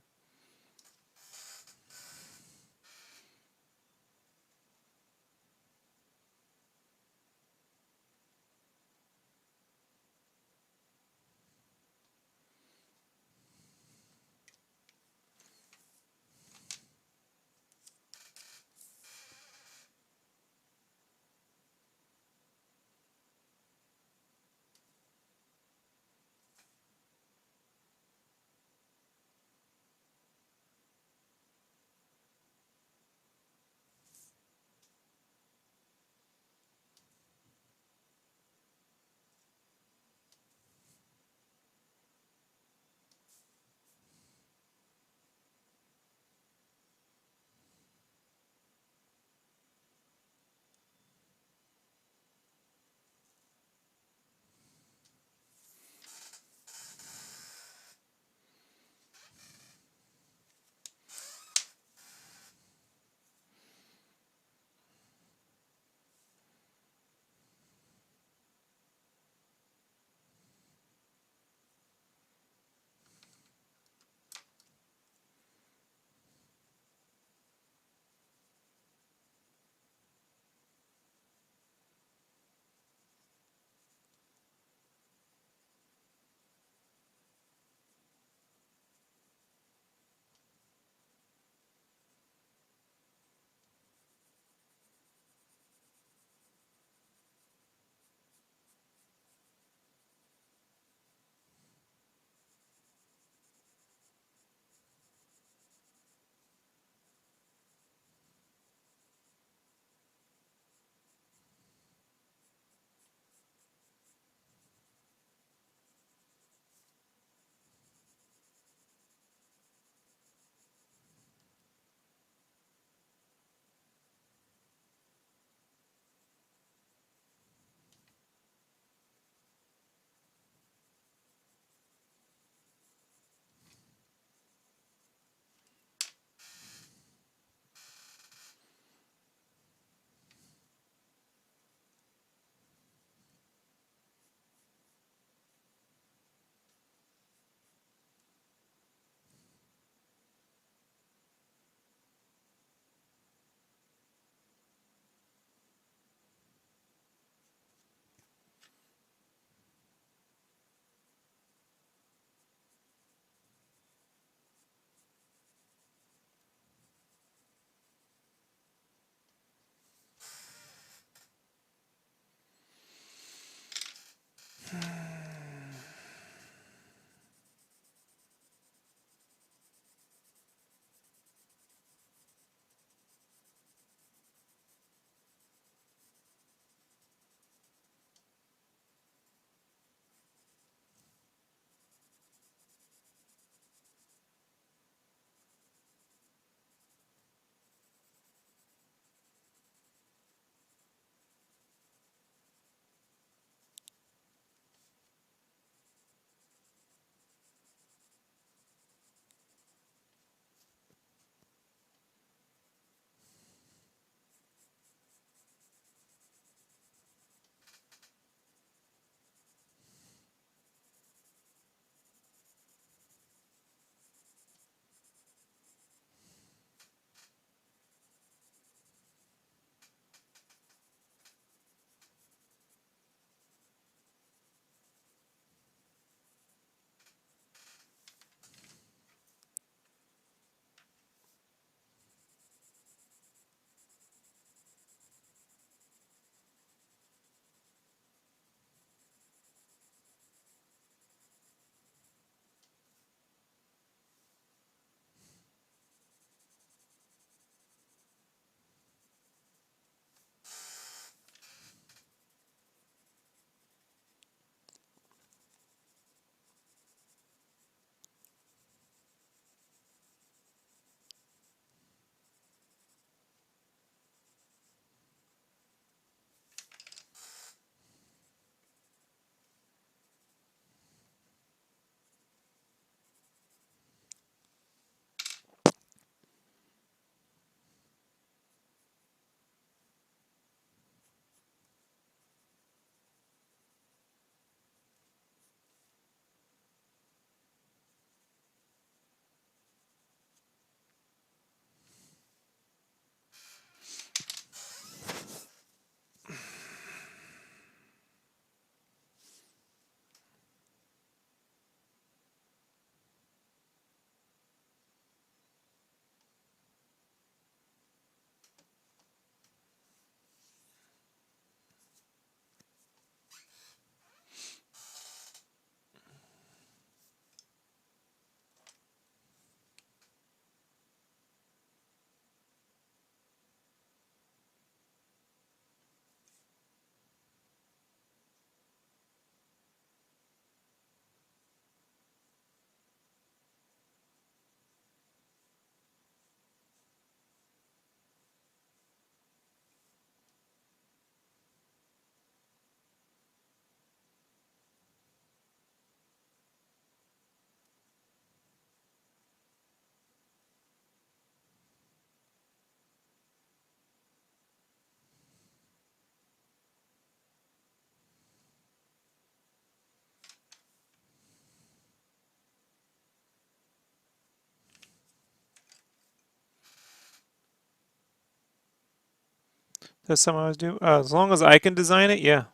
That's something I always do. As long as I can design it, yeah.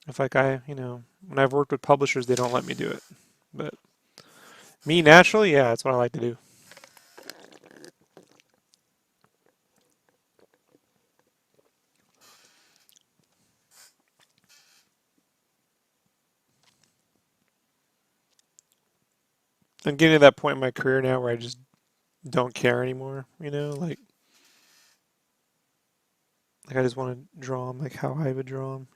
If like when I've worked with publishers, they don't let me do it. But me naturally, yeah, that's what I like to do. I'm getting to that point in my career now where I just don't care anymore. Like I just want to draw them like how I would draw them.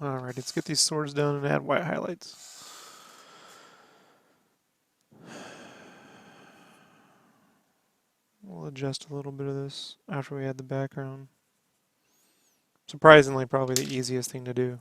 All right, let's get these swords down and add white highlights. We'll adjust a little bit of this after we add the background. Surprisingly, probably the easiest thing to do.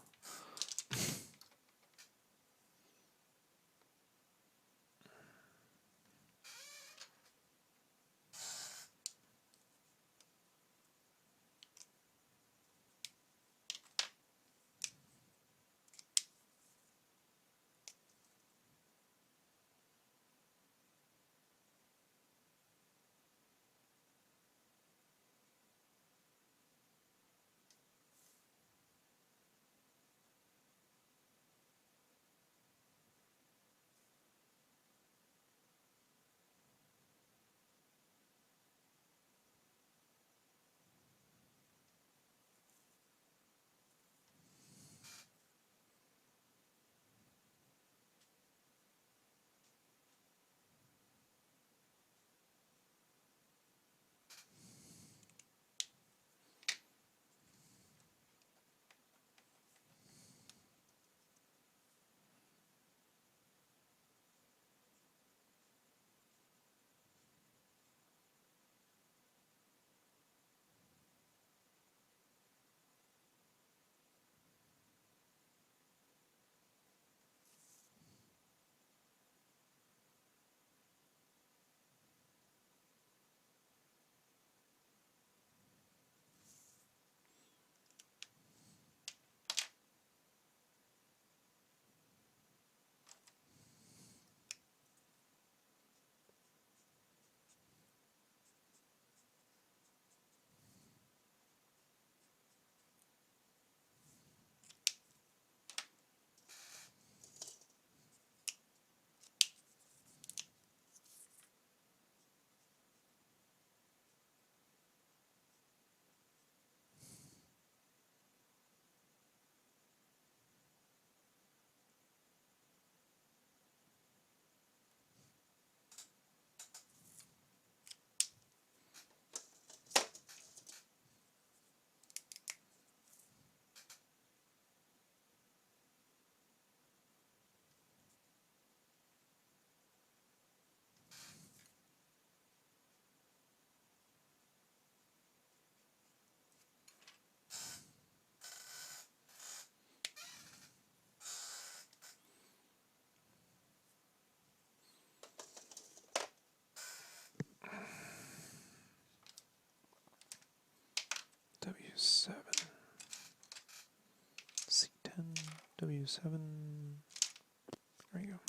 W7, C10, W7. There you go.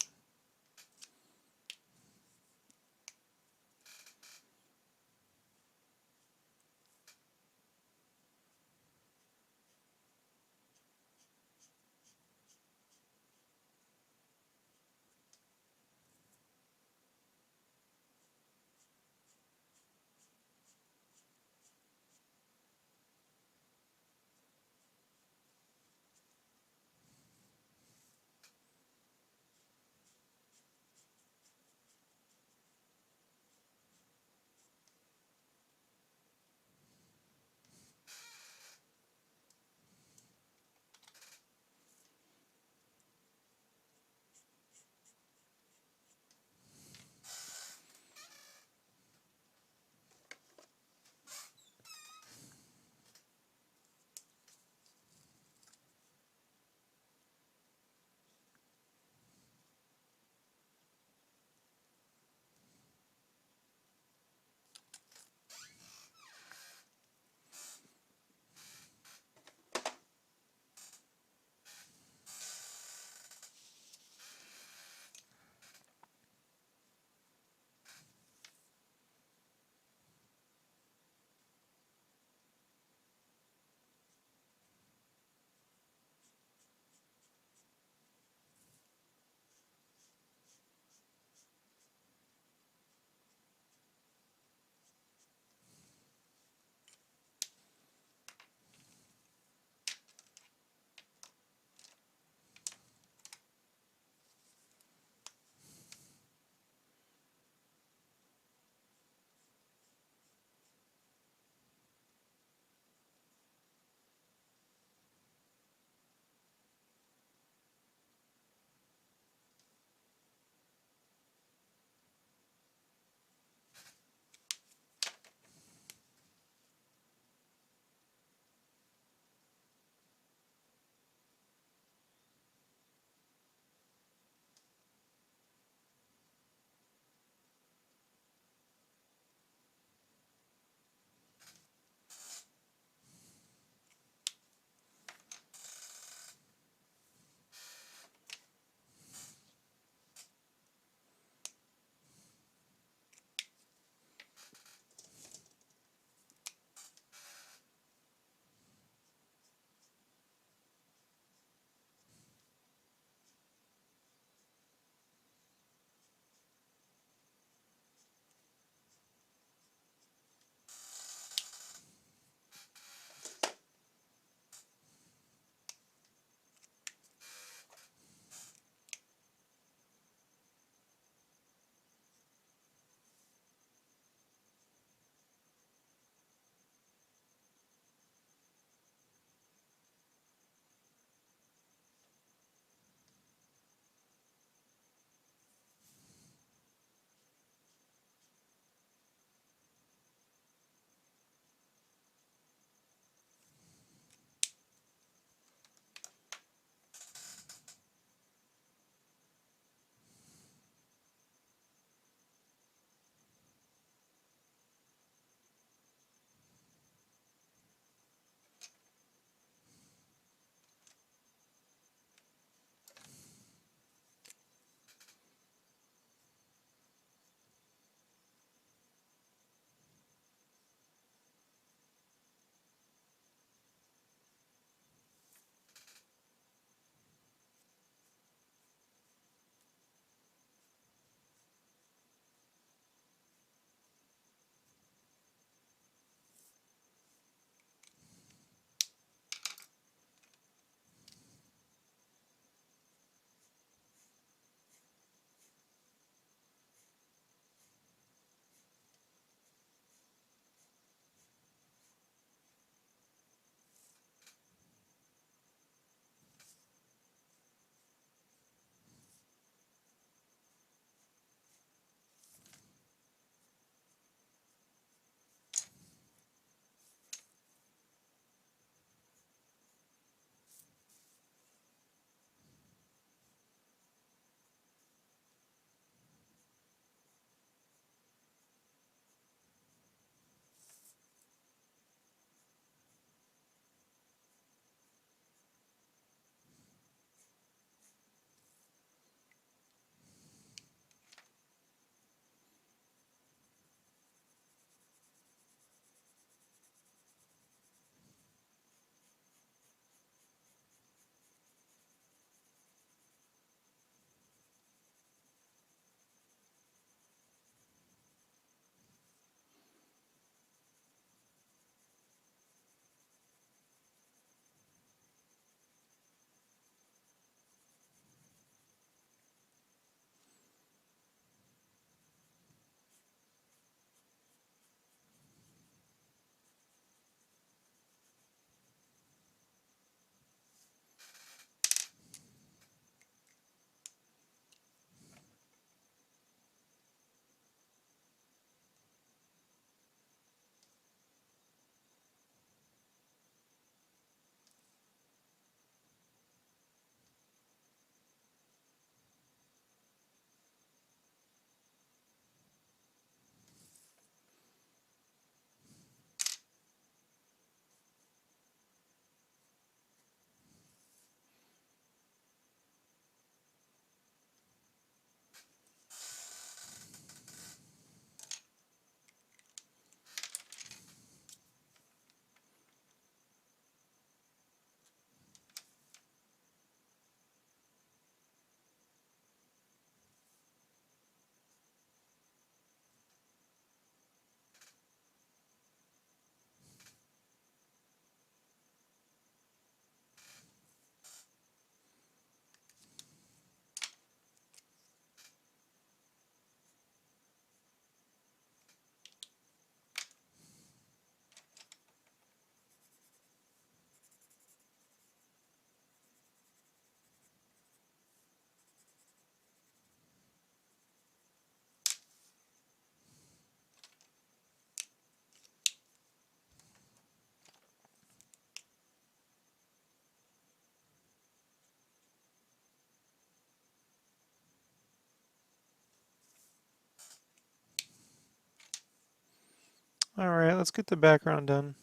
All right, let's get the background done.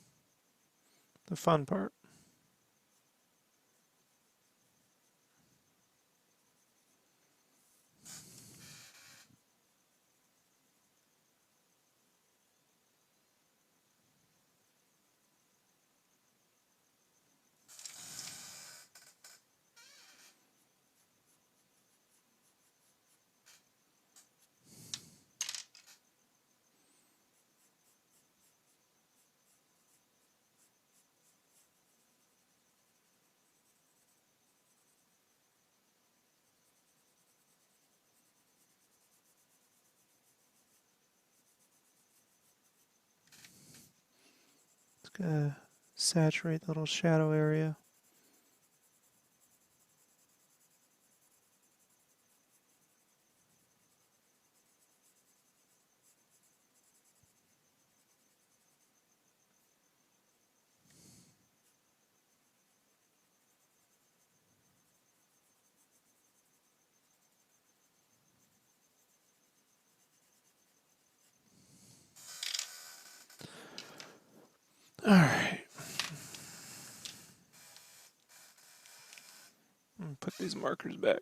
The fun part. It's gonna saturate the little shadow area. All right. Put these markers back.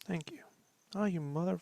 Thank you. Oh, you mother.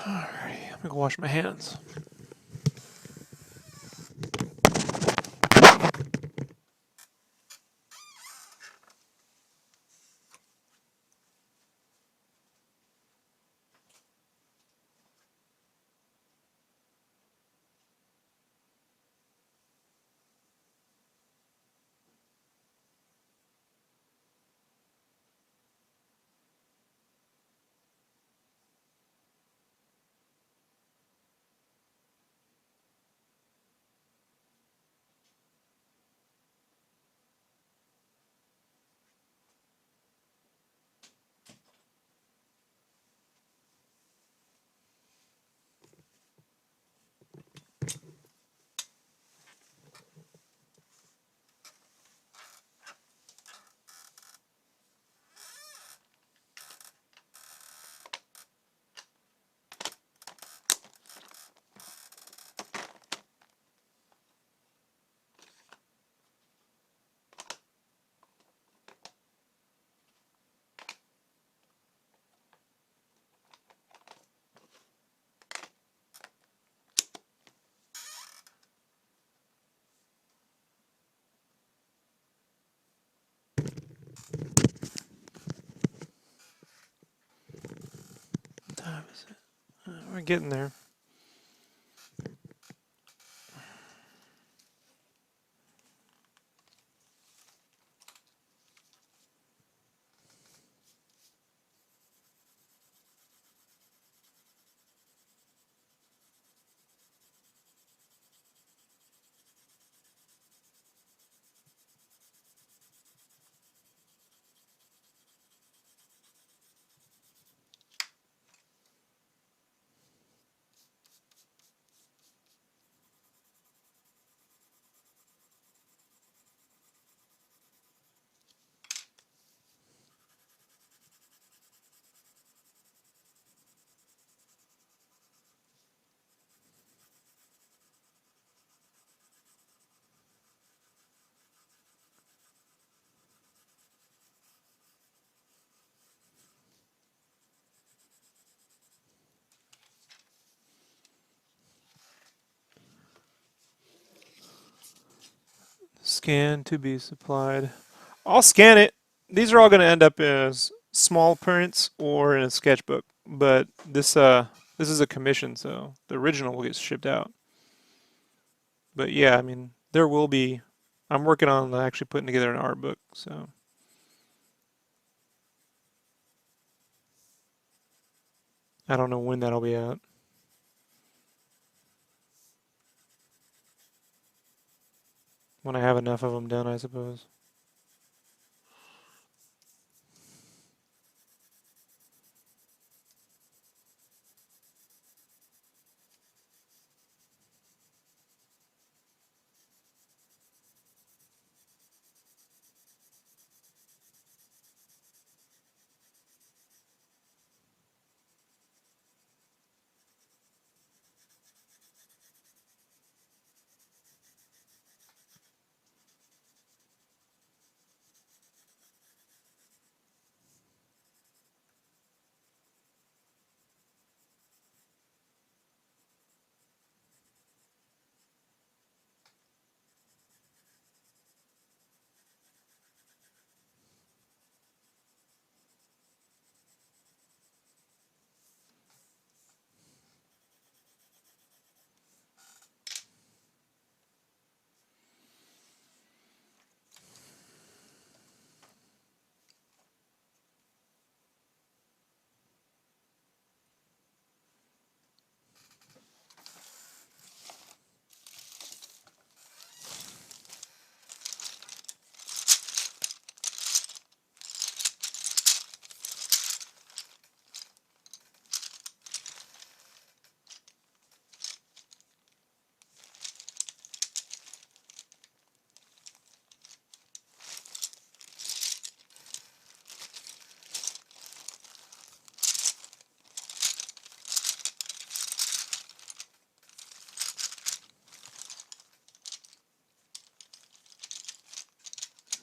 Alrighty, I'm gonna go wash my hands. What time is it? We're getting there. Scan to be supplied. I'll scan it. These are all going to end up as small prints or in a sketchbook, but this is a commission, so the original will get shipped out. But yeah, I mean, there will be. I'm working on actually putting together an art book, so I don't know when that'll be out. When I have enough of them done, I suppose.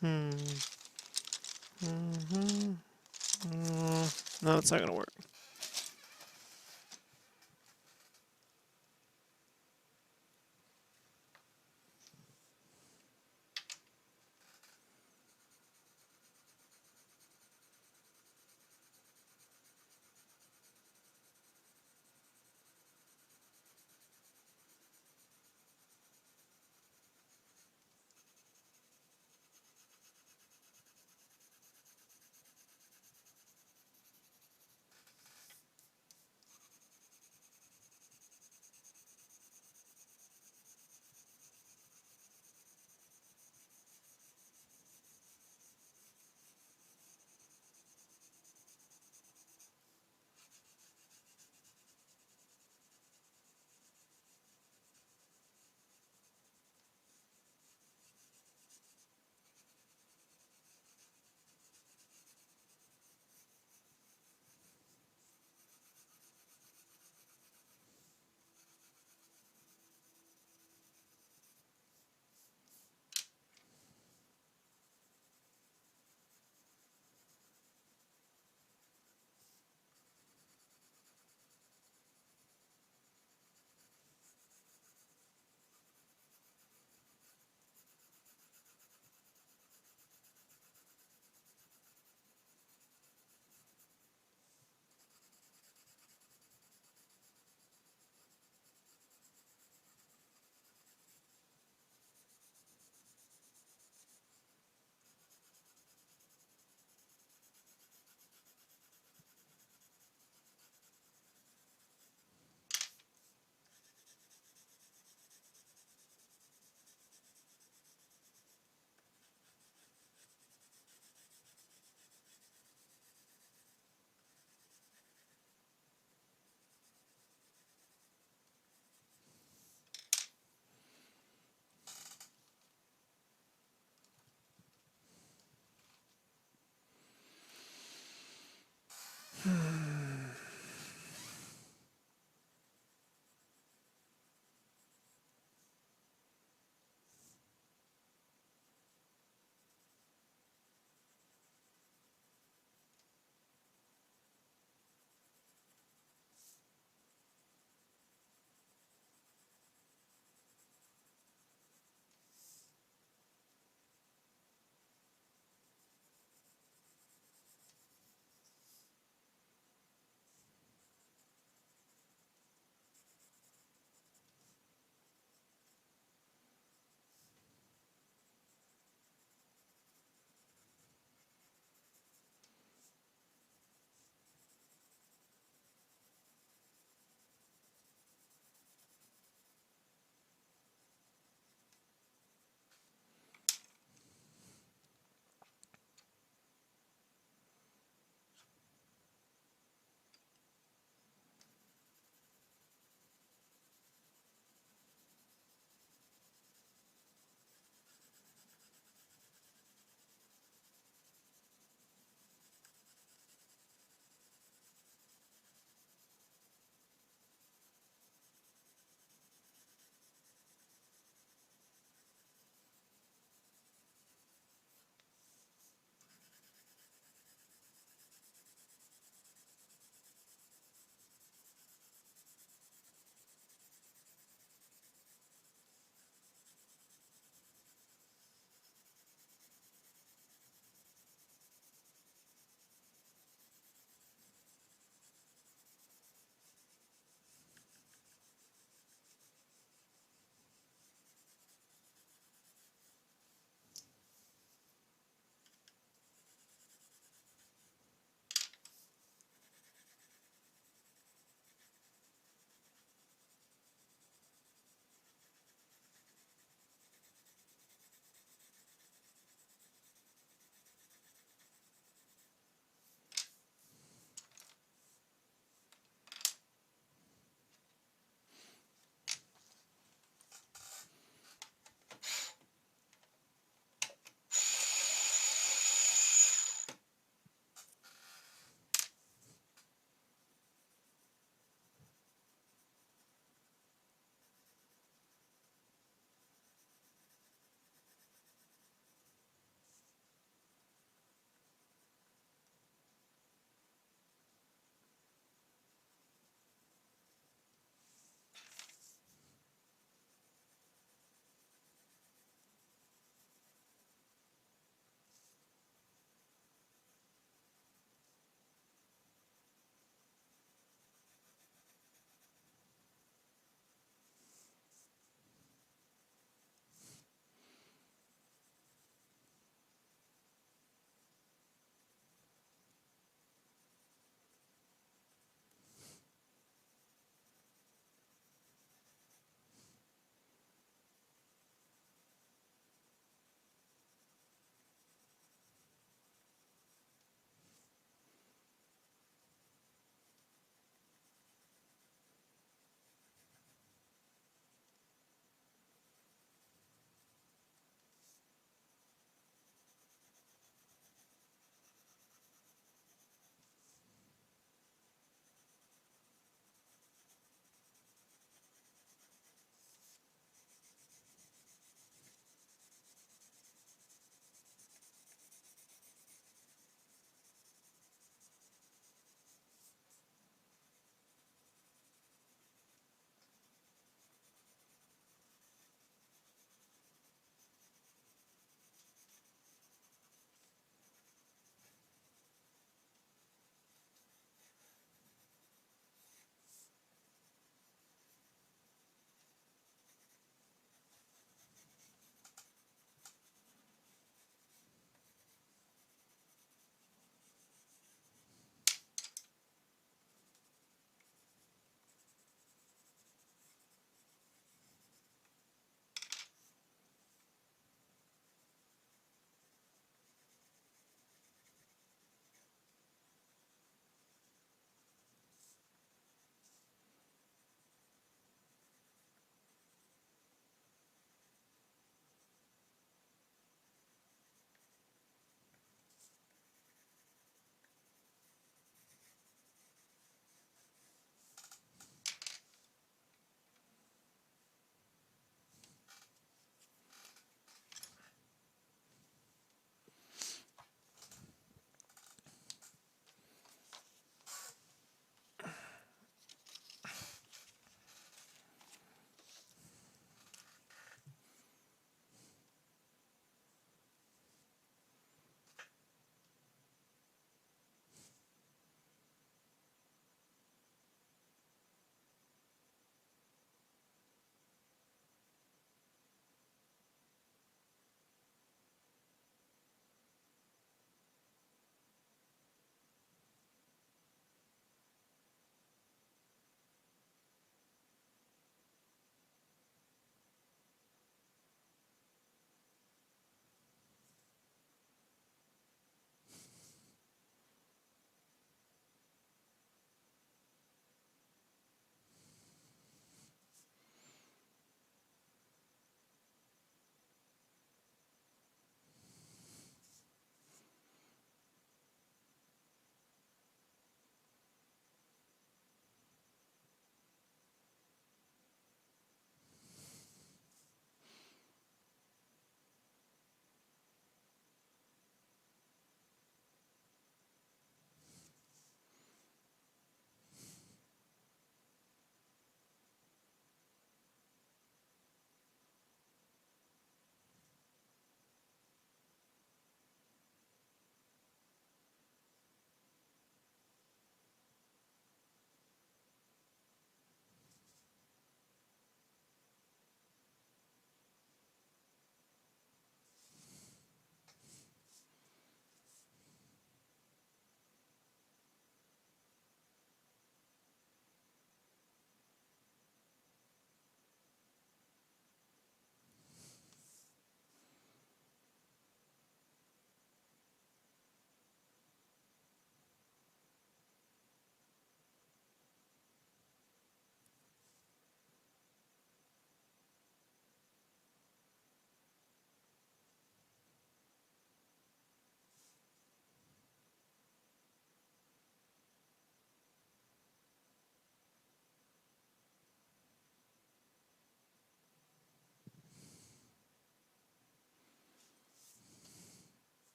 Hmm. No, it's not gonna work.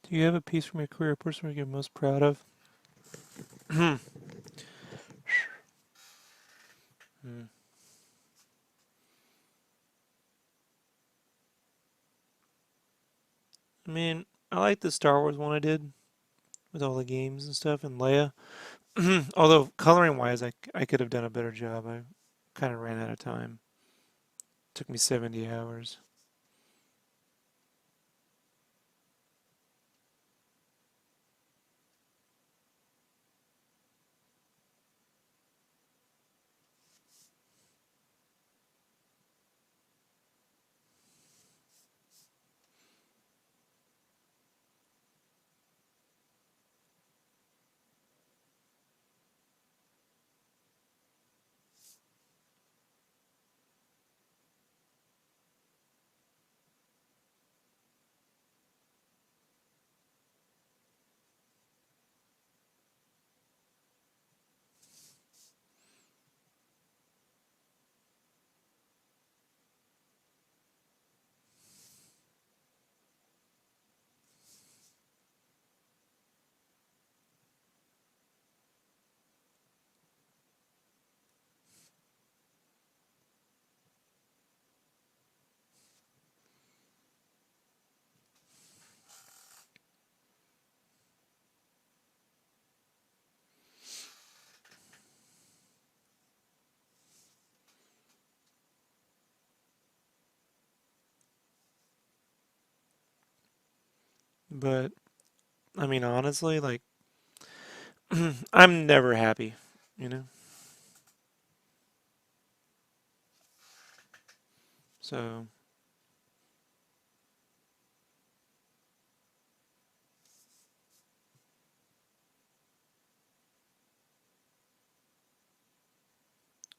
Do you have a piece from your career, person you're most proud of? Hmm. I mean, I like the Star Wars one I did with all the games and stuff and Leia. Although coloring wise, I could have done a better job. I kind of ran out of time. Took me 70 hours. But I mean, honestly, like I'm never happy, you know. So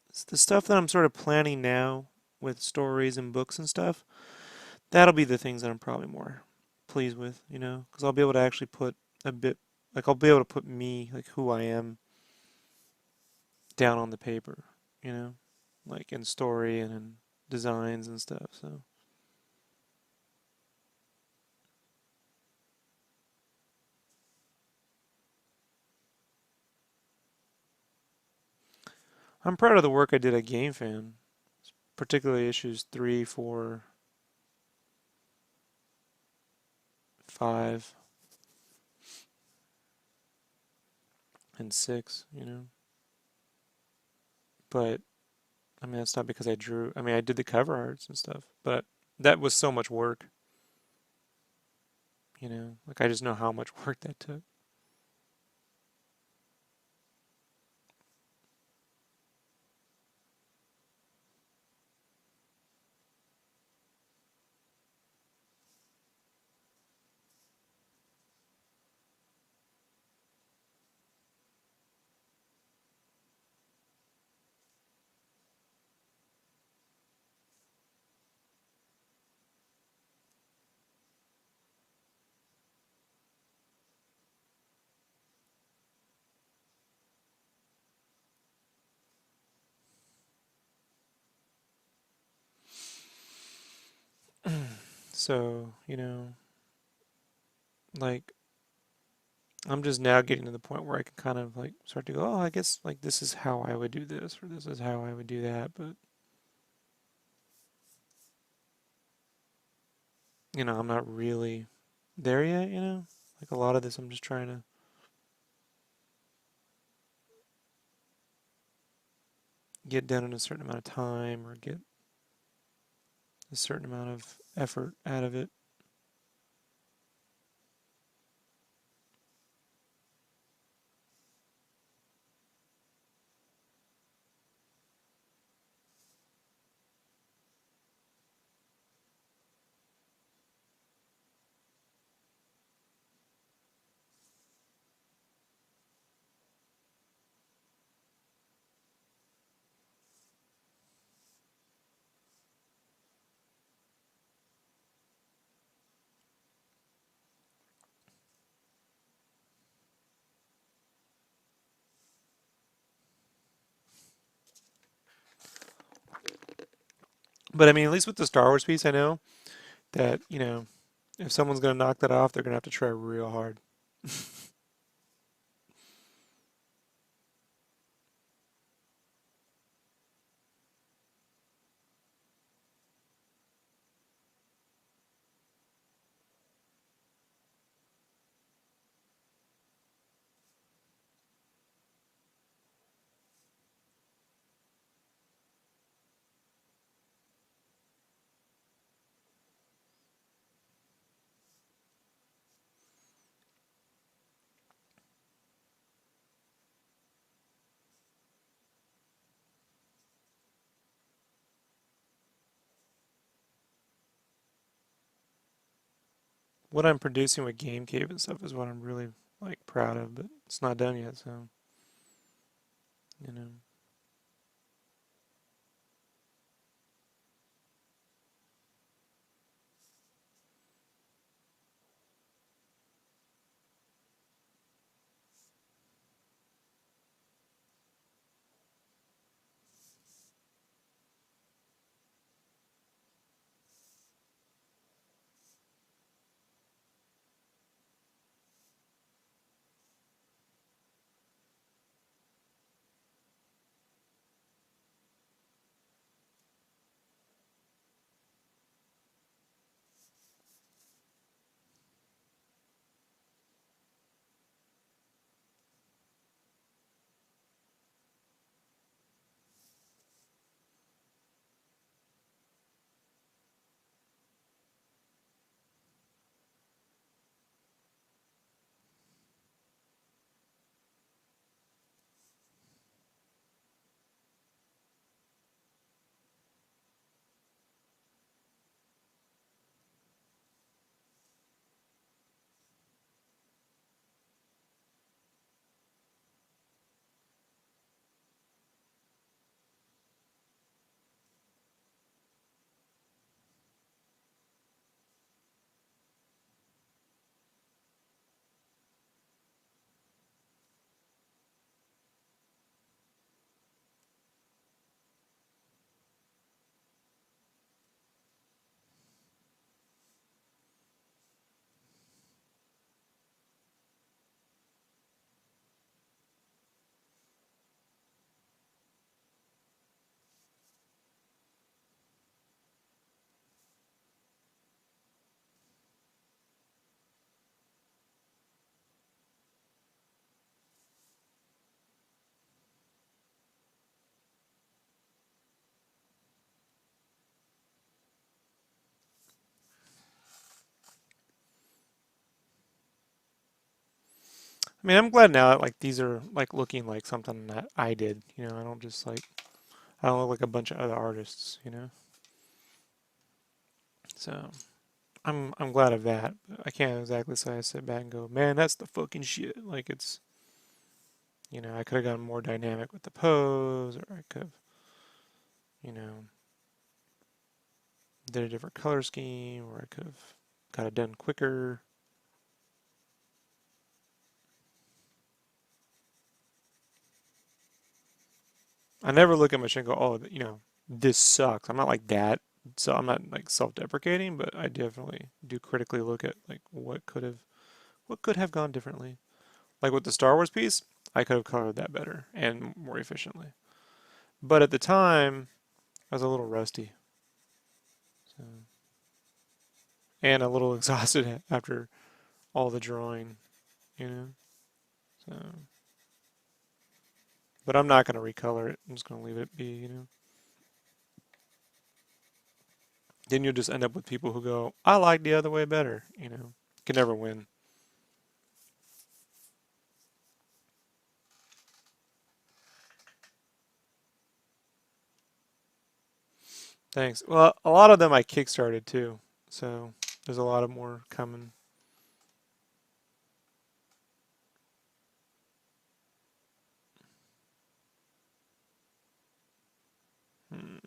it's the stuff that I'm sort of planning now with stories and books and stuff. That'll be the things that I'm probably more pleased with, you know, because I'll be able to actually put a bit, like I'll be able to put me, like who I am, down on the paper, you know, like in story and in designs and stuff. So I'm proud of the work I did at GameFan, particularly issues 3, 4, 5, and 6, you know. But I mean, that's not because I drew. I mean, I did the cover arts and stuff, but that was so much work, you know. Like I just know how much work that took. So, you know, like I'm just now getting to the point where I can kind of like start to go, oh, I guess like this is how I would do this or this is how I would do that. But, you know, I'm not really there yet, you know? Like a lot of this I'm just trying to get done in a certain amount of time or get a certain amount of effort out of it. But I mean, at least with the Star Wars piece, I know that, you know, If someone's gonna knock that off, they're gonna have to try real hard. What I'm producing with Game Cave and stuff is what I'm really like proud of, but it's not done yet, so you know. I mean, I'm glad now that like these are like looking like something that I did. You know, I don't just like I don't look like a bunch of other artists. You know, so I'm glad of that. But I can't exactly say I sit back and go, man, that's the fucking shit. Like it's I could have gotten more dynamic with the pose, or I could have you know did a different color scheme, or I could have got it done quicker. I never look at my shit and go, oh, this sucks. I'm not like that. So I'm not like self-deprecating, but I definitely do critically look at like what could have gone differently. Like with the Star Wars piece, I could have colored that better and more efficiently. But at the time, I was a little rusty, so, and a little exhausted after all the drawing, you know. So, but I'm not gonna recolor it. I'm just gonna leave it be. Then you'll just end up with people who go, "I like the other way better." You can never win. Thanks. Well, a lot of them I kickstarted too, so there's a lot of more coming. Hmm.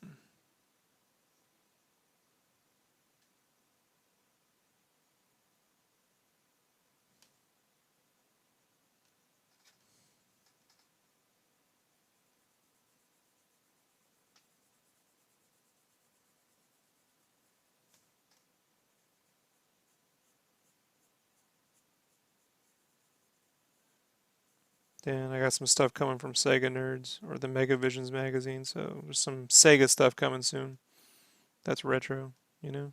Then I got some stuff coming from Sega Nerds or the Mega Visions magazine, so there's some Sega stuff coming soon. That's retro, you know.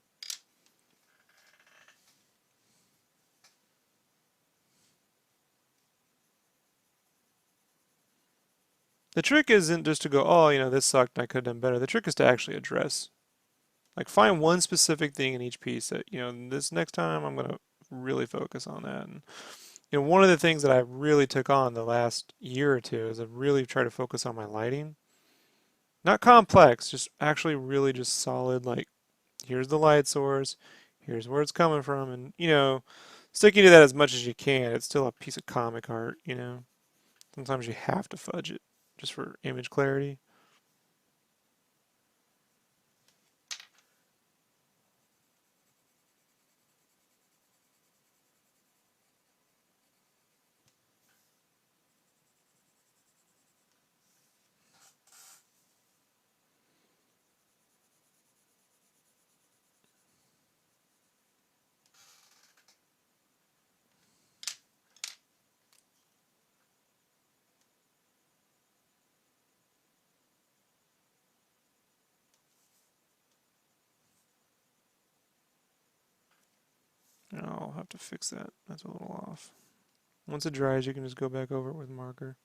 The trick isn't just to go, oh, this sucked and I could have done better. The trick is to actually address. Like find one specific thing in each piece that, this next time I'm gonna really focus on that. And one of the things that I really took on the last year or two is I've really tried to focus on my lighting. Not complex, just actually really just solid, like here's the light source, here's where it's coming from, and sticking to that as much as you can. It's still a piece of comic art. Sometimes you have to fudge it just for image clarity. I'll have to fix that. That's a little off. Once it dries, you can just go back over it with marker.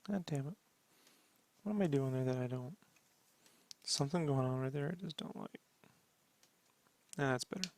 God damn it. What am I doing there that I don't? Something going on right there I just don't like. Nah, that's better.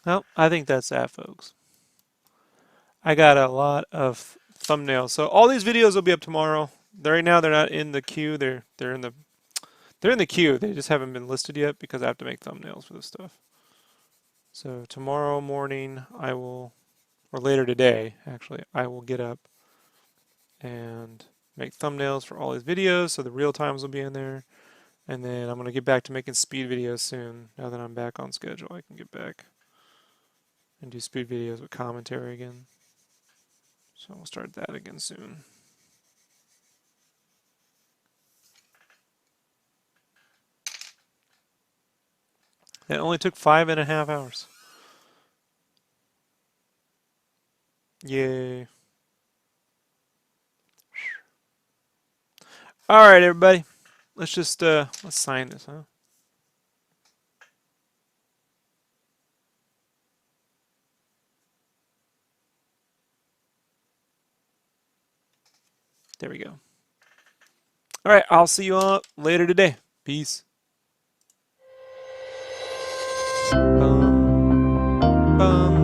Well, I think that's that, folks. I got a lot of thumbnails. So all these videos will be up tomorrow. Right now they're not in the queue. They're in the queue. They just haven't been listed yet because I have to make thumbnails for this stuff. So tomorrow morning I will, or later today actually, I will get up and make thumbnails for all these videos. So the real times will be in there. And then I'm going to get back to making speed videos soon. Now that I'm back on schedule, I can get back and do speed videos with commentary again. So we'll start that again soon. It only took 5.5 hours. Yay. All right, everybody. Let's sign this, huh? There we go. All right, I'll see you all later today. Peace. Bum, bum.